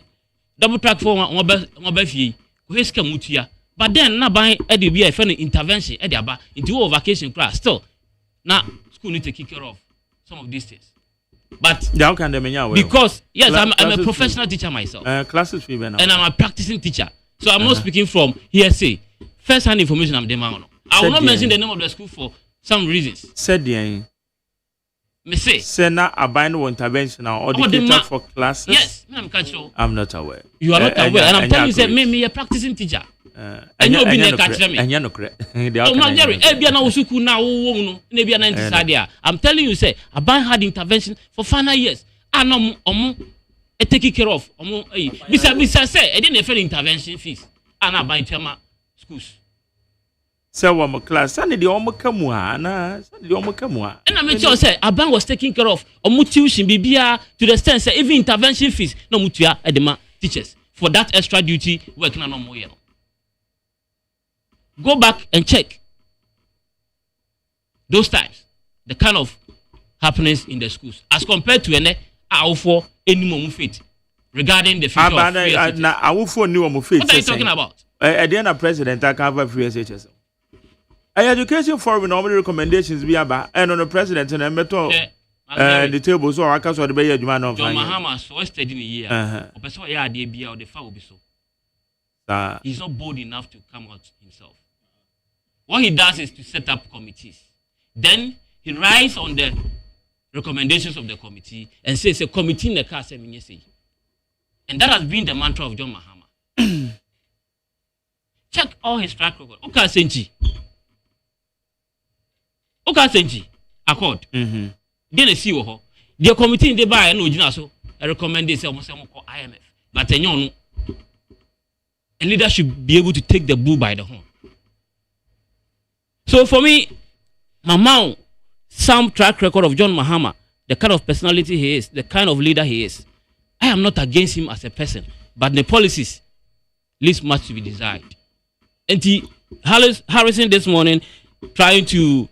double track for one ba fie. Kohwe ska mutua. But then na ban e de bia e fe no intervention e de aba into vacation class still. Now, school need to take care of some of these things. But because yes, I'm a professional teacher myself. Classes fee and I'm a practicing teacher. So I'm not speaking from hearsay. First-hand information I'm demanding. I will not mention the name of the school for some reasons. Said the me say now a bind intervention or the for classes. Yes, I'm not aware. You are not aware, and I'm telling you, say me a practicing teacher. And you'll be there catching me. And you're not correct. Oh, man, Jerry, I'm telling you, say a bind had intervention for final years. I know take care of. Besides, say I didn't have intervention fees. And I buy Tema schools. So one class, Sunday the Omokamua, Sunday the Omokamua. And I mentioned say a bank was taking care of tuition bibia to the extent say even intervention fees no mutia edema teachers for that extra duty working on no more. Go back and check those times, the kind of happenings in the schools as compared to for any more fit regarding the future of free SHS. What are you talking about? At the end of president, I cover free SHS. Education forum normally recommendations be about and on the president and the table so I can sort of be a man of John Mahama so studying a year. Or person yeah the be or the foul be so. He's not bold enough to come out himself. What he does is to set up committees. Then he relies on the recommendations of the committee and says a committee in the car say. And that has been the mantra of John Mahama. Check all his track record. Okay, Senchi. Accord. Then a see the committee in the buy and so I recommend this almost IMF. But a leader should be able to take the bull by the horn. So for me, Mama, some track record of John Mahama, the kind of personality he is, the kind of leader he is, I am not against him as a person, but the policies leaves much to be desired. And Harrison this morning trying to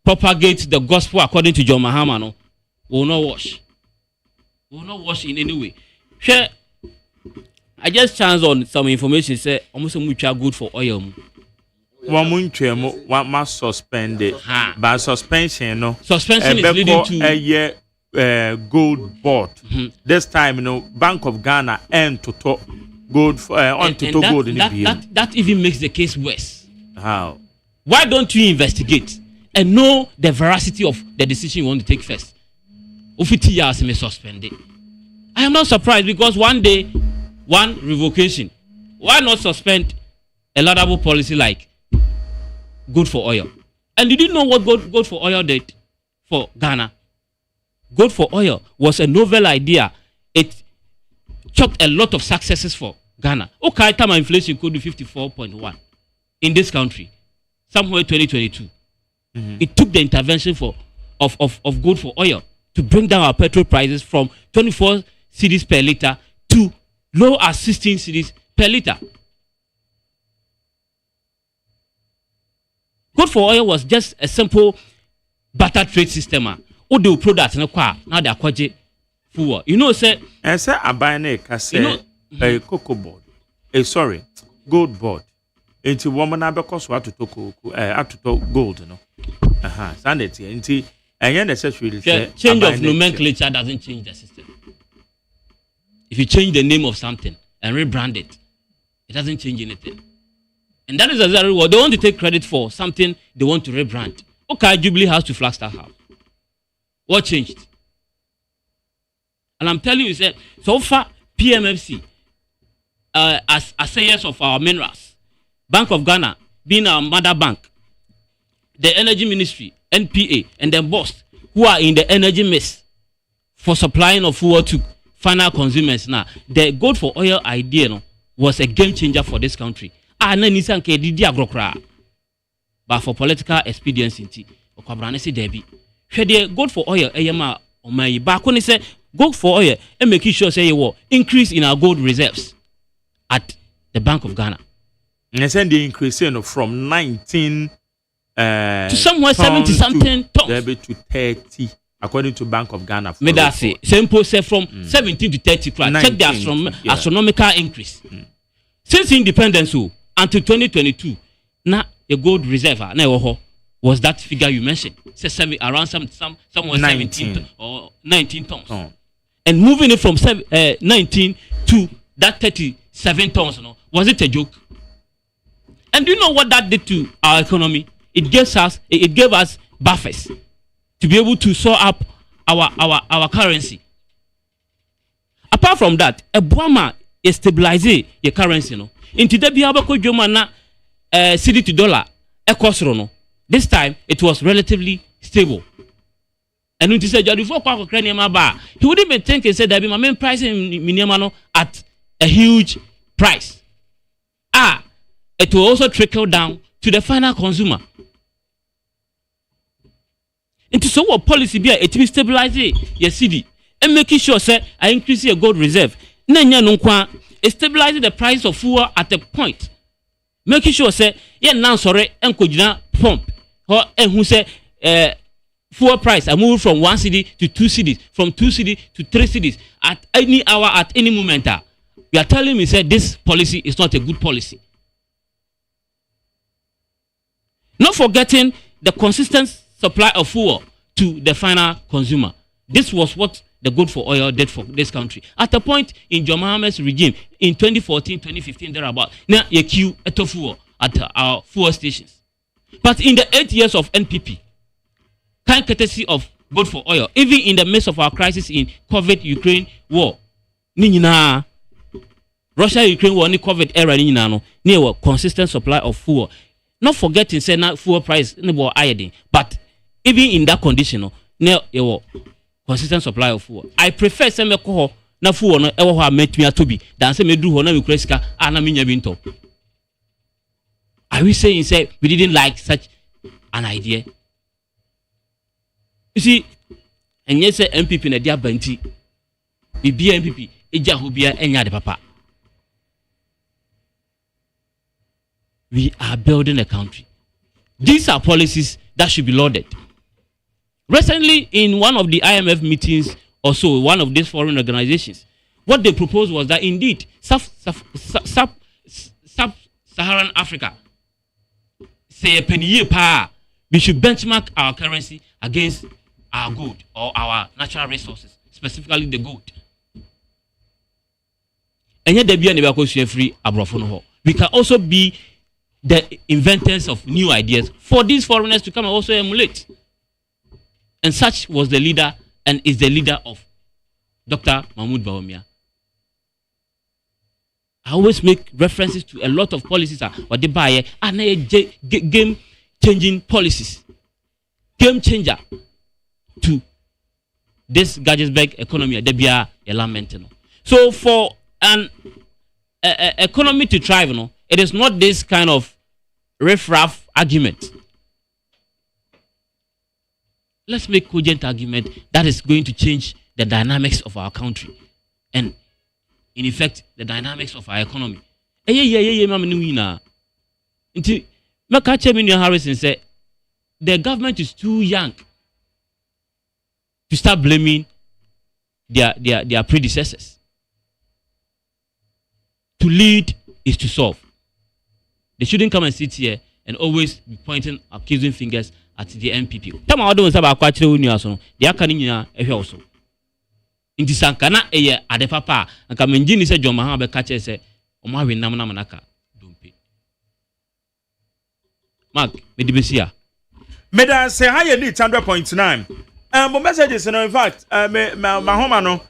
propagate the gospel according to John Mahama, no, will not wash in any way. Sure, I just chance on some information say almost much are good for oil. One must suspend it, but suspension is leading to a year gold board. This time, Bank of Ghana and to talk gold on to gold in the that even makes the case worse. How? Why don't you investigate and know the veracity of the decision you want to take first? Ufiti years may suspend it. I am not surprised because one day, one revocation. Why not suspend a laudable policy like good for oil? And did you know what good for oil did for Ghana? Good for oil was a novel idea. It chalked a lot of successes for Ghana. Okay, time inflation could be 54.1 in this country, somewhere 2022. It took the intervention of good for oil to bring down our petrol prices from 24 cedis per liter to low as 16 cedis per liter. Good for oil was just a simple barter trade system. All the products now they are quite full. You know, say and say I buy a cocoa board. Sorry, gold board. Into woman because what to talk gold, sanity. Into and necessarily change of nomenclature doesn't change the system. If you change the name of something and rebrand it, it doesn't change anything. And that is exactly what they want to take credit for something they want to rebrand. Okay, Jubilee House to Flagstaff House. What changed? And I'm telling you, so far PMFC, as assayers of our minerals, Bank of Ghana being our mother bank, the Energy Ministry, NPA, and the boss who are in the energy mix for supplying of fuel to final consumers now. The gold for oil idea was a game changer for this country. But for political expediency, gold for oil, back when he said gold for oil and making sure increase in our gold reserves at the Bank of Ghana. And send the increase from 19 to somewhere 70 something tons to 30 according to Bank of Ghana. May that say simple say from 17 to 30. Check the astronomical increase. Since independence until 2022, now a gold reserve was that figure you mentioned. say around somewhere 17 or 19 tons. Oh. And moving it from 19 to that 37 tons, was it a joke? And do you know what that did to our economy? It gave us buffers to be able to soar up our currency. Apart from that, a Buama is stabilizing your currency. Into the Biabako Jomana city to dollar, a cost. This time it was relatively stable. And when he said, he wouldn't even think he said that my main price in Miniamano at a huge price. It will also trickle down to the final consumer. Into so what policy be it will stabilize your city and making sure say I increase your gold reserve. Nanya nunkwa stabilizing the price of fuel at a point. Making sure say now sorry enko jina pump or who say fuel price I move from 1 city to 2 cities, from 2 cities to 3 cities at any hour, at any moment. You are telling me say this policy is not a good policy. Not forgetting the consistent supply of fuel to the final consumer. This was what the Good for Oil did for this country. At a point in John Mahama's regime in 2014, 2015, thereabout, now you queue at fuel at our fuel stations. But in the 8 years of NPP, kind courtesy of Good for Oil, even in the midst of our crisis in COVID-Ukraine war, Russia-Ukraine war, COVID era, near consistent supply of fuel. Not forgetting say now fuel price no iodine, but even in that condition, now you consistent supply of fuel. I prefer say me ko na fuel no e wo ha metumi atobi than say me do ho na me kura sika ana me nya bi nto. Are we saying say we didn't like such an idea? You see, and yes say MPP na dia banti. Bibi MPP eja ho bia enya de papa. We are building a country. These are policies that should be lauded. Recently, in one of the IMF meetings, or so, one of these foreign organizations, what they proposed was that indeed, Sub-Saharan Africa, say a penny pa, we should benchmark our currency against our gold or our natural resources, specifically the gold. And yet, we can also be the inventors of new ideas for these foreigners to come and also emulate. And such was the leader and is the leader of Dr. Mahmoud Bawumia. I always make references to a lot of policies or they buy and game changing policies. Game changer to this Gadgetsburg economy. So for an economy to thrive, it is not this kind of riff-raff argument. Let's make cogent argument that is going to change the dynamics of our country and, in effect, the dynamics of our economy. Harrison said the government is too young to start blaming their predecessors. To lead is to solve. They shouldn't come and sit here and always be pointing accusing fingers at the MPP. Tama wado nsa ba kwa chire woni aso. They aka ni nyina ehwe oso. Nti sankana eye ade papa anka menji ni se John Mahama be ka che se omo awe nam naka dompe. Mark medibesia. Meda say high need 100.9. But messages in fact my home no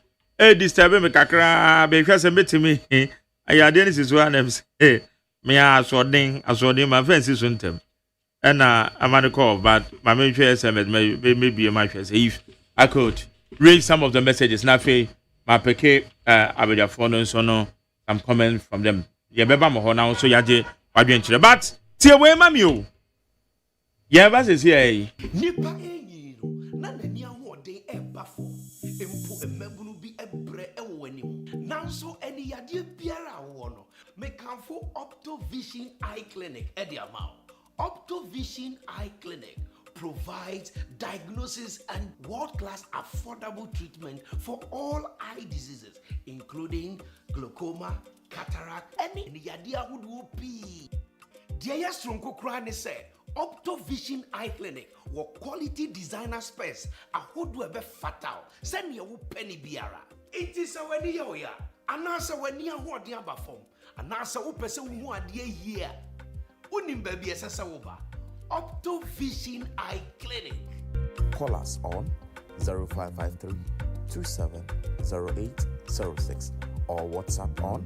disturb me kakra because me ayade ni siso anems me asodin my friends is untem. And I'm on the call, but my main SMS maybe my face. If I could read some of the messages, Nafi, my PK, I will phone and so no, some comments from them. Yeah, Beba Mohona, so Yaje, Adventure. But, Tia, where mam you? Yeah, what is here? Nipa nana ni aho de eba fo empo emabunu bi ebre ewo anim nanso eni yade biara wo no mekanfo Optovision Eye Clinic edi amount. Optovision Eye Clinic provides diagnosis and world-class affordable treatment for all eye diseases, including glaucoma, cataract, and yadia would be. Dear Yastron Kukrani said, Optovision Eye Clinic, where quality designer space, a hood webe fatal, send your penny biara. It is a when ya, and answer when you want the abafom, and answer who person who are dear year. Unim baby as a over. Optovision Eye Clinic. Call us on 0553 270806 or WhatsApp on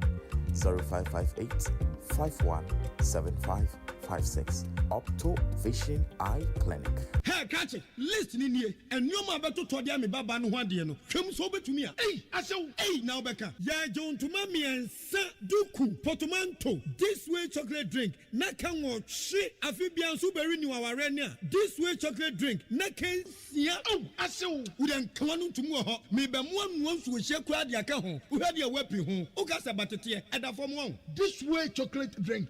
0558 517556. Opto Vision Eye Clinic. Hey, catch it. Listen in here. And you ma beto to dia me baba no hwade no. Hwem so betumi a. Hey, asew. Hey, now beka. Ya John to mami ensa duku portmanteau. This way chocolate drink. Na kan wo hwe afibia nso beri ni waware ne a. This way chocolate drink. Na kan sia. Oh, asew. Udan kwanu ntumu ho. Me be mo anu nso hye kura dia ka ho. Uhade a wapi ho. Ukasa batete eda fom ho. This way chocolate drink.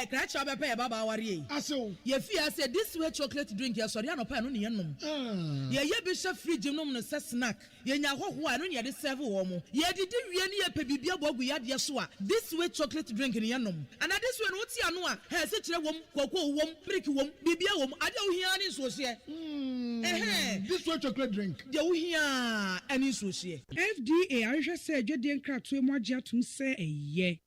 Crash up pay baba aware. Asew. Ye fear say this way chocolate drink ya sorry no pa no ne yenom. Ye be chef fridge nom no se snack. Ye nya hoho a no ne de serve wo mo. Ye didi wie ne ye pe bibia bogu ya de so a. This way chocolate drink ne yenom. And this way no ti ano a, he se kire wom, kwakwo wom, brick wom, bibia wom, ade wo hia ne so se. This way chocolate drink. De wo hia ani so se. FDA ahwehwe se adwede nkratoe mo agye atum se eye.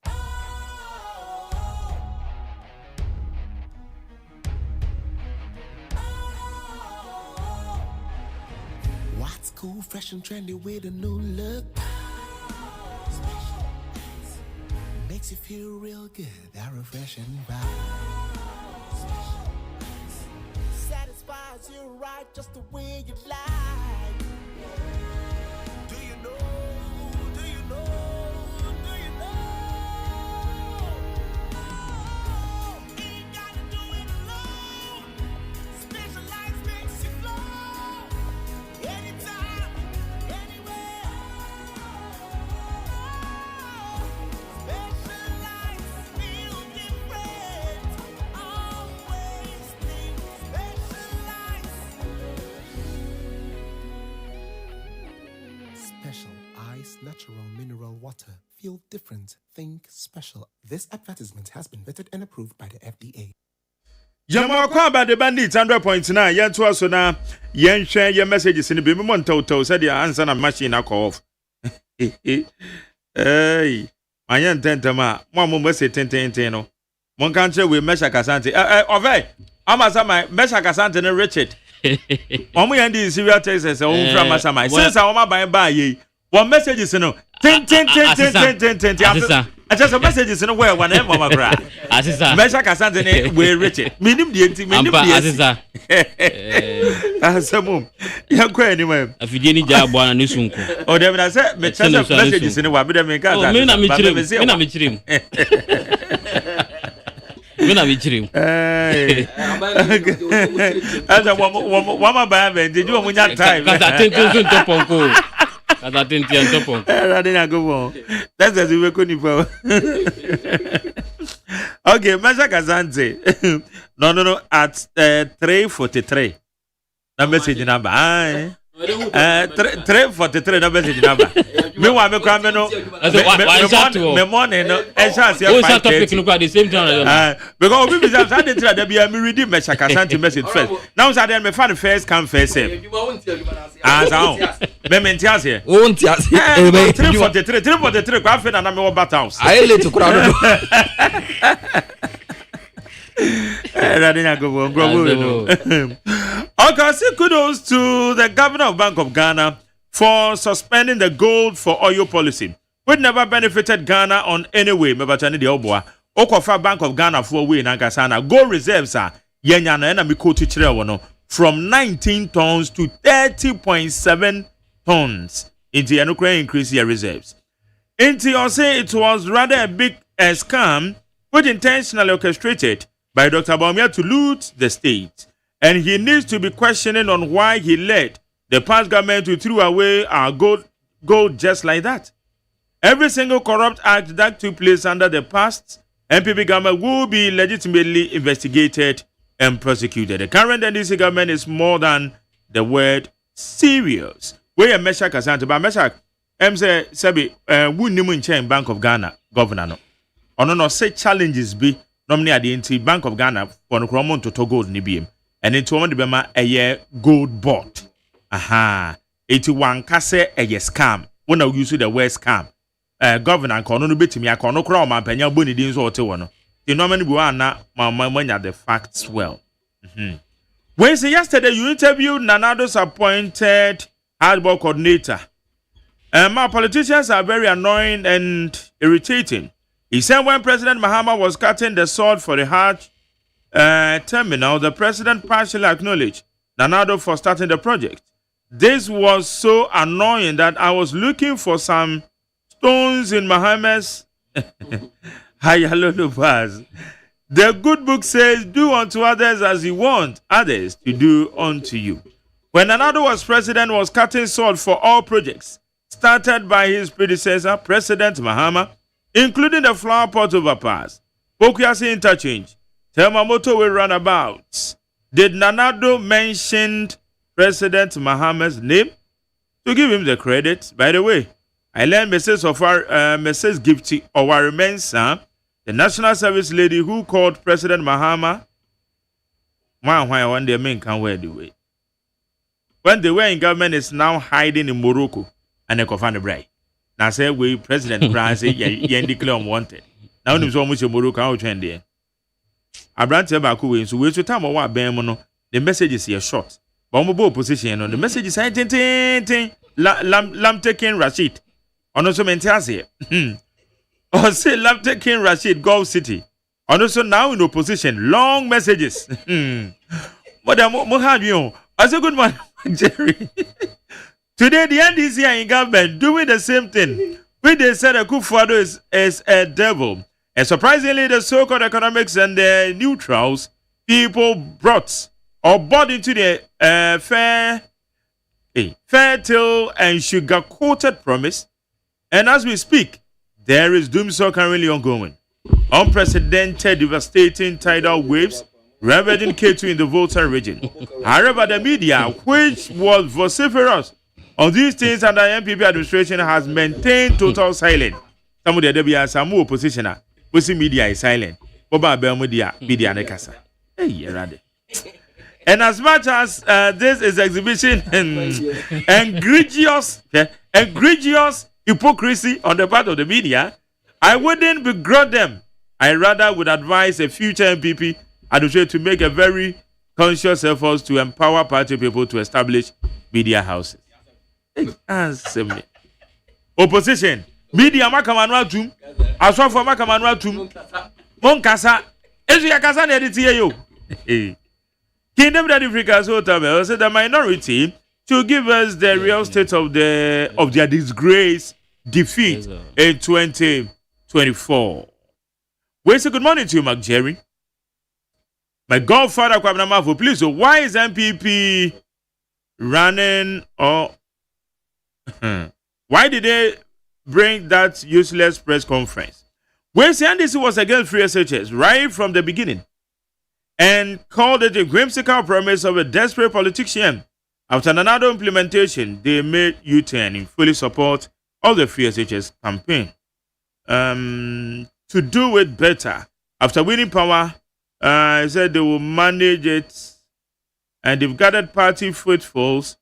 What's cool, fresh and trendy with a new look? Makes you feel real good, that refreshing vibe. Satisfies you right just the way you like. Do you know? Do you know? Do you know? Ain't gotta do it alone. Specialized makes you flow. Anytime, anywhere. Specialized feel different. Always think specialized. Special Ice Natural Mineral Water. Feel different. Think special. This advertisement has been vetted and approved by the FDA. Yama kwa ba the bandit 100.9 yen to so na yen hwe ye messages ni be me montoto said the answer na machine na call off. Hey, ayen tentama mo message tenten no. Mon kan che we Mesha Kasante. Ovey, amasa my Mesha Kasante ne Richard. Omo yen di serial texts o fra masa my. Since I ba ye. One messages no. Ten. I just a messages in a way one mama cry. Asisa. Mesha Kasante ne we Richard. Minim di enti minim di. Asisa. Asamum. Ya kwa anyway. Afidie ni ja bwana ni sunko. O dem na say me chance messages in wa be dem ka za. Me na me chirim. Asa wama ba be did you munya time. Kasa tentu toponko. Kasa tentu toponko. Radina go on. That's as we go ni for. Okay, Mesha Kasante. No at 3:43. Na message number. 3:43 na message number. Me wa me kwa me no. Me morning no. E chance ya 5:30. Topic no at the same time. Because we be say that dey there be me read Mesha Kasante message first. Now say dem me find first come first serve. So me mentias here. O ntias. 3:43 kwa fe na me wo bat house. I late kura no. Okay, say kudos to the governor of Bank of Ghana for suspending the gold for oil policy, which never benefited Ghana on any way. Mebatani de Oboa. Okofa Bank of Ghana for way Nagasana. Gold reserves are Yenyana and Amiko Tichrewono from 19 tons to 30.7 tons. Into Yanukra increase your reserves. Into you say it was rather a big scam, which intentionally orchestrated by Dr. Baumia to loot the state. And he needs to be questioning on why he led the past government to throw away our gold just like that. Every single corrupt act that took place under the past MPP government will be legitimately investigated and prosecuted. The current NDC government is more than the word serious. We are Mesha Kasante, but Mesha, say, Sabi, we nimu in Bank of Ghana governor no. Ono no say challenges be Nominee at the NT Bank of Ghana for no kromo to gold ni biem. And into one the bema a year gold bought. Aha. 81 kase a year scam. When I use the word scam. Governor kono no betimi akono kra o man panya boni din so ote wono. The nominee bu na manya the facts well. When say yesterday you interviewed Nanado's appointed hardball coordinator. My politicians are very annoying and irritating. He said when President Mahama was cutting the sword for the Hajj terminal, the president partially acknowledged Nanado for starting the project. This was so annoying that I was looking for some stones in Mahama's Hayalolo Pass. The good book says, do unto others as you want others to do unto you. When Nanado was president, was cutting sword for all projects started by his predecessor, President Mahama, including the flower pot overpass, Bokuasi interchange, Telmamoto way runabouts. Did Nanado mention President Mahama's name? To give him the credit, by the way, I learned Mrs. Gifty Owari Mensah, the national service lady who called President Mahama, one day men can wear the way. When they were in government is now hiding in Morocco and they can find the bride. Now say we President France ye declare unwanted. Now we so much Morocco how trend there. Abrante Baku we so we to time what ben no the message is here short. But we opposition no the message is lam taking Rashid. Ono so mentiase. Or say lam taking Rashid Gulf City. And also now in opposition, long messages. But I say good morning, Jerry. Today the NDC are in government doing the same thing. When they said a Kufuado is a devil. And surprisingly, the so-called economics and the neutrals people brought into the fertile and sugar-coated promise. And as we speak, there is doomsday currently ongoing. Unprecedented, devastating tidal waves ravaging K2 in the Volta region. However, the media, which was vociferous on these things under MPP administration, has maintained total silence. Some of the Debbia, some opposition, we see media is silent. Boba Belmedia, media nekasa. Hey, ready. And as much as this is exhibition and egregious hypocrisy on the part of the media, I wouldn't begrudge them. I rather would advise a future MPP administrator to make a very conscious effort to empower party people to establish media houses. Answer me. Opposition. Media makamanwa tum. Aswafo makamanwa tum. Monkasa. Ezu yakasa na editi yo. Kingdom that Africa so tell said the minority to give us the real state of their disgrace, defeat in 2024. We say good morning to you, Mark Jerry. My godfather, Kwabna, please. So why is MPP running or why did they bring that useless press conference? We say this was against free SHS right from the beginning and called it a whimsical promise of a desperate politician. After another implementation, they made U-turn in fully support of the free SHS campaign. To do it better, after winning power, I said they will manage it, and they've gathered party faithfuls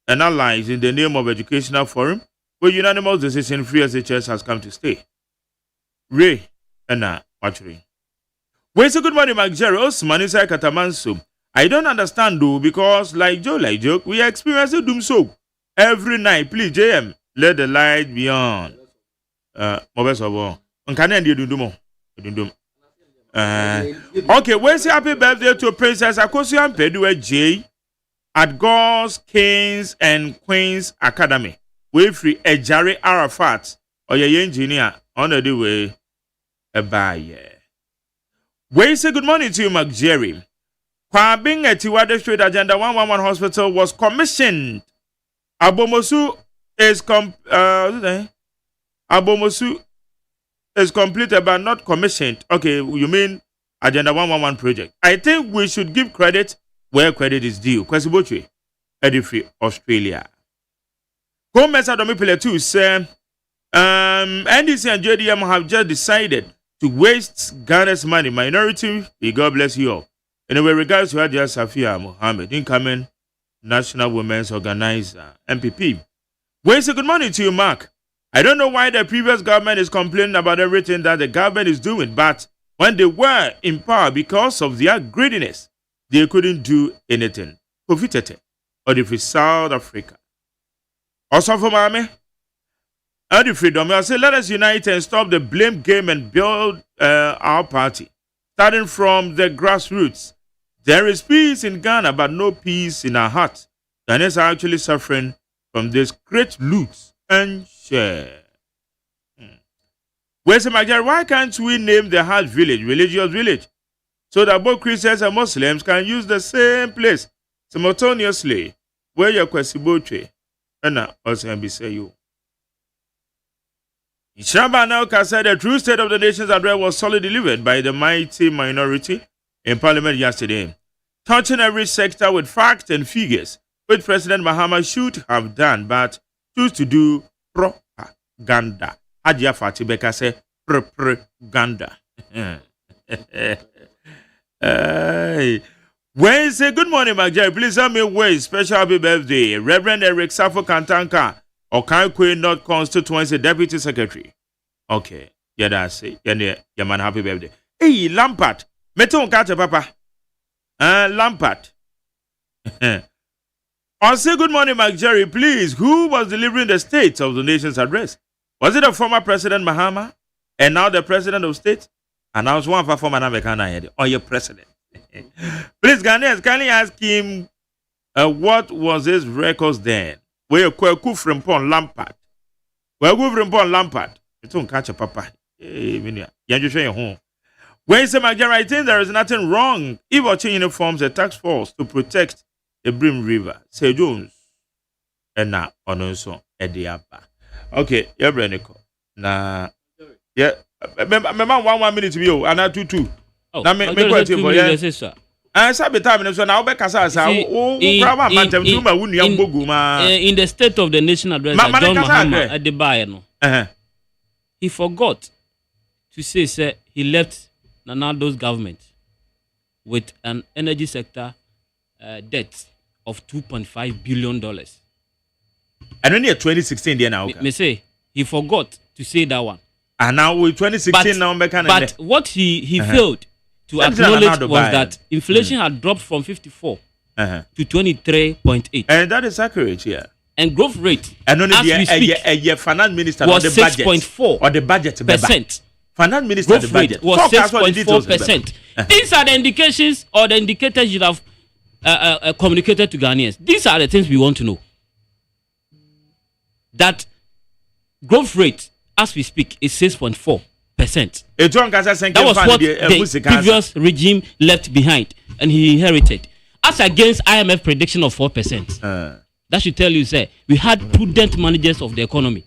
and allies in the name of Educational Forum, where unanimous decision free SHS has come to stay. Ray and Watchery. We say good morning, Mark Jerry. Osman inside Katamanso. I don't understand though, because like joke, we experience a doom so every night. Please, JM, let the light be on. Okay, we say happy birthday to Princess Akosua Pedue J at God's Kings and Queens Academy. We free Ejari Arafat or your engineer on the way a buyer. We say good morning to you, Mark Jerry. Kwabing at Tiwade Street Agenda 111 Hospital was commissioned. Abomosu is completed but not commissioned. Okay, you mean Agenda 111 project. I think we should give credit where credit is due. Kwesiboche, Edifree, Australia. Home Mesa Domipile 2 say NDC and JDM have just decided to waste Ghana's money. Minority, may God bless you all. Anyway, regards to Hadia Safia Mohammed, incoming National Women's Organizer, MPP. Well, say good morning to you, Mark. I don't know why the previous government is complaining about everything that the government is doing, but when they were in power because of their greediness, they couldn't do anything. Profitete, or the free South Africa. Also for Mame, and the freedom, I say, let us unite and stop the blame game and build our party. Starting from the grassroots. There is peace in Ghana, but no peace in our hearts. Ghanaians are actually suffering from this great loot and share. Where's the Nigeria? Why can't we name the Hajj village religious village so that both Christians and Muslims can use the same place simultaneously? Where your kwesibotre and also be say you. Ishaba now said the true state of the nation's address was solely delivered by the mighty minority in Parliament yesterday, touching every sector with facts and figures, which President Mahama should have done, but choose to do propaganda. Hadia Fatibeka say propaganda. Wednesday, good morning, Magjai. Please tell me where special happy birthday, Reverend Eric Safo Kantanka, Okankwe North Constituency Deputy Secretary. Okay, yeah, that's it. Yeah, man, happy birthday. Hey, Lampard. Meton kate papa. Lampard. I'll say good morning, Mark Jerry. Please, who was delivering the State of the Nation's address? Was it the former President Mahama and now the President of State? And I was one for former American or your president. Please, Ghanaians, can you ask him what was his records then? Where you from Pon Lampard? Where you from Pon Lampard? Meton kate papa. Hey, you show your home. When say Nigeria, I think there is nothing wrong if watching uniforms a task force to protect the Brim River. Say Jones. And now on also Ediapa. Okay, yeah, Brennico. Nah, yeah. Remember 1 minute to be and now 2. Oh, now me go to you, yeah. And sabi time so now be kasa sa o graba mantem tu ma wunu yam bogu ma. In the State of the Nation address that John Mahama at the buy no. He forgot to say he left Nanado's government with an energy sector debt of $2.5 billion. And only 2016 there now. Me say he forgot to say that one. And now with 2016 now but what he failed to acknowledge was that inflation had dropped from 54 to 23.8. And that is accurate, yeah. And growth rate and only the finance minister was 6.4 or the budget percent. Finance minister growth rate was 6.4%. These are the indications or the indicators you have communicated to Ghanaians. These are the things we want to know. That growth rate, as we speak, is 6.4%. That was what the previous regime left behind and he inherited. As against IMF prediction of 4%. That should tell you, say, we had prudent managers of the economy.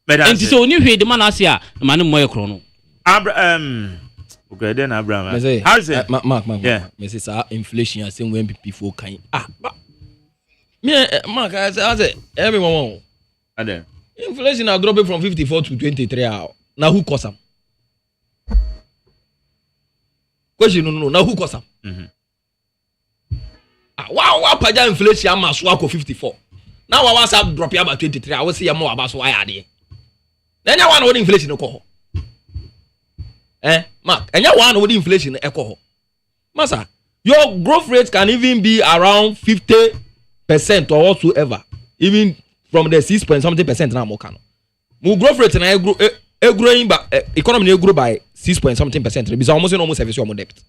And so when you hear the man Asia, the man more chrono. Okay, then Abraham. How is it? Mark. Yeah. Mrs. Inflation, I say when people can. Mark, I say everyone. And then inflation are dropping from 54 to 23 hours. Now who cause them? Question no. Now who cause them? Wow, paja inflation am aswa 54. Now I was up drop about 23. I will see more about why are they. Then you want inflation no call. Mark, and you want with inflation echo. Massa, your growth rate can even be around 50% or whatsoever. Even from the 6.something% now more can. More growth rate and growing by economy grow by 6.something%. Because almost service your debt.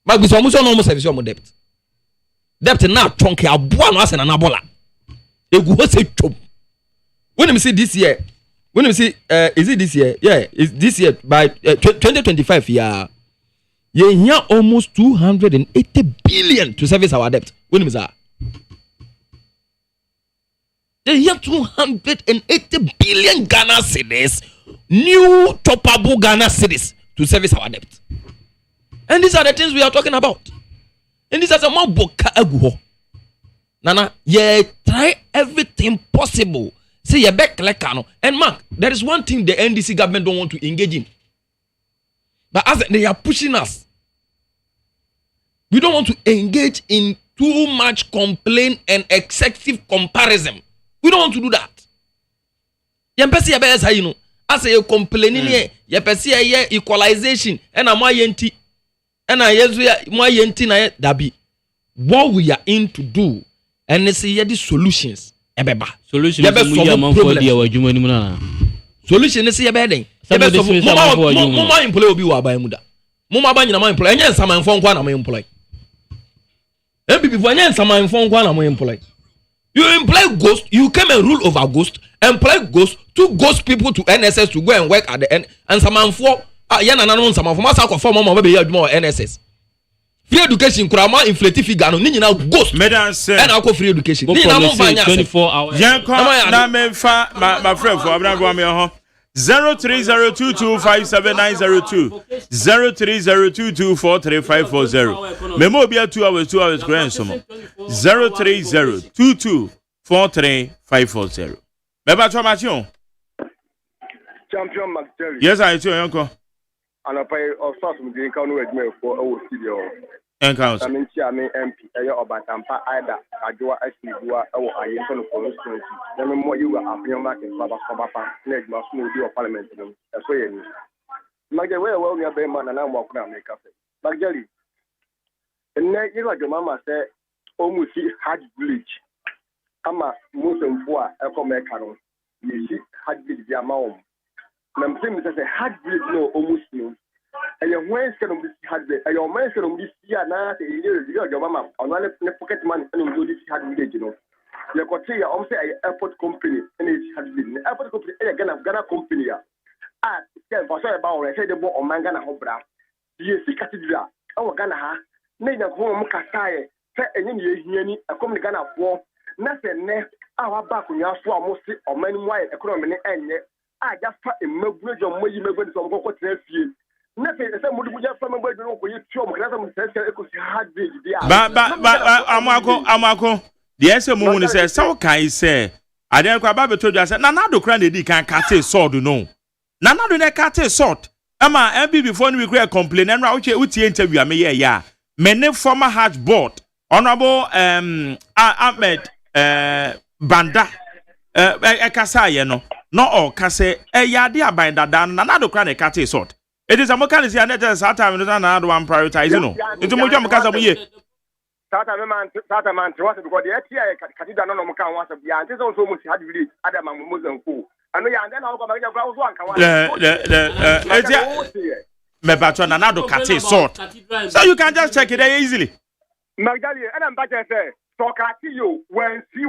But because almost service your debt. Debt now chunky a buwan was an anabola. It was a chop. When we see this year. When we see, is it this year? Yeah, it's this year by 2025. Yeah, you have almost 280 billion to service our debt. When we say, you have 280 billion Ghana cedis, new topable Ghana cedis to service our debt. And these are the things we are talking about. And these are some more boka aguho. Nana, yeah, try everything possible. say you back like no. And Mark, there is one thing the NDC government don't want to engage in. But as they are pushing us, we don't want to engage in too much complaint and excessive comparison. We don't want to do that. Yempesi yabeza you know. As you complaining here, yempesi ye equalization and a my yenti and a yezu my yenti na dabi. What we are in to do and they say the solutions. Ebeba. Solutions. Solution is here bedding. Mama employ obi wa ba muda. Mama ba nyina ma employ. Enye nsama mfo nkwa na ma employ. MPP for enye nsama mfo nkwa na ma employ. You employ ghost, you came and rule over ghost, employ ghost, two ghost people to NSS to go and work at the end and some mfo yana na no nsama mfo ma sa kwa form mama be adwuma NSS. Free education kurama inflative figure no ni nyina ghost. Medan say and akọ free education. Ni na mo fanya 24 hours. Yanko na me fa my friend for abna go me ho. 0302257902 0302243540 memo bia 2 hours grand somo 0302243540 beba champion McTerry. Yes, I tell you And I pay of source with the encounter with me for our studio. Encounter. I mean, Chairman MP, about Tampa, either Adua, actually, you are our ISO for instance. Then more you are up your market, Baba Papa, Ned must move your parliament. That's why you like the way well, you're man, and I'm walking around make up. Like Jelly. And then you like your mama said, almost see hard bleach. I'm a Muslim for a common. You see hard bleach, your mom. I'm saying that a hard bleach no almost new. And your ways can be hard bleach. And your man can be here now. Your mama on one pocket money and do this hard bleach, you know. You could say, I'm saying, airport company and it's hard bleach. Airport company, again, I've got a company. Ah, for sure about I said the boy on Mangana Hobra. You see, Cathedral, our Ghana, Nina home Kasai, and you a company Ghana for nothing. Our back when you are for mostly or many white economy and I just put a mugwage on where you may go to some what you. Nothing, some would just from where you know where you show me. But Amako, the answer moon says, so can I say, I didn't quite Bible told you, I said, Nanado Cranny can cut a sword, no. Nanado ne cut a sword. Emma, MB before we create complaint and Rauche with the interview, I may, yeah. Many former Hajj board, Honorable Ahmed Banda, Kasaya, no, or Kase, Yadia by that, Nanado Cranny cut a sword. It is a mechanism and it is a time another one prioritizing. No, it's a Mojam Casamu. Tata man, because the ATI Cathedral no can once of the answers also much had released Adam Muslim Fu. And then I'll go back to one. Mebatron another cat sort. So you can just check it easily. Magdalene, and I'm back and say, so you when see,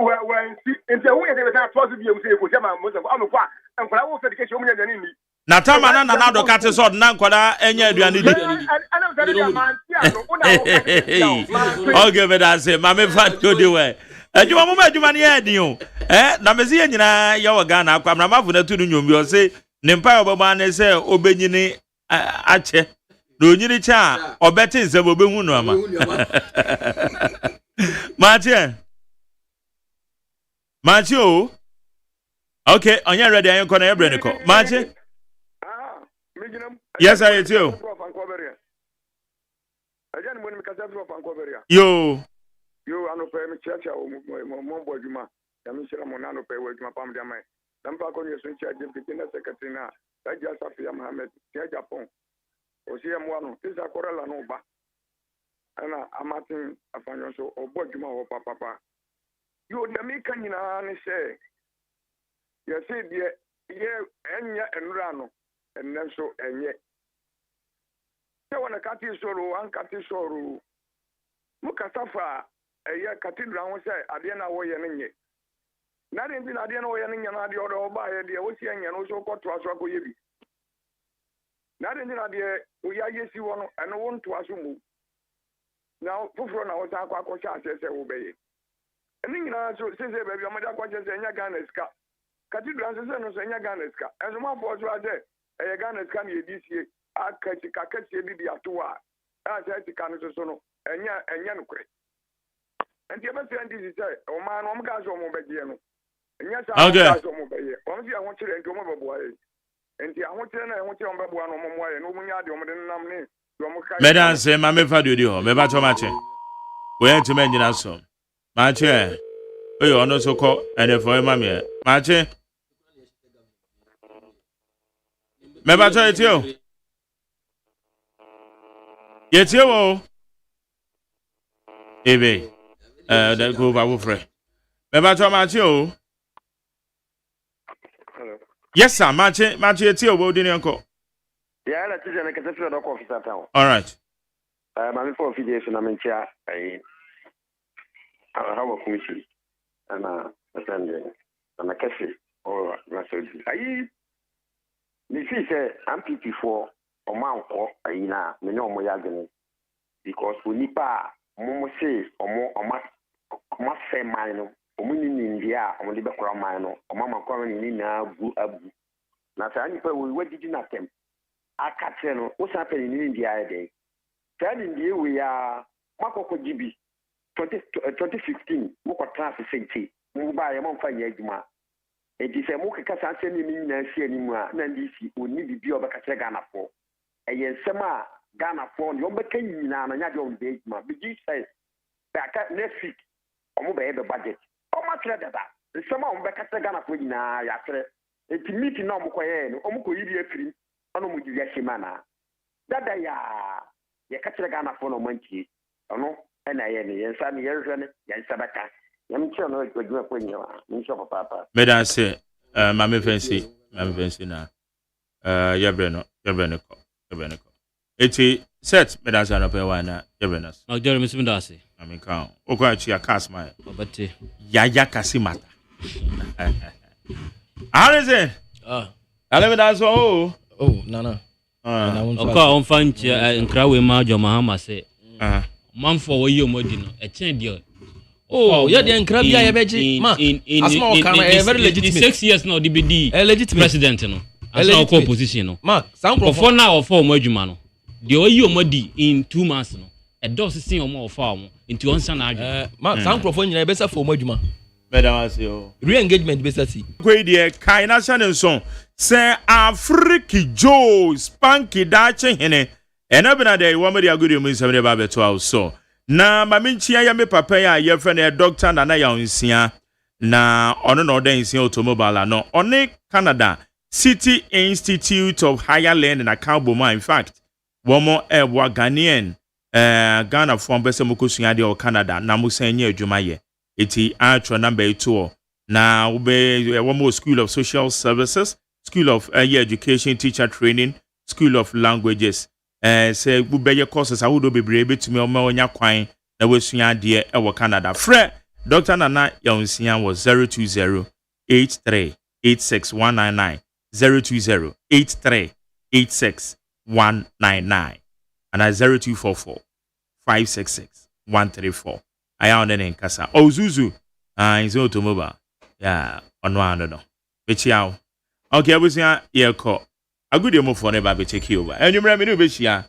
and the way they were supposed to be able to say, Muslim, I'm and for our education, enemy. Natama na another cat sword, Nankola, and yet you need I'll give it as a mammy fat to do it. And you are moving to money, you. Namazian, you're Ghana, Kamrama to you say, Nempa Obama say, Obenini Ache, Luniricha, or Betty Zabubunama. Matthew. Okay, on your ready, I'm going to Brenico. Matthew. Yes, I do. Again, when we can have you are no pay me church or Mombo Juma, Yamishra Monano pay with my palm diamond. Lampa on your switch, Jim Secretary, like Jasafia Mohammed, Japon, Ocean one, this is a Corella Nova. And I'm Martin Afanaso or Bojuma or Papa. You the American in a say, you see, dear, Enya and Rano. And then so and yet. So when a cat is sorrow, one cat is sorrow. Mukasafa, a year cathedral was say, Adiana Wayaning. Nothing in Adiana Wayaning and the other by the ocean and also got to us. Nothing in Adia, we are yes, you want and want to assume. Now, Pufron, I was Aqua says, obey. And then so says, baby, I'm a Quajas and Yaganeska. Cathedral is a Yaganeska. As a man was right there. A Ghana can be this year. I catch the Atua. As I can so and Yanuque. And the other thing is, oh man, I'm going to Okay. Madam say mama fa do di ho me ba to ma che we to me nyina so ma che oyo ono so ko ene fo ma me ma che me ba to etio yetio wo ebe da go ba wo fre me ba to ma che o yes sir ma che etio wo di ni nko. Yeah, that's it. I can tell you the coffee town. All right. I'm for videos and I'm in chair. I have a commission and a cafe or Russell. This is a MPP for a month or a year, no more because we need more say or more must say mine or winning in India or the background mine or Mamma calling in now. Now, what did you not attempt? Akateno, what's happening in India today? Then in the we are Makoko GB 2015, Moko Trans City, Mumbai, among 5 years. It is a Moka Cassan in Nancy anymore, Nandisi, who need to be over Ghana for. A year summer Ghana for your McKinney and Yadon Bagma. Begin says that next week, or move the budget. How much rather that? The summer on Ghana for Yatra. It's meeting no Mokoyan, Omoko free. Ano mu di yesi mana dada ya kachira Ghana for no monthie ono na ye ne yensa ne yerhwe ne yensa baka yam che no adwuma ko nyawa ni so papa Meda say mama fancy na yebre no ko eti set meda say no pe wa na yebre na o Jeremy Smith say ami kan o ko achi akas mai obate ya kasimata Arize ale meda so Oh, no. On find Nkra ma Mahama say. Man for we you modino. A chain deal. Oh, yeah, the Nkra bia ye beji. Ma. Asma can very legitimate. 6 years now DBD. Legitimate president no. Asma ko position no. Ma, sound for now or for modjuma no. The oyi omodi in 2 months no. A dose sin omo of farm into onsa na adu. Ma, sound profo nyina be for modjuma. Madam say o. Re-engagement be say. Kwe die kai na channel song. Say Afriki Joe Spanky Dache hene enabina de wamadi agudi mu nsem ba beto aw so na maminchia ya me papa ya ye friend doctor na ya onsia na ono no den nsia automobile no one Canada City Institute of Higher Learning na Kaboma in fact womo ewa Ghanaian Ghana from bese mukosua de o Canada na musanye adwuma ye eti atro number 2 na ube womo School of Social Services School of Education, Teacher Training, School of Languages. Say we be your courses. I would be able to me on my kwan. Na we suya dear ewa Canada. Fred Dr. Nana Yaunsian was 020-8386-199 020-8386-199 and 0244-566-134. I am in Kasa. Oh Zuzu, is automobile. Yeah, on one no. Bechiao. Okay, I was here. Yeah, call. A good deal more for never be take you over. And you remember, be here.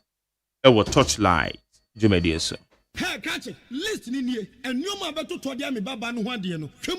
It was touchlight. You may dear so. Hey, catch it. Listen in here. And you ma beto to dia me baba no hwade no.